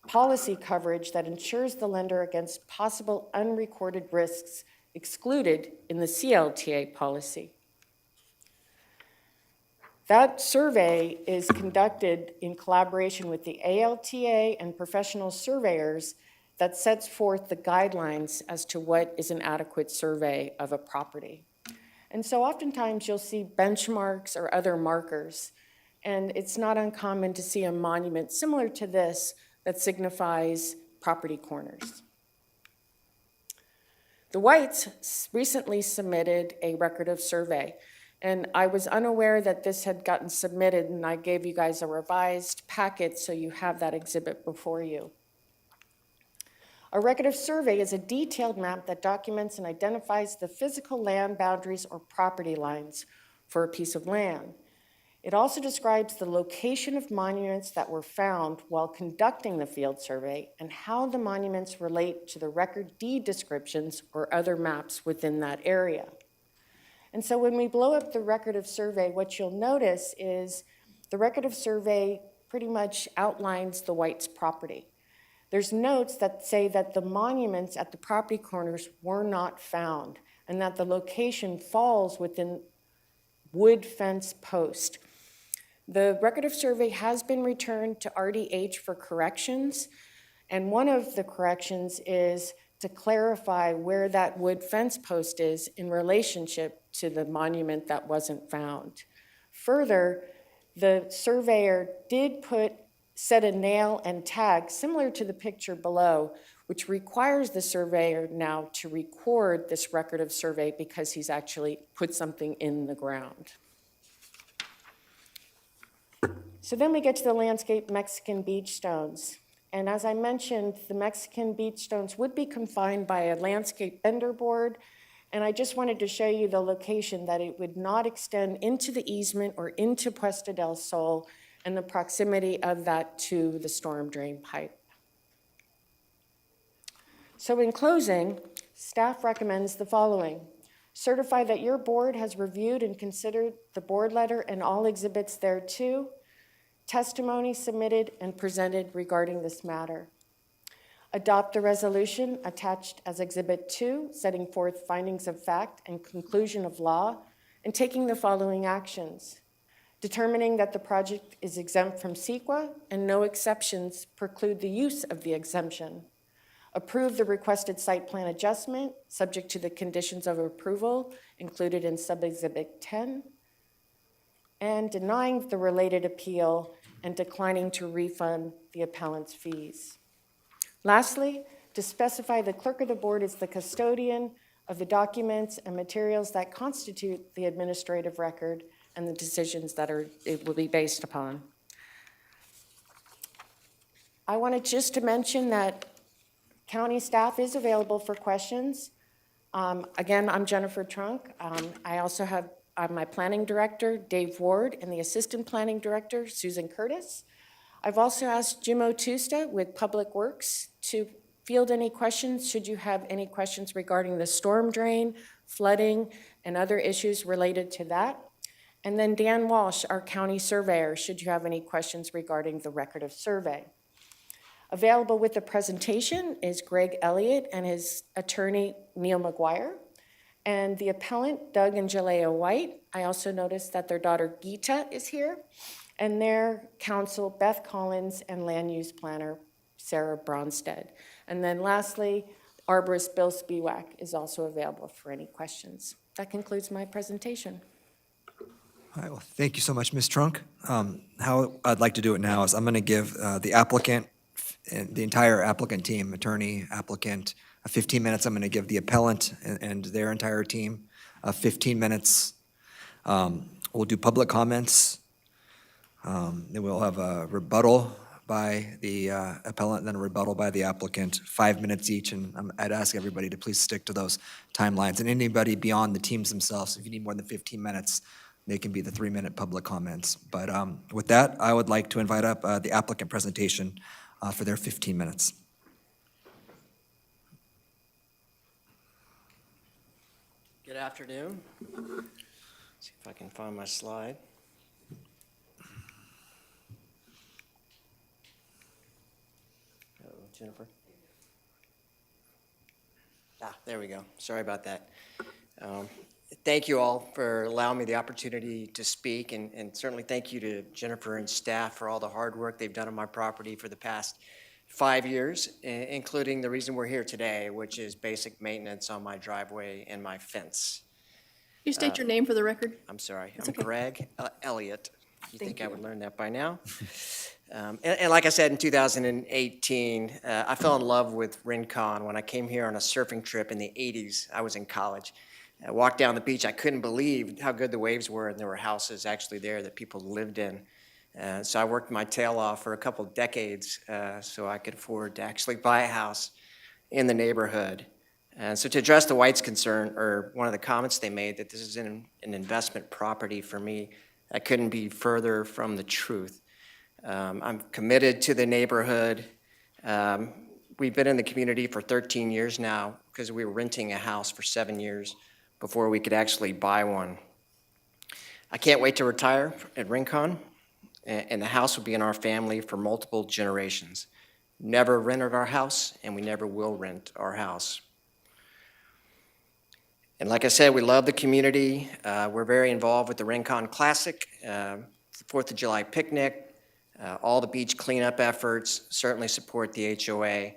policy coverage that insures the lender against possible unrecorded risks excluded in the CLTA policy. That survey is conducted in collaboration with the ALTA and professional surveyors that sets forth the guidelines as to what is an adequate survey of a property. And so oftentimes you'll see benchmarks or other markers, and it's not uncommon to see a monument similar to this that signifies property corners. The Whites recently submitted a record of survey, and I was unaware that this had gotten submitted, and I gave you guys a revised packet so you have that exhibit before you. A record of survey is a detailed map that documents and identifies the physical land boundaries or property lines for a piece of land. It also describes the location of monuments that were found while conducting the field survey and how the monuments relate to the record deed descriptions or other maps within that area. And so when we blow up the record of survey, what you'll notice is the record of survey pretty much outlines the White's property. There's notes that say that the monuments at the property corners were not found and that the location falls within wood fence post. The record of survey has been returned to RDH for corrections, and one of the corrections is to clarify where that wood fence post is in relationship to the monument that wasn't found. Further, the surveyor did set a nail and tag similar to the picture below, which requires the surveyor now to record this record of survey because he's actually put something in the ground. So then we get to the landscape Mexican beach stones. And as I mentioned, the Mexican beach stones would be confined by a landscape bender board. And I just wanted to show you the location, that it would not extend into the easement or into Puesta del Sol, and the proximity of that to the storm drain pipe. So in closing, staff recommends the following. Certify that your board has reviewed and considered the board letter and all exhibits thereto, testimony submitted and presented regarding this matter. Adopt the resolution attached as Exhibit 2, setting forth findings of fact and conclusion of law, and taking the following actions. Determining that the project is exempt from CEQA and no exceptions preclude the use of the exemption. Approve the requested site plan adjustment subject to the conditions of approval included in Sub-Exhibit 10, and denying the related appeal and declining to refund the appellant's fees. Lastly, to specify the clerk of the board is the custodian of the documents and materials that constitute the administrative record and the decisions that it will be based upon. I wanted just to mention that county staff is available for questions. Again, I'm Jennifer Trunk. I also have my planning director, Dave Ward, and the assistant planning director, Susan Curtis. I've also asked Jim Otusta with Public Works to field any questions should you have any questions regarding the storm drain, flooding, and other issues related to that. And then Dan Walsh, our county surveyor, should you have any questions regarding the record of survey. Available with the presentation is Greg Elliott and his attorney, Neil McGuire, and the appellant, Doug and Jalea White. I also noticed that their daughter, Geeta, is here, and their counsel, Beth Collins, and land use planner, Sarah Bronstead. And then lastly, arborist Bill Spiewak is also available for any questions. That concludes my presentation. All right, well, thank you so much, Ms. Trunk. How I'd like to do it now is I'm going to give the applicant, and the entire applicant team, attorney, applicant, 15 minutes. I'm going to give the appellant and their entire team 15 minutes. We'll do public comments. Then we'll have a rebuttal by the appellant, then a rebuttal by the applicant, 5 minutes each. And I'd ask everybody to please stick to those timelines. And anybody beyond the teams themselves, if you need more than 15 minutes, they can be the 3-minute public comments. But with that, I would like to invite up the applicant presentation for their 15 minutes. Good afternoon. See if I can find my slide. Jennifer. There we go. Sorry about that. Thank you all for allowing me the opportunity to speak, and certainly thank you to Jennifer and staff for all the hard work they've done on my property for the past 5 years, including the reason we're here today, which is basic maintenance on my driveway and my fence. You state your name for the record? I'm sorry, That's I'm okay. Greg Elliott. You Thank think I you. would learn that by now? And like I said, in 2018, I fell in love with Rincon when I came here on a surfing trip in the 80s. I was in college. I walked down the beach. I couldn't believe how good the waves were, and there were houses actually there that people lived in. So I worked my tail off for a couple of decades so I could afford to actually buy a house in the neighborhood. So to address the Whites' concern, or one of the comments they made, that this is an investment property for me, I couldn't be further from the truth. I'm committed to the neighborhood. We've been in the community for 13 years now because we were renting a house for 7 years before we could actually buy one. I can't wait to retire at Rincon, and the house will be in our family for multiple generations. Never rented our house, and we never will rent our house. And like I said, we love the community. We're very involved with the Rincon Classic, 4th of July picnic, all the beach cleanup efforts, certainly support the HOA.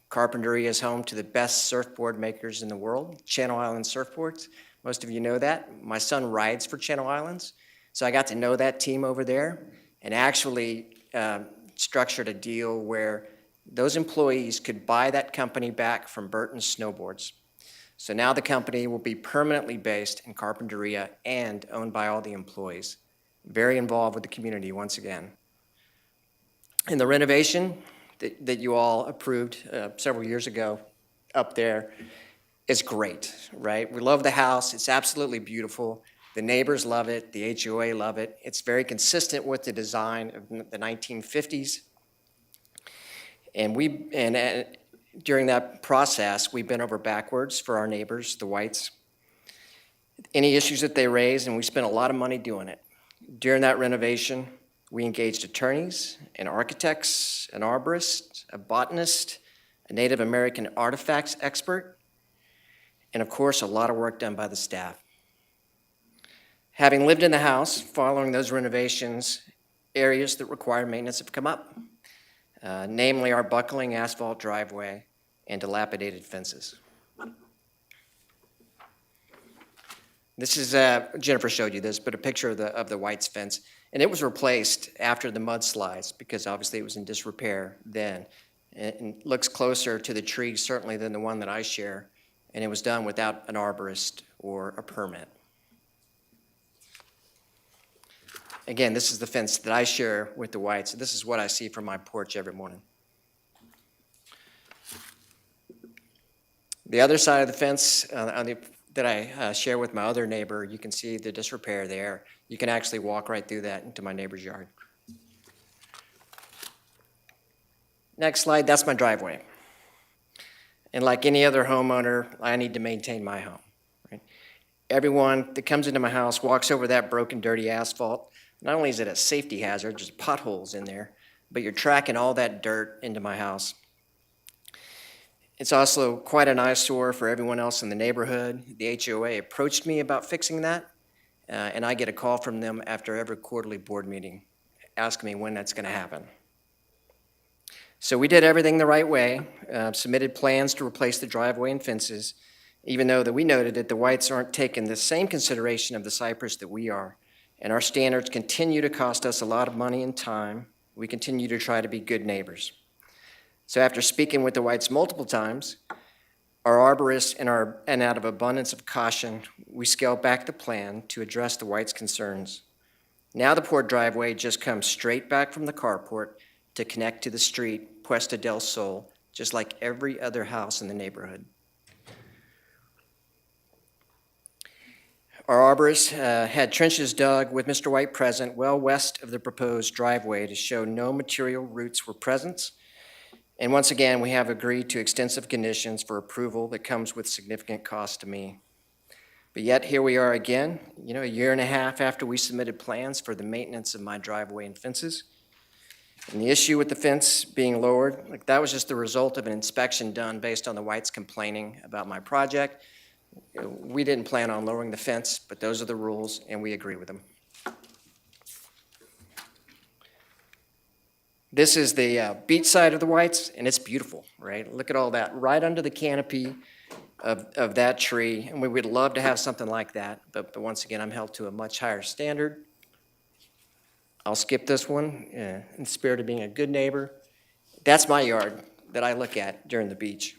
Carpinteria is home to the best surfboard makers in the world, Channel Islands Surfboards. Most of you know that. My son rides for Channel Islands, so I got to know that team over there and actually structured a deal where those employees could buy that company back from Burton Snowboards. So now the company will be permanently based in Carpinteria and owned by all the employees. Very involved with the community once again. And the renovation that you all approved several years ago up there is great, right? We love the house. It's absolutely beautiful. The neighbors love it. The HOA love it. It's very consistent with the design of the 1950s. And during that process, we bent over backwards for our neighbors, the Whites. Any issues that they raised, and we spent a lot of money doing it. During that renovation, we engaged attorneys and architects, an arborist, a botanist, a Native American artifacts expert, and of course, a lot of work done by the staff. Having lived in the house following those renovations, areas that require maintenance have come up, namely our buckling asphalt driveway and dilapidated fences. This is, Jennifer showed you this, but a picture of the White's fence. And it was replaced after the mudslides because obviously it was in disrepair then. And it looks closer to the tree certainly than the one that I share. And it was done without an arborist or a permit. Again, this is the fence that I share with the Whites. This is what I see from my porch every morning. The other side of the fence that I share with my other neighbor, you can see the disrepair there. You can actually walk right through that into my neighbor's yard. Next slide, that's my driveway. And like any other homeowner, I need to maintain my home. Right? Everyone that comes into my house walks over that broken, dirty asphalt. Not only is it a safety hazard, there's potholes in there, but you're tracking all that dirt into my house. It's also quite an eyesore for everyone else in the neighborhood. The HOA approached me about fixing that, and I get a call from them after every quarterly board meeting asking me when that's going to happen. So we did everything the right way, submitted plans to replace the driveway and fences, even though that we noted that the Whites aren't taking the same consideration of the cypress that we are, and our standards continue to cost us a lot of money and time. We continue to try to be good neighbors. So after speaking with the Whites multiple times, our arborists and out of abundance of caution, we scaled back the plan to address the Whites' concerns. Now the port driveway just comes straight back from the carport to connect to the street, Puesta del Sol, just like every other house in the neighborhood. Our arborists had trenches dug with Mr. White present well west of the proposed driveway to show no material roots were present. And once again, we have agreed to extensive conditions for approval that comes with significant cost to me. But yet here we are again, a year and a half after we submitted plans for the maintenance of my driveway and fences. And the issue with the fence being lowered, that was just the result of an inspection done based on the Whites complaining about my project. We didn't plan on lowering the fence, but those are the rules, and we agree with them. This is the beach side of the Whites, and it's beautiful, right? Look at all that, right under the canopy of that tree, and we would love to have something like that, but once again, I'm held to a much higher standard. I'll skip this one, in the spirit of being a good neighbor. That's my yard that I look at during the beach.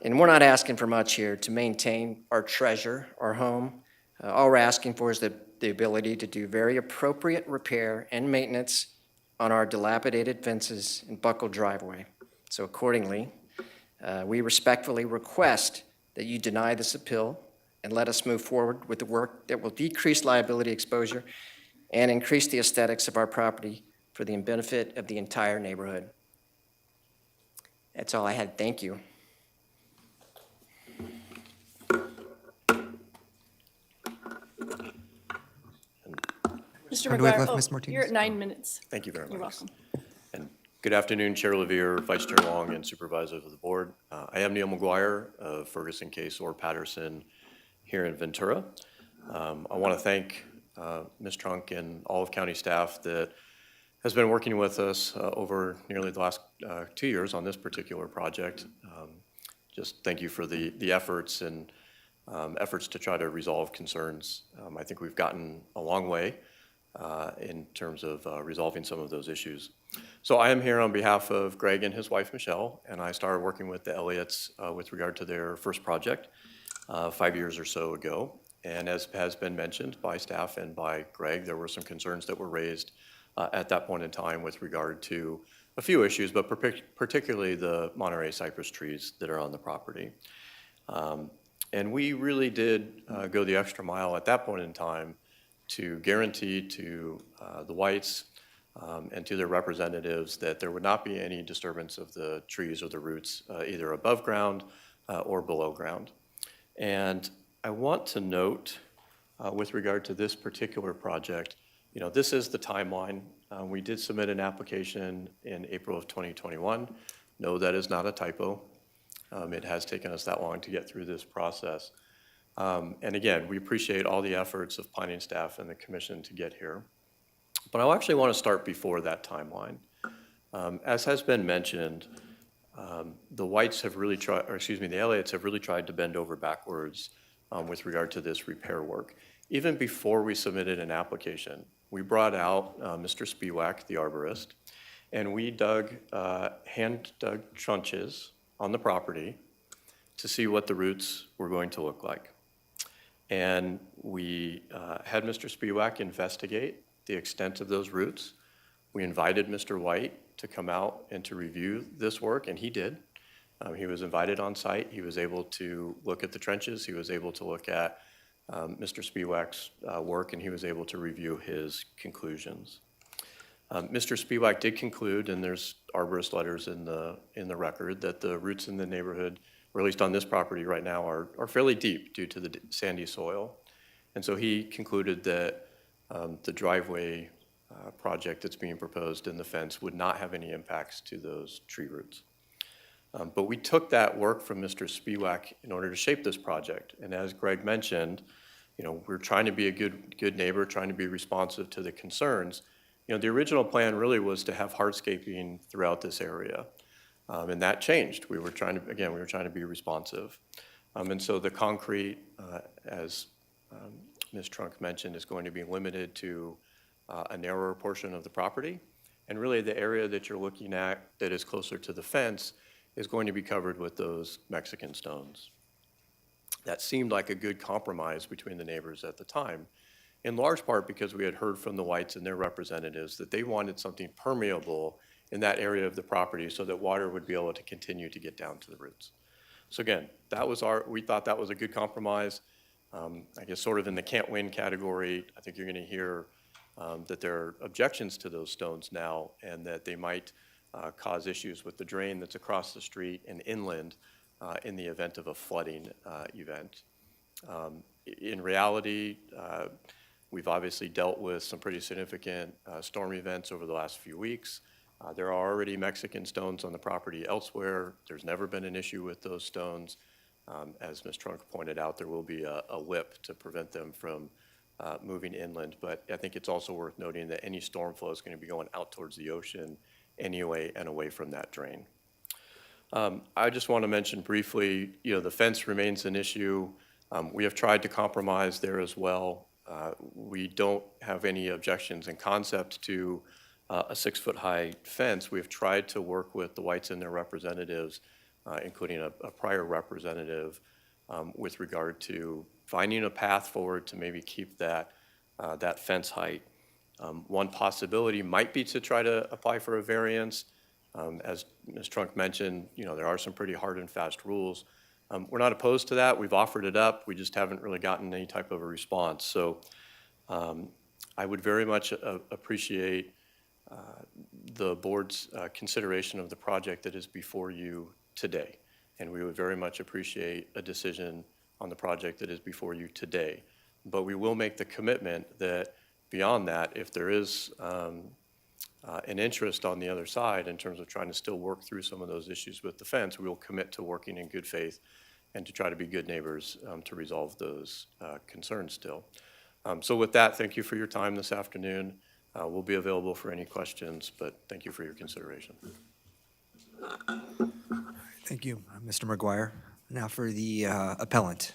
And we're not asking for much here to maintain our treasure, our home. All we're asking for is the ability to do very appropriate repair and maintenance on our dilapidated fences and buckled driveway. So accordingly, we respectfully request that you deny this appeal and let us move forward with the work that will decrease liability exposure and increase the aesthetics of our property for the benefit of the entire neighborhood. That's all I had. Thank you. Mr. How do we have McGuire, left, Ms. you're at Martinez? 9 minutes. Thank you very much. You're welcome. And good afternoon, Chair Levier, Vice Chair Long, and Supervisors of the Board. I am Neil McGuire of Ferguson, Case, or Patterson here in Ventura. I want to thank Ms. Trunk and all of county staff that has been working with us over nearly the last 2 years on this particular project. Just thank you for the efforts and efforts to try to resolve concerns. I think we've gotten a long way in terms of resolving some of those issues. So I am here on behalf of Greg and his wife, Michelle, and I started working with the Elliots with regard to their first project 5 years or so ago. And as has been mentioned by staff and by Greg, there were some concerns that were raised at that point in time with regard to a few issues, but particularly the Monterey cypress trees that are on the property. And we really did go the extra mile at that point in time to guarantee to the Whites and to their representatives that there would not be any disturbance of the trees or the roots either above ground or below ground. And I want to note with regard to this particular project, you know, this is the timeline. We did submit an application in April of 2021. No, that is not a typo. It has taken us that long to get through this process. And again, we appreciate all the efforts of planning staff and the commission to get here. But I actually want to start before that timeline. As has been mentioned, the Whites have really tried, or excuse me, the Elliots have really tried to bend over backwards with regard to this repair work. Even before we submitted an application, we brought out Mr. Spiewak, the arborist, and we hand-dug trenches on the property to see what the roots were going to look like. And we had Mr. Spiewak investigate the extent of those roots. We invited Mr. White to come out and to review this work, and he did. He was invited on site. He was able to look at the trenches. He was able to look at Mr. Spiewak's work, and he was able to review his conclusions. Mr. Spiewak did conclude, and there's arborist letters in the record, that the roots in the neighborhood, or at least on this property right now, are fairly deep due to the sandy soil. And so he concluded that the driveway project that's being proposed in the fence would not have any impacts to those tree roots. But we took that work from Mr. Spiewak in order to shape this project. And as Greg mentioned, you know, we're trying to be a good neighbor, trying to be responsive to the concerns. You know, the original plan really was to have hardscaping throughout this area. And that changed. We were trying to be responsive. And so the concrete, as Ms. Trunk mentioned, is going to be limited to a narrower portion of the property. And really the area that you're looking at that is closer to the fence is going to be covered with those Mexican stones. That seemed like a good compromise between the neighbors at the time, in large part because we had heard from the Whites and their representatives that they wanted something permeable in that area of the property so that water would be able to continue to get down to the roots. So again, we thought that was a good compromise. I guess sort of in the can't win category, I think you're going to hear that there are objections to those stones now and that they might cause issues with the drain that's across the street and inland in the event of a flooding event. In reality, we've obviously dealt with some pretty significant storm events over the last few weeks. There are already Mexican stones on the property elsewhere. There's never been an issue with those stones. As Ms. Trunk pointed out, there will be a lip to prevent them from moving inland, but I think it's also worth noting that any storm flow is going to be going out towards the ocean anyway and away from that drain. I just want to mention briefly, the fence remains an issue. We have tried to compromise there as well. We don't have any objections in concept to a 6-foot-high fence. We've tried to work with the Whites and their representatives, including a prior representative, with regard to finding a path forward to maybe keep that fence height. One possibility might be to try to apply for a variance. As Ms. Trunk mentioned, there are some pretty hard and fast rules. We're not opposed to that. We've offered it up. We just haven't really gotten any type of a response. So I would very much appreciate the board's consideration of the project that is before you today. And we would very much appreciate a decision on the project that is before you today. But we will make the commitment that beyond that, if there is an interest on the other side in terms of trying to still work through some of those issues with the fence, we will commit to working in good faith and to try to be good neighbors to resolve those concerns still. So with that, thank you for your time this afternoon. We'll be available for any questions, but thank you for your consideration. Thank you, Mr. McGuire. Now for the appellant.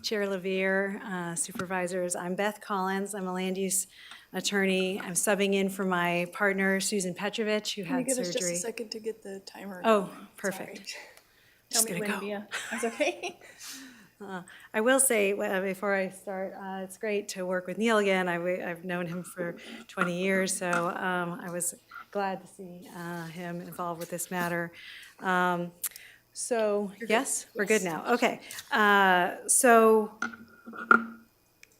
Chair Levere, Supervisors, I'm Beth Collins. I'm a land use attorney. I'm subbing in for my partner, Susan Petrovich, who Can you had give us surgery. just a second to get the timer? Oh, going? perfect. Sorry. Just Tell me gonna when to go. be that's okay. I will say, before I start, it's great to work with Neil again. I've known him for 20 years, so I was glad to see him involved with this matter. So, yes, we're good now. Okay. So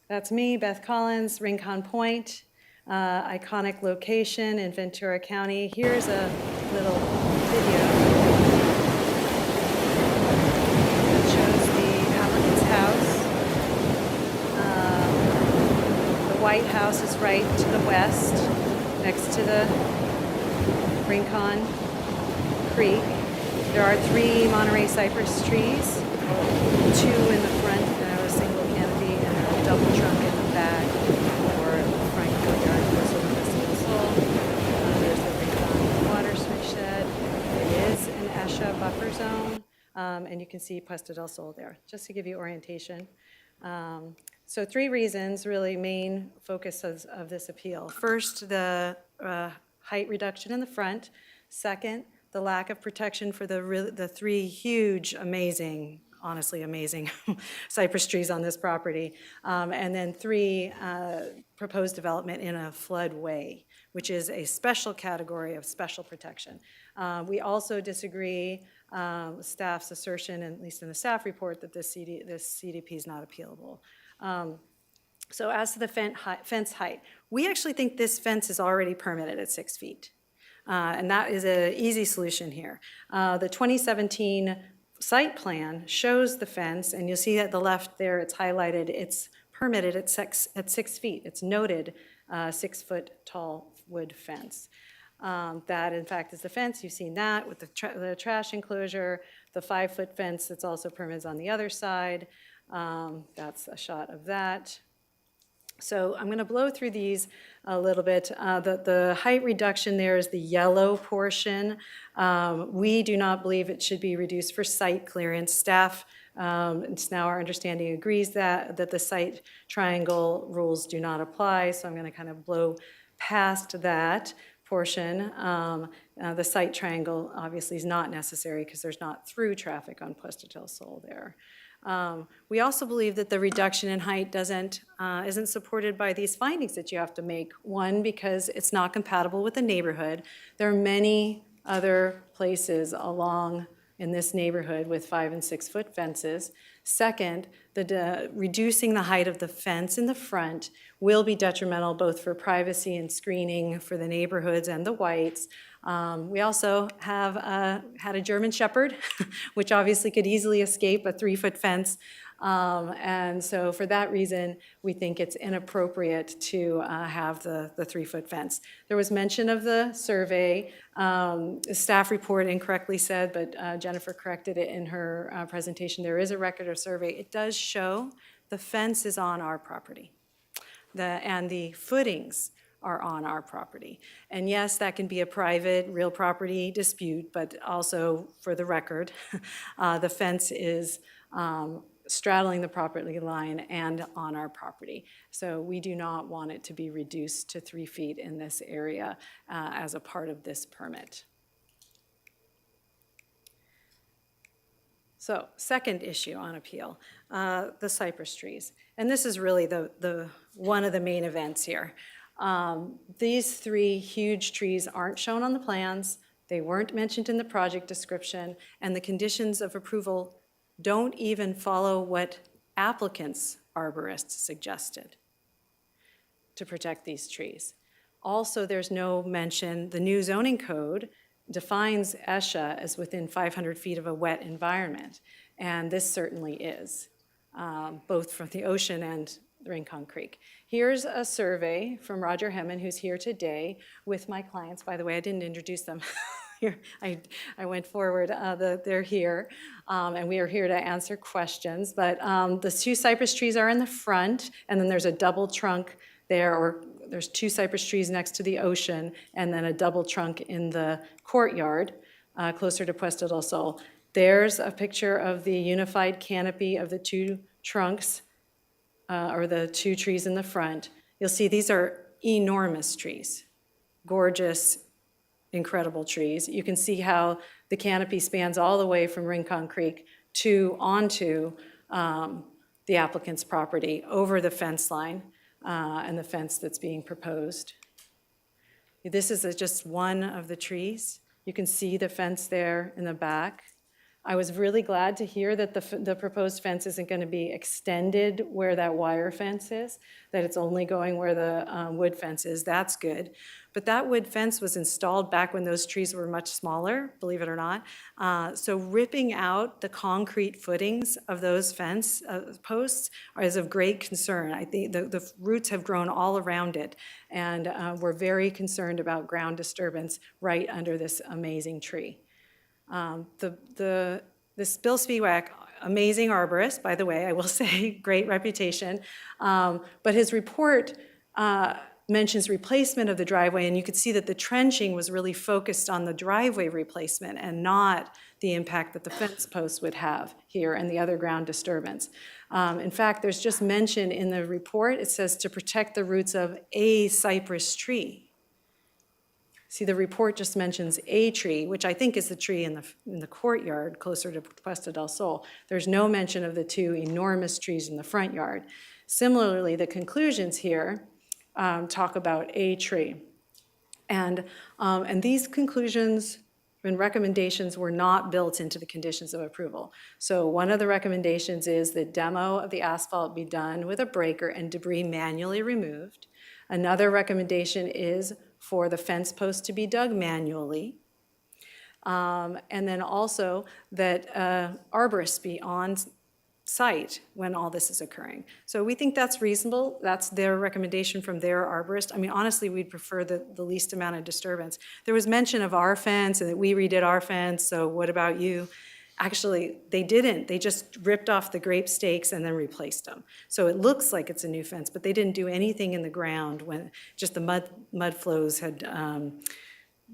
that's me, Beth Collins, Rincon Point, iconic location in Ventura County. Here's a little video that shows the applicant's house. The White House is right to the west, next to the Rincon Creek. There are 3 Monterey cypress trees, 2 in the front, a single canopy, and a double trunk in the back for the front courtyard for Silver Festival Soul. There's the Rincon Water Switch Shed. It is an ESHA buffer zone, and you can see Puesta del Sol there, just to give you orientation. So 3 reasons, really, main focus of this appeal. First, the height reduction in the front. Second, the lack of protection for the 3 huge, amazing, honestly amazing cypress trees on this property. And then 3, proposed development in a floodway, which is a special category of special protection. We also disagree with staff's assertion, at least in the staff report, that this CDP is not appealable. So as to the fence height, we actually think this fence is already permitted at 6 feet. And that is an easy solution here. The 2017 site plan shows the fence, and you'll see at the left there, it's highlighted, it's permitted at 6 feet. It's noted 6-foot tall wood fence. That, in fact, is the fence. You've seen that with the trash enclosure, the 5-foot fence that's also permitted on the other side. That's a shot of that. So I'm going to blow through these a little bit. The height reduction there is the yellow portion. We do not believe it should be reduced for site clearance. Staff, it's now our understanding, agrees that the site triangle rules do not apply, so I'm going to kind of blow past that portion. The site triangle obviously is not necessary because there's not through traffic on Puesta del Sol there. We also believe that the reduction in height isn't supported by these findings that you have to make. One, because it's not compatible with the neighborhood. There are many other places along in this neighborhood with 5 and 6 foot fences. Second, reducing the height of the fence in the front will be detrimental both for privacy and screening for the neighborhoods and the whites. We also have had a German Shepherd, which obviously could easily escape a 3-foot fence And so for that reason, we think it's inappropriate to have the 3-foot fence. There was mention of the survey. The staff report incorrectly said, but Jennifer corrected it in her presentation. There is a record of survey. It does show the fence is on our property. And the footings are on our property. And yes, that can be a private, real property dispute, but also for the record, the fence is straddling the property line and on our property. So we do not want it to be reduced to 3 feet in this area as a part of this permit. So, second issue on appeal, the cypress trees. And this is really the one of the main events here. These 3 huge trees aren't shown on the plans, they weren't mentioned in the project description, and the conditions of approval don't even follow what applicants' arborists suggested to protect these trees. Also, there's no mention, the new zoning code defines ESHA as within 500 feet of a wet environment, and this certainly is, both from the ocean and Rincon Creek. Here's a survey from Roger Hemman, who's here today with my clients. By the way, I didn't introduce them. I went forward, they're here, and we are here to answer questions. But the 2 cypress trees are in the front, and then there's a double trunk there, or there's 2 cypress trees next to the ocean, and then a double trunk in the courtyard, closer to Puesto del Sol. There's a picture of the unified canopy of the 2 trunks, or the 2 trees in the front. You'll see these are enormous trees, gorgeous, incredible trees. You can see how the canopy spans all the way from Rincon Creek onto the applicant's property, over the fence line and the fence that's being proposed. This is just one of the trees. You can see the fence there in the back. I was really glad to hear that the proposed fence isn't going to be extended where that wire fence is, that it's only going where the wood fence is. That's good. But that wood fence was installed back when those trees were much smaller, believe it or not. So ripping out the concrete footings of those fence posts is of great concern. I think the roots have grown all around it, and we're very concerned about ground disturbance right under this amazing tree. This Bill Spiewak, amazing arborist, by the way, I will say, great reputation, but his report mentions replacement of the driveway, and you could see that the trenching was really focused on the driveway replacement and not the impact that the fence posts would have here and the other ground disturbance. In fact, there's just mention in the report, it says to protect the roots of a cypress tree. See, the report just mentions a tree, which I think is the tree in the courtyard closer to Puesto del Sol. There's no mention of the 2 enormous trees in the front yard. Similarly, the conclusions here talk about a tree. And these conclusions and recommendations were not built into the conditions of approval. So one of the recommendations is that demo of the asphalt be done with a breaker and debris manually removed. Another recommendation is for the fence post to be dug manually. And then also that arborists be on site when all this is occurring. So we think that's reasonable. That's their recommendation from their arborist. I mean, honestly, we'd prefer the least amount of disturbance. There was mention of our fence and that we redid our fence, so what about you? Actually, they didn't. They just ripped off the grape stakes and then replaced them. So it looks like it's a new fence, but they didn't do anything in the ground when just the mud flows had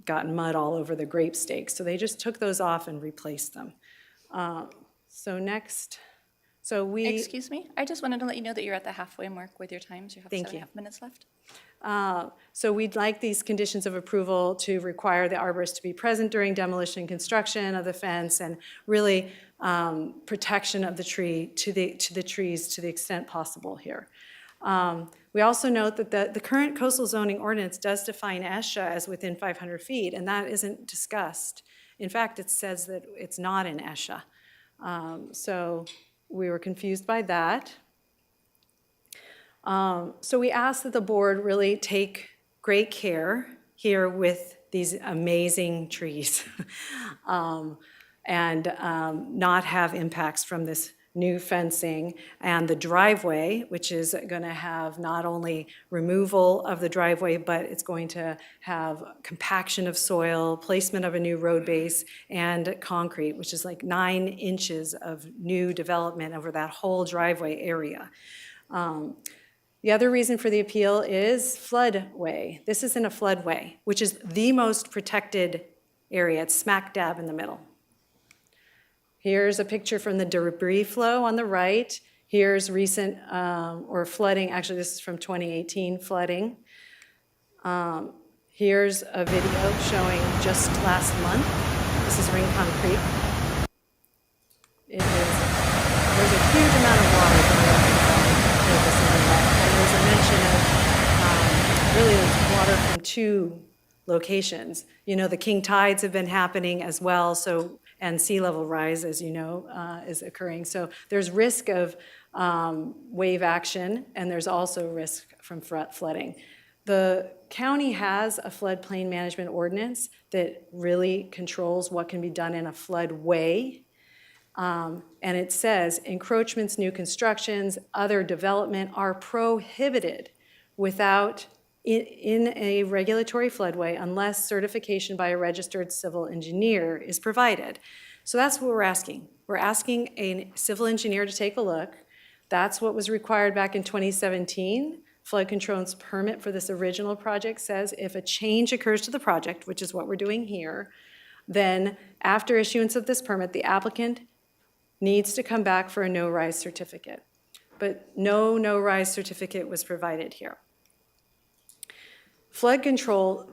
gotten mud all over the grape stakes. So they just took those off and replaced them. So next, Excuse me, I just wanted to let you know that you're at the halfway mark with your times. You have 7.5 minutes left. So we'd like these conditions of approval to require the arborist to be present during demolition and construction of the fence, and really protection of the tree to the trees to the extent possible here. We also note that the current coastal zoning ordinance does define ESHA as within 500 feet, and that isn't discussed. In fact, it says that it's not in ESHA. So we were confused by that. So we ask that the board really take great care here with these amazing trees and not have impacts from this new fencing, and the driveway, which is going to have not only removal of the driveway, but it's going to have compaction of soil, placement of a new road base, and concrete, which is like 9 inches of new development over that whole driveway area. The other reason for the appeal is floodway. This is in a floodway, which is the most protected area. It's smack dab in the middle. Here's a picture from the debris flow on the right. Here's recent, or flooding, actually this is from 2018 flooding. Here's a video showing just last month. This is Rincon Creek. There's a huge amount of water going up this area. And there's a mention of, really there's water from 2 locations. You know, the king tides have been happening as well, so, and sea level rise, as you know, is occurring. So there's risk of wave action, and there's also risk from flooding. The county has a floodplain management ordinance that really controls what can be done in a floodway. And it says encroachments, new constructions, other development are prohibited without in a regulatory floodway unless certification by a registered civil engineer is provided. So that's what we're asking. We're asking a civil engineer to take a look. That's what was required back in 2017. Flood control's permit for this original project says if a change occurs to the project, which is what we're doing here, then after issuance of this permit, the applicant needs to come back for a no-rise certificate. But no no-rise certificate was provided here. Flood control,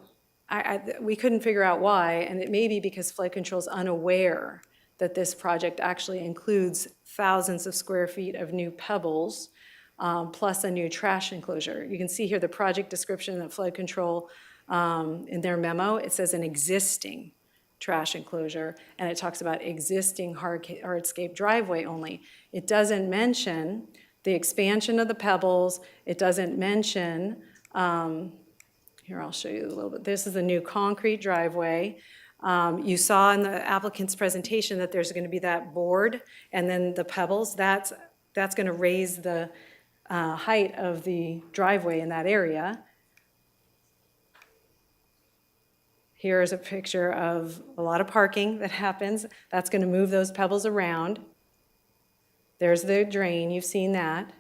we couldn't figure out why, and it may be because flood control is unaware that this project actually includes thousands of square feet of new pebbles, plus a new trash enclosure. You can see here the project description of flood control in their memo. It says an existing trash enclosure, and it talks about existing hardscape driveway only. It doesn't mention the expansion of the pebbles. It doesn't mention, here I'll show you a little bit. This is a new concrete driveway. You saw in the applicant's presentation that there's going to be that board, and then the pebbles. That's going to raise the height of the driveway in that area. Here's a picture of a lot of parking that happens. That's going to move those pebbles around. There's the drain, you've seen that.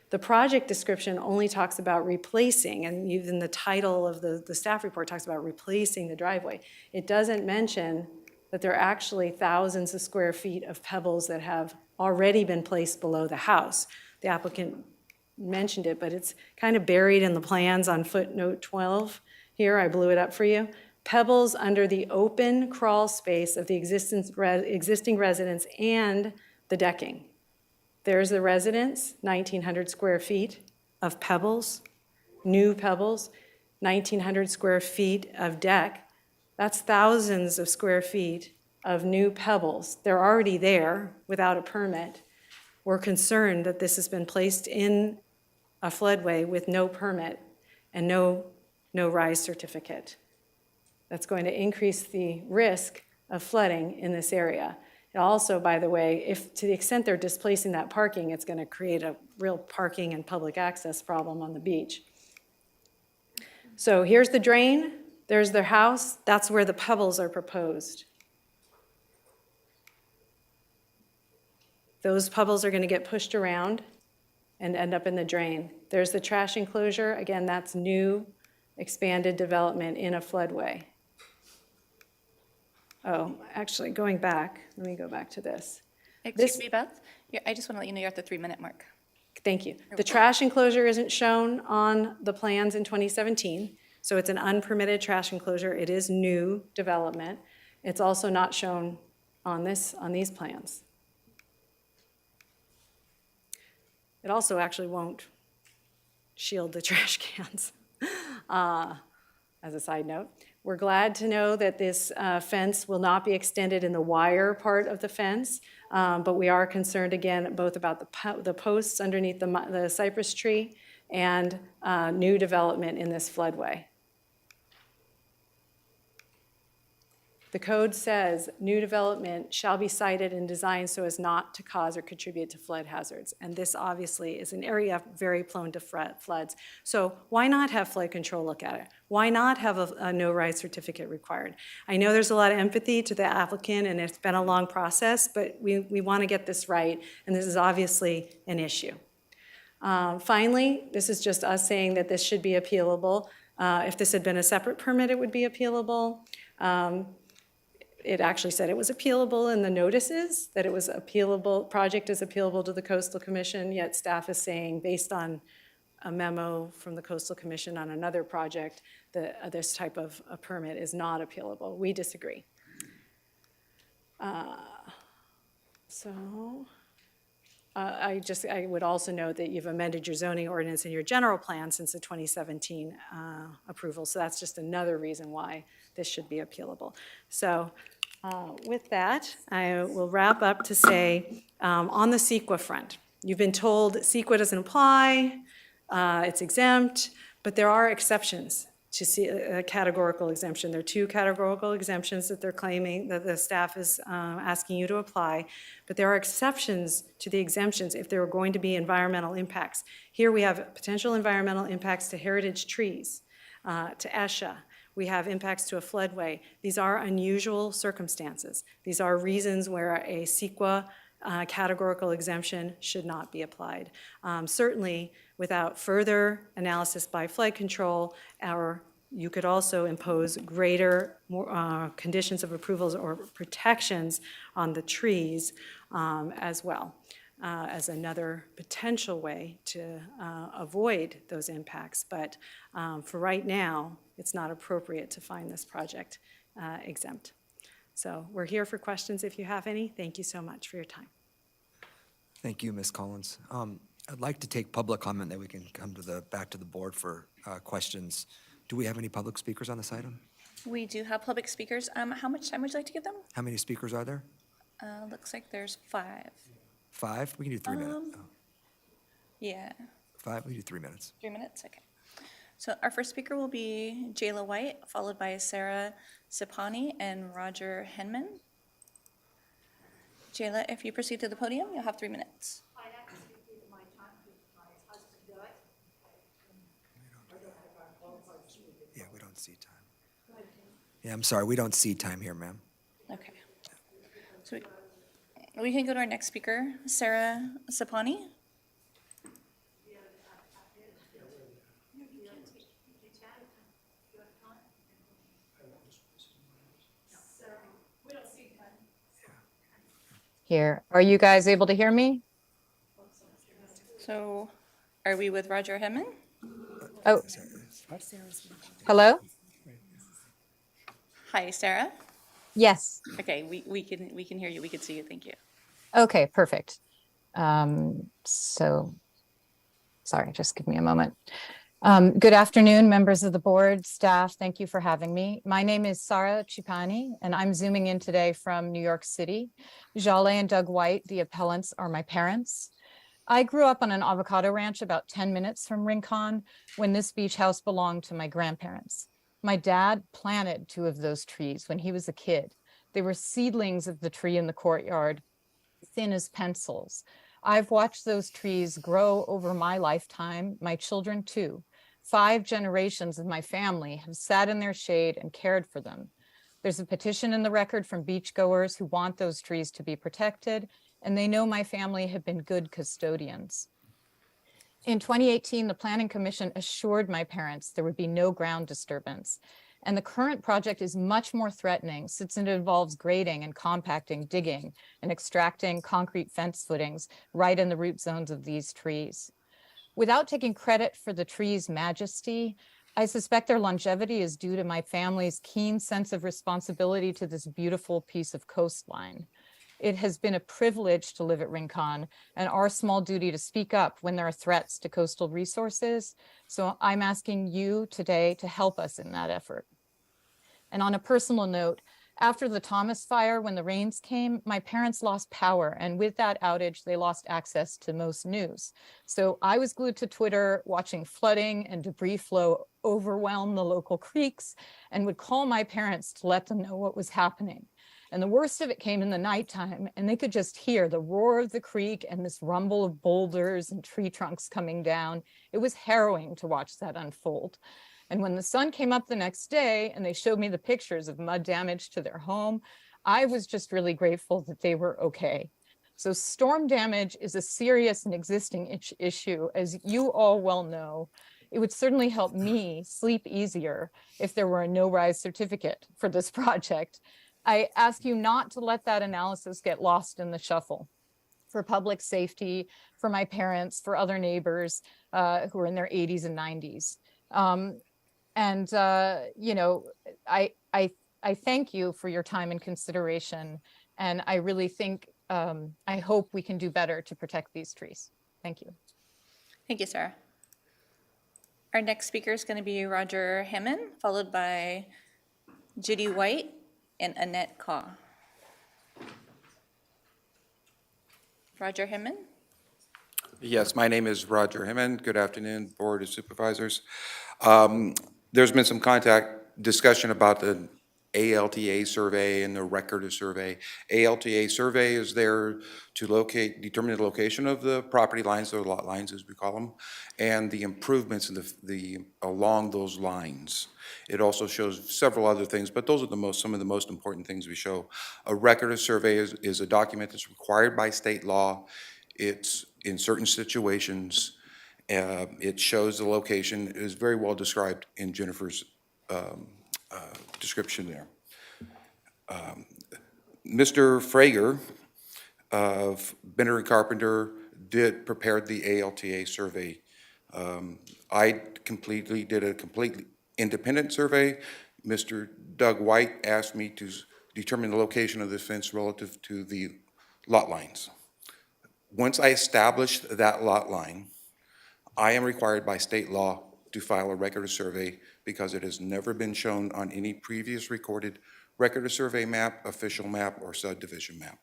The project description only talks about replacing, and even the title of the staff report talks about replacing the driveway. It doesn't mention that there are actually thousands of square feet of pebbles that have already been placed below the house. The applicant mentioned it, but it's kind of buried in the plans on footnote 12. Here, I blew it up for you. Pebbles under the open crawl space of the existing residence and the decking. There's the residence, 1,900 square feet of pebbles, new pebbles, 1,900 square feet of deck. That's thousands of square feet of new pebbles. They're already there without a permit. We're concerned that this has been placed in a floodway with no permit and no rise certificate. That's going to increase the risk of flooding in this area. It also, by the way, if to the extent they're displacing that parking, it's going to create a real parking and public access problem on the beach. So here's the drain, there's their house, that's where the pebbles are proposed. Those pebbles are going to get pushed around and end up in the drain. There's the trash enclosure, again, that's new, expanded development in a floodway. Oh, actually, going back, let me go back to this. Excuse me, Beth. I just want to let you know you're at the 3-minute mark. Thank you. The trash enclosure isn't shown on the plans in 2017, so it's an unpermitted trash enclosure. It is new development. It's also not shown on these plans. It also actually won't shield the trash cans, as a side note. We're glad to know that this fence will not be extended in the wire part of the fence, but we are concerned again both about the posts underneath the cypress tree and new development in this floodway. The code says new development shall be sited and designed so as not to cause or contribute to flood hazards. And this obviously is an area very prone to floods. So why not have flood control look at it? Why not have a no-rise certificate required? I know there's a lot of empathy to the applicant and it's been a long process, but we want to get this right, and this is obviously an issue. Finally, this is just us saying that this should be appealable. If this had been a separate permit, it would be appealable. It actually said it was appealable in the notices, that it was appealable, project is appealable to the Coastal Commission, yet staff is saying, based on a memo from the Coastal Commission on another project, that this type of a permit is not appealable. We disagree. I would also note that you've amended your zoning ordinance and your general plan since the 2017 approval, so that's just another reason why this should be appealable. So with that, I will wrap up to say, on the CEQA front, you've been told CEQA doesn't apply, it's exempt, but there are exceptions to see a categorical exemption. There are 2 categorical exemptions that they're claiming, that the staff is asking you to apply, but there are exceptions to the exemptions if there are going to be environmental impacts. Here we have potential environmental impacts to heritage trees, to ESHA. We have impacts to a floodway. These are unusual circumstances. These are reasons where a CEQA categorical exemption should not be applied. Certainly, without further analysis by flood control, you could also impose greater conditions of approvals or protections on the trees as well, as another potential way to avoid those impacts. But for right now, it's not appropriate to find this project exempt. So we're here for questions if you have any. Thank you so much for your time. Thank you, Ms. Collins. I'd like to take public comment, that we can come to back to the board for questions. Do we have any public speakers on this item? We do have public speakers. How much time would you like to give them? How many speakers are there? Looks like there's 5. 5? We can do 3 minutes. Oh, Yeah. 5? We can do 3 minutes. 3 minutes, okay. So our first speaker will be Jayla White, followed by Sarah Sipani and Roger Henman. Jayla, if you proceed to the podium, you'll have 3 minutes. Yeah, we don't see time. Yeah, I'm sorry, we don't see time here, ma'am. Okay. So we can go to our next speaker, Sarah Sipani. Here, are you guys able to hear me? So are we with Roger Henman? Oh, hello? Hi, Sarah. Yes. Okay, we can hear you. We can see you. Thank you. Okay, perfect. So, sorry, just give me a moment. Good afternoon, members of the board, staff. Thank you for having me. My name is Sarah Chipani, and I'm zooming in today from New York City. Jale and Doug White, the appellants, are my parents. I grew up on an avocado ranch about 10 minutes from Rincon when this beach house belonged to my grandparents. My dad planted 2 of those trees when he was a kid. They were seedlings of the tree in the courtyard, thin as pencils. I've watched those trees grow over my lifetime, my children too. 5 generations of my family have sat in their shade and cared for them. There's a petition in the record from beachgoers who want those trees to be protected, and they know my family have been good custodians. In 2018, the Planning Commission assured my parents there would be no ground disturbance. And the current project is much more threatening since it involves grading and compacting, digging, and extracting concrete fence footings right in the root zones of these trees. Without taking credit for the trees' majesty, I suspect their longevity is due to my family's keen sense of responsibility to this beautiful piece of coastline. It has been a privilege to live at Rincon and our small duty to speak up when there are threats to coastal resources. So I'm asking you today to help us in that effort. And on a personal note, After the Thomas fire, when the rains came, my parents lost power, and with that outage, they lost access to most news. So I was glued to Twitter, watching flooding and debris flow overwhelm the local creeks, and would call my parents to let them know what was happening. And the worst of it came in the nighttime, and they could just hear the roar of the creek and this rumble of boulders and tree trunks coming down. It was harrowing to watch that unfold. And when the sun came up the next day and they showed me the pictures of mud damage to their home, I was just really grateful that they were okay. So storm damage is a serious and existing issue, as you all well know. It would certainly help me sleep easier if there were a no-rise certificate for this project. I ask you not to let that analysis get lost in the shuffle. For public safety, for my parents, for other neighbors who are in their 80s and 90s. You know, I thank you for your time and consideration. And I really think, I hope we can do better to protect these trees. Thank you. Thank you, Sarah. Our next speaker is going to be Roger Hammond, followed by Judy White and Annette Kaw. Roger Hammond. Yes, my name is Roger Hammond. Good afternoon, Board of Supervisors. There's been some discussion about the ALTA survey and the record of survey. ALTA survey is there to determine the location of the property lines, or lot lines as we call them, and the improvements in along those lines. It also shows several other things, but those are some of the most important things we show. A record of survey is a document that's required by state law. It's in certain situations. It shows the location. It is very well described in Jennifer's description there. Mr. Frager of Benner and Carpenter prepared the ALTA survey. I did a completely independent survey. Mr. Doug White asked me to determine the location of the fence relative to the lot lines. Once I established that lot line, I am required by state law to file a record of survey because it has never been shown on any previous recorded record of survey map, official map, or subdivision map.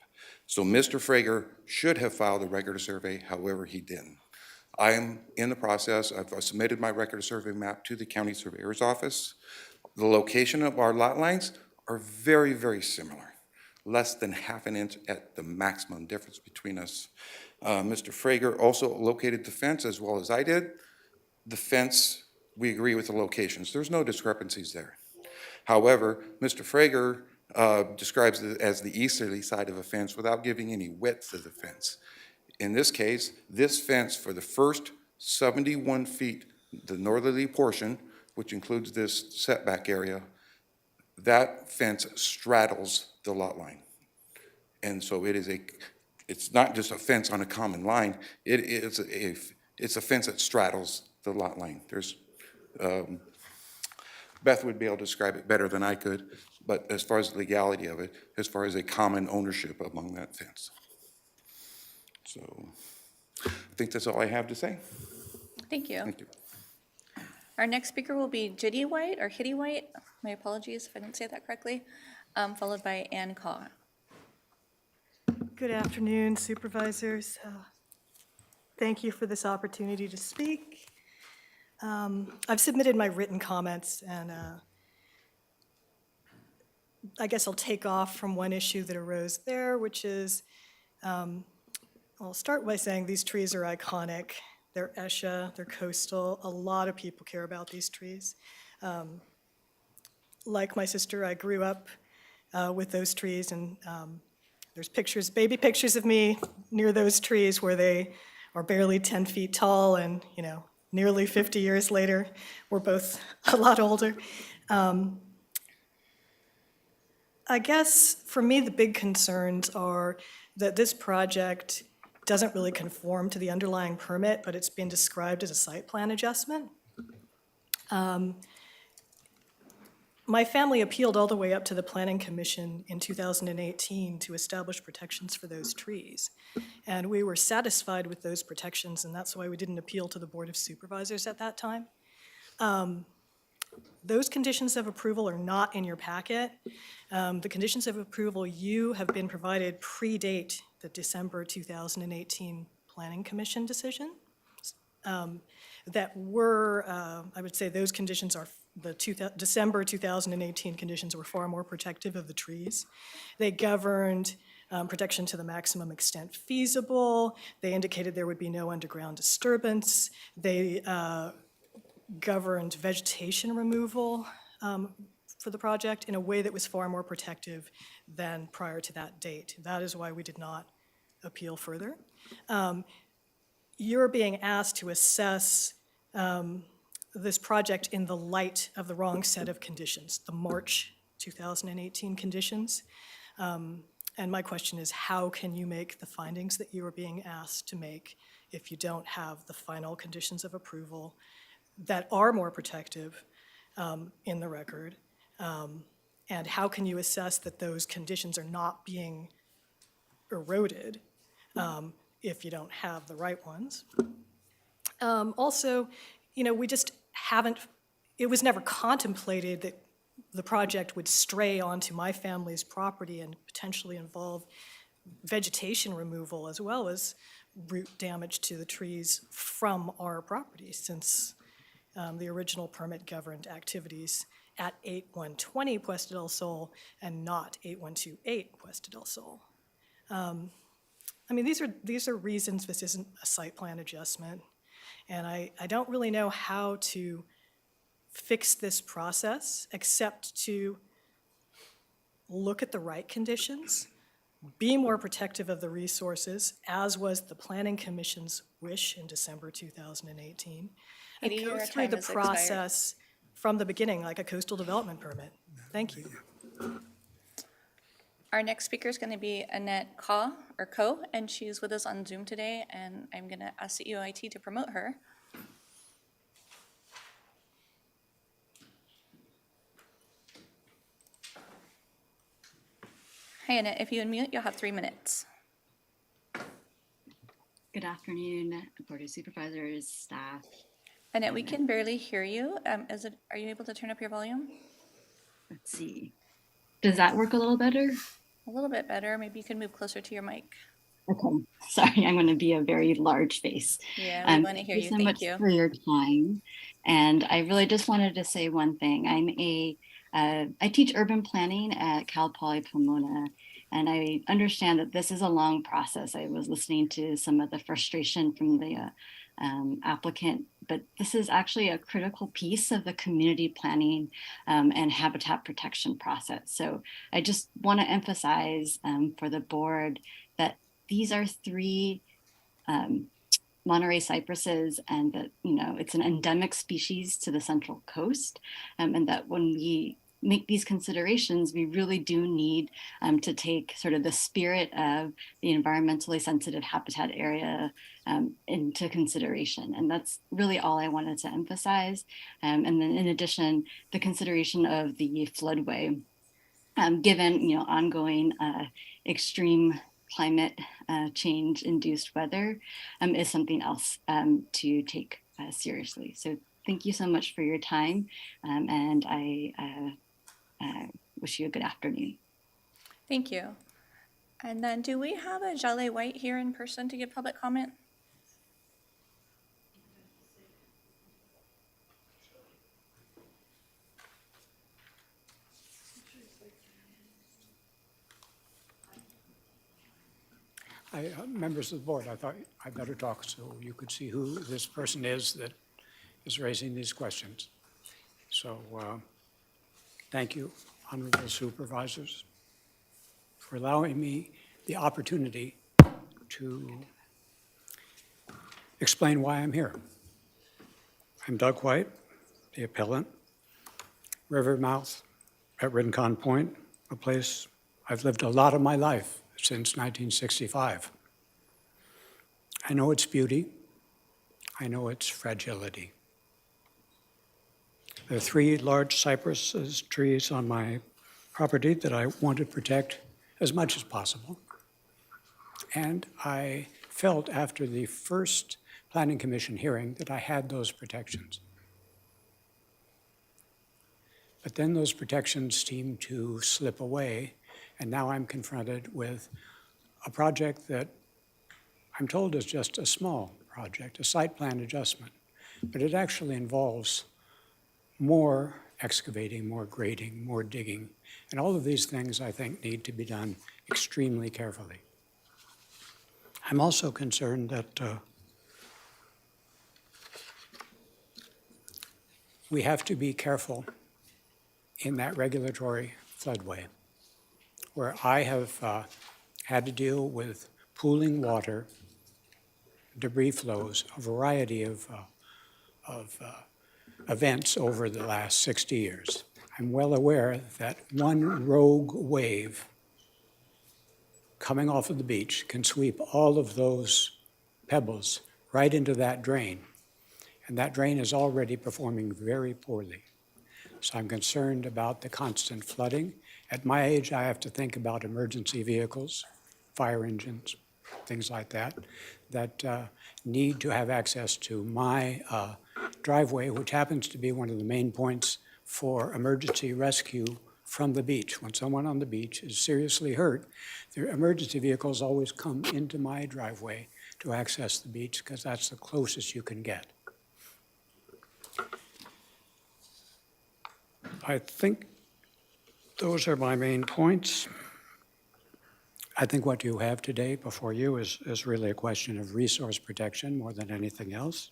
So Mr. Frager should have filed a record of survey, however he didn't. I am in the process. I've submitted my record of survey map to the county surveyor's office. The location of our lot lines are very, very similar. Less than half an inch at the maximum difference between us. Mr. Frager also located the fence as well as I did. The fence, we agree with the locations. There's no discrepancies there. However, Mr. Frager describes it as the easterly side of a fence without giving any width to the fence. In this case, this fence for the first 71 feet, the northerly portion, which includes this setback area, that fence straddles the lot line. And so it's not just a fence on a common line, it's a fence that straddles the lot line. Beth would be able to describe it better than I could, but as far as the legality of it, as far as a common ownership among that fence. So I think that's all I have to say. Thank you. Thank you. Our next speaker will be Judy White, or Hitty White. My apologies if I didn't say that correctly, followed by Ann Kaw. Good afternoon, supervisors. Thank you for this opportunity to speak. I've submitted my written comments, and I guess I'll take off from one issue that arose there, which is, I'll start by saying these trees are iconic. They're ESHA, they're coastal. A lot of people care about these trees. Like my sister, I grew up with those trees, and there's pictures, baby pictures of me near those trees where they are barely 10 feet tall, and nearly 50 years later, we're both a lot older. I guess for me, the big concerns are that this project doesn't really conform to the underlying permit, but it's been described as a site plan adjustment. My family appealed all the way up to the Planning Commission in 2018 to establish protections for those trees. And we were satisfied with those protections, and that's why we didn't appeal to the Board of Supervisors at that time. Those conditions of approval are not in your packet. The conditions of approval you have been provided predate the December 2018 Planning Commission decision. That were, I would say those conditions are, December 2018 conditions were far more protective of the trees. They governed protection to the maximum extent feasible. They indicated there would be no underground disturbance. They governed vegetation removal for the project in a way that was far more protective than prior to that date. That is why we did not appeal further. You're being asked to assess this project in the light of the wrong set of conditions, the March 2018 conditions. And my question is, how can you make the findings that you are being asked to make if you don't have the final conditions of approval that are more protective in the record? And how can you assess that those conditions are not being eroded if you don't have the right ones? Also, we just haven't, it was never contemplated that the project would stray onto my family's property and potentially involve vegetation removal as well as root damage to the trees from our property, since the original permit governed activities at 8120 Puesta del Sol and not 8128 Puesta del Sol. I mean, these are reasons this isn't a site plan adjustment, and I don't really know how to fix this process except to look at the right conditions, be more protective of the resources, as was the Planning Commission's wish in December 2018, and Katie, go your through time the has expired. process from the beginning, like a coastal development permit. Thank you. Our next speaker is going to be Annette Ko, and she's with us on Zoom today, and I'm going to ask the EOIT to promote her. Hi, Annette. If you unmute, you'll have 3 minutes. Good afternoon, Board of Supervisors, staff. Annette, we can barely hear you. Are you able to turn up your volume? Let's see. Does that work a little better? A little bit better. Maybe you can move closer to your mic. Okay, sorry, I'm going to be a very large face. Yeah, we want to hear you. Thank you so much for your time. And I really just wanted to say one thing. I teach urban planning at Cal Poly Pomona, and I understand that this is a long process. I was listening to some of the frustration from the applicant, but this is actually a critical piece of the community planning and habitat protection process. So I just want to emphasize for the board that these are 3 Monterey cypresses, and that it's an endemic species to the Central Coast, and that when we make these considerations, we really do need to take sort of the spirit of the environmentally sensitive habitat area into consideration. And that's really all I wanted to emphasize. And then in addition, the consideration of the floodway, given ongoing extreme climate change induced weather is something else to take seriously. So thank you so much for your time, and I wish you a good afternoon. Thank you. And then do we have a Jale White here in person to give public comment? Members of the board, I thought I'd better talk so you could see who this person is that is raising these questions. So thank you, honorable supervisors, for allowing me the opportunity to explain why I'm here. I'm Doug White, the appellant, Rivermouth at Rincon Point, a place I've lived a lot of my life since 1965. I know its beauty. I know its fragility. There are 3 large cypress trees on my property that I want to protect as much as possible. And I felt after the first Planning Commission hearing that I had those protections. But then those protections seem to slip away, and now I'm confronted with a project that I'm told is just a small project, a site plan adjustment, but it actually involves more excavating, more grading, more digging, and all of these things I think need to be done extremely carefully. I'm also concerned that we have to be careful in that regulatory floodway, where I have had to deal with pooling water, debris flows, a variety of events over the last 60 years. I'm well aware that one rogue wave coming off of the beach can sweep all of those pebbles right into that drain. And that drain is already performing very poorly. So I'm concerned about the constant flooding. At my age, I have to think about emergency vehicles, fire engines, things like that, that need to have access to my driveway, which happens to be one of the main points for emergency rescue from the beach. When someone on the beach is seriously hurt, the emergency vehicles always come into my driveway to access the beach because that's the closest you can get. I think those are my main points. I think what you have today before you is really a question of resource protection more than anything else.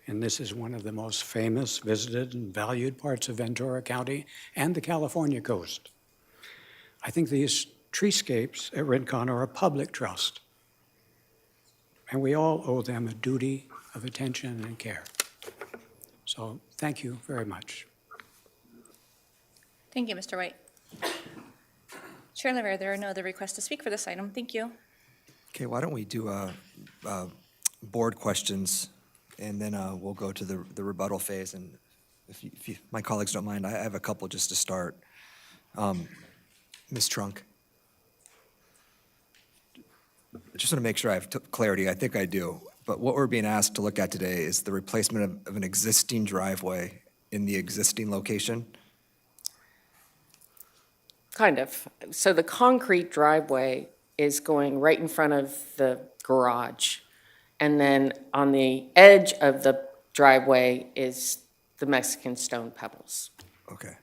And this is one of the most famous, visited, and valued parts of Ventura County and the California coast. I think these treescapes at Rincon are a public trust, and we all owe them a duty of attention and care. So thank you very much. Thank you, Mr. White. Chair Laver, there are no other requests to speak for this item. Thank you. Okay, why don't we do board questions, and then we'll go to the rebuttal phase. And if my colleagues don't mind, I have a couple just to start. Ms. Trunk. I just want to make sure I have clarity. I think I do. But what we're being asked to look at today is the replacement of an existing driveway in the existing location. Kind of. So the concrete driveway is going right in front of the garage. And then on the edge of the driveway is the Mexican stone pebbles. Okay.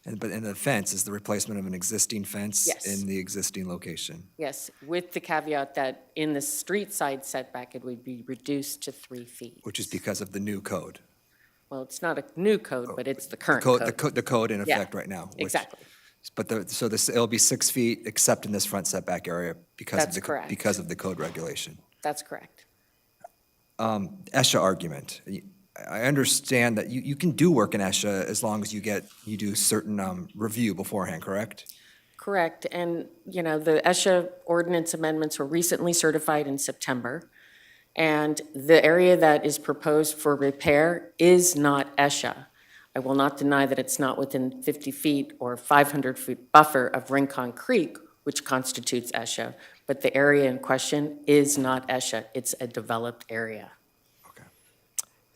And the fence is the replacement of an existing fence Yes. in the existing location. Yes, with the caveat that in the street side setback, it would be reduced to 3 feet. Which is because of the new code. Well, it's not a new code, but it's the current The code in Yeah, effect right now. Exactly. But it'll be 6 feet except in this front setback area because of That's correct. because of the code regulation. That's correct. ESHA argument. I understand that you can do work in ESHA as long as you do certain review beforehand, correct? Correct. And, you know, the ESHA ordinance amendments were recently certified in September. And the area that is proposed for repair is not ESHA. I will not deny that it's not within 50 feet or 500-foot buffer of Rincon Creek, which constitutes ESHA, but the area in question is not ESHA. It's a developed area.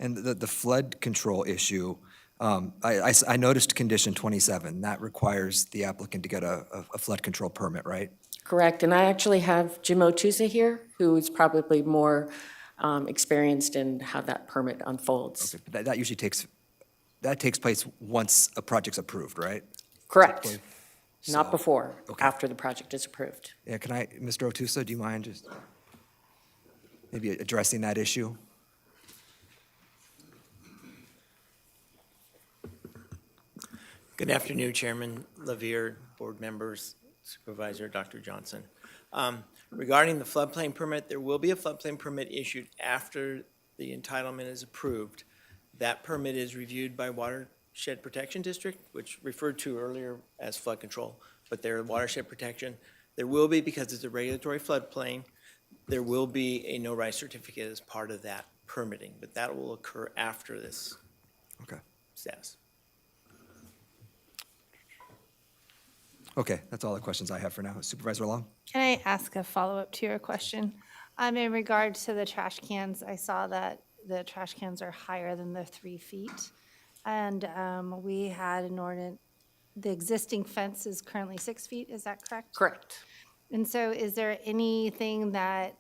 And the flood control issue, I noticed condition 27, that requires the applicant to get a flood control permit, right? Correct. And I actually have Jim Otusa here, who is probably more experienced in how that permit unfolds. Okay, but that usually takes place once a project's approved, right? Correct. So, Not before, okay. after the project is approved. Yeah, Mr. Otusa, do you mind just maybe addressing that issue? Good afternoon, Chairman Lavier, board members, Supervisor Dr. Johnson. Regarding the floodplain permit, there will be a floodplain permit issued after the entitlement is approved. That permit is reviewed by Watershed Protection District, which referred to earlier as flood control, but they're watershed protection. There will be, because it's a regulatory floodplain, there will be a no-rise certificate as part of that permitting, but that will occur after this status. Okay, that's all the questions I have for now. Supervisor Long? Can I ask a follow-up to your question? In regard to the trash cans, I saw that the trash cans are higher than the 3 feet. And we had an ordinance, the existing fence is currently 6 feet, is that correct? Correct. And so is there anything that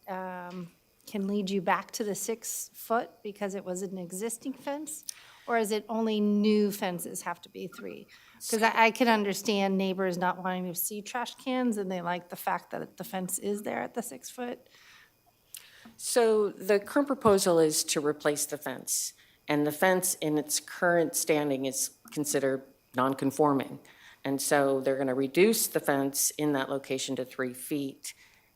can lead you back to the 6 foot because it was an existing fence? Or is it only new fences have to be 3? Because I can understand neighbors not wanting to see trash cans and they like the fact that the fence is there at the 6 foot. So the current proposal is to replace the fence, and the fence in its current standing is considered non-conforming. And so they're going to reduce the fence in that location to 3 feet.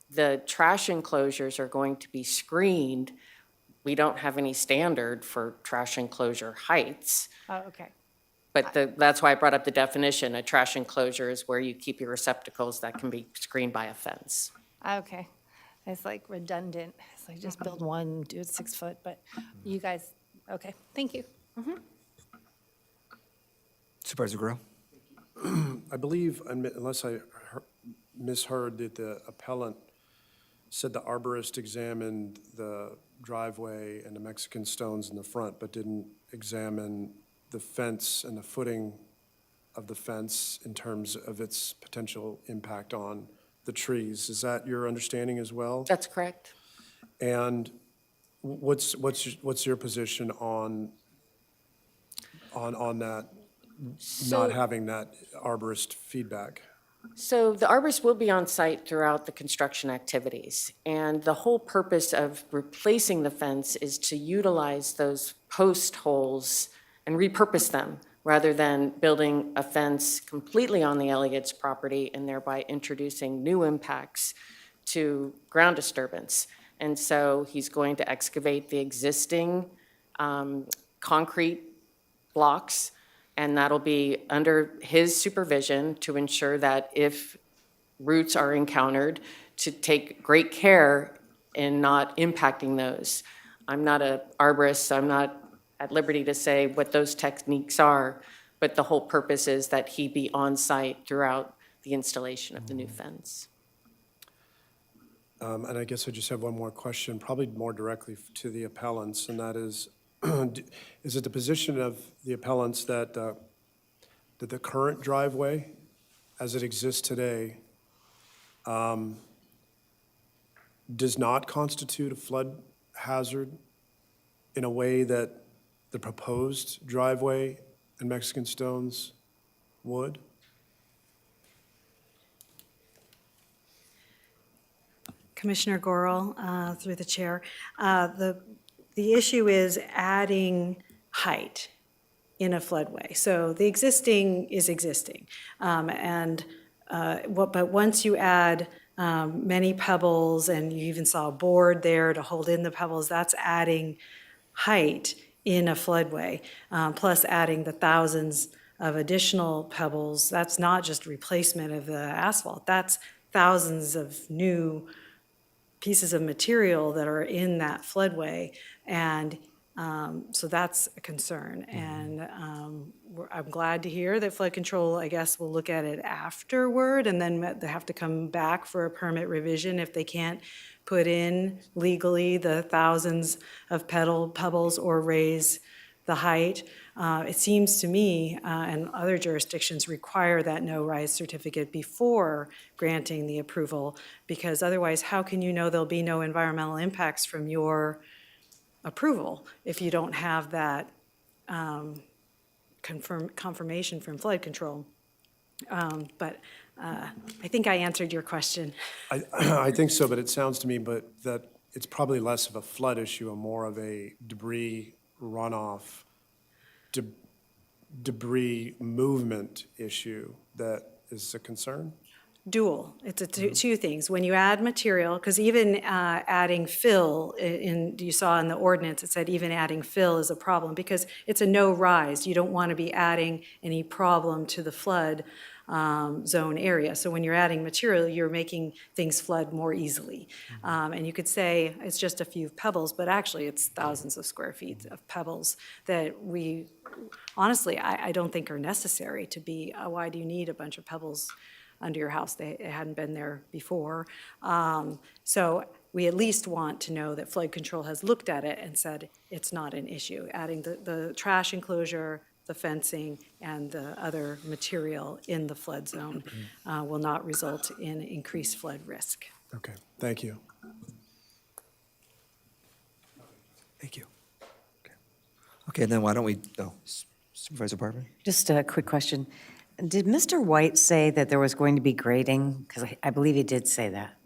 The trash enclosures are going to be screened. We don't have any standard for trash enclosure heights, Oh, okay. but that's why I brought up the definition. A trash enclosure is where you keep your receptacles that can be screened by a fence. Okay. It's like redundant. It's like just build one, do it 6 foot, but you guys, okay, thank you. Supervisor Guerrero? I believe, unless I misheard, that the appellant said the arborist examined the driveway and the Mexican stones in the front, but didn't examine the fence and the footing of the fence in terms of its potential impact on the trees. Is that your understanding as well? That's correct. And what's your position on that, not having that arborist feedback? So the arborist will be on site throughout the construction activities. And the whole purpose of replacing the fence is to utilize those post holes and repurpose them rather than building a fence completely on the Elliott's property and thereby introducing new impacts to ground disturbance. And so he's going to excavate the existing concrete blocks, and that'll be under his supervision to ensure that if roots are encountered, to take great care in not impacting those. I'm not an arborist, so I'm not at liberty to say what those techniques are, but the whole purpose is that he be on site throughout the installation of the new fence. And I guess I just have one more question, probably more directly to the appellants, and that is it the position of the appellants that the current driveway, as it exists today, does not constitute a flood hazard in a way that the proposed driveway and Mexican stones would? Commissioner Gorel, through the chair. The issue is adding height in a floodway. So the existing is existing. But once you add many pebbles, and you even saw a board there to hold in the pebbles, that's adding height in a floodway, plus adding the thousands of additional pebbles. That's not just replacement of the asphalt. That's thousands of new pieces of material that are in that floodway, and so that's a concern. And I'm glad to hear that flood control, I guess, will look at it afterward, and then they have to come back for a permit revision if they can't put in legally the thousands of pebbles or raise the height. It seems to me, and other jurisdictions require that no-rise certificate before granting the approval, because otherwise, how can you know there'll be no environmental impacts from your approval if you don't have that confirmation from flood control? But I think I answered your question. I think so, but it sounds to me that it's probably less of a flood issue and more of a debris runoff, debris movement issue that is a concern? Dual. It's two things. When you add material, because even adding fill, you saw in the ordinance, it said even adding fill is a problem because it's a no rise. You don't want to be adding any problem to the flood zone area. So when you're adding material, you're making things flood more easily. And you could say it's just a few pebbles, but actually it's thousands of square feet of pebbles that honestly, I don't think are necessary to be, why do you need a bunch of pebbles under your house? It hadn't been there before. So we at least want to know that flood control has looked at it and said it's not an issue. Adding the trash enclosure, the fencing and the other material in the flood zone will not result in increased flood risk. Okay, thank you. Thank you. Okay, then why don't we, Supervisor Barber? Just a quick question. Did Mr. White say that there was going to be grading? Because I believe he did say that.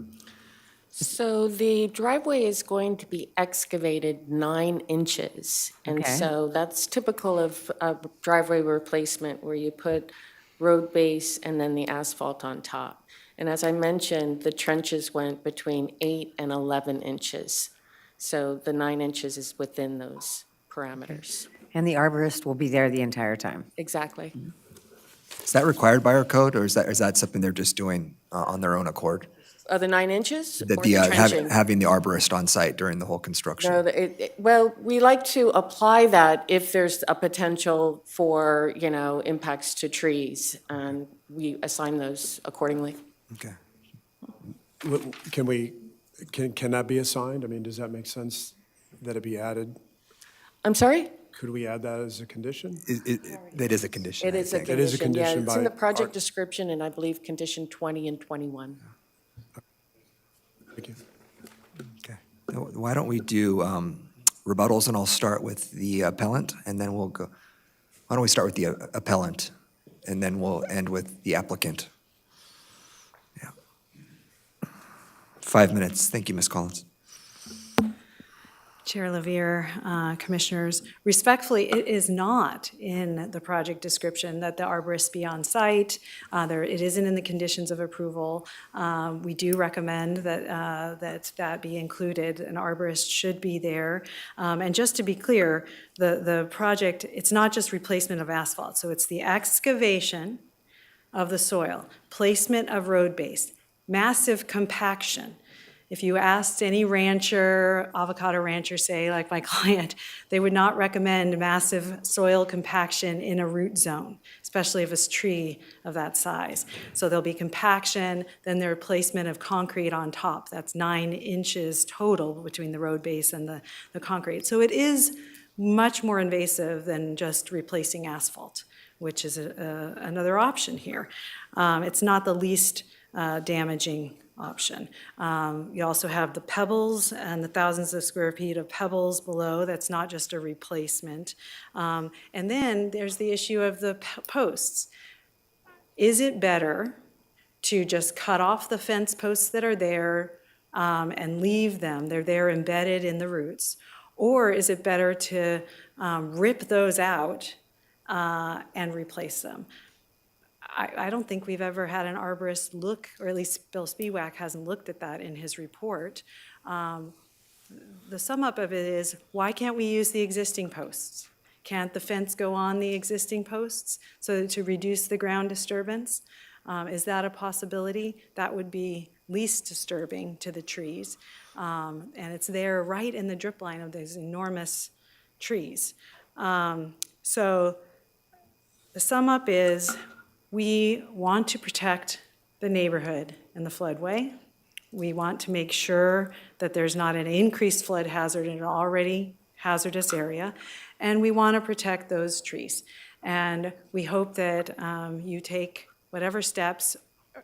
So the driveway is going to be excavated 9 inches. And Okay. so that's typical of a driveway replacement where you put road base and then the asphalt on top. And as I mentioned, the trenches went between 8 and 11 inches. So the 9 inches is within those parameters. And the arborist will be there the entire time. Exactly. Is that required by our code, or is that something they're just doing on their own accord? The 9 inches or The, the trenching? having the arborist on site during the whole construction? No, well, we like to apply that if there's a potential for, impacts to trees, and we assign those accordingly. Okay. Can that be assigned? I mean, does that make sense that it be added? I'm sorry? Could we add that as a condition? That is a condition. It is a condition. It is a condition Yeah, it's in the by project description, and I believe condition 20 and 21. Thank you. Okay. Why don't we do rebuttals, and I'll start with the appellant, and then we'll go. Why don't we start with the appellant, and then we'll end with the applicant? Yeah. 5 minutes. Thank you, Ms. Collins. Chair Lavier, Commissioners, respectfully, it is not in the project description that the arborist be on site. It isn't in the conditions of approval. We do recommend that be included. An arborist should be there. And just to be clear, the project, it's not just replacement of asphalt. So it's the excavation of the soil, placement of road base, massive compaction. If you asked any rancher, avocado rancher, say, like my client, they would not recommend massive soil compaction in a root zone, especially if it's a tree of that size. So there'll be compaction, then there's placement of concrete on top. That's 9 inches total between the road base and the concrete. So it is much more invasive than just replacing asphalt, which is another option here. It's not the least damaging option. You also have the pebbles and the thousands of square feet of pebbles below. That's not just a replacement. And then there's the issue of the posts. Is it better to just cut off the fence posts that are there and leave them? They're there embedded in the roots. Or is it better to rip those out and replace them? I don't think we've ever had an arborist look, or at least Bill Spiewak hasn't looked at that in his report. The sum up of it is, why can't we use the existing posts? Can't the fence go on the existing posts so to reduce the ground disturbance? Is that a possibility? That would be least disturbing to the trees. And it's there right in the drip line of these enormous trees. So the sum up is, we want to protect the neighborhood and the floodway. We want to make sure that there's not an increased flood hazard in an already hazardous area, and we want to protect those trees. And we hope that you take whatever steps,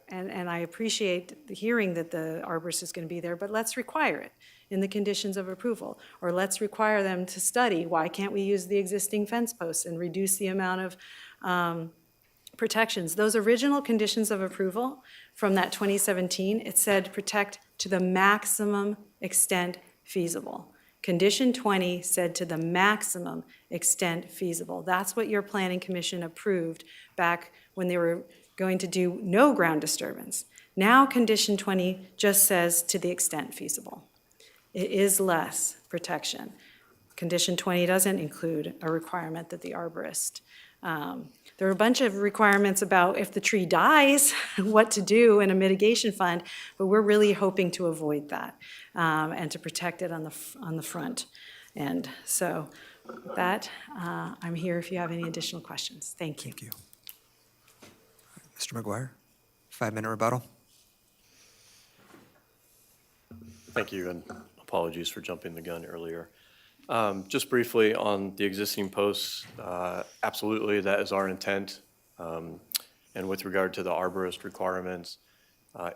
and I appreciate the hearing that the arborist is going to be there, but let's require it in the conditions of approval, or let's require them to study, why can't we use the existing fence posts and reduce the amount of protections. Those original conditions of approval from that 2017, it said protect to the maximum extent feasible. Condition 20 said to the maximum extent feasible. That's what your Planning Commission approved back when they were going to do no ground disturbance. Now condition 20 just says to the extent feasible. It is less protection. Condition 20 doesn't include a requirement that the arborist there are a bunch of requirements about if the tree dies, what to do in a mitigation fund, but we're really hoping to avoid that and to protect it on the front end. So with that, I'm here if you have any additional questions. Thank you. Thank you. Mr. McGuire, 5-minute rebuttal. Thank you, and apologies for jumping the gun earlier. Just briefly on the existing posts, absolutely, that is our intent. And with regard to the arborist requirements,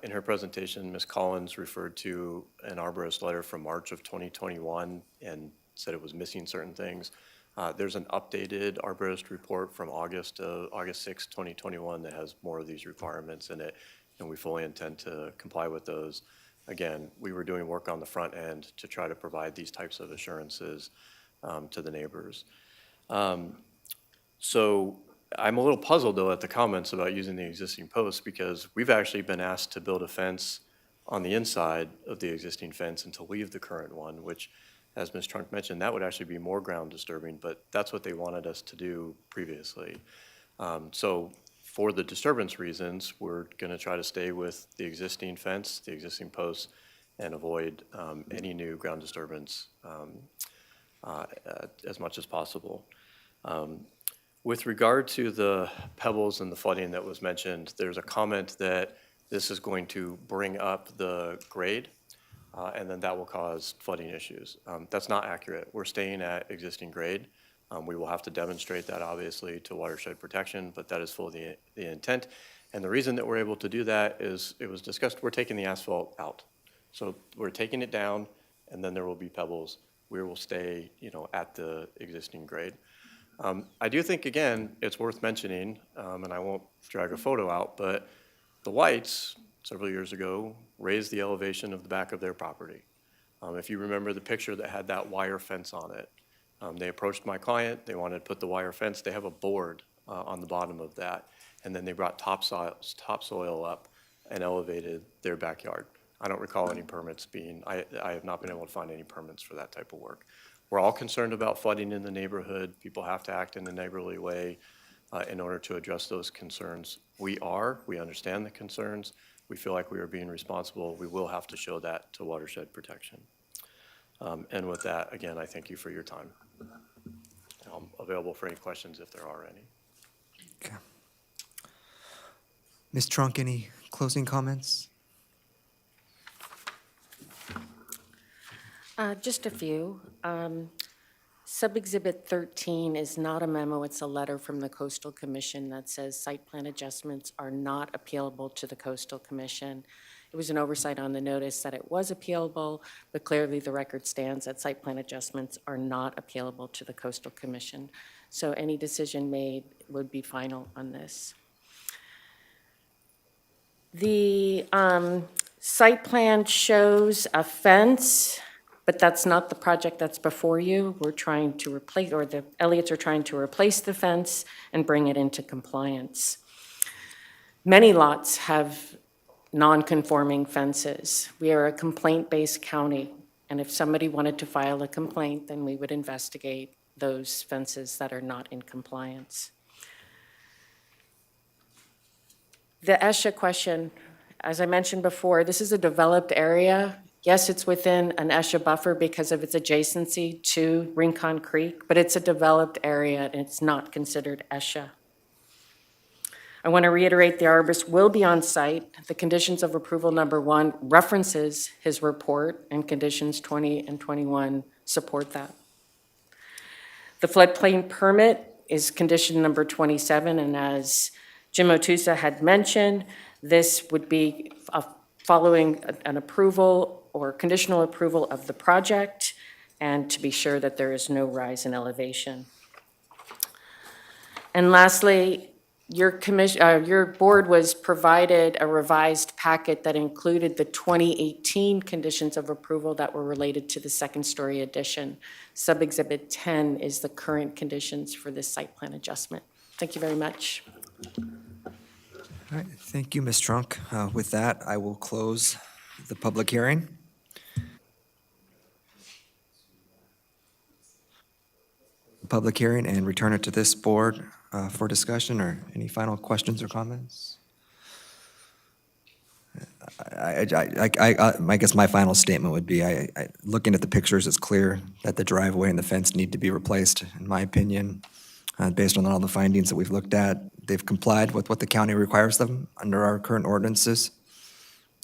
in her presentation, Ms. Collins referred to an arborist letter from March of 2021 and said it was missing certain things. There's an updated arborist report from August 6, 2021 that has more of these requirements in it, and we fully intend to comply with those. Again, we were doing work on the front end to try to provide these types of assurances to the neighbors. So I'm a little puzzled, though, at the comments about using the existing posts, because we've actually been asked to build a fence on the inside of the existing fence and to leave the current one, which, as Ms. Trunk mentioned, that would actually be more ground disturbing, but that's what they wanted us to do previously. So for the disturbance reasons, we're going to try to stay with the existing fence, the existing posts, and avoid any new ground disturbance as much as possible. With regard to the pebbles and the flooding that was mentioned, there's a comment that this is going to bring up the grade, and then that will cause flooding issues. That's not accurate. We're staying at existing grade. We will have to demonstrate that, obviously, to watershed protection, but that is fully the intent. And the reason that we're able to do that is, it was discussed, we're taking the asphalt out. So we're taking it down, and then there will be pebbles. We will stay, at the existing grade. I do think, again, it's worth mentioning, and I won't drag a photo out, but the Whites, several years ago, raised the elevation of the back of their property. If you remember the picture that had that wire fence on it, they approached my client, they wanted to put the wire fence, they have a board on the bottom of that, and then they brought topsoil up and elevated their backyard. I don't recall any permits I have not been able to find any permits for that type of work. We're all concerned about flooding in the neighborhood. People have to act in a neighborly way in order to address those concerns. We understand the concerns. We feel like we are being responsible. We will have to show that to watershed protection. And with that, again, I thank you for your time. I'm available for any questions if there are any. Okay. Ms. Trunk, any closing comments? Just a few. Sub-Exhibit 13 is not a memo, it's a letter from the Coastal Commission that says site plan adjustments are not appealable to the Coastal Commission. It was an oversight on the notice that it was appealable, but clearly the record stands that site plan adjustments are not appealable to the Coastal Commission. So any decision made would be final on this. The site plan shows a fence, but that's not the project that's before you. We're trying to replace, or the Elliots are trying to replace the fence and bring it into compliance. Many lots have non-conforming fences. We are a complaint-based county, and if somebody wanted to file a complaint, then we would investigate those fences that are not in compliance. The ESHA question, as I mentioned before, this is a developed area. Yes, it's within an ESHA buffer because of its adjacency to Rincon Creek, but it's a developed area and it's not considered ESHA. I want to reiterate the arborist will be on site. The conditions of approval number 1 references his report, and conditions 20 and 21 support that. The floodplain permit is condition number 27, and as Jim Otusa had mentioned, this would be following an approval or conditional approval of the project, and to be sure that there is no rise in elevation. And lastly, your board was provided a revised packet that included the 2018 conditions of approval that were related to the second-story addition. Sub-Exhibit 10 is the current conditions for this site plan adjustment. Thank you very much. All right, thank you, Ms. Trunk. With that, I will close the public hearing. Public hearing and return it to this board for discussion, or any final questions or comments? I guess my final statement would be, looking at the pictures, it's clear that the driveway and the fence need to be replaced, in my opinion. Based on all the findings that we've looked at, they've complied with what the county requires them under our current ordinances.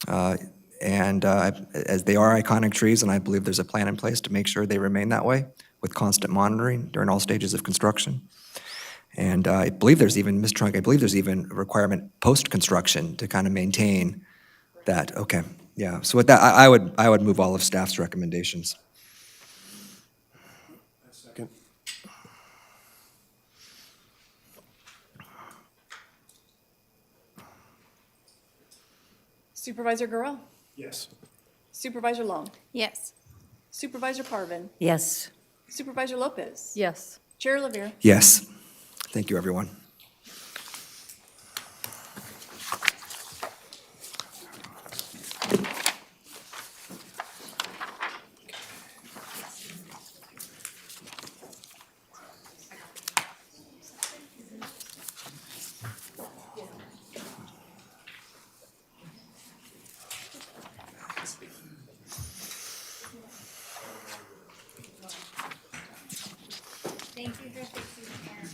As they are iconic trees, and I believe there's a plan in place to make sure they remain that way, with constant monitoring during all stages of construction. And I believe there's even, Ms. Trunk, I believe there's even a requirement post-construction to kind of maintain that. Okay, yeah. So with that, I would move all of staff's recommendations. Second. Supervisor Gurel? Yes. Supervisor Long? Yes. Supervisor Parvin? Yes. Supervisor Lopez? Yes. Chair Lavere? Yes. Thank you, everyone. Thank you for fixing the hair. I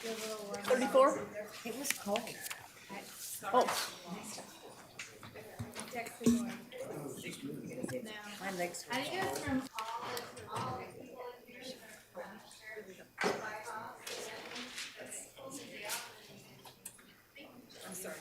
feel a little warm. 34? It was cold. Oh, My legs. I think it was from all I'm sorry.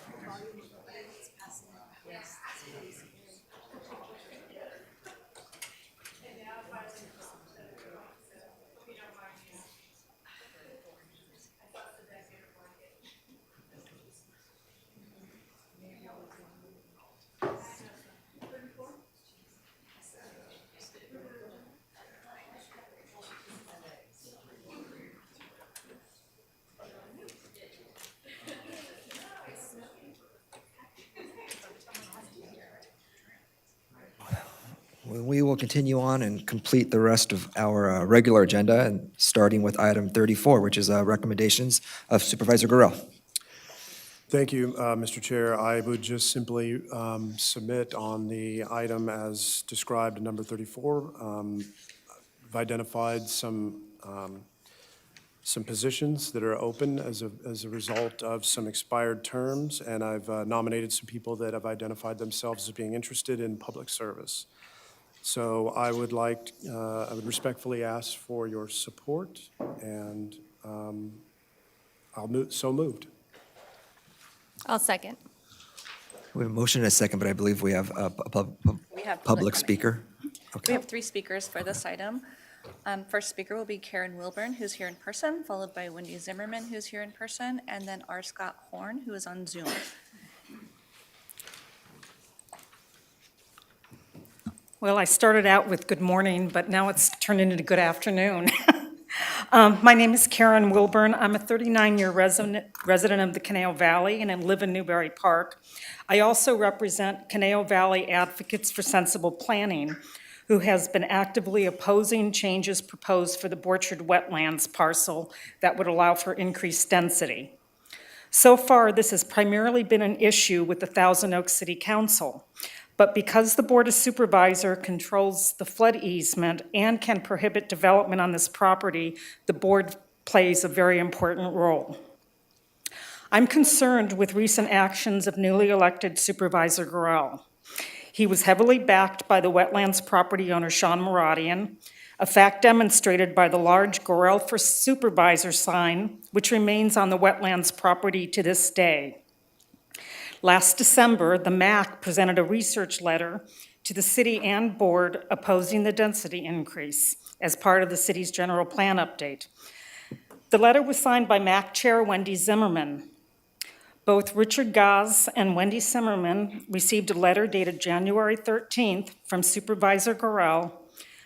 We will continue on and complete the rest of our regular agenda, and starting with item 34, which is recommendations of Supervisor Gurel. Thank you, Mr. Chair. I would just simply submit on the item as described in number 34. I've identified some positions that are open as a result of some expired terms, and I've nominated some people that have identified themselves as being interested in public service. So I would respectfully ask for your support, and so moved. I'll second. We have a motion and a second, but I believe we have a We have public speaker. We have 3 speakers for this item. First speaker will be Karen Wilburn, who's here in person, followed by Wendy Zimmerman, who's here in person, and then R. Scott Horn, who is on Zoom. Well, I started out with good morning, but now it's turned into good afternoon. My name is Karen Wilburn. I'm a 39-year resident of the Conejo Valley, and I live in Newberry Park. I also represent Conejo Valley Advocates for Sensible Planning, who has been actively opposing changes proposed for the Borchard Wetlands parcel that would allow for increased density. So far, this has primarily been an issue with the Thousand Oaks City Council. But because the Board of Supervisors controls the flood easement and can prohibit development on this property, the board plays a very important role. I'm concerned with recent actions of newly elected Supervisor Gurel. He was heavily backed by the wetlands property owner, Sean Maradian, a fact demonstrated by the large Gurel for Supervisor sign, which remains on the wetlands property to this day. Last December, the MAC presented a research letter to the city and board opposing the density increase as part of the city's general plan update. The letter was signed by MAC Chair Wendy Zimmerman. Both Richard Gaz and Wendy Zimmerman received a letter dated January 13th from Supervisor Gurel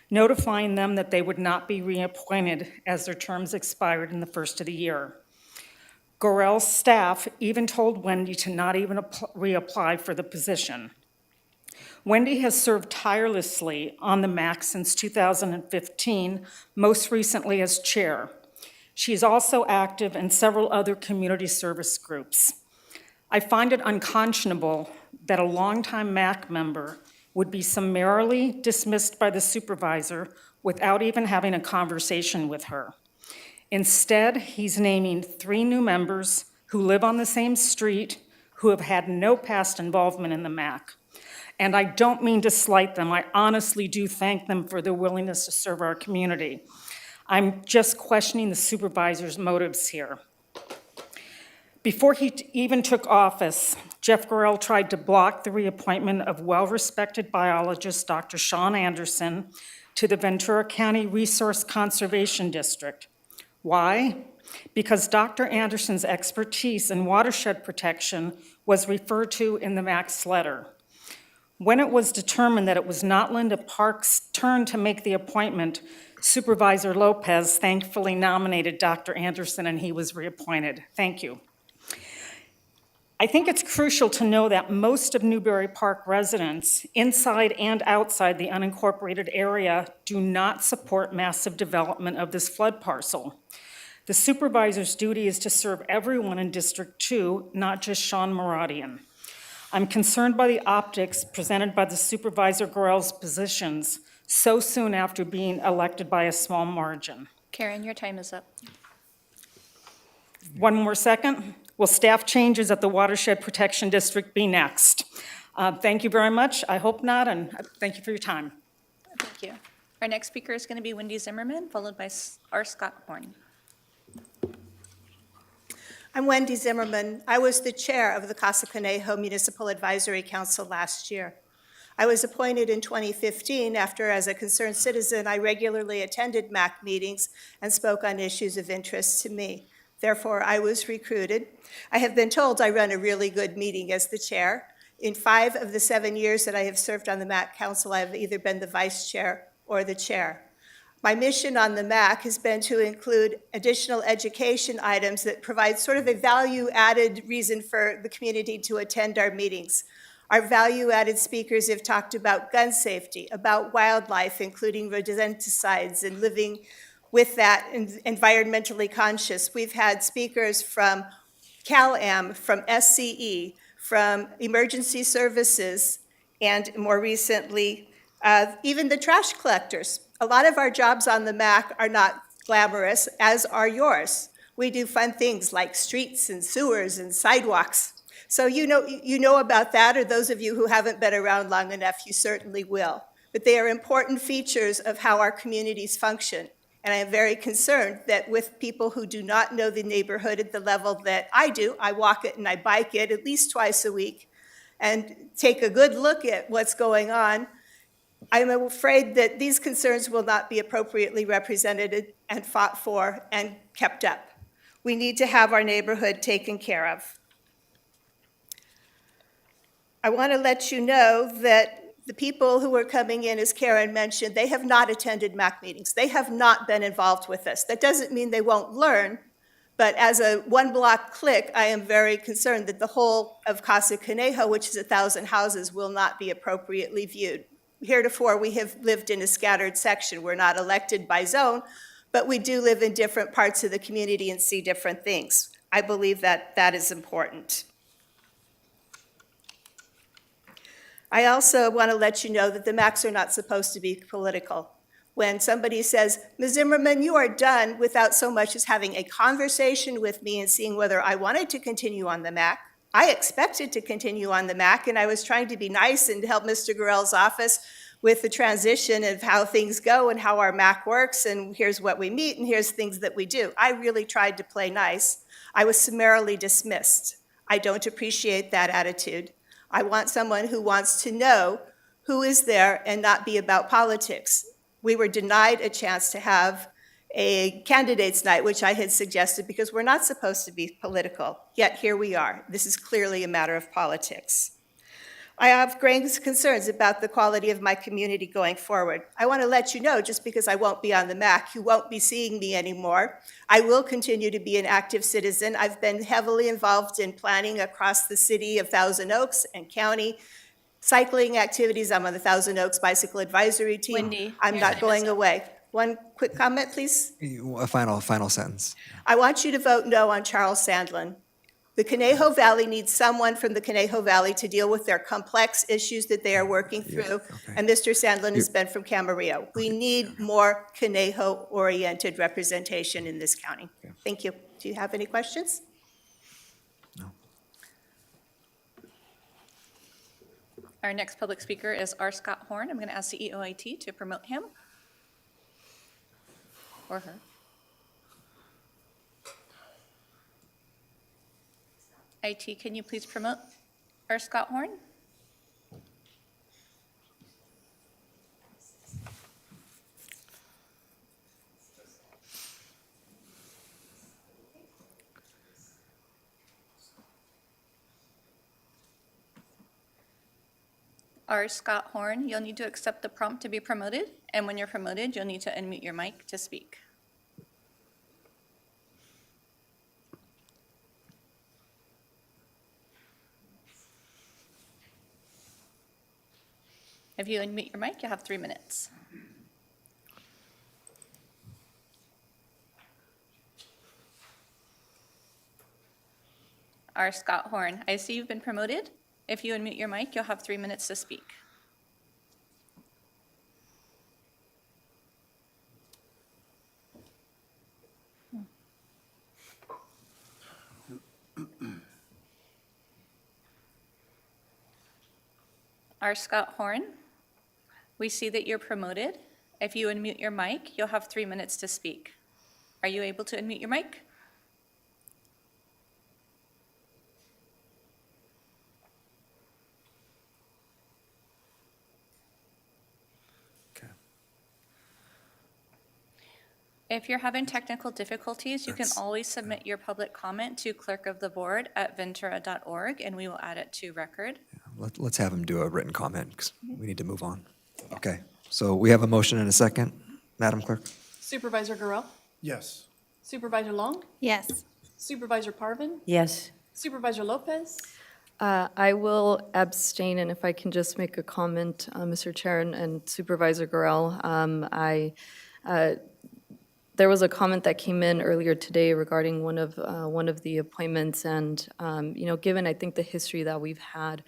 notifying them that they would not be reappointed as their terms expired in the first of the year. Gurel's staff even told Wendy to not even reapply for the position. Wendy has served tirelessly on the MAC since 2015, most recently as chair. She is also active in several other community service groups. I find it unconscionable that a longtime MAC member would be summarily dismissed by the supervisor without even having a conversation with her. Instead, he's naming 3 new members who live on the same street, who have had no past involvement in the MAC. And I don't mean to slight them. I honestly do thank them for their willingness to serve our community. I'm just questioning the supervisor's motives here. Before he even took office, Jeff Gorell tried to block the reappointment of well-respected biologist Dr. Sean Anderson to the Ventura County Resource Conservation District. Why? Because Dr. Anderson's expertise in watershed protection was referred to in the MAC's letter. When it was determined that it was not Linda Park's turn to make the appointment, Supervisor Lopez thankfully nominated Dr. Anderson and he was reappointed. Thank you. I think it's crucial to know that most of Newbury Park residents, inside and outside the unincorporated area, do not support massive development of this flood parcel. The supervisor's duty is to serve everyone in District 2, not just Sean Maradian. I'm concerned by the optics presented by the Supervisor Gorell's positions so soon after being elected by a small margin. Karen, your time is up. One more second. Will staff changes at the Watershed Protection District be next? Thank you very much. I hope not, and thank you for your time. Thank you. Our next speaker is going to be Wendy Zimmerman, followed by R. Scott Horn. I'm Wendy Zimmerman. I was the chair of the Casa Conejo Municipal Advisory Council last year. I was appointed in 2015 after, as a concerned citizen, I regularly attended MAC meetings and spoke on issues of interest to me. Therefore, I was recruited. I have been told I run a really good meeting as the chair. In 5 of the 7 years that I have served on the MAC Council, I have either been the vice chair or the chair. My mission on the MAC has been to include additional education items that provide sort of a value-added reason for the community to attend our meetings. Our value-added speakers have talked about gun safety, about wildlife, including rodenticides, and living with that and environmentally conscious. We've had speakers from CalAm, from SCE, from emergency services, and more recently, even the trash collectors. A lot of our jobs on the MAC are not glamorous, as are yours. We do fun things like streets and sewers and sidewalks. So you know about that, or those of you who haven't been around long enough, you certainly will. But they are important features of how our communities function. And I am very concerned that with people who do not know the neighborhood at the level that I do, I walk it and I bike it at least twice a week and take a good look at what's going on. I'm afraid that these concerns will not be appropriately represented and fought for and kept up. We need to have our neighborhood taken care of. I want to let you know that the people who are coming in, as Karen mentioned, they have not attended MAC meetings. They have not been involved with us. That doesn't mean they won't learn, but as a one-block click, I am very concerned that the whole of Casa Conejo, which is 1,000 houses, will not be appropriately viewed. Heretofore, we have lived in a scattered section. We're not elected by zone, but we do live in different parts of the community and see different things. I believe that that is important. I also want to let you know that the MACs are not supposed to be political. When somebody says, Ms. Zimmerman, you are done, without so much as having a conversation with me and seeing whether I wanted to continue on the MAC, I expected to continue on the MAC, and I was trying to be nice and help Mr. Gorell's office with the transition of how things go and how our MAC works, and here's what we meet, and here's things that we do. I really tried to play nice. I was summarily dismissed. I don't appreciate that attitude. I want someone who wants to know who is there and not be about politics. We were denied a chance to have a candidates night, which I had suggested because we're not supposed to be political, yet here we are. This is clearly a matter of politics. I have great concerns about the quality of my community going forward. I want to let you know, just because I won't be on the MAC, you won't be seeing me anymore. I will continue to be an active citizen. I've been heavily involved in planning across the city of Thousand Oaks and county, cycling activities. I'm on the Thousand Oaks Bicycle Advisory Team. Wendy, I'm not going away. One quick comment, please. A final sentence. I want you to vote no on Charles Sandlin. The Conejo Valley needs someone from the Conejo Valley to deal with their complex issues that they are working through, and Mr. Sandlin has been from Camarillo. We need more Conejo-oriented representation in this county. Thank you. Do you have any questions? No. Our next public speaker is R. Scott Horn. I'm going to ask the EOIT to promote him. or her. IT, can you please promote our Scott Horn? Our Scott Horn, you'll need to accept the prompt to be promoted, and when you're promoted, you'll need to unmute your mic to speak. If you unmute your mic, you'll have 3 minutes. Our Scott Horn, I see you've been promoted. If you unmute your mic, you'll have 3 minutes to speak. Our Scott Horn, we see that you're promoted. If you unmute your mic, you'll have 3 minutes to speak. Are you able to unmute your mic? If you're having technical difficulties, you can always submit your public comment to clerkoftheboard@ventura.org, and we will add it to record. Let's have him do a written comment, because we need to move on. Okay, so we have a motion and a second. Madam Clerk? Supervisor Gurel? Yes. Supervisor Long? Yes. Supervisor Parvin? Yes. Supervisor Lopez? I will abstain, and if I can just make a comment, Mr. Chair and Supervisor Gurel, there was a comment that came in earlier today regarding one of the appointments, and given I think the history that we've had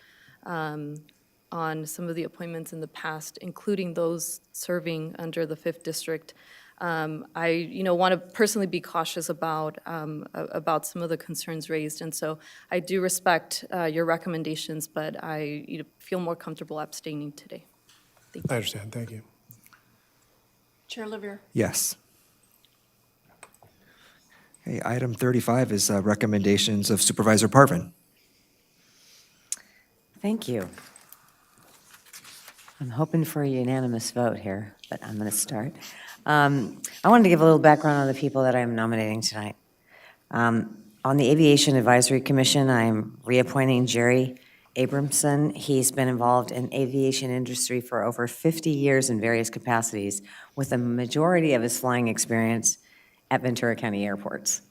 on some of the appointments in the past, including those serving under the 5th District, I want to personally be cautious about some of the concerns raised, and so I do respect your recommendations, but I feel more comfortable abstaining today. Thank you. I understand. Thank you. Chair Lavier? Yes. Okay, item 35 is recommendations of Supervisor Parvin. Thank you. I'm hoping for a unanimous vote here, but I'm going to start. I wanted to give a little background on the people that I'm nominating tonight. On the Aviation Advisory Commission, I'm reappointing Jerry Abramson. He's been involved in aviation industry for over 50 years in various capacities, with a majority of his flying experience at Ventura County airports.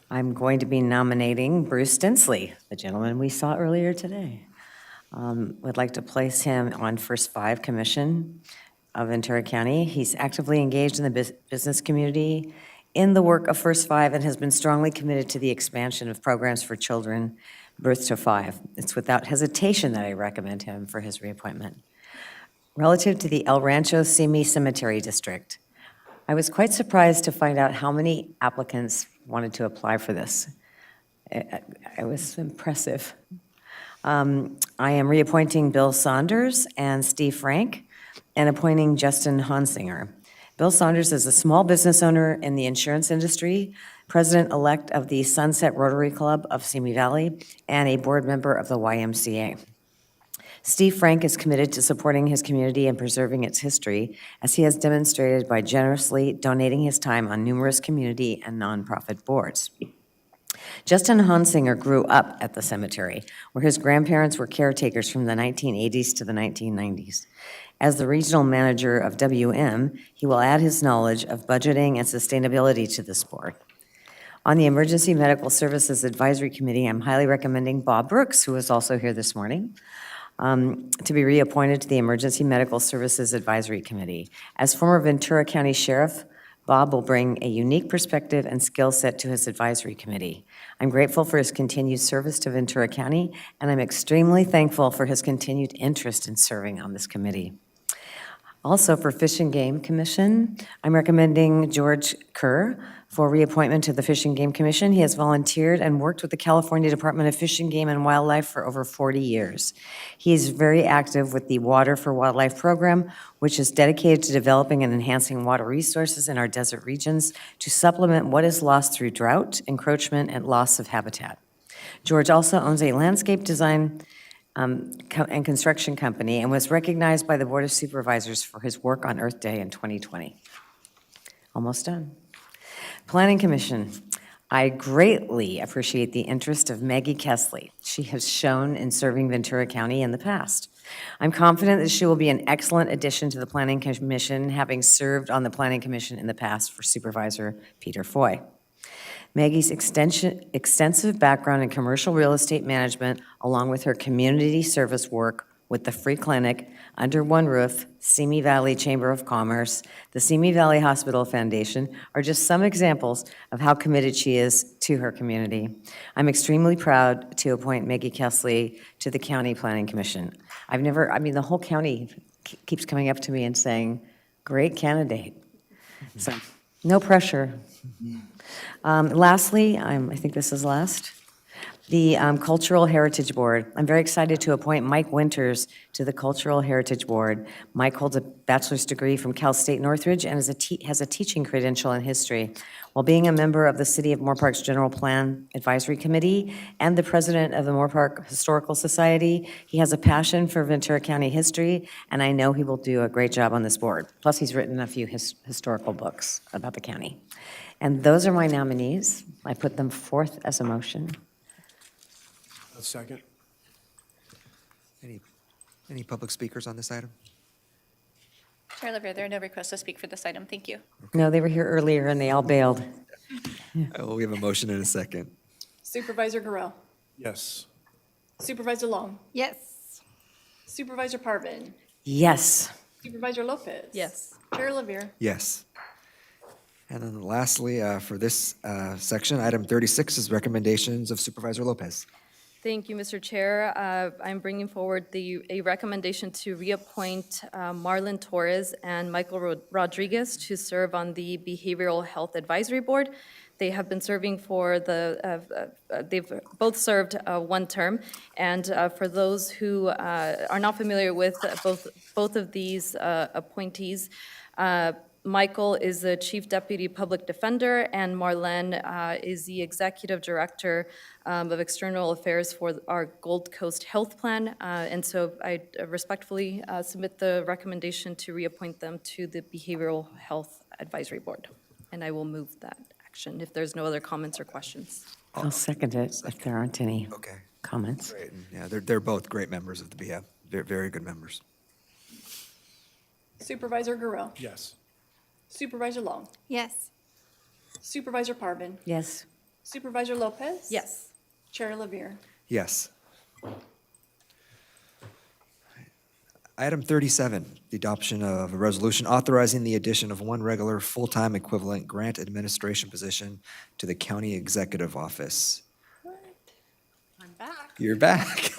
I'm going to be nominating Bruce Dinsley, the gentleman we saw earlier today. Would like to place him on First Five Commission of Ventura County. He's actively engaged in the business community in the work of First Five and has been strongly committed to the expansion of programs for children birth to 5. It's without hesitation that I recommend him for his reappointment. Relative to the El Rancho Simi Cemetery District, I was quite surprised to find out how many applicants wanted to apply for this. It was impressive. I am reappointing Bill Saunders and Steve Frank and appointing Justin Honsinger. Bill Saunders is a small business owner in the insurance industry, president-elect of the Sunset Rotary Club of Simi Valley, and a board member of the YMCA. Steve Frank is committed to supporting his community and preserving its history, as he has demonstrated by generously donating his time on numerous community and nonprofit boards. Justin Honsinger grew up at the cemetery, where his grandparents were caretakers from the 1980s to the 1990s. As the regional manager of WM, he will add his knowledge of budgeting and sustainability to this board. On the Emergency Medical Services Advisory Committee, I'm highly recommending Bob Brooks, who is also here this morning, to be reappointed to the Emergency Medical Services Advisory Committee. As former Ventura County Sheriff, Bob will bring a unique perspective and skill set to his advisory committee. I'm grateful for his continued service to Ventura County, and I'm extremely thankful for his continued interest in serving on this committee. Also, for Fish and Game Commission, I'm recommending George Kerr for reappointment to the Fish and Game Commission. He has volunteered and worked with the California Department of Fish and Game and Wildlife for over 40 years. He is very active with the Water for Wildlife program, which is dedicated to developing and enhancing water resources in our desert regions to supplement what is lost through drought, encroachment, and loss of habitat. George also owns a landscape design and construction company and was recognized by the Board of Supervisors for his work on Earth Day in 2020. Almost done. Planning Commission. I greatly appreciate the interest of Maggie Kesley. She has shown in serving Ventura County in the past. I'm confident that she will be an excellent addition to the Planning Commission, having served on the Planning Commission in the past for Supervisor Peter Foy. Maggie's extensive background in commercial real estate management, along with her community service work with the Free Clinic, Under One Roof, Simi Valley Chamber of Commerce, the Simi Valley Hospital Foundation, are just some examples of how committed she is to her community. I'm extremely proud to appoint Maggie Kesley to the County Planning Commission. The whole county keeps coming up to me and saying, great candidate. So, no pressure. Lastly, I think this is last, the Cultural Heritage Board. I'm very excited to appoint Mike Winters to the Cultural Heritage Board. Mike holds a bachelor's degree from Cal State Northridge and has a teaching credential in history. While being a member of the City of Moorpark's General Plan Advisory Committee and the president of the Moorpark Historical Society, he has a passion for Ventura County history, and I know he will do a great job on this board. Plus, he's written a few historical books about the county. And those are my nominees. I put them forth as a motion. A second. Any public speakers on this item? Chair Olivier, there are no requests to speak for this item. Thank you. No, they were here earlier and they all bailed. We have a motion and a second. Supervisor Garreau. Yes. Supervisor Long. Yes. Supervisor Parvin. Yes. Supervisor Lopez. Yes. Chair Olivier. Yes. And then lastly, for this section, item 36 is recommendations of Supervisor Lopez. Thank you, Mr. Chair. I'm bringing forward a recommendation to reappoint Marlon Torres and Michael Rodriguez to serve on the Behavioral Health Advisory Board. They have been serving for they've both served one term. And for those who are not familiar with both of these appointees, Michael is the Chief Deputy Public Defender, and Marlene is the Executive Director of External Affairs for our Gold Coast Health Plan. And so I respectfully submit the recommendation to reappoint them to the Behavioral Health Advisory Board. And I will move that action if there's no other comments or questions. I'll second it if there aren't any comments. Great. And yeah, they're both great members of the BF. They're very good members. Supervisor Garreau. Yes. Supervisor Long. Yes. Supervisor Parvin. Yes. Supervisor Lopez. Yes. Chair Olivier. Yes. Item 37, the adoption of a resolution authorizing the addition of one regular full-time equivalent grant administration position to the County Executive Office. I'm back. You're back.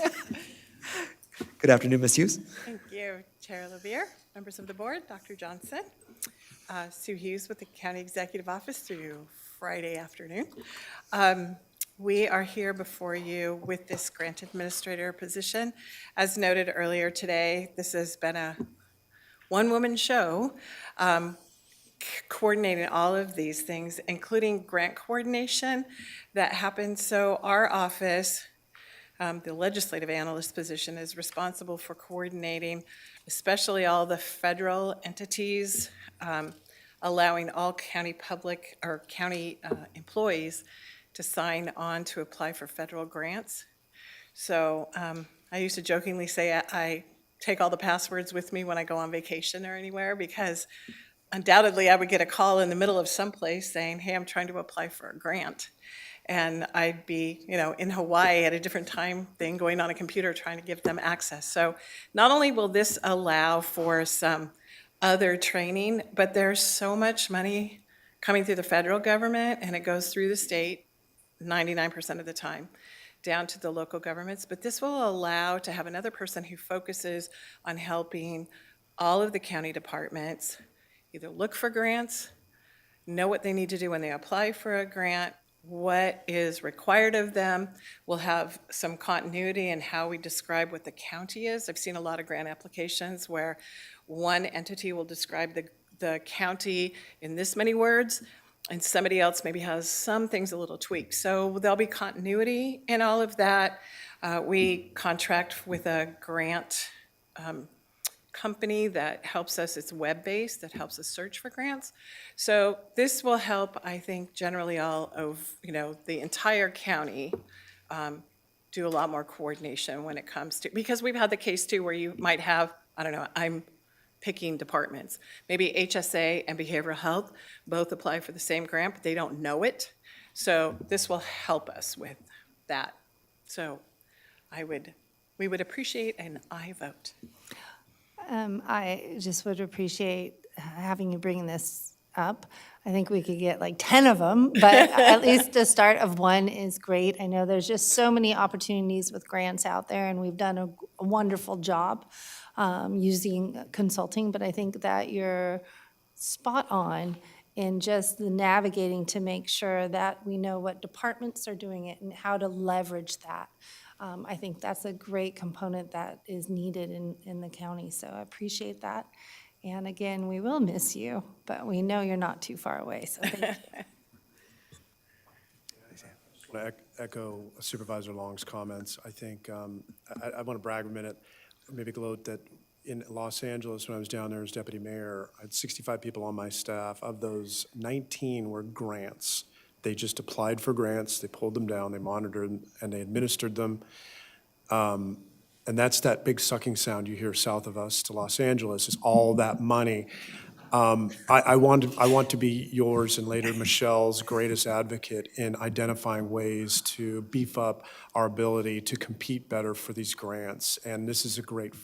Good afternoon, Ms. Hughes. Thank you, Chair Olivier, members of the board, Dr. Johnson. Sue Hughes with the County Executive Office through Friday afternoon. We are here before you with this grant administrator position. As noted earlier today, this has been a one-woman show coordinating all of these things, including grant coordination that happens. So our office, the legislative analyst position, is responsible for coordinating especially all the federal entities, allowing all county public or county employees to sign on to apply for federal grants. So I used to jokingly say I take all the passwords with me when I go on vacation or anywhere, because undoubtedly I would get a call in the middle of someplace saying, hey, I'm trying to apply for a grant. And I'd be, in Hawaii at a different time thing, going on a computer trying to give them access. So not only will this allow for some other training, but there's so much money coming through the federal government, and it goes through the state 99% of the time, down to the local governments. But this will allow to have another person who focuses on helping all of the county departments either look for grants, know what they need to do when they apply for a grant, what is required of them. We'll have some continuity in how we describe what the county is. I've seen a lot of grant applications where one entity will describe the county in this many words, and somebody else maybe has some things a little tweaked. So there'll be continuity in all of that. We contract with a grant company that helps us. It's web-based, that helps us search for grants. So this will help, I think, generally all of, the entire county do a lot more coordination when it comes to, because we've had the case too where you might have, I don't know, I'm picking departments. Maybe HSA and behavioral health both apply for the same grant, but they don't know it. So this will help us with that. So we would appreciate an aye vote. I just would appreciate having you bring this up. I think we could get like 10 of them, but at least the start of one is great. I know there's just so many opportunities with grants out there, and we've done a wonderful job using consulting, but I think that you're spot on in just the navigating to make sure that we know what departments are doing it and how to leverage that. I think that's a great component that is needed in the county, so I appreciate that. And again, we will miss you, but we know you're not too far away, so thank you. I want to echo Supervisor Long's comments. I think, I want to brag a minute, maybe gloat that in Los Angeles, when I was down there as deputy mayor, I had 65 people on my staff. Of those, 19 were grants. They just applied for grants, they pulled them down, they monitored, and they administered them. And that's that big sucking sound you hear south of us to Los Angeles, is all that money. I want to be yours and later Michelle's greatest advocate in identifying ways to beef up our ability to compete better for these grants. And this is a great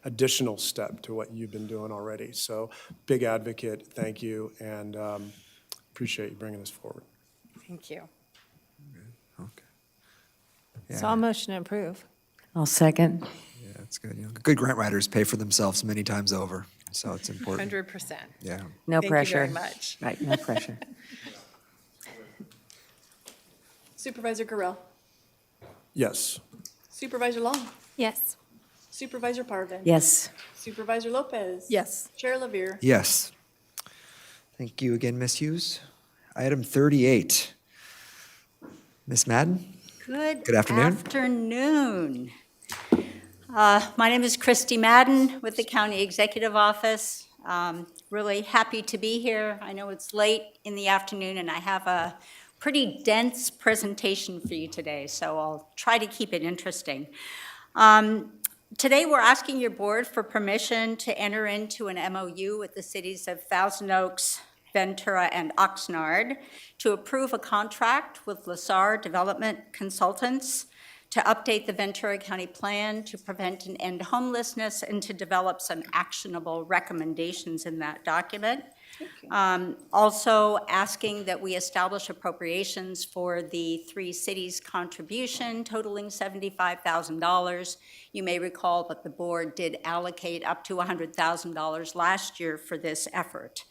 additional step to what you've been doing already. So big advocate, thank you, and appreciate you bringing this forward. Thank you. So I'll motion to approve. I'll second. Yeah, that's good. Good grant writers pay for themselves many times over, so it's important. 100%. Yeah. No Thank pressure. you very much. Right, no pressure. Supervisor Gorell. Yes. Supervisor Long. Yes. Supervisor Parvin. Yes. Supervisor Lopez. Yes. Chair Lavere. Yes. Thank you again, Ms. Hughes. Item 38. Ms. Madden? Good afternoon. Afternoon. My name is Christy Madden with the County Executive Office. Really happy to be here. I know it's late in the afternoon and I have a pretty dense presentation for you today, so I'll try to keep it interesting. Today we're asking your board for permission to enter into an MOU with the cities of Thousand Oaks, Ventura, and Oxnard to approve a contract with LaSar Development Consultants to update the Ventura County Plan to prevent and end homelessness and to develop some actionable recommendations in that document. Also asking that we establish appropriations for the three cities' contribution totaling $75,000. You may recall that the board did allocate up to $100,000 last year for this effort.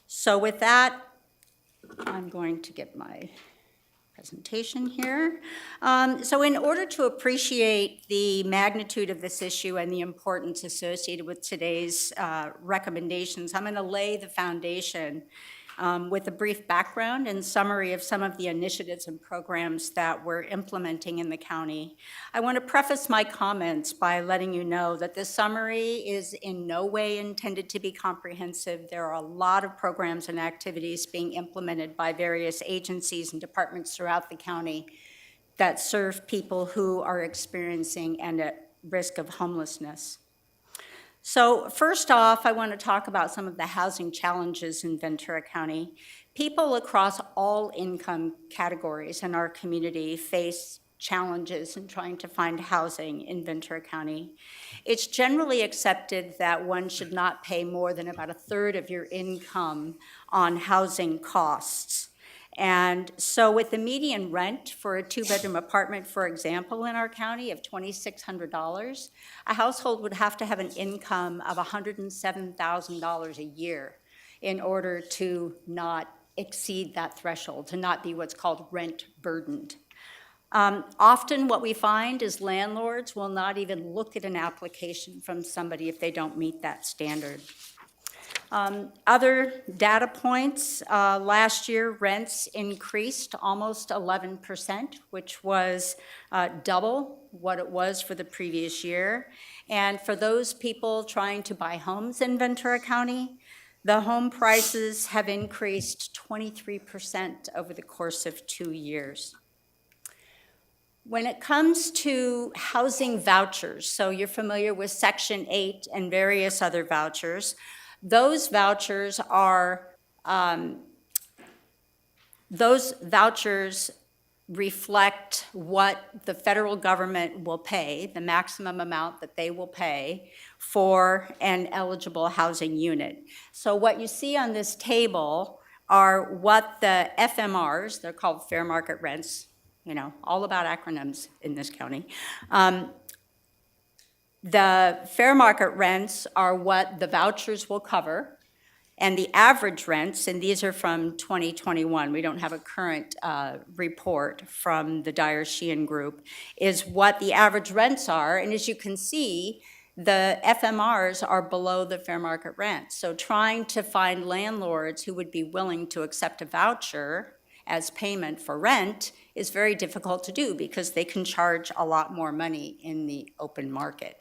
So with that, I'm going to get my presentation here. So in order to appreciate the magnitude of this issue and the importance associated with today's recommendations, I'm going to lay the foundation with a brief background and summary of some of the initiatives and programs that we're implementing in the county. I want to preface my comments by letting you know that this summary is in no way intended to be comprehensive. There are a lot of programs and activities being implemented by various agencies and departments throughout the county that serve people who are experiencing and at risk of homelessness. So first off, I want to talk about some of the housing challenges in Ventura County. People across all income categories in our community face challenges in trying to find housing in Ventura County. It's generally accepted that one should not pay more than about a third of your income on housing costs. And so with the median rent for a two-bedroom apartment, for example, in our county of $2,600, a household would have to have an income of $107,000 a year in order to not exceed that threshold, to not be what's called rent burdened. Often what we find is landlords will not even look at an application from somebody if they don't meet that standard. Other data points, last year rents increased almost 11%, which was double what it was for the previous year. And for those people trying to buy homes in Ventura County, the home prices have increased 23% over the course of 2 years. When it comes to housing vouchers, so you're familiar with Section 8 and various other vouchers, those vouchers reflect what the federal government will pay, the maximum amount that they will pay for an eligible housing unit. So what you see on this table are what the FMRs, they're called fair market rents, you know, all about acronyms in this county. The fair market rents are what the vouchers will cover, and the average rents, and these are from 2021, we don't have a current report from the Dyer-Sheehan Group, is what the average rents are, and as you can see, the FMRs are below the fair market rent. So trying to find landlords who would be willing to accept a voucher as payment for rent is very difficult to do because they can charge a lot more money in the open market.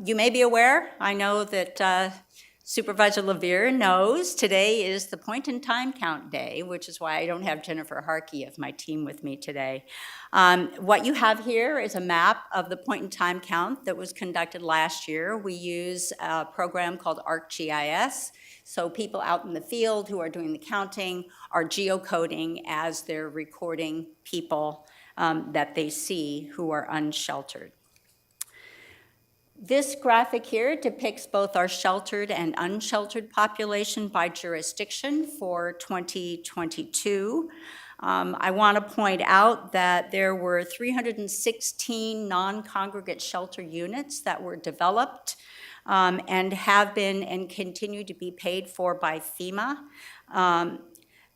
You may be aware, I know that Supervisor LaVere knows today is the point in time count day, which is why I don't have Jennifer Harkey of my team with me today. What you have here is a map of the point in time count that was conducted last year. We use a program called ArcGIS. So people out in the field who are doing the counting are geocoding as they're recording people that they see who are unsheltered. This graphic here depicts both our sheltered and unsheltered population by jurisdiction for 2022. I want to point out that there were 316 non-congregate shelter units that were developed and have been and continue to be paid for by FEMA.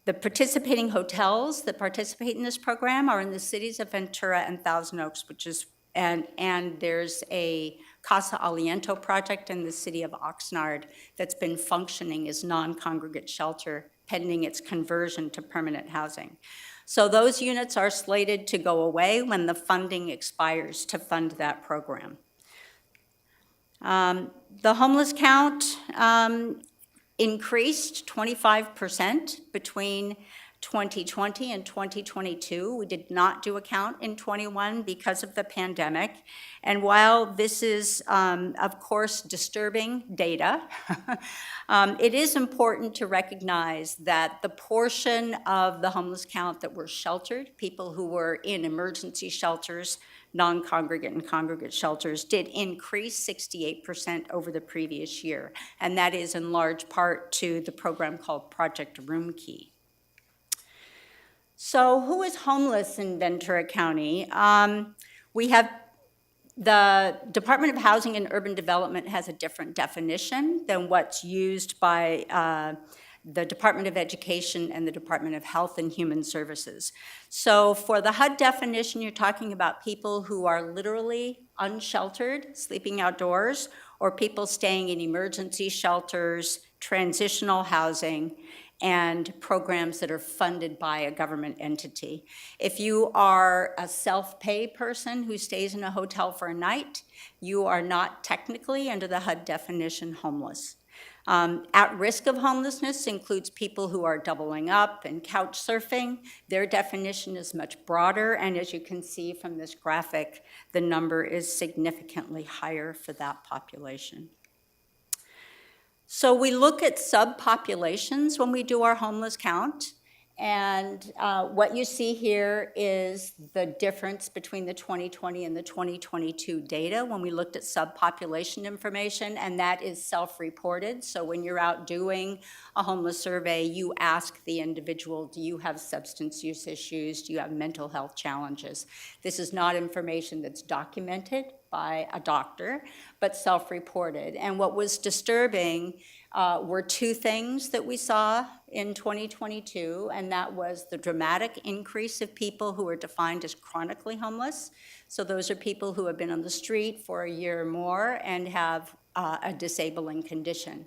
The participating hotels that participate in this program are in the cities of Ventura and Thousand Oaks, which is, and there's a Casa Aliento project in the city of Oxnard that's been functioning as non-congregate shelter pending its conversion to permanent housing. So those units are slated to go away when the funding expires to fund that program. The homeless count increased 25% between 2020 and 2022. We did not do a count in 21 because of the pandemic. And while this is, of course, disturbing data, it is important to recognize that the portion of the homeless count that were sheltered, people who were in emergency shelters, non-congregate and congregate shelters, did increase 68% over the previous year. And that is in large part to the program called Project Room Key. So who is homeless in Ventura County? We have the Department of Housing and Urban Development has a different definition than what's used by the Department of Education and the Department of Health and Human Services. So for the HUD definition, you're talking about people who are literally unsheltered, sleeping outdoors, or people staying in emergency shelters, transitional housing, and programs that are funded by a government entity. If you are a self-pay person who stays in a hotel for a night, you are not technically, under the HUD definition, homeless. At risk of homelessness includes people who are doubling up and couch surfing. Their definition is much broader, and as you can see from this graphic, the number is significantly higher for that population. So we look at subpopulations when we do our homeless count, And what you see here is the difference between the 2020 and the 2022 data when we looked at subpopulation information, and that is self-reported. So when you're out doing a homeless survey, you ask the individual, do you have substance use issues? Do you have mental health challenges? This is not information that's documented by a doctor, but self-reported. And what was disturbing were two things that we saw in 2022, and that was the dramatic increase of people who are defined as chronically homeless. So those are people who have been on the street for a year or more and have a disabling condition.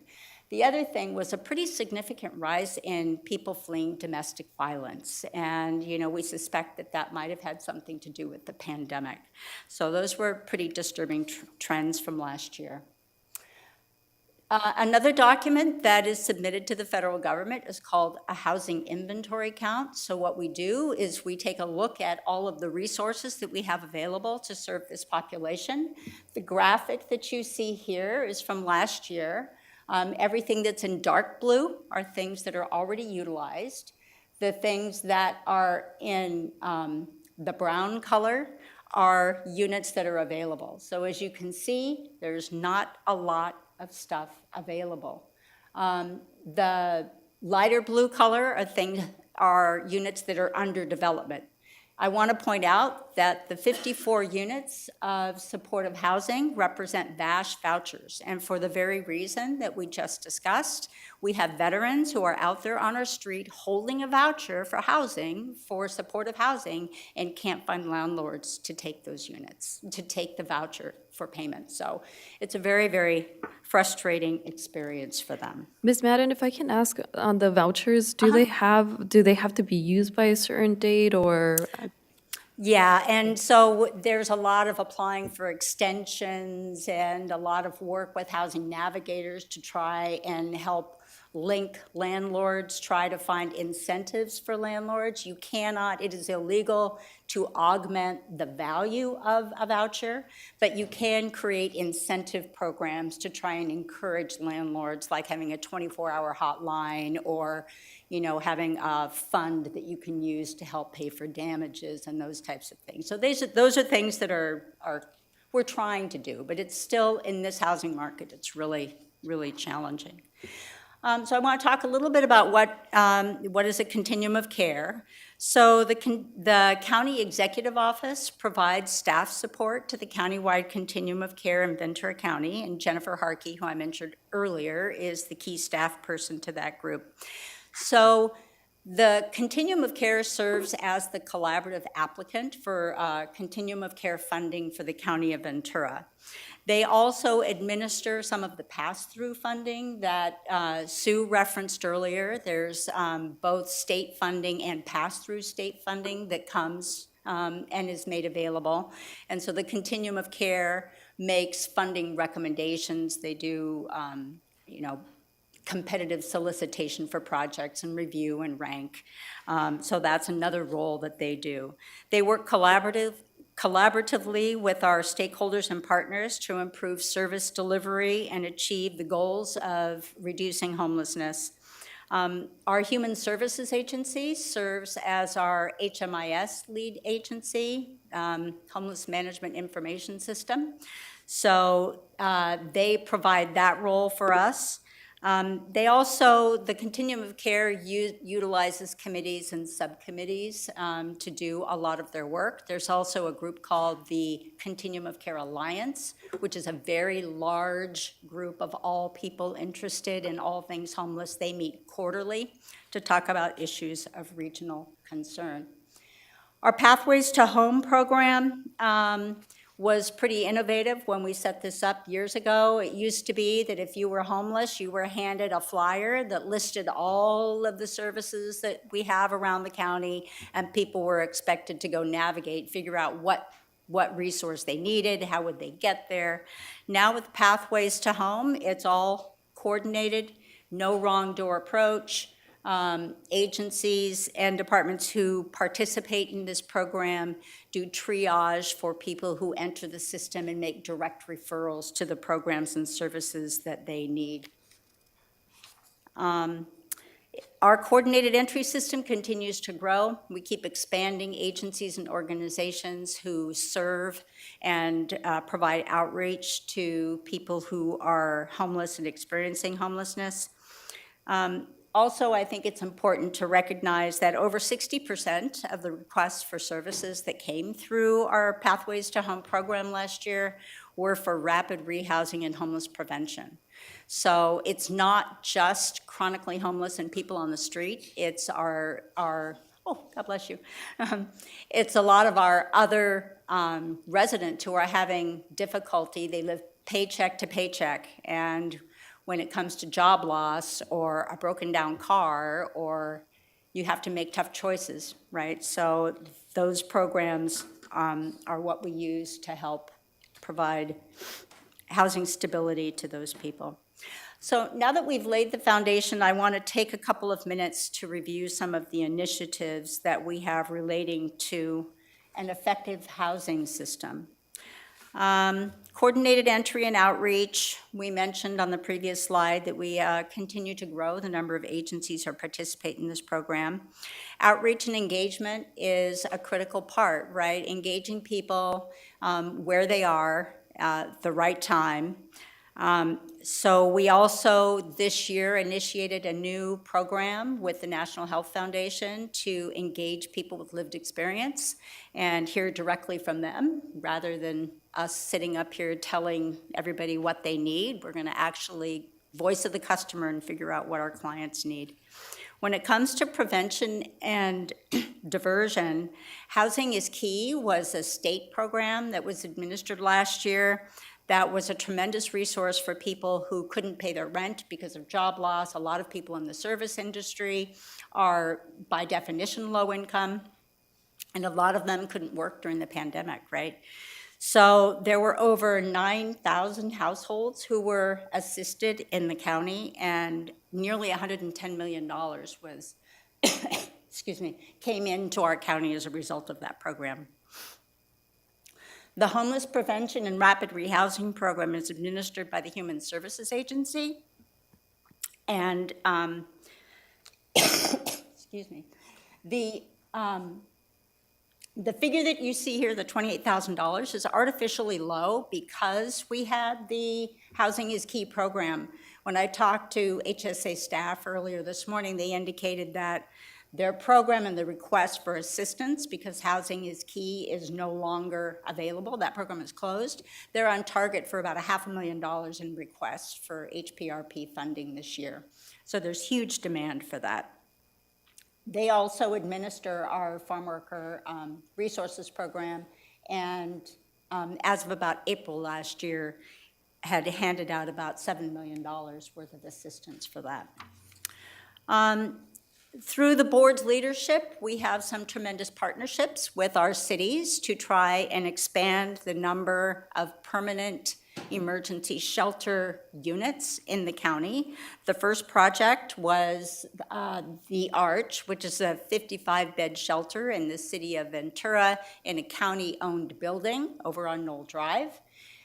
The other thing was a pretty significant rise in people fleeing domestic violence. And, you know, we suspect that that might have had something to do with the pandemic. So those were pretty disturbing trends from last year. Another document that is submitted to the federal government is called a housing inventory count. So what we do is we take a look at all of the resources that we have available to serve this population. The graphic that you see here is from last year. Everything that's in dark blue are things that are already utilized. The things that are in the brown color are units that are available. So as you can see, there's not a lot of stuff available. The lighter blue color are units that are under development. I want to point out that the 54 units of supportive housing represent VASH vouchers. And for the very reason that we just discussed, we have veterans who are out there on our street holding a voucher for housing, for supportive housing, and can't find landlords to take those units, to take the voucher for payment. So it's a very, very frustrating experience for them. Ms. Madden, if I can ask on the vouchers, do they have to be used by a certain date or? Yeah, and so there's a lot of applying for extensions and a lot of work with housing navigators to try and help link landlords, try to find incentives for landlords. You cannot, it is illegal to augment the value of a voucher, but you can create incentive programs to try and encourage landlords, like having a 24-hour hotline or, you know, having a fund that you can use to help pay for damages and those types of things. So those are things that we're trying to do, but it's still, in this housing market, it's really, really challenging. So I want to talk a little bit about what is a continuum of care. So the County Executive Office provides staff support to the countywide continuum of care in Ventura County, and Jennifer Harkey, who I mentioned earlier, is the key staff person to that group. So the continuum of care serves as the collaborative applicant for continuum of care funding for the County of Ventura. They also administer some of the pass-through funding that Sue referenced earlier. There's both state funding and pass-through state funding that comes and is made available. And so the continuum of care makes funding recommendations. They do, competitive solicitation for projects and review and rank. So that's another role that they do. They work collaboratively with our stakeholders and partners to improve service delivery and achieve the goals of reducing homelessness. Our Human Services Agency serves as our HMIS lead agency, Homeless Management Information System. So they provide that role for us. The continuum of care utilizes committees and subcommittees to do a lot of their work. There's also a group called the Continuum of Care Alliance, which is a very large group of all people interested in all things homeless. They meet quarterly to talk about issues of regional concern. Our Pathways to Home program was pretty innovative when we set this up years ago. It used to be that if you were homeless, you were handed a flyer that listed all of the services that we have around the county, and people were expected to go navigate, figure out what resource they needed, how would they get there. Now with Pathways to Home, it's all coordinated, no wrong door approach. Agencies and departments who participate in this program do triage for people who enter the system and make direct referrals to the programs and services that they need. Our coordinated entry system continues to grow. We keep expanding agencies and organizations who serve and provide outreach to people who are homeless and experiencing homelessness. Also, I think it's important to recognize that over 60% of the requests for services that came through our Pathways to Home program last year were for rapid rehousing and homeless prevention. So it's not just chronically homeless and people on the street. It's our oh, God bless you. It's a lot of our other residents who are having difficulty. They live paycheck to paycheck, and when it comes to job loss or a broken down car, or you have to make tough choices, right? So those programs are what we use to help provide housing stability to those people. So now that we've laid the foundation, I want to take a couple of minutes to review some of the initiatives that we have relating to an effective housing system. Coordinated entry and outreach. We mentioned on the previous slide that we continue to grow the number of agencies who participate in this program. Outreach and engagement is a critical part, right? Engaging people where they are at the right time. So we also this year initiated a new program with the National Health Foundation to engage people with lived experience and hear directly from them rather than us sitting up here telling everybody what they need. We're going to actually voice of the customer and figure out what our clients need. When it comes to prevention and diversion, Housing is Key was a state program that was administered last year. That was a tremendous resource for people who couldn't pay their rent because of job loss. A lot of people in the service industry are, by definition, low income, and a lot of them couldn't work during the pandemic, right? So there were over 9,000 households who were assisted in the county, and nearly $110 million was, excuse me, came into our county as a result of that program. The Homeless Prevention and Rapid Rehousing Program is administered by the Human Services Agency. And, excuse me, the figure that you see here, the $28,000, is artificially low because we had the Housing is Key program. When I talked to HSA staff earlier this morning, they indicated that their program and the request for assistance, because Housing is Key is no longer available, that program is closed, they're on target for about $500,000 in requests for HPRP funding this year. So there's huge demand for that. They also administer our farm worker resources program, and as of about April last year, had handed out about $7 million worth of assistance for that. Through the board's leadership, we have some tremendous partnerships with our cities to try and expand the number of permanent emergency shelter units in the county. The first project was the Arch, which is a 55-bed shelter in the city of Ventura in a county-owned building over on Knoll Drive.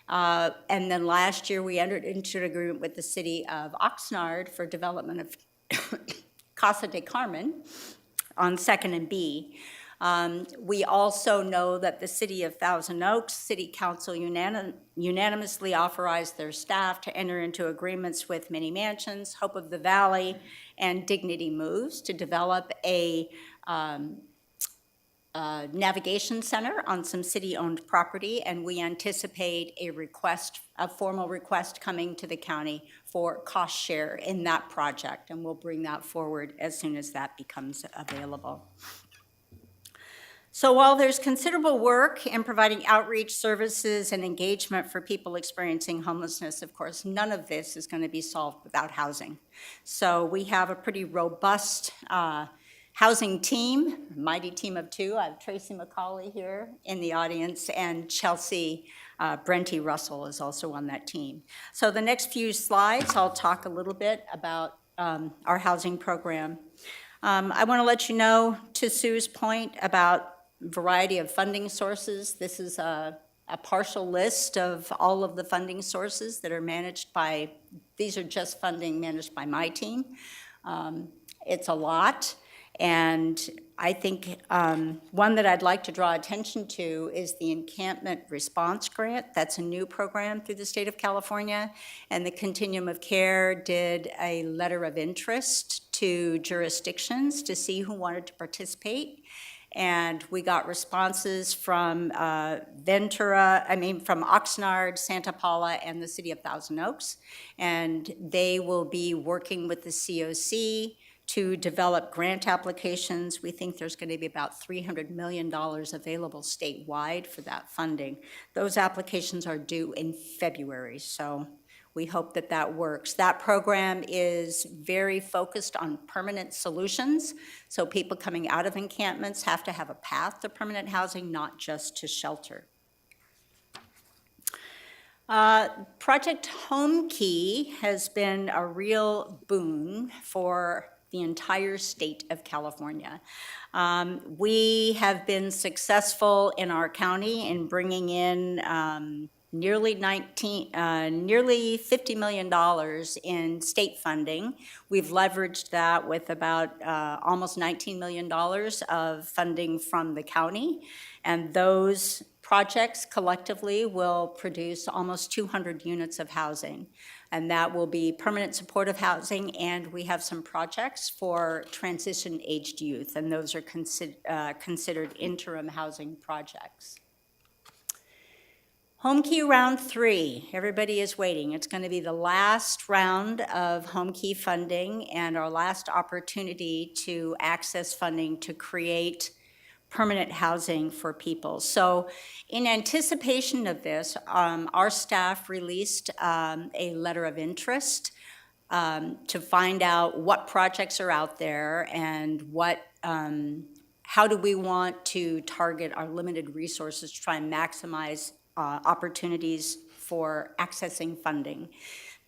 And then last year, we entered into an agreement with the city of Oxnard for development of Casa de Carmen on 2nd and B. We also know that the city of Thousand Oaks City Council unanimously authorized their staff to enter into agreements with Many Mansions, Hope of the Valley, and Dignity Moves to develop a navigation center on some city-owned property, and we anticipate a formal request coming to the county for cost share in that project, and we'll bring that forward as soon as that becomes available. So while there's considerable work in providing outreach services and engagement for people experiencing homelessness, of course, none of this is going to be solved without housing. So we have a pretty robust housing team, mighty team of two. I have Tracy McCauley here in the audience, and Chelsea Brenty Russell is also on that team. So the next few slides, I'll talk a little bit about our housing program. I want to let you know, to Sue's point about variety of funding sources, this is a partial list of all of the funding sources that are managed by, these are just funding managed by my team. It's a lot. And I think one that I'd like to draw attention to is the Encampment Response Grant. That's a new program through the state of California. And the Continuum of Care did a letter of interest to jurisdictions to see who wanted to participate. And we got responses from from Oxnard, Santa Paula, and the city of Thousand Oaks. And they will be working with the COC to develop grant applications. We think there's going to be about $300 million available statewide for that funding. Those applications are due in February, so we hope that that works. That program is very focused on permanent solutions, so people coming out of encampments have to have a path to permanent housing, not just to shelter. Project Home Key has been a real boon for the entire state of California. We have been successful in our county in bringing in nearly $50 million in state funding. We've leveraged that with about almost $19 million of funding from the county, and those projects collectively will produce almost 200 units of housing. And that will be permanent supportive housing, and we have some projects for transition-aged youth, and those are considered interim housing projects. Home Key Round 3, everybody is waiting. It's going to be the last round of Home Key funding and our last opportunity to access funding to create permanent housing for people. So in anticipation of this, our staff released a letter of interest to find out what projects are out there and how do we want to target our limited resources to try and maximize opportunities for accessing funding.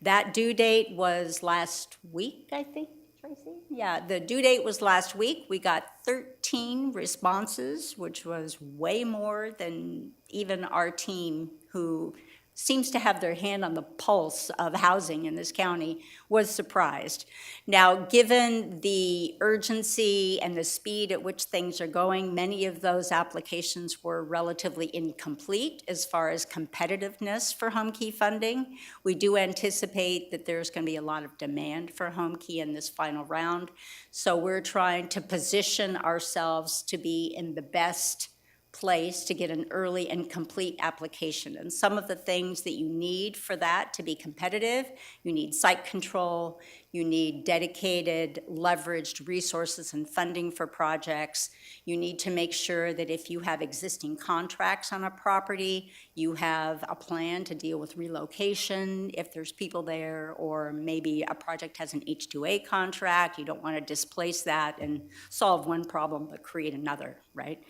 That due date was last week, I think. Tracy? Yeah, the due date was last week. We got 13 responses, which was way more than even our team, who seems to have their hand on the pulse of housing in this county, was surprised. Now, given the urgency and the speed at which things are going, many of those applications were relatively incomplete as far as competitiveness for Home Key funding. We do anticipate that there's going to be a lot of demand for Home Key in this final round, so we're trying to position ourselves to be in the best place to get an early and complete application. And some of the things that you need for that to be competitive, you need site control, you need dedicated, leveraged resources and funding for projects. You need to make sure that if you have existing contracts on a property, you have a plan to deal with relocation if there's people there, or maybe a project has an H-2A contract, you don't want to displace that and solve one problem but create another, right?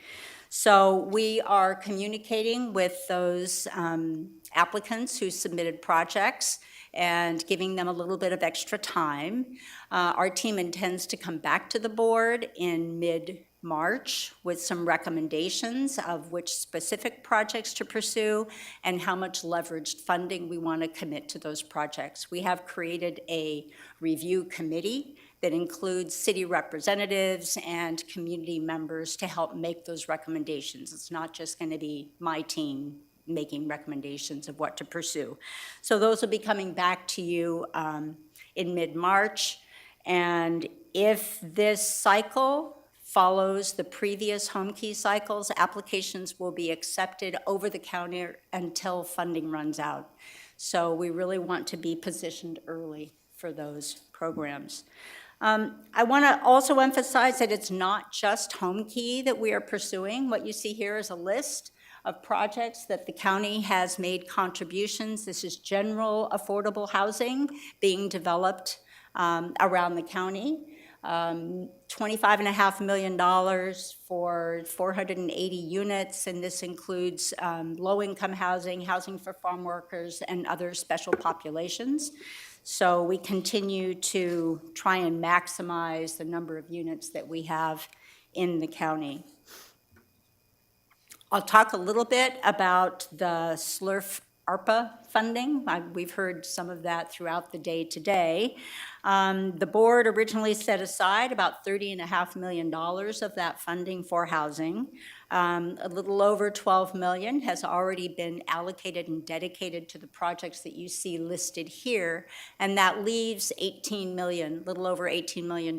So we are communicating with those applicants who submitted projects and giving them a little bit of extra time. Our team intends to come back to the board in mid-March with some recommendations of which specific projects to pursue and how much leveraged funding we want to commit to those projects. We have created a review committee that includes city representatives and community members to help make those recommendations. It's not just going to be my team making recommendations of what to pursue. So those will be coming back to you in mid-March. And if this cycle follows the previous Home Key cycles, applications will be accepted over the counter until funding runs out. So we really want to be positioned early for those programs. I want to also emphasize that it's not just Home Key that we are pursuing. What you see here is a list of projects that the county has made contributions. This is general affordable housing being developed around the county. $25.5 million for 480 units, and this includes low-income housing, housing for farm workers, and other special populations. So we continue to try and maximize the number of units that we have in the county. I'll talk a little bit about the SLRF ARPA funding. We've heard some of that throughout the day today. The board originally set aside about $30.5 million of that funding for housing. A little over 12 million has already been allocated and dedicated to the projects that you see listed here, and that leaves 18 million, little over $18 million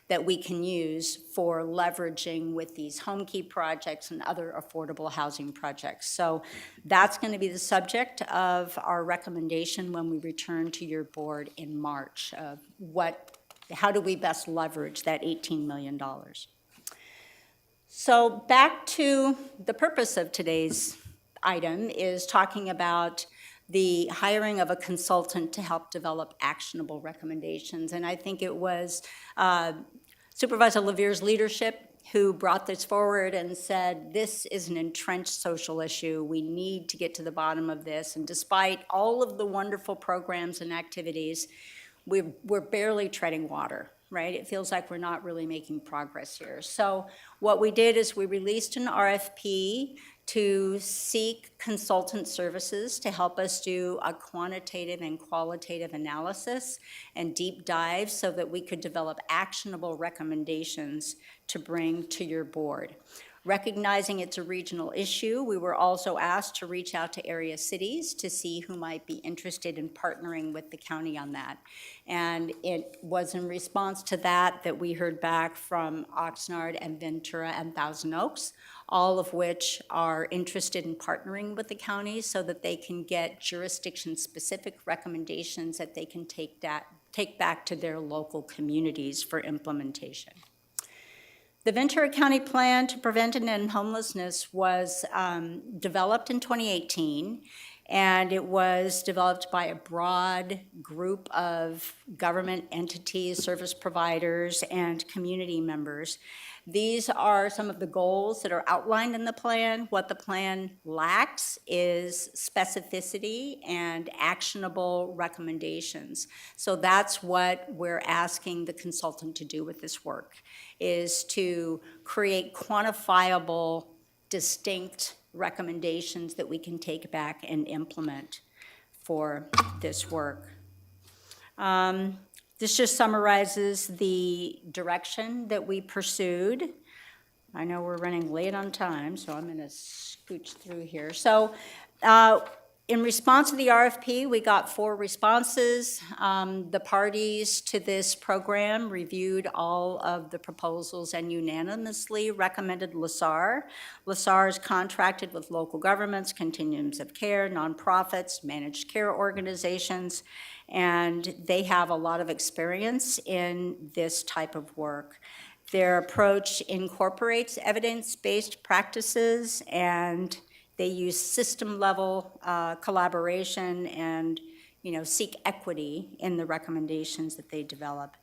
that we can use for leveraging with these home key projects and other affordable housing projects. So that's going to be the subject of our recommendation when we return to your board in March of how do we best leverage that $18 million. So back to the purpose of today's item is talking about the hiring of a consultant to help develop actionable recommendations. And I think it was Supervisor LaViere's leadership who brought this forward and said, this is an entrenched social issue. We need to get to the bottom of this. And despite all of the wonderful programs and activities, we're barely treading water, right? It feels like we're not really making progress here. So what we did is we released an RFP to seek consultant services to help us do a quantitative and qualitative analysis and deep dive so that we could develop actionable recommendations to bring to your board. Recognizing it's a regional issue, we were also asked to reach out to area cities to see who might be interested in partnering with the county on that. And it was in response to that that we heard back from Oxnard and Ventura and Thousand Oaks, all of which are interested in partnering with the county so that they can get jurisdiction-specific recommendations that they can take back to their local communities for implementation. The Ventura County Plan to Prevent and End Homelessness was developed in 2018, and it was developed by a broad group of government entities, service providers, and community members. These are some of the goals that are outlined in the plan. What the plan lacks is specificity and actionable recommendations. So that's what we're asking the consultant to do with this work, is to create quantifiable, distinct recommendations that we can take back and implement for this work. This just summarizes the direction that we pursued. I know we're running late on time, so I'm going to scooch through here. So in response to the RFP, we got 4 responses. The parties to this program reviewed all of the proposals and unanimously recommended LaSAR. LaSAR is contracted with local governments, continuums of care, nonprofits, managed care organizations, and they have a lot of experience in this type of work. Their approach incorporates evidence-based practices, and they use system-level collaboration and, seek equity in the recommendations that they develop.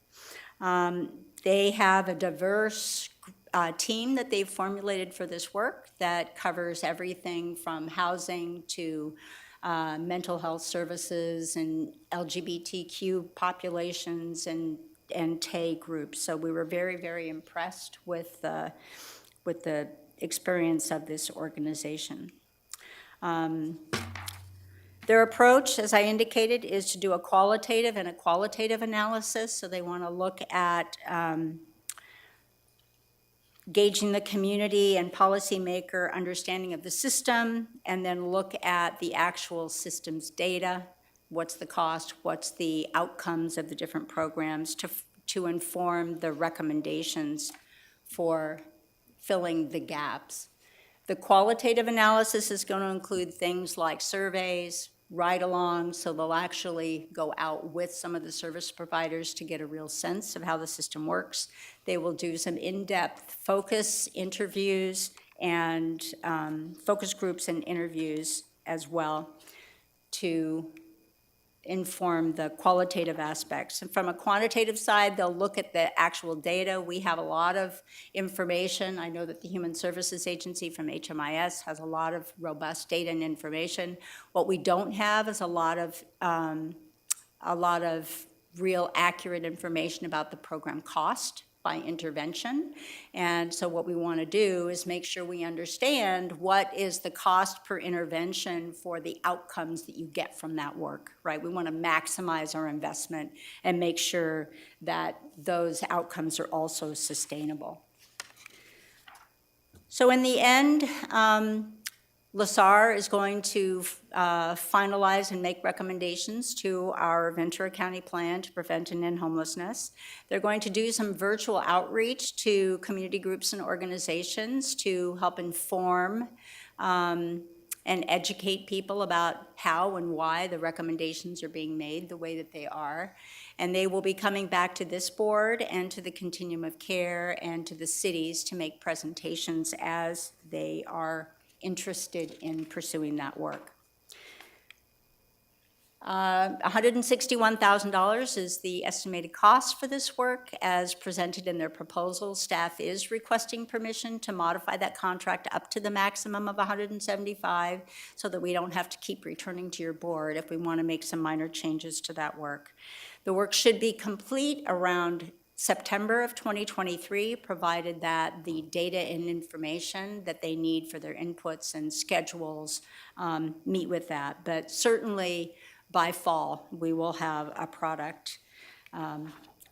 They have a diverse team that they've formulated for this work that covers everything from housing to mental health services and LGBTQ populations and TAY groups. So we were very, very impressed with the experience of this organization. Their approach, as I indicated, is to do a qualitative and a qualitative analysis. So they want to look at gauging the community and policymaker understanding of the system, and then look at the actual system's data. What's the cost? What's the outcomes of the different programs to inform the recommendations for filling the gaps. The qualitative analysis is going to include things like surveys, ride-alongs, so they'll actually go out with some of the service providers to get a real sense of how the system works. They will do some in-depth focus interviews and focus groups and interviews as well to inform the qualitative aspects. And from a quantitative side, they'll look at the actual data. We have a lot of information. I know that the Human Services Agency from HMIS has a lot of robust data and information. What we don't have is a lot of real accurate information about the program cost by intervention. And so what we want to do is make sure we understand what is the cost per intervention for the outcomes that you get from that work, right? We want to maximize our investment and make sure that those outcomes are also sustainable. So in the end, LaSAR is going to finalize and make recommendations to our Ventura County plan to prevent and end homelessness. They're going to do some virtual outreach to community groups and organizations to help inform and educate people about how and why the recommendations are being made the way that they are. And they will be coming back to this board and to the continuum of care and to the cities to make presentations as they are interested in pursuing that work. $161,000 is the estimated cost for this work as presented in their proposal. Staff is requesting permission to modify that contract up to the maximum of $175,000 so that we don't have to keep returning to your board if we want to make some minor changes to that work. The work should be complete around September of 2023, provided that the data and information that they need for their inputs and schedules meet with that. But certainly by fall, we will have a product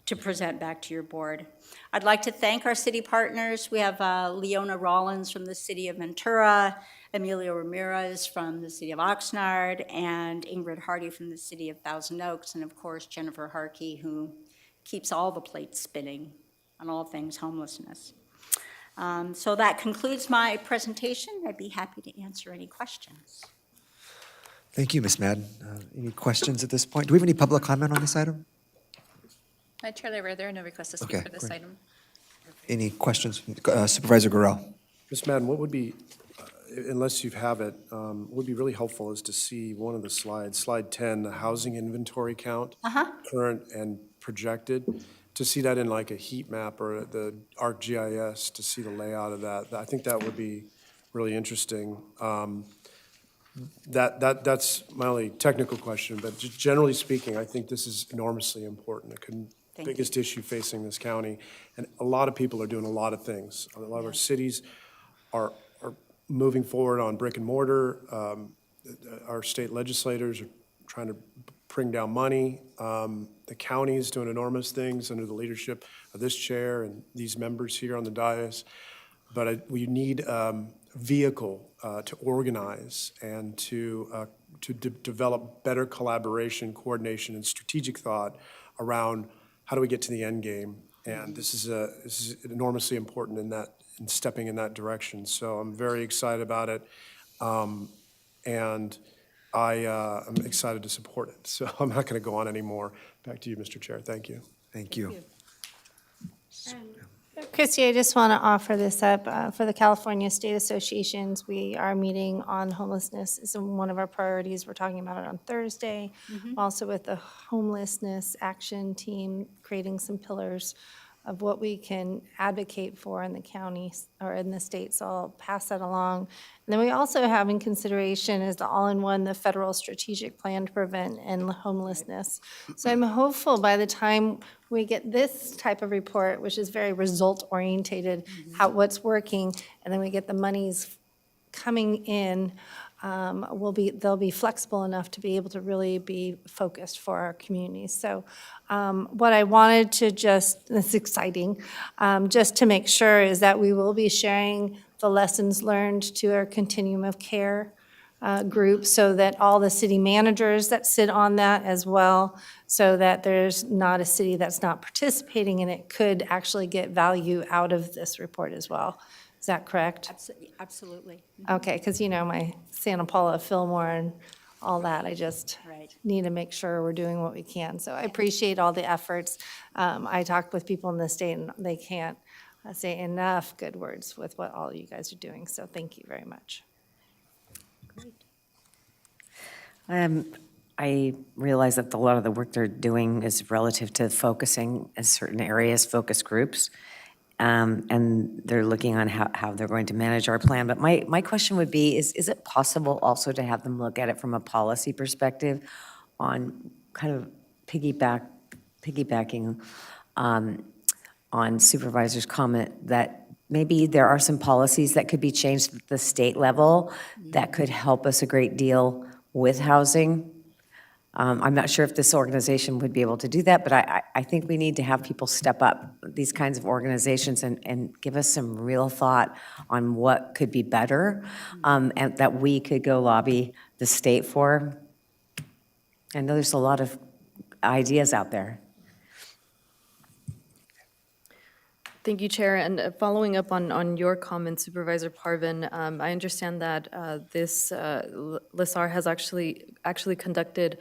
to present back to your board. I'd like to thank our city partners. We have Leona Rollins from the city of Ventura, Emilio Ramirez from the city of Oxnard, and Ingrid Hardy from the city of Thousand Oaks, and of course Jennifer Harkey, who keeps all the plates spinning on all things homelessness. So that concludes my presentation. I'd be happy to answer any questions. Thank you, Ms. Madden. Any questions at this point? Do we have any public comment on this item? Chair Laureate, there are no requests to speak Okay, for this great. item. Any questions? Supervisor Garrell. Ms. Madden, what would be, unless you have it, what would be really helpful is to see one of the slides, slide 10, the housing inventory count, current and projected, to see that in like a heat map or the ArcGIS, to see the layout of that. I think that would be really interesting. That's my only technical question, but just generally speaking, I think this is enormously important. The biggest issue facing this county, and a lot of people are doing a lot of things. A lot of our cities are moving forward on brick and mortar. Our state legislators are trying to bring down money. The county is doing enormous things under the leadership of this chair and these members here on the dais. But we need a vehicle to organize and to develop better collaboration, coordination, and strategic thought around how do we get to the end game. And this is enormously important in stepping in that direction. So I'm very excited about it. And I'm excited to support it. So I'm not going to go on anymore. Back to you, Mr. Chair. Thank you. Thank you. Christy, I just want to offer this up for the California State Associations. We are meeting on homelessness. It's one of our priorities. We're talking about it on Thursday. Also with the homelessness action team, creating some pillars of what we can advocate for in the counties or in the state. So I'll pass that along. And then we also have in consideration is the all-in-one, the federal strategic plan to prevent and homelessness. So I'm hopeful by the time we get this type of report, which is very result-orientated, what's working, and then we get the monies coming in, they'll be flexible enough to be able to really be focused for our communities. So what I wanted to it's exciting, just to make sure is that we will be sharing the lessons learned to our continuum of care group so that all the city managers that sit on that as well, so that there's not a city that's not participating in it could actually get value out of this report as well. Is that correct? Absolutely. Okay, because my Santa Paula, Fillmore, and all that, I just need to make sure we're doing what we can. So I appreciate all the efforts. I talked with people in the state, and they can't say enough good words with what all you guys are doing. So thank you very much. I realize that a lot of the work they're doing is relative to focusing in certain areas, focus groups. And they're looking on how they're going to manage our plan. But my question would be, is it possible also to have them look at it from a policy perspective on kind of piggybacking on Supervisor's comment that maybe there are some policies that could be changed at the state level that could help us a great deal with housing. I'm not sure if this organization would be able to do that, but I think we need to have people step up, these kinds of organizations, and give us some real thought on what could be better, and that we could go lobby the state for. I know there's a lot of ideas out there. Thank you, Chair. And following up on your comment, Supervisor Parvin, I understand that this LISAR has actually conducted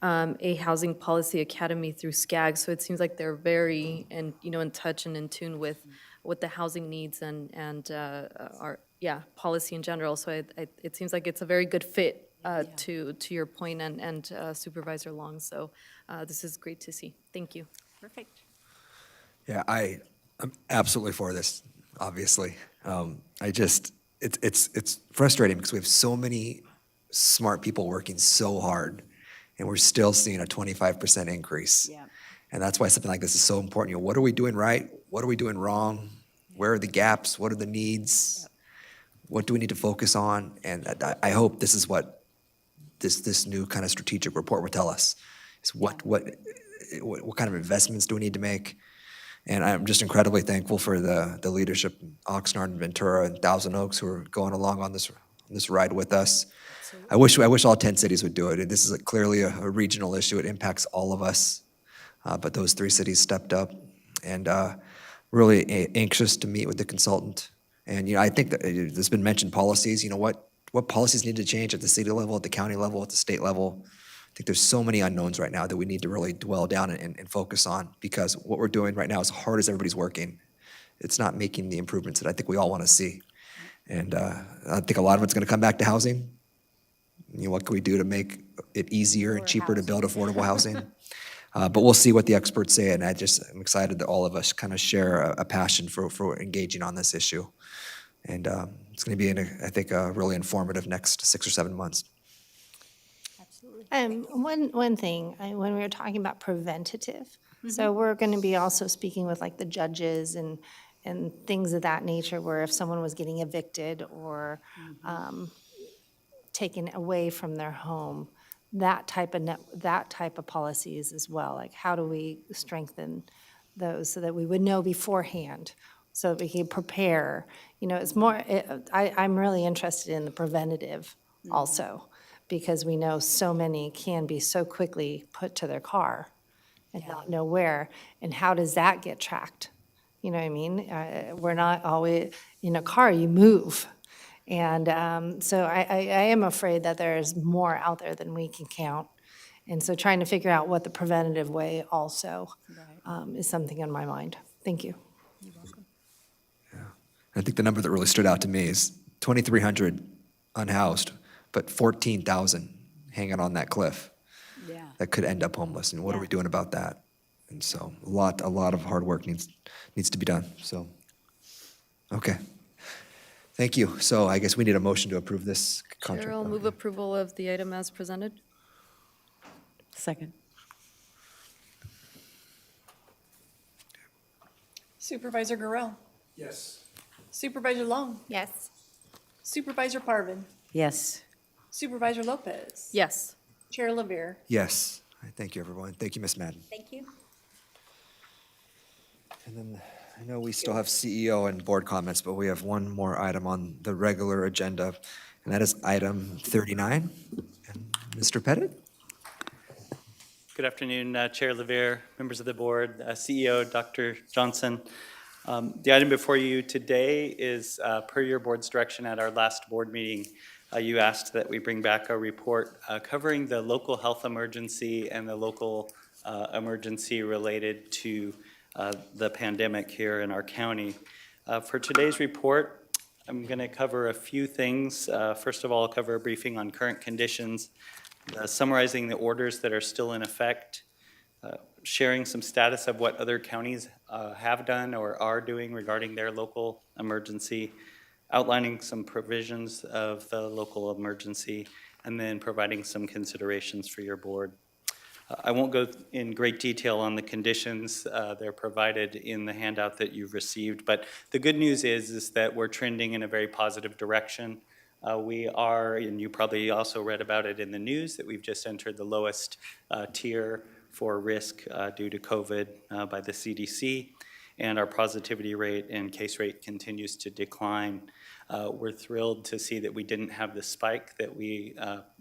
a housing policy academy through SCAG. So it seems like they're very in touch and in tune with the housing needs and our policy in general. So it seems like it's a very good fit to your point and Supervisor Long. So this is great to see. Thank you. Perfect. Yeah, I'm absolutely for this, obviously. It's frustrating because we have so many smart people working so hard, and we're still seeing a 25% increase. Yeah. And that's why something like this is so important. What are we doing right? What are we doing wrong? Where are the gaps? What are the needs? What do we need to focus on? And I hope this is what this new kind of strategic report will tell us. Is what kind of investments do we need to make? And I'm just incredibly thankful for the leadership in Oxnard and Ventura and Thousand Oaks who are going along on this ride with us. Absolutely. I wish all 10 cities would do it. This is clearly a regional issue. It impacts all of us. But those 3 cities stepped up and really anxious to meet with the consultant. And I think that there's been mentioned policies. What policies need to change at the city level, at the county level, at the state level? I think there's so many unknowns right now that we need to really dwell down and focus on, because what we're doing right now, as hard as everybody's working, it's not making the improvements that I think we all want to see. And I think a lot of it's going to come back to housing. What can we do to make it easier and cheaper to build affordable housing? But we'll see what the experts say, and I'm excited that all of us kind of share a passion for engaging on this issue. And it's going to be, I think, a really informative next 6 or 7 months. One thing, when we were talking about preventative, so we're going to be also speaking with like the judges and things of that nature, where if someone was getting evicted or taken away from their home, that type of policies as well. Like, how do we strengthen those so that we would know beforehand, so that we can prepare? It's more. I'm really interested in the preventative also, because we know so many can be so quickly put to their car and not know where. And how does that get tracked? You know what I mean? We're not always in a car, you move. And so I am afraid that there's more out there than we can count. And so trying to figure out what the preventative way also is something on my mind. Thank you. You're welcome. Yeah. I think the number that really stood out to me is 2,300 unhoused, but 14,000 hanging on that cliff that could end up homeless. And what are we doing about that? And so a lot of hard work needs to be done. So, okay. Thank you. So I guess we need a motion to approve this contract. Chair, I'll move approval of the item as presented. Second. Supervisor Gorell. Yes. Supervisor Long. Yes. Supervisor Parvin. Yes. Supervisor Lopez. Yes. Chair LaVere. Yes. Thank you, everyone. Thank you, Ms. Madden. Thank you. And then I know we still have CEO and board comments, but we have one more item on the regular agenda, and that is item 39. And Mr. Pettit? Good afternoon, Chair LaVere, members of the board, CEO Dr. Johnson. The item before you today is per your board's direction at our last board meeting. You asked that we bring back a report covering the local health emergency and the local emergency related to the pandemic here in our county. For today's report, I'm going to cover a few things. First of all, I'll cover a briefing on current conditions, summarizing the orders that are still in effect, sharing some status of what other counties have done or are doing regarding their local emergency, outlining some provisions of the local emergency, and then providing some considerations for your board. I won't go in great detail on the conditions. They're provided in the handout that you've received, but the good news is that we're trending in a very positive direction. We are, and you probably also read about it in the news, that we've just entered the lowest tier for risk due to COVID by the CDC, and our positivity rate and case rate continues to decline. We're thrilled to see that we didn't have the spike that we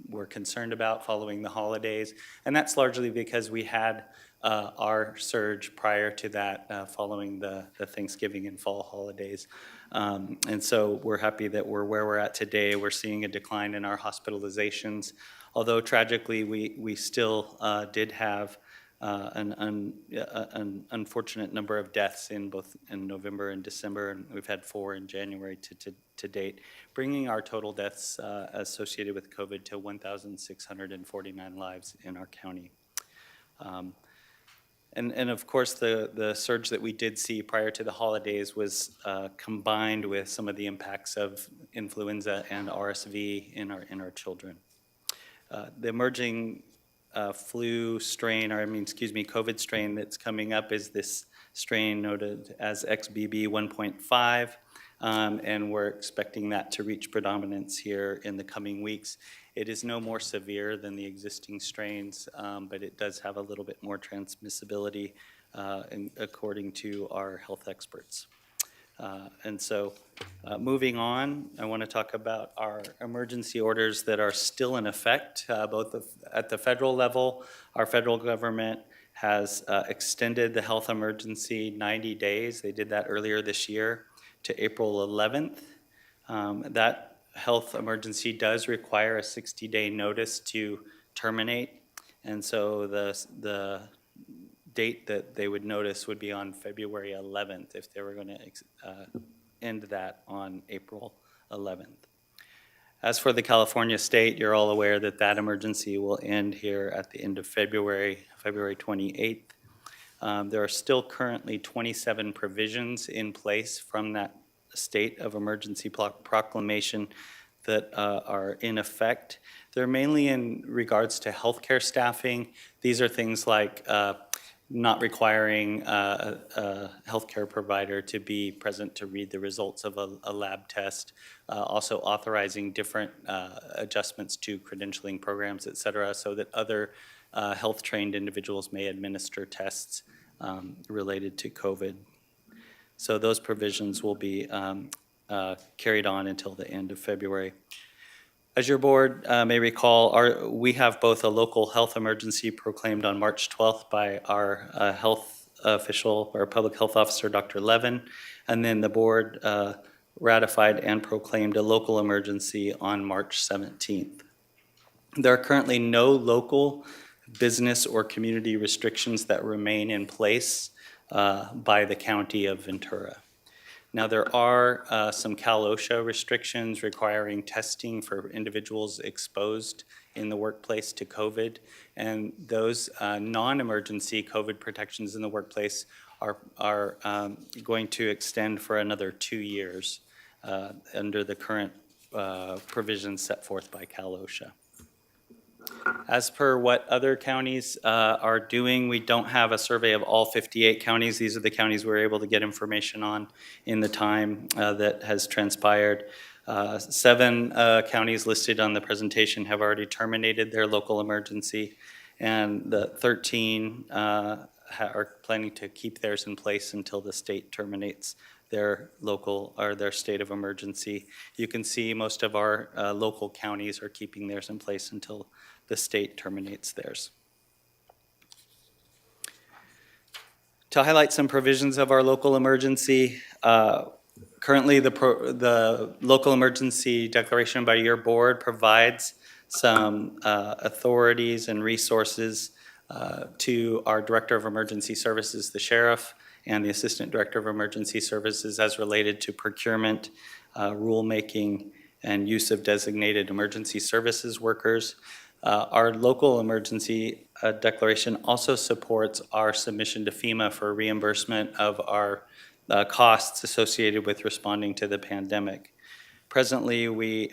were concerned about following the holidays, and that's largely because we had our surge prior to that following the Thanksgiving and fall holidays. And so we're happy that we're where we're at today. We're seeing a decline in our hospitalizations, although tragically we still did have an unfortunate number of deaths in both in November and December, and we've had 4 in January to date, bringing our total deaths associated with COVID to 1,649 lives in our county. And of course, the surge that we did see prior to the holidays was combined with some of the impacts of influenza and RSV in our children. The emerging flu strain, or COVID strain that's coming up is this strain noted as XBB 1.5, and we're expecting that to reach predominance here in the coming weeks. It is no more severe than the existing strains, but it does have a little bit more transmissibility according to our health experts. And so moving on, I want to talk about our emergency orders that are still in effect, both at the federal level. Our federal government has extended the health emergency 90 days. They did that earlier this year to April 11th. That health emergency does require a 60-day notice to terminate, and so the date that they would notice would be on February 11th if they were going to end that on April 11th. As for the California state, you're all aware that that emergency will end here at the end of February 28th. There are still currently 27 provisions in place from that state of emergency proclamation that are in effect. They're mainly in regards to healthcare staffing. These are things like not requiring a healthcare provider to be present to read the results of a lab test, also authorizing different adjustments to credentialing programs, et cetera, so that other health-trained individuals may administer tests related to COVID. So those provisions will be carried on until the end of February. As your board may recall, we have both a local health emergency proclaimed on March 12th by our health official, or public health officer, Dr. Levin, and then the board ratified and proclaimed a local emergency on March 17th. There are currently no local business or community restrictions that remain in place by the county of Ventura. Now, there are some Cal OSHA restrictions requiring testing for individuals exposed in the workplace to COVID, and those non-emergency COVID protections in the workplace are going to extend for another 2 years under the current provisions set forth by Cal OSHA. As per what other counties are doing, we don't have a survey of all 58 counties. These are the counties we're able to get information on in the time that has transpired. 7 counties listed on the presentation have already terminated their local emergency, and the 13 are planning to keep theirs in place until the state terminates their local or their state of emergency. You can see most of our local counties are keeping theirs in place until the state terminates theirs. To highlight some provisions of our local emergency, currently the local emergency declaration by your board provides some authorities and resources to our Director of Emergency Services, the Sheriff, and the Assistant Director of Emergency Services as related to procurement, rulemaking, and use of designated emergency services workers. Our local emergency declaration also supports our submission to FEMA for reimbursement of our costs associated with responding to the pandemic. Presently, we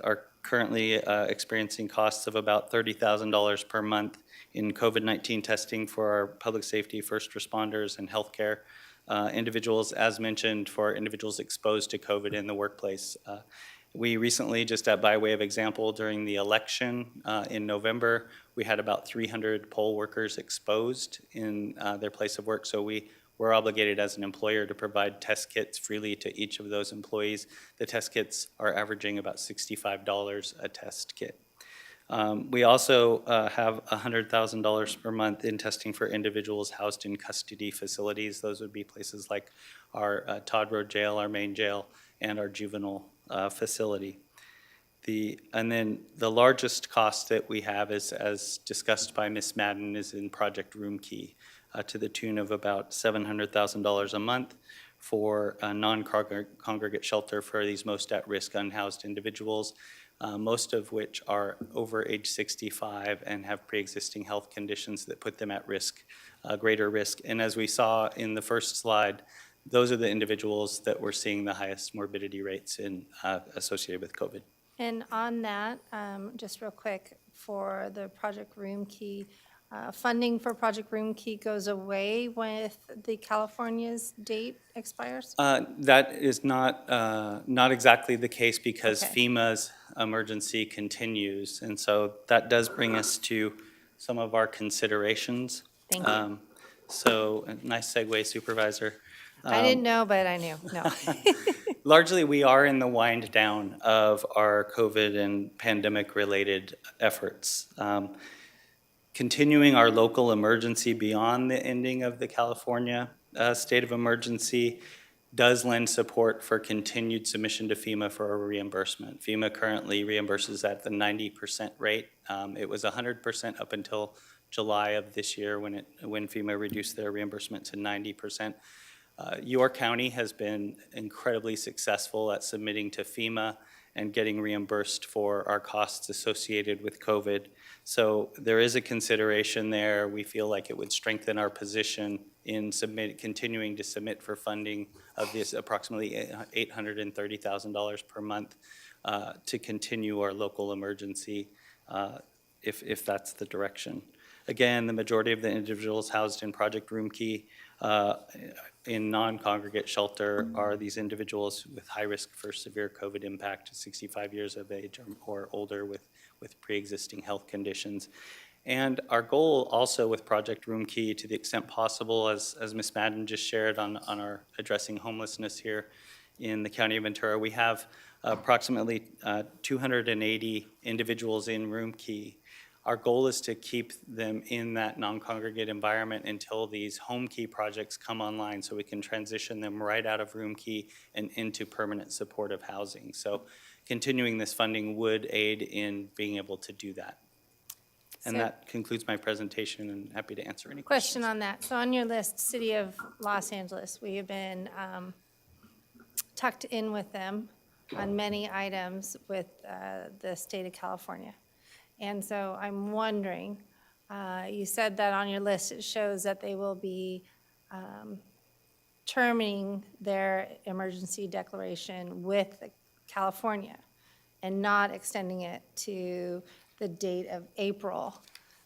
are currently experiencing costs of about $30,000 per month in COVID-19 testing for our public safety, first responders, and healthcare individuals, as mentioned, for individuals exposed to COVID in the workplace. We recently, just by way of example, during the election in November, we had about 300 poll workers exposed in their place of work. So we're obligated as an employer to provide test kits freely to each of those employees. The test kits are averaging about $65 a test kit. We also have $100,000 per month in testing for individuals housed in custody facilities. Those would be places like our Todd Road Jail, our main jail, and our juvenile facility. And then the largest cost that we have is, as discussed by Ms. Madden, is in Project Room Key, to the tune of about $700,000 a month for a non-congregate shelter for these most at-risk unhoused individuals, most of which are over age 65 and have pre-existing health conditions that put them at risk, greater risk. And as we saw in the first slide, those are the individuals that we're seeing the highest morbidity rates in associated with COVID. And on that, just real quick, for the Project Room Key, funding for Project Room Key goes away with the California's date expires? That is not exactly the case, because Okay. FEMA's emergency continues. And so that does bring us to some of our considerations. Thank you. So nice segue, Supervisor. I didn't know, but I knew, no. Largely, we are in the wind down of our COVID and pandemic-related efforts. Continuing our local emergency beyond the ending of the California state of emergency does lend support for continued submission to FEMA for a reimbursement. FEMA currently reimburses at the 90% rate. It was 100% up until July of this year when FEMA reduced their reimbursement to 90%. Your county has been incredibly successful at submitting to FEMA and getting reimbursed for our costs associated with COVID. So there is a consideration there. We feel like it would strengthen our position in continuing to submit for funding of this approximately $830,000 per month to continue our local emergency if that's the direction. Again, the majority of the individuals housed in Project Room Key in non-congregate shelter are these individuals with high risk for severe COVID impact, 65 years of age or older with pre-existing health conditions. And our goal also with Project Room Key, to the extent possible, as Ms. Madden just shared on our addressing homelessness here in the County of Ventura, we have approximately 280 individuals in Room Key. Our goal is to keep them in that non-congregate environment until these home key projects come online, so we can transition them right out of Room Key and into permanent supportive housing. So continuing this funding would aid in being able to do that. And So- that concludes my presentation, and happy to answer any Question questions. on that. So on your list, City of Los Angeles, we have been tucked in with them on many items with the state of California. And so I'm wondering, you said that on your list, it shows that they will be terminating their emergency declaration with California and not extending it to the date of April.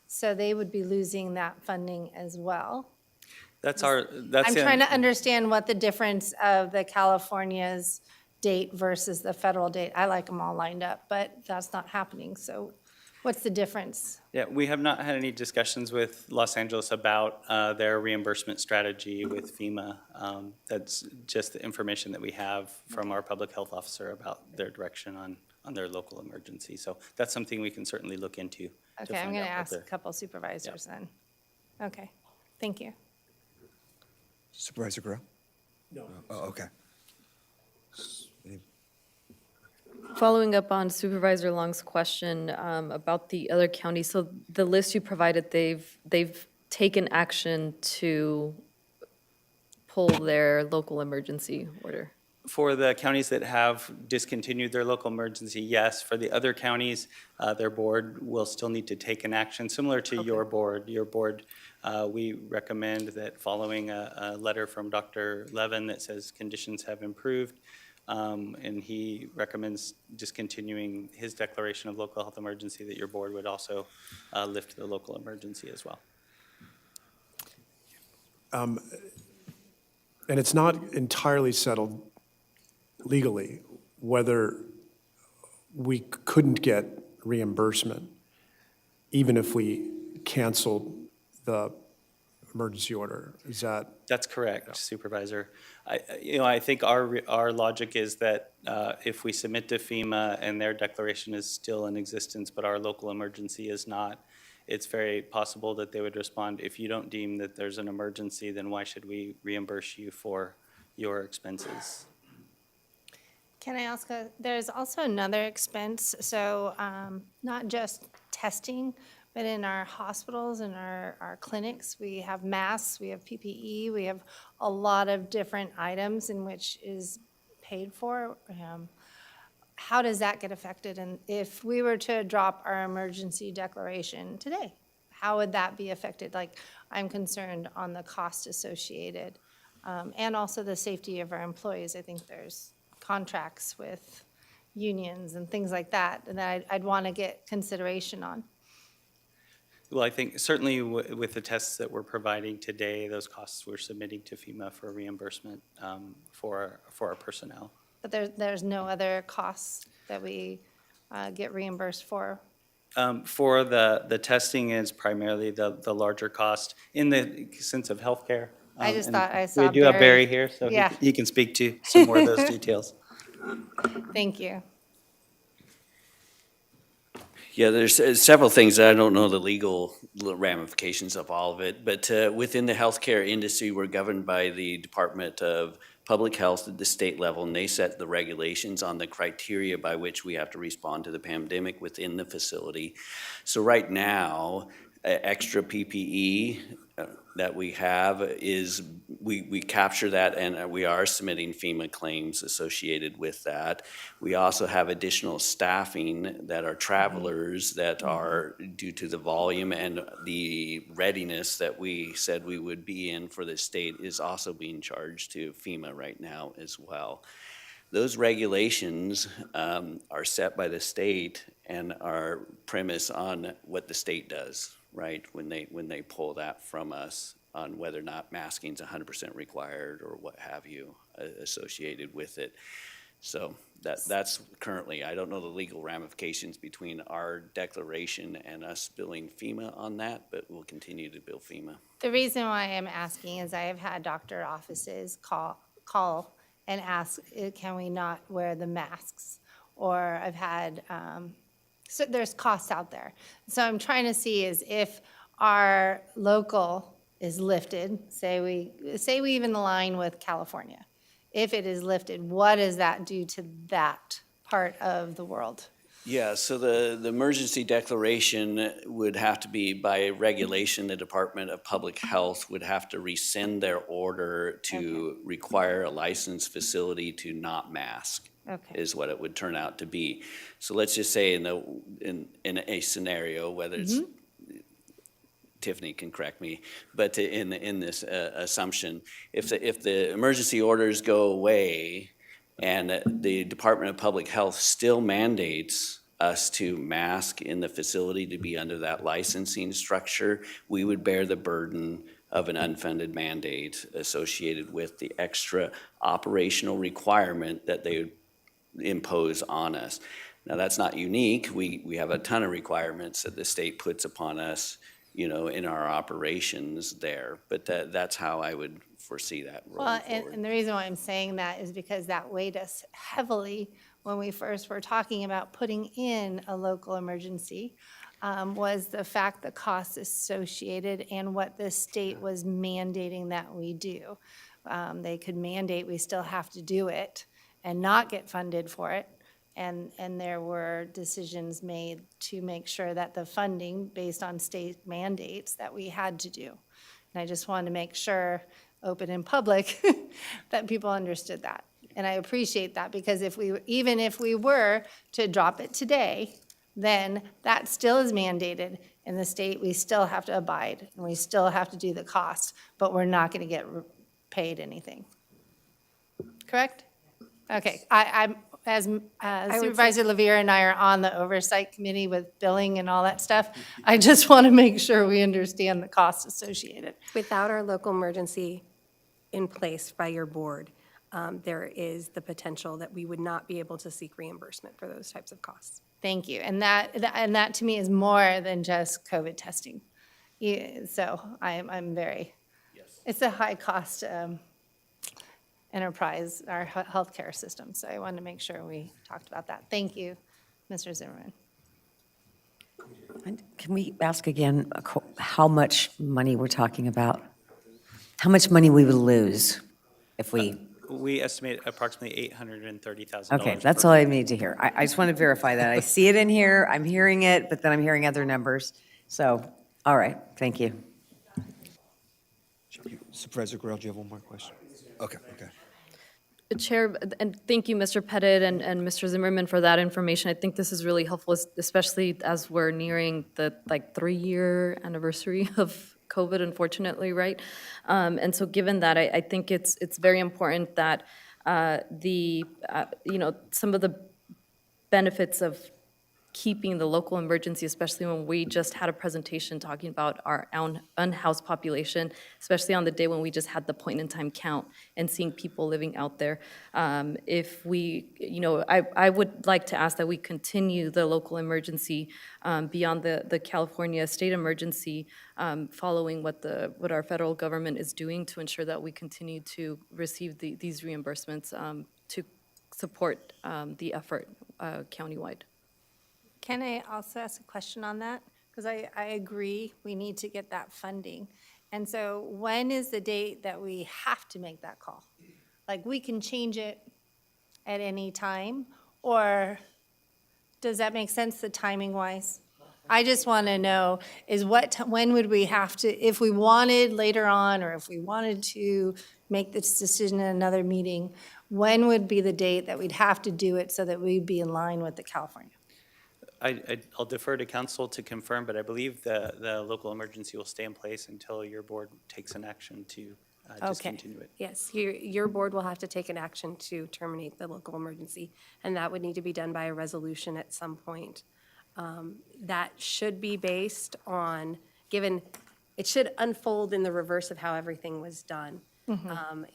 So they would be losing that funding as well. I'm trying to understand what the difference of the California's date versus the federal date. I like them all lined up, but that's not happening. So what's the difference? Yeah, we have not had any discussions with Los Angeles about their reimbursement strategy with FEMA. That's just the information that we have from our public health officer about their direction on their local emergency. So that's something we can certainly look into. Okay, I'm going to ask a couple supervisors then. Okay, thank you. Supervisor Guerrero? No. Oh, okay. Following up on Supervisor Long's question about the other counties, so the list you provided, they've taken action to pull their local emergency order. For the counties that have discontinued their local emergency, yes. For the other counties, their board will still need to take an action similar to your board. Your board, we recommend that following a letter from Dr. Levin that says conditions have improved, and he recommends discontinuing his declaration of local health emergency, that your board would also lift the local emergency as well. And it's not entirely settled legally whether we couldn't get reimbursement even if we canceled the emergency order. Is that? That's correct, Supervisor. I think our logic is that if we submit to FEMA and their declaration is still in existence, but our local emergency is not, it's very possible that they would respond, if you don't deem that there's an emergency, then why should we reimburse you for your expenses? Can I ask, there's also another expense, so not just testing, but in our hospitals and our clinics, we have masks, we have PPE, we have a lot of different items in which is paid for. How does that get affected? And if we were to drop our emergency declaration today, how would that be affected? Like, I'm concerned on the cost associated and also the safety of our employees. I think there's contracts with unions and things like that, and I'd want to get consideration on. Well, I think certainly with the tests that we're providing today, those costs we're submitting to FEMA for reimbursement for our personnel. But there's no other costs that we get reimbursed for? For the testing is primarily the larger cost in the sense of healthcare. I just thought I saw we do have Barry here, so yeah. he can speak to some more of those details. Thank you. Yeah, there's several things. I don't know the legal ramifications of all of it, but within the healthcare industry, we're governed by the Department of Public Health at the state level, and they set the regulations on the criteria by which we have to respond to the pandemic within the facility. So right now, extra PPE that we have is, we capture that, and we are submitting FEMA claims associated with that. We also have additional staffing that are travelers that are, due to the volume and the readiness that we said we would be in for the state, is also being charged to FEMA right now as well. Those regulations are set by the state and are premised on what the state does, right? When they pull that from us on whether or not masking is 100% required or what have you associated with it. So that's currently, I don't know the legal ramifications between our declaration and us billing FEMA on that, but we'll continue to bill FEMA. The reason why I'm asking is I have had doctor offices call and ask, can we not wear the masks? Or I've had, so there's costs out there. So I'm trying to see is if our local is lifted, say we even align with California. If it is lifted, what does that do to that part of the world? Yeah, so the emergency declaration would have to be, by regulation, the Department of Public Health would have to rescind their order to require a licensed facility to not mask, is what it would turn out to be. So let's just say in a scenario, whether it's, Tiffany can correct me, but in this assumption, if the emergency orders go away, and the Department of Public Health still mandates us to mask in the facility to be under that licensing structure, we would bear the burden of an unfunded mandate associated with the extra operational requirement that they would impose on us. Now, that's not unique. We have a ton of requirements that the state puts upon us, in our operations there, but that's how I would foresee that rolling forward. And the reason why I'm saying that is because that weighed us heavily when we first were talking about putting in a local emergency, was the fact the costs associated and what the state was mandating that we do. They could mandate we still have to do it and not get funded for it. And there were decisions made to make sure that the funding based on state mandates that we had to do. And I just wanted to make sure, open in public, that people understood that. And I appreciate that, because even if we were to drop it today, then that still is mandated in the state. We still have to abide and we still have to do the cost, but we're not going to get paid anything. Correct? Okay, I'm, as Supervisor Levere and I are on the oversight committee with billing and all that stuff, I just want to make sure we understand the costs associated. Without our local emergency in place by your board, there is the potential that we would not be able to seek reimbursement for those types of costs. Thank you. And that to me is more than just COVID testing. Yeah, so I'm very, it's a high-cost enterprise, our healthcare system. So I wanted to make sure we talked about that. Thank you, Mr. Zimmerman. And can we ask again how much money we're talking about? How much money we would lose if we... We estimate approximately $830,000. Okay, that's all I need to hear. I just want to verify that. I see it in here, I'm hearing it, but then I'm hearing other numbers. So, all right, thank you. Supervisor Guerrero, do you have one more question? Okay. Chair, and thank you, Mr. Pettit and Mr. Zimmerman, for that information. I think this is really helpful, especially as we're nearing the 3-year anniversary of COVID, unfortunately, right? And so given that, I think it's very important that some of the benefits of keeping the local emergency, especially when we just had a presentation talking about our unhoused population, especially on the day when we just had the point-in-time count and seeing people living out there. If we, I would like to ask that we continue the local emergency beyond the California state emergency, following what our federal government is doing to ensure that we continue to receive these reimbursements to support the effort countywide. Can I also ask a question on that? Because I agree, we need to get that funding. And so when is the date that we have to make that call? Like, we can change it at any time, or does that make sense, the timing-wise? I just want to know is when would we have to, if we wanted later on, or if we wanted to make this decision in another meeting, when would be the date that we'd have to do it so that we'd be in line with the California? I'll defer to council to confirm, but I believe the local emergency will stay in place until your board takes an action to discontinue it. Yes, your board will have to take an action to terminate the local emergency, and that would need to be done by a resolution at some point. That should be based on, it should unfold in the reverse of how everything was done.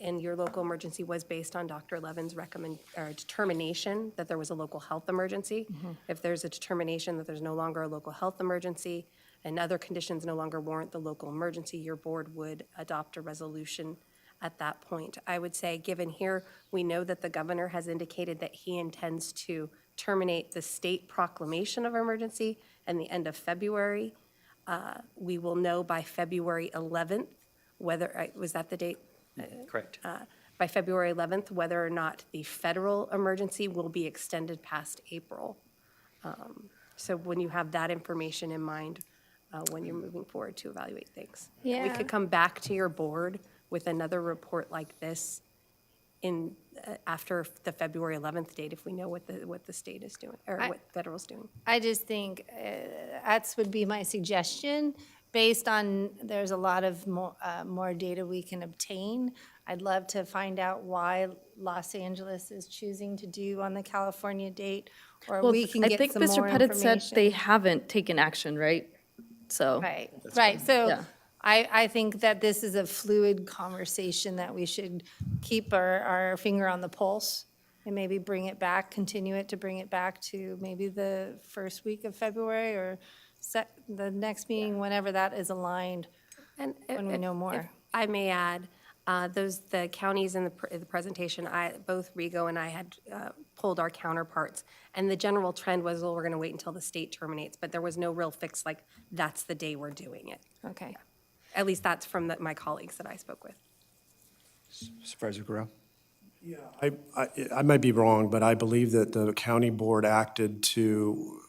And your local emergency was based on Dr. Levin's determination that there was a local health emergency. If there's a determination that there's no longer a local health emergency and other conditions no longer warrant the local emergency, your board would adopt a resolution at that point. I would say, given here, we know that the governor has indicated that he intends to terminate the state proclamation of emergency and the end of February. We will know by February 11th whether, was that the date? Correct. By February 11th, whether or not the federal emergency will be extended past April. So when you have that information in mind, when you're moving forward to evaluate things. Yeah. We could come back to your board with another report like this after the February 11th date if we know what the state is doing, or what federal's doing. I just think that would be my suggestion. Based on, there's a lot of more data we can obtain. I'd love to find out why Los Angeles is choosing to do on the California date, or we can get some more information. I think Mr. Pettit said they haven't taken action, right? So. Right. So Yeah. I think that this is a fluid conversation that we should keep our finger on the pulse and maybe continue it to bring it back to maybe the first week of February or the next meeting, whenever that is aligned, and when we know more. If I may add, the counties in the presentation, both Rigo and I had pulled our counterparts, and the general trend was, well, we're going to wait until the state terminates, but there was no real fix, like, that's the day we're doing it. Okay. Yeah. At least that's from my colleagues that I spoke with. Supervisor Guerrero? Yeah, I might be wrong, but I believe that the county board acted to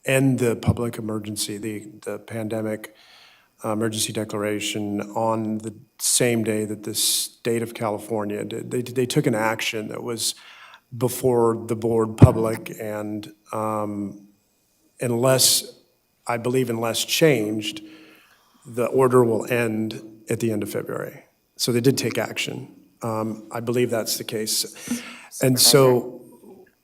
end the public emergency, the pandemic emergency declaration on the same day that the state of California did. They took an action that was before the board public, and unless changed, the order will end at the end of February. So they did take action. I believe that's the case. And so,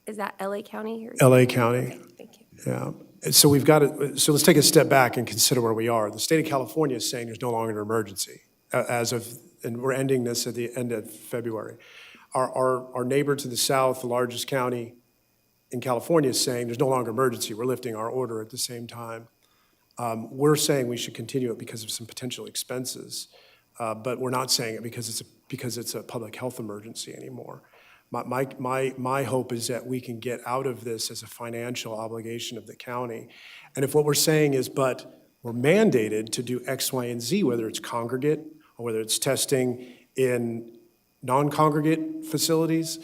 Is that LA County? LA County. Okay, thank you. Yeah. And so we've got to, so let's take a step back and consider where we are. The state of California is saying there's no longer an emergency as of, and we're ending this at the end of February. Our neighbor to the south, the largest county in California, is saying there's no longer emergency. We're lifting our order at the same time. We're saying we should continue it because of some potential expenses, but we're not saying it because it's a public health emergency anymore. My hope is that we can get out of this as a financial obligation of the county. And if what we're saying is, but we're mandated to do X, Y, and Z, whether it's congregate or whether it's testing in non-congregate facilities,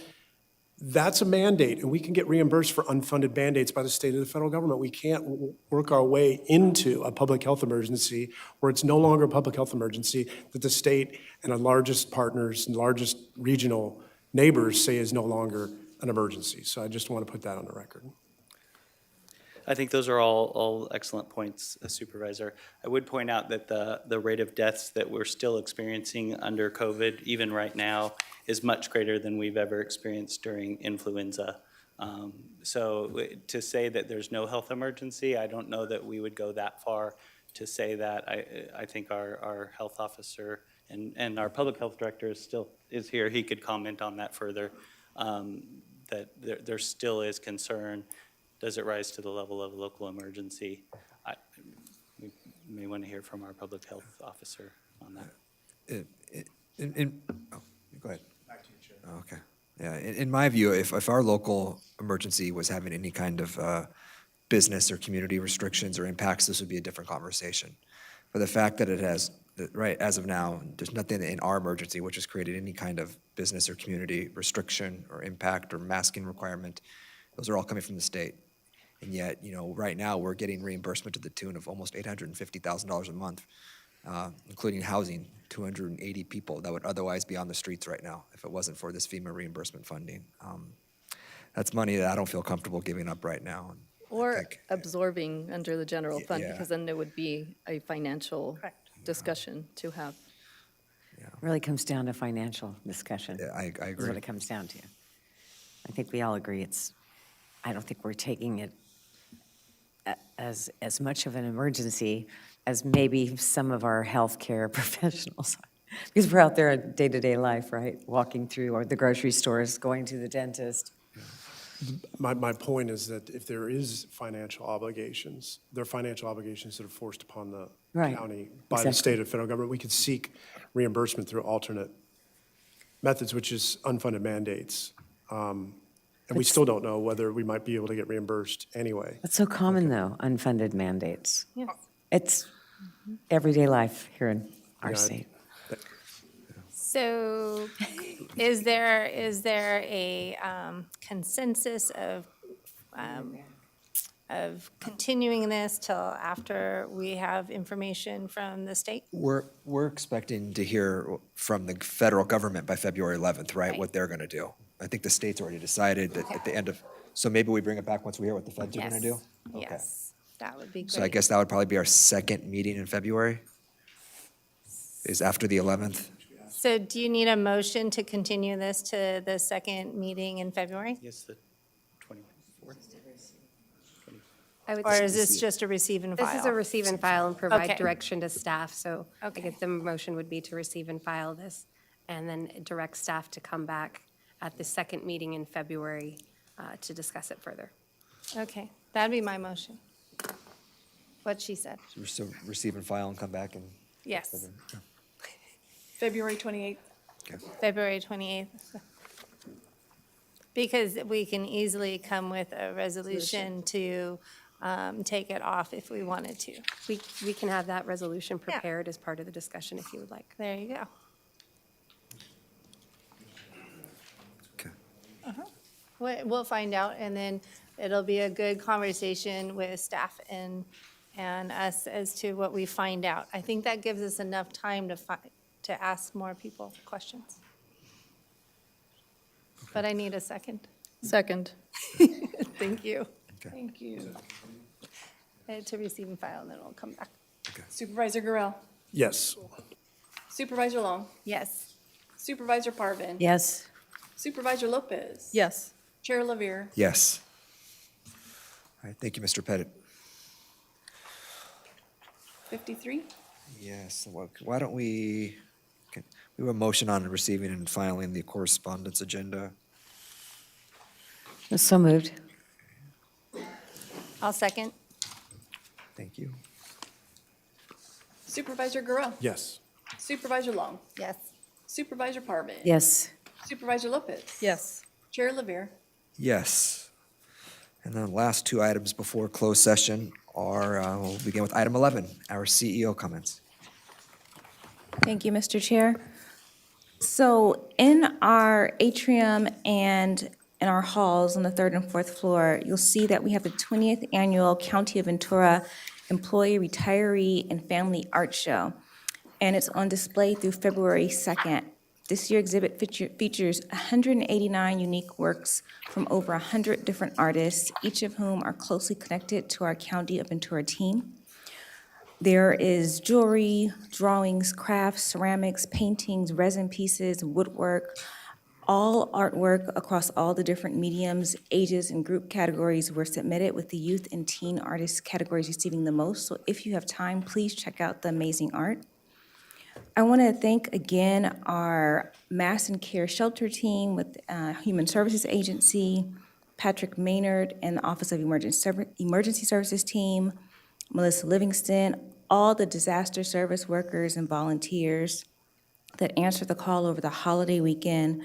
that's a mandate, and we can get reimbursed for unfunded mandates by the state or the federal government. We can't work our way into a public health emergency where it's no longer a public health emergency that the state and our largest partners and largest regional neighbors say is no longer an emergency. So I just want to put that on the record. I think those are all excellent points, Supervisor. I would point out that the rate of deaths that we're still experiencing under COVID, even right now, is much greater than we've ever experienced during influenza. So to say that there's no health emergency, I don't know that we would go that far to say that. I think our health officer and our public health director is here. He could comment on that further, that there still is concern. Does it rise to the level of a local emergency? We may want to hear from our public health officer on that. Go ahead. Back to you, Chair. Okay. Yeah, in my view, if our local emergency was having any kind of business or community restrictions or impacts, this would be a different conversation. But the fact that it has, right, as of now, there's nothing in our emergency which has created any kind of business or community restriction or impact or masking requirement. Those are all coming from the state. And yet, right now, we're getting reimbursement to the tune of almost $850,000 a month, including housing, 280 people that would otherwise be on the streets right now if it wasn't for this FEMA reimbursement funding. That's money that I don't feel comfortable giving up right now. Or absorbing under the general fund, yeah. because then there would be a financial discussion to have. It really comes down to financial discussion. Yeah, I agree. Is what it comes down to. I think we all agree I don't think we're taking it as much of an emergency as maybe some of our healthcare professionals are. Because we're out there in day-to-day life, right? Walking through or the grocery stores, going to the dentist. My point is that if there is financial obligations, there are financial obligations that are forced upon the county by the state or federal government. We could seek reimbursement through alternate methods, which is unfunded mandates. And we still don't know whether we might be able to get reimbursed anyway. That's so common, though, unfunded mandates. Yes. It's everyday life here in our state. So is there a consensus of continuing this till after we have information from the state? We're expecting to hear from the federal government by February 11th, right, what they're going to do. I think the state's already decided that at the end of, so maybe we bring it back once we hear what the feds are going to do? Okay. Yes, that would be great. So I guess that would probably be our second meeting in February, is after the 11th? So do you need a motion to continue this to the second meeting in February? Yes, the 24th. Or is this just a receive and file? This is a receive and file and provide Okay. direction to staff, so I Okay. guess the motion would be to receive and file this, and then direct staff to come back at the second meeting in February to discuss it further. Okay, that'd be my motion. What she said. So receive and file and come back and. Yes, February 28th. February 28th. Because we can easily come with a resolution to take it off if we wanted to. We can have that resolution prepared as part of the discussion if you would like. There you go. We'll find out, and then it'll be a good conversation with staff and us as to what we find out. I think that gives us enough time to ask more people questions. But I need a second. Second. Thank you. Thank you. To receive and file, and then we'll come back. Supervisor Gurel. Yes. Supervisor Long. Yes. Supervisor Parvin. Yes. Supervisor Lopez. Yes. Chair Lavere. Yes. All right, thank you, Mr. Pettit. 53. Yes, why don't we have a motion on receiving and filing the correspondence agenda? So moved. I'll second. Thank you. Supervisor Gurrow. Yes. Supervisor Long. Yes. Supervisor Parvin. Yes. Supervisor Lopez. Yes. Chair Lavere. Yes. And then last two items before closed session are, we'll begin with item 11, our CEO comments. Thank you, Mr. Chair. So in our atrium and in our halls on the third and fourth floor, you'll see that we have the 20th Annual County of Ventura Employee, Retiree, and Family Art Show. And it's on display through February 2nd. This year's exhibit features 189 unique works from over 100 different artists, each of whom are closely connected to our County of Ventura team. There is jewelry, drawings, crafts, ceramics, paintings, resin pieces, woodwork, all artwork across all the different mediums, ages, and group categories were submitted, with the youth and teen artist categories receiving the most. So if you have time, please check out the amazing art. I want to thank again our Mass and Care Shelter team with Human Services Agency, Patrick Maynard and the Office of Emergency Services team, Melissa Livingston, all the disaster service workers and volunteers that answered the call over the holiday weekend,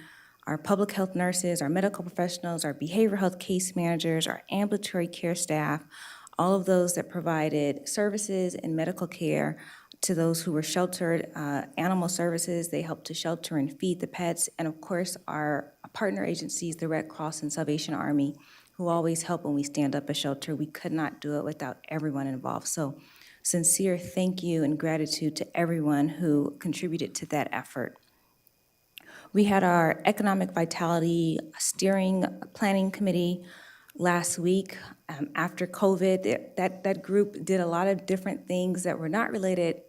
our public health nurses, our medical professionals, our behavioral health case managers, our ambulatory care staff, all of those that provided services and medical care to those who were sheltered, animal services, they helped to shelter and feed the pets, and of course, our partner agencies, the Red Cross and Salvation Army, who always help when we stand up a shelter. We could not do it without everyone involved. So sincere thank you and gratitude to everyone who contributed to that effort. We had our Economic Vitality Steering Planning Committee last week. After COVID, that group did a lot of different things that were not related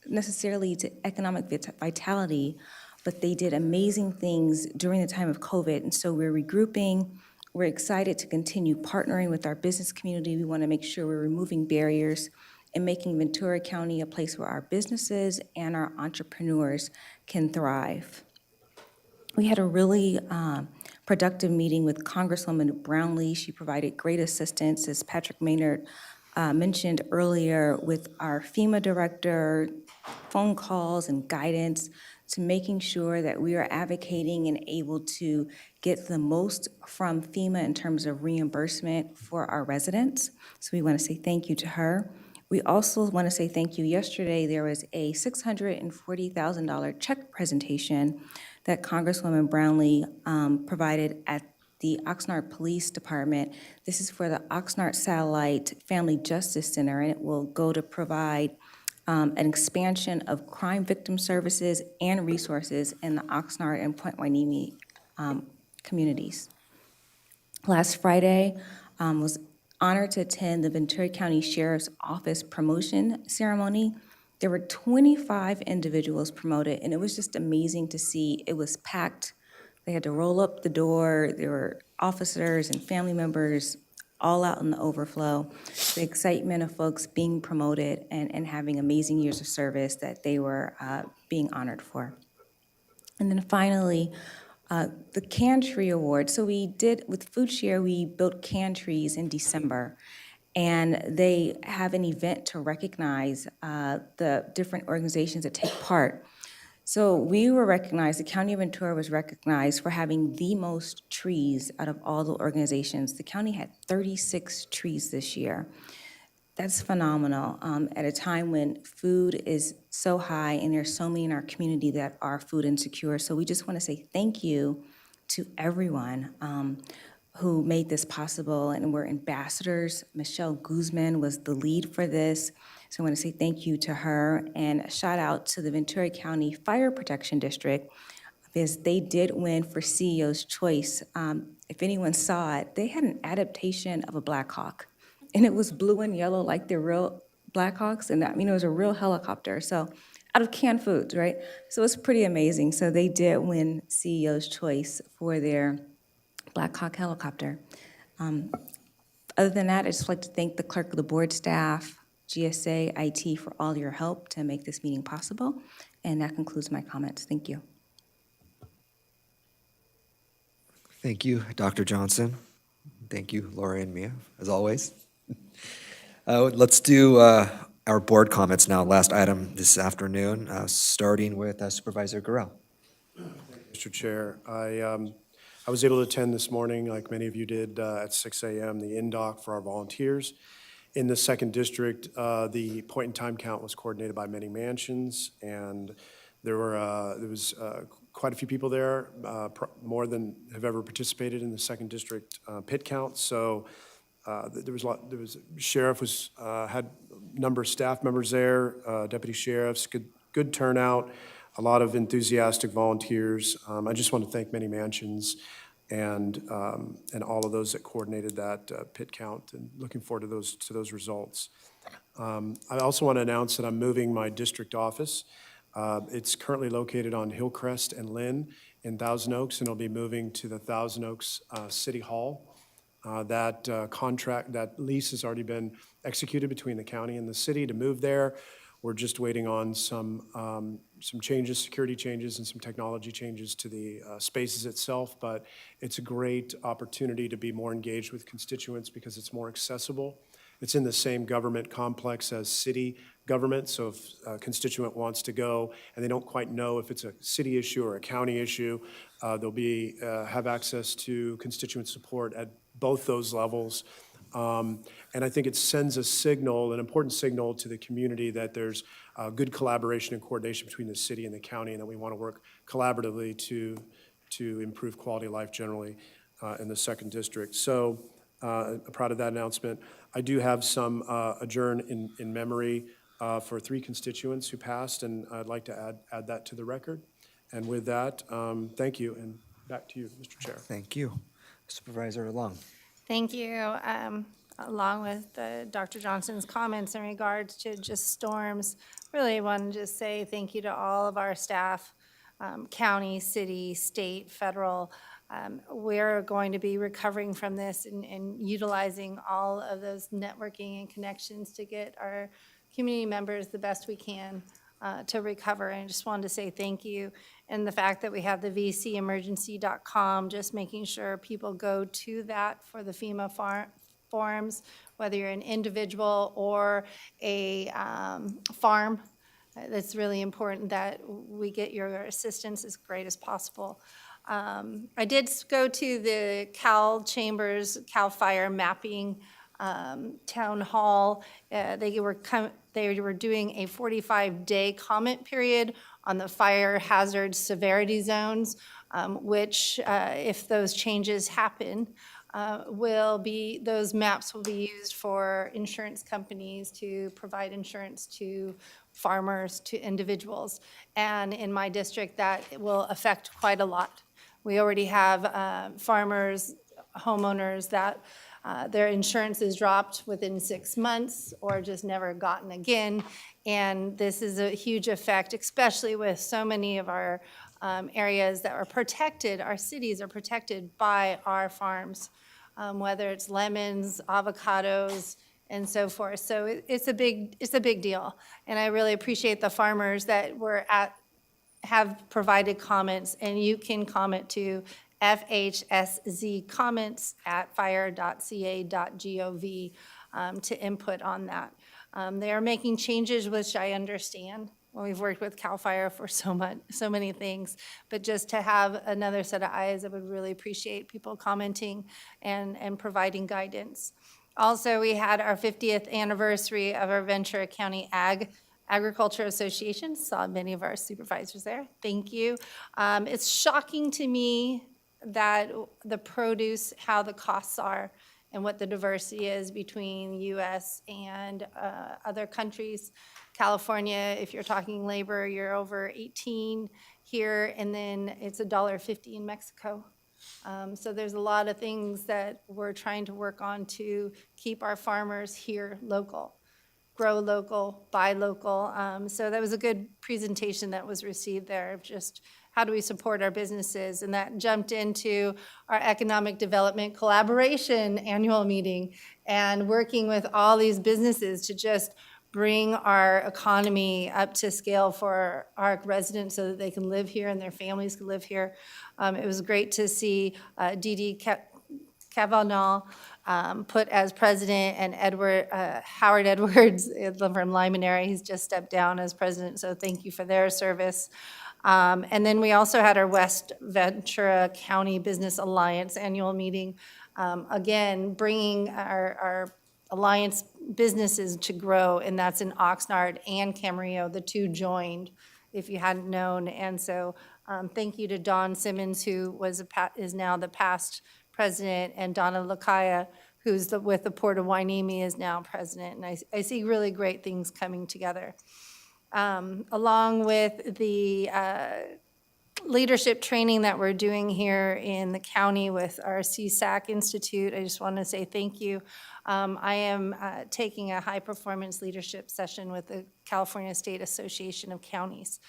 necessarily to economic vitality, but they did amazing things during the time of COVID. And so we're regrouping. We're excited to continue partnering with our business community. We want to make sure we're removing barriers and making Ventura County a place where our businesses and our entrepreneurs can thrive. We had a really productive meeting with Congresswoman Brownlee. She provided great assistance, as Patrick Maynard mentioned earlier, with our FEMA director, phone calls and guidance to making sure that we are advocating and able to get the most from FEMA in terms of reimbursement for our residents. So we want to say thank you to her. We also want to say thank you. Yesterday, there was a $640,000 check presentation that Congresswoman Brownlee provided at the Oxnard Police Department. This is for the Oxnard Satellite Family Justice Center, and it will go to provide an expansion of crime victim services and resources in the Oxnard and Point Hueneme communities. Last Friday, was honored to attend the Ventura County Sheriff's Office promotion ceremony. There were 25 individuals promoted, and it was just amazing to see. It was packed. They had to roll up the door. There were officers and family members all out in the overflow. The excitement of folks being promoted and having amazing years of service that they were being honored for. And then finally, the Can Tree Award. So we did, with Food Share, we built can trees in December. And they have an event to recognize the different organizations that take part. So we were recognized, the County of Ventura was recognized for having the most trees out of all the organizations. The county had 36 trees this year. That's phenomenal at a time when food is so high and there's so many in our community that are food insecure. So we just want to say thank you to everyone who made this possible, and we're ambassadors. Michelle Guzman was the lead for this. So I want to say thank you to her, and a shout out to the Ventura County Fire Protection District, because they did win for CEO's Choice. If anyone saw it, they had an adaptation of a Black Hawk, and it was blue and yellow like the real Black Hawks, and I mean, it was a real helicopter. So out of canned foods, right? So it's pretty amazing. So they did win CEO's Choice for their Black Hawk helicopter. Other than that, I'd just like to thank the clerk of the board staff, GSA, IT for all your help to make this meeting possible. And that concludes my comments. Thank you. Thank you, Dr. Johnson. Thank you, Lori and Mia, as always. Let's do our board comments now, last item this afternoon, starting with Supervisor Gorell. Mr. Chair, I was able to attend this morning, like many of you did, at 6 a.m., the in-dock for our volunteers. In the second district, the point-in-time count was coordinated by many mansions, and there was quite a few people there, more than have ever participated in the second district pit count. So sheriff had a number of staff members there, deputy sheriffs, good turnout, a lot of enthusiastic volunteers. I just want to thank many mansions and all of those that coordinated that pit count, and looking forward to those results. I also want to announce that I'm moving my district office. It's currently located on Hillcrest and Lynn in Thousand Oaks, and it'll be moving to the Thousand Oaks City Hall. That lease has already been executed between the county and the city to move there. We're just waiting on some changes, security changes, and some technology changes to the spaces itself, but it's a great opportunity to be more engaged with constituents because it's more accessible. It's in the same government complex as city government, so if a constituent wants to go and they don't quite know if it's a city issue or a county issue, they'll have access to constituent support at both those levels. And I think it sends a signal, an important signal to the community that there's good collaboration and coordination between the city and the county, and that we want to work collaboratively to improve quality of life generally in the second district. So I'm proud of that announcement. I do have some adjourn in memory for 3 constituents who passed, and I'd like to add that to the record. And with that, thank you, and back to you, Mr. Chair. Thank you. Supervisor Long. Thank you. Along with Dr. Johnson's comments in regards to just storms, really want to just say thank you to all of our staff, county, city, state, federal. We're going to be recovering from this and utilizing all of those networking and connections to get our community members the best we can to recover. And I just wanted to say thank you. And the fact that we have the vcemergency.com, just making sure people go to that for the FEMA forms, whether you're an individual or a farm. It's really important that we get your assistance as great as possible. I did go to the Cal Chambers, Cal Fire mapping town hall. They were doing a 45-day comment period on the fire hazard severity zones, which, if those changes happen, those maps will be used for insurance companies to provide insurance to farmers, to individuals. And in my district, that will affect quite a lot. We already have farmers, homeowners that their insurance is dropped within 6 months or just never gotten again. And this is a huge effect, especially with so many of our areas that are protected. Our cities are protected by our farms, whether it's lemons, avocados, and so forth. So it's a big deal. And I really appreciate the farmers that have provided comments, and you can comment to fhszcomments@fire.ca.gov to input on that. They are making changes, which I understand. Well, we've worked with CAL FIRE for so many things, but just to have another set of eyes, I would really appreciate people commenting and providing guidance. Also, we had our 50th anniversary of our Ventura County Agriculture Association. Saw many of our supervisors there. Thank you. It's shocking to me that the produce, how the costs are, and what the diversity is between U.S. and other countries. California, if you're talking labor, you're over 18 here, and then it's $1.50 in Mexico. So there's a lot of things that we're trying to work on to keep our farmers here local. grow local, buy local. So that was a good presentation that was received there of just how do we support our businesses? And that jumped into our economic development collaboration annual meeting and working with all these businesses to just bring our economy up to scale for our residents so that they can live here and their families can live here. It was great to see Dee Dee Cavanaugh put as president, and Howard Edwards from Limonary, he's just stepped down as president, so thank you for their service. And then we also had our West Ventura County Business Alliance annual meeting, again, bringing our alliance businesses to grow, and that's in Oxnard and Camarillo, the two joined, if you hadn't known. And so thank you to Don Simmons, who is now the past president, and Donna Lakaya, who's with the Port of Hueneme, is now president. And I see really great things coming together. Along with the leadership training that we're doing here in the county with our CSAC Institute, I just want to say thank you. I am taking a high-performance leadership session with the California State Association of Counties,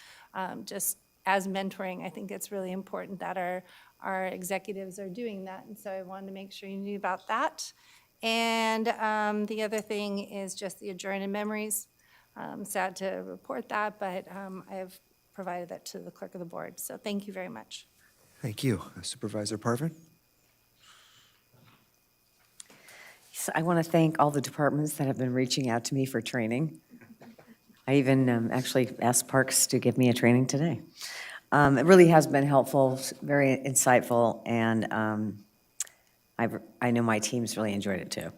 just as mentoring. I think it's really important that our executives are doing that, and so I wanted to make sure you knew about that. And the other thing is just the adjourned memories. Sad to report that, but I have provided that to the clerk of the board. So thank you very much. Thank you. Supervisor Parvin? So I want to thank all the departments that have been reaching out to me for training. I even actually asked Parks to give me a training today. It really has been helpful, very insightful, and I know my team's really enjoyed it too.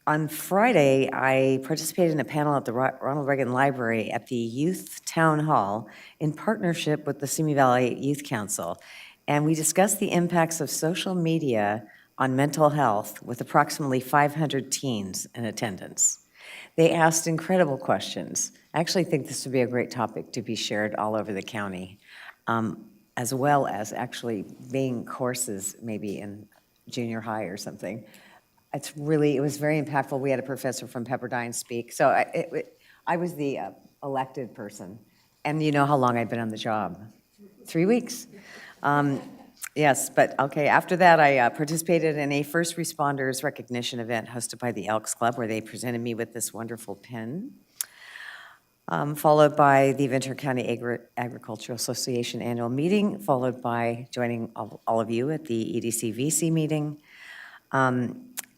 On Friday, I participated in a panel at the Ronald Reagan Library at the Youth Town Hall in partnership with the Simi Valley Youth Council, and we discussed the impacts of social media on mental health with approximately 500 teens in attendance. They asked incredible questions. I actually think this would be a great topic to be shared all over the county, as well as actually being courses maybe in junior high or something. It was very impactful. We had a professor from Pepperdine speak. So I was the elected person. And you know how long I'd been on the job? 3 weeks. Yes, but okay, after that, I participated in a first responders recognition event hosted by the Elks Club, where they presented me with this wonderful pin, followed by the Ventura County Agricultural Association annual meeting, followed by joining all of you at the EDC VC meeting,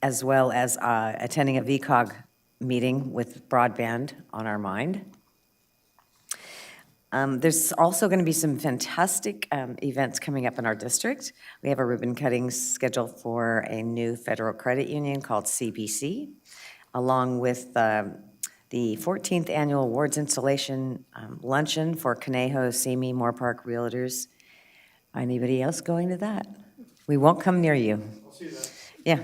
as well as attending a VCOG meeting with broadband on our mind. There's also going to be some fantastic events coming up in our district. We have a ribbon cutting scheduled for a new federal credit union called CBC, along with the 14th annual awards installation luncheon for Conejo, Simi, Moore Park Realtors. Anybody else going to that? We won't come near you. I'll see that. Yeah.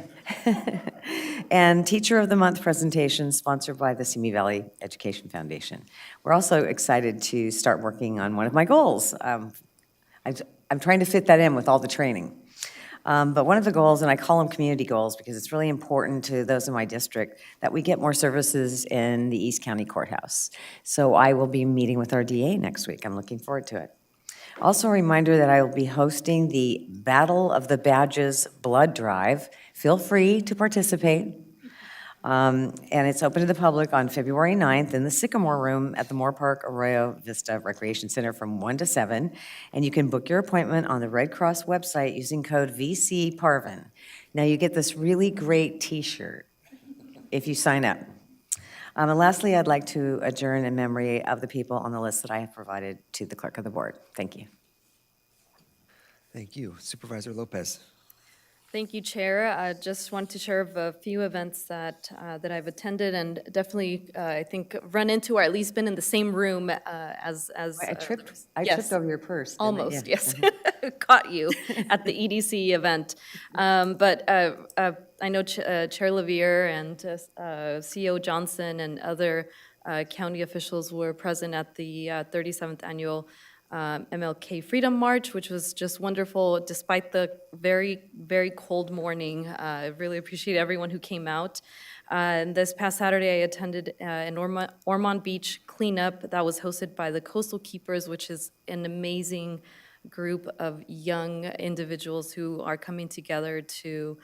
And Teacher of the Month presentation sponsored by the Simi Valley Education Foundation. We're also excited to start working on one of my goals. I'm trying to fit that in with all the training. But one of the goals, and I call them community goals because it's really important to those in my district, that we get more services in the East County Courthouse. So I will be meeting with our DA next week. I'm looking forward to it. Also a reminder that I will be hosting the Battle of the Badges Blood Drive. Feel free to participate. And it's open to the public on February 9th in the Sycamore Room at the Moore Park Arroyo Vista Recreation Center from 1 to 7. And you can book your appointment on the Red Cross website using code VCParvin. Now you get this really great t-shirt if you sign up. And lastly, I'd like to adjourn in memory of the people on the list that I have provided to the clerk of the board. Thank you. Thank you. Supervisor Lopez. Thank you, Chair. I just want to share a few events that I've attended and definitely, I think, run into or at least been in the same room as. I tripped yes. over your purse. Almost, Yeah. yes. Caught you at the EDC event. But I know Chair Levere and CEO Johnson and other county officials were present at the 37th annual MLK Freedom March, which was just wonderful despite the very, very cold morning. I really appreciate everyone who came out. And this past Saturday, I attended an Ormond Beach cleanup that was hosted by the Coastal Keepers, which is an amazing group of young individuals who are coming together to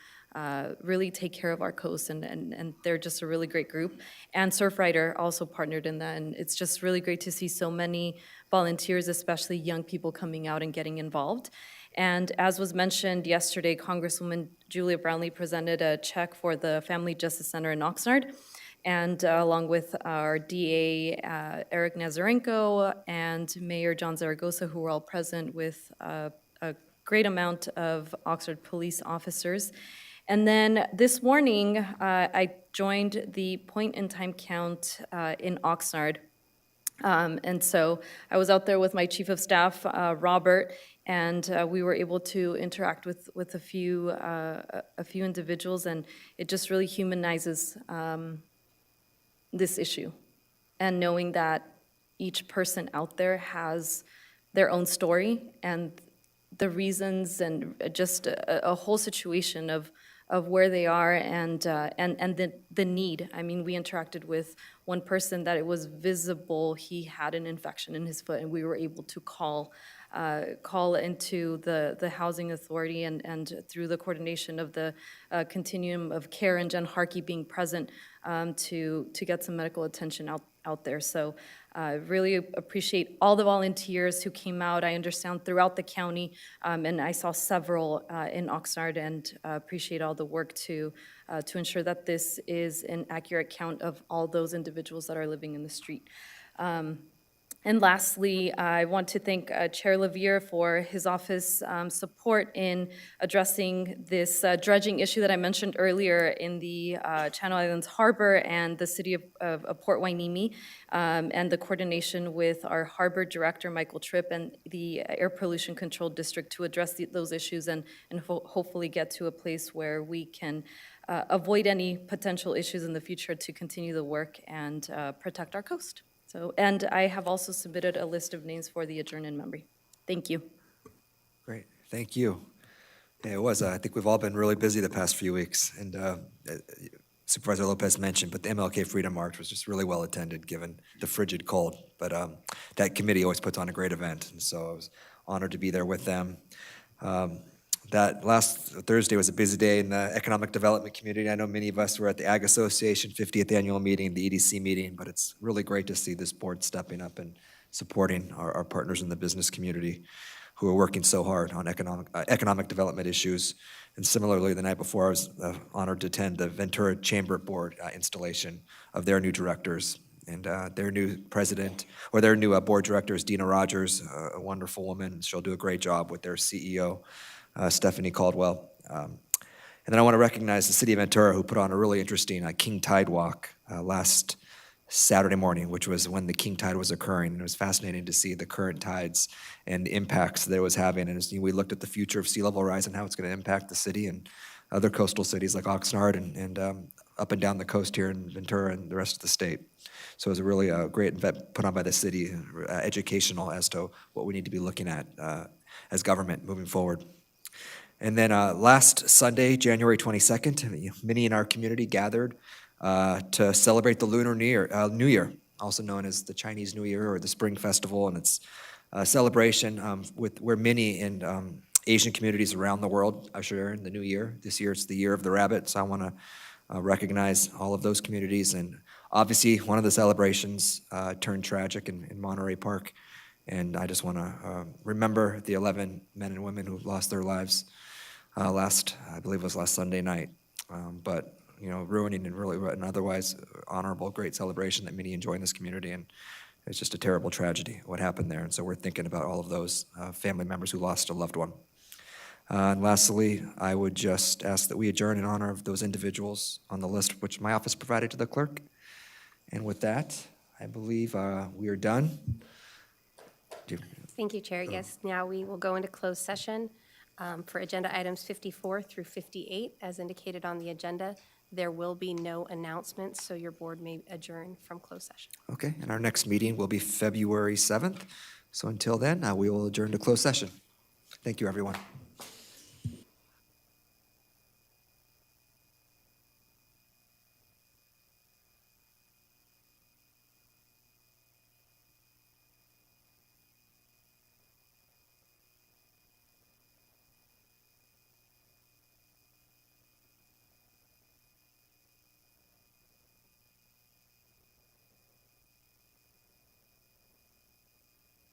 really take care of our coast, and they're just a really great group. And Surfrider also partnered in that, and it's just really great to see so many volunteers, especially young people, coming out and getting involved. And as was mentioned yesterday, Congresswoman Julia Brownlee presented a check for the Family Justice Center in Oxnard, and along with our DA, Eric Nazarenko, and Mayor John Zaragoza, who were all present with a great amount of Oxnard police officers. And then this morning, I joined the point-in-time count in Oxnard. And so I was out there with my chief of staff, Robert, and we were able to interact with a few individuals, and it just really humanizes this issue. And knowing that each person out there has their own story and the reasons and just a whole situation of where they are and the need. I mean, we interacted with one person that it was visible he had an infection in his foot, and we were able to call into the housing authority and through the coordination of the continuum of care and Jen Harkey being present to get some medical attention out there. So really appreciate all the volunteers who came out. I understand throughout the county, and I saw several in Oxnard, and appreciate all the work to ensure that this is an accurate count of all those individuals that are living in the street. And lastly, I want to thank Chair Lavier for his office support in addressing this dredging issue that I mentioned earlier in the Channel Islands Harbor and the city of Port Hueneme, and the coordination with our harbor director, Michael Tripp, and the Air Pollution Control District to address those issues and hopefully get to a place where we can avoid any potential issues in the future to continue the work and protect our coast. So, and I have also submitted a list of names for the adjournment memory. Thank you. Great, thank you. Yeah, it was, I think we've all been really busy the past few weeks, and Supervisor Lopez mentioned, but the MLK Freedom March was just really well attended given the frigid cold. But that committee always puts on a great event, and so I was honored to be there with them. That last Thursday was a busy day in the economic development community. I know many of us were at the Ag Association 50th annual meeting, the EDC meeting, but it's really great to see this board stepping up and supporting our partners in the business community who are working so hard on economic development issues. And similarly, the night before, I was honored to attend the Ventura Chamber Board installation of their new directors. And their new president, or their new board director is Dina Rogers, a wonderful woman. She'll do a great job with their CEO. Stephanie Caldwell. And then I want to recognize the city of Ventura, who put on a really interesting King Tide walk last Saturday morning, which was when the King Tide was occurring. And it was fascinating to see the current tides and the impacts that it was having. And as we looked at the future of sea level rise and how it's going to impact the city and other coastal cities like Oxnard and up and down the coast here in Ventura and the rest of the state. So it was a really great event put on by the city, educational as to what we need to be looking at as government moving forward. And then last Sunday, January 22nd, many in our community gathered to celebrate the Lunar New Year, also known as the Chinese New Year or the Spring Festival, and it's a celebration where many in Asian communities around the world usher in the new year. This year it's the Year of the Rabbit, so I want to recognize all of those communities. And obviously, one of the celebrations turned tragic in Monterey Park, and I just want to remember the 11 men and women who lost their lives I believe it was last Sunday night, but ruining and really an otherwise honorable, great celebration that many enjoy in this community, and it's just a terrible tragedy what happened there, and so we're thinking about all of those family members who lost a loved one. And lastly, I would just ask that we adjourn in honor of those individuals on the list which my office provided to the clerk, and with that, I believe we are done. Thank you, Chair. Yes, now we will go into closed session. For agenda items 54 through 58, as indicated on the agenda, there will be no announcements, so your board may adjourn from closed session. Okay, and our next meeting will be February 7th. So until then, we will adjourn to closed session. Thank you, everyone.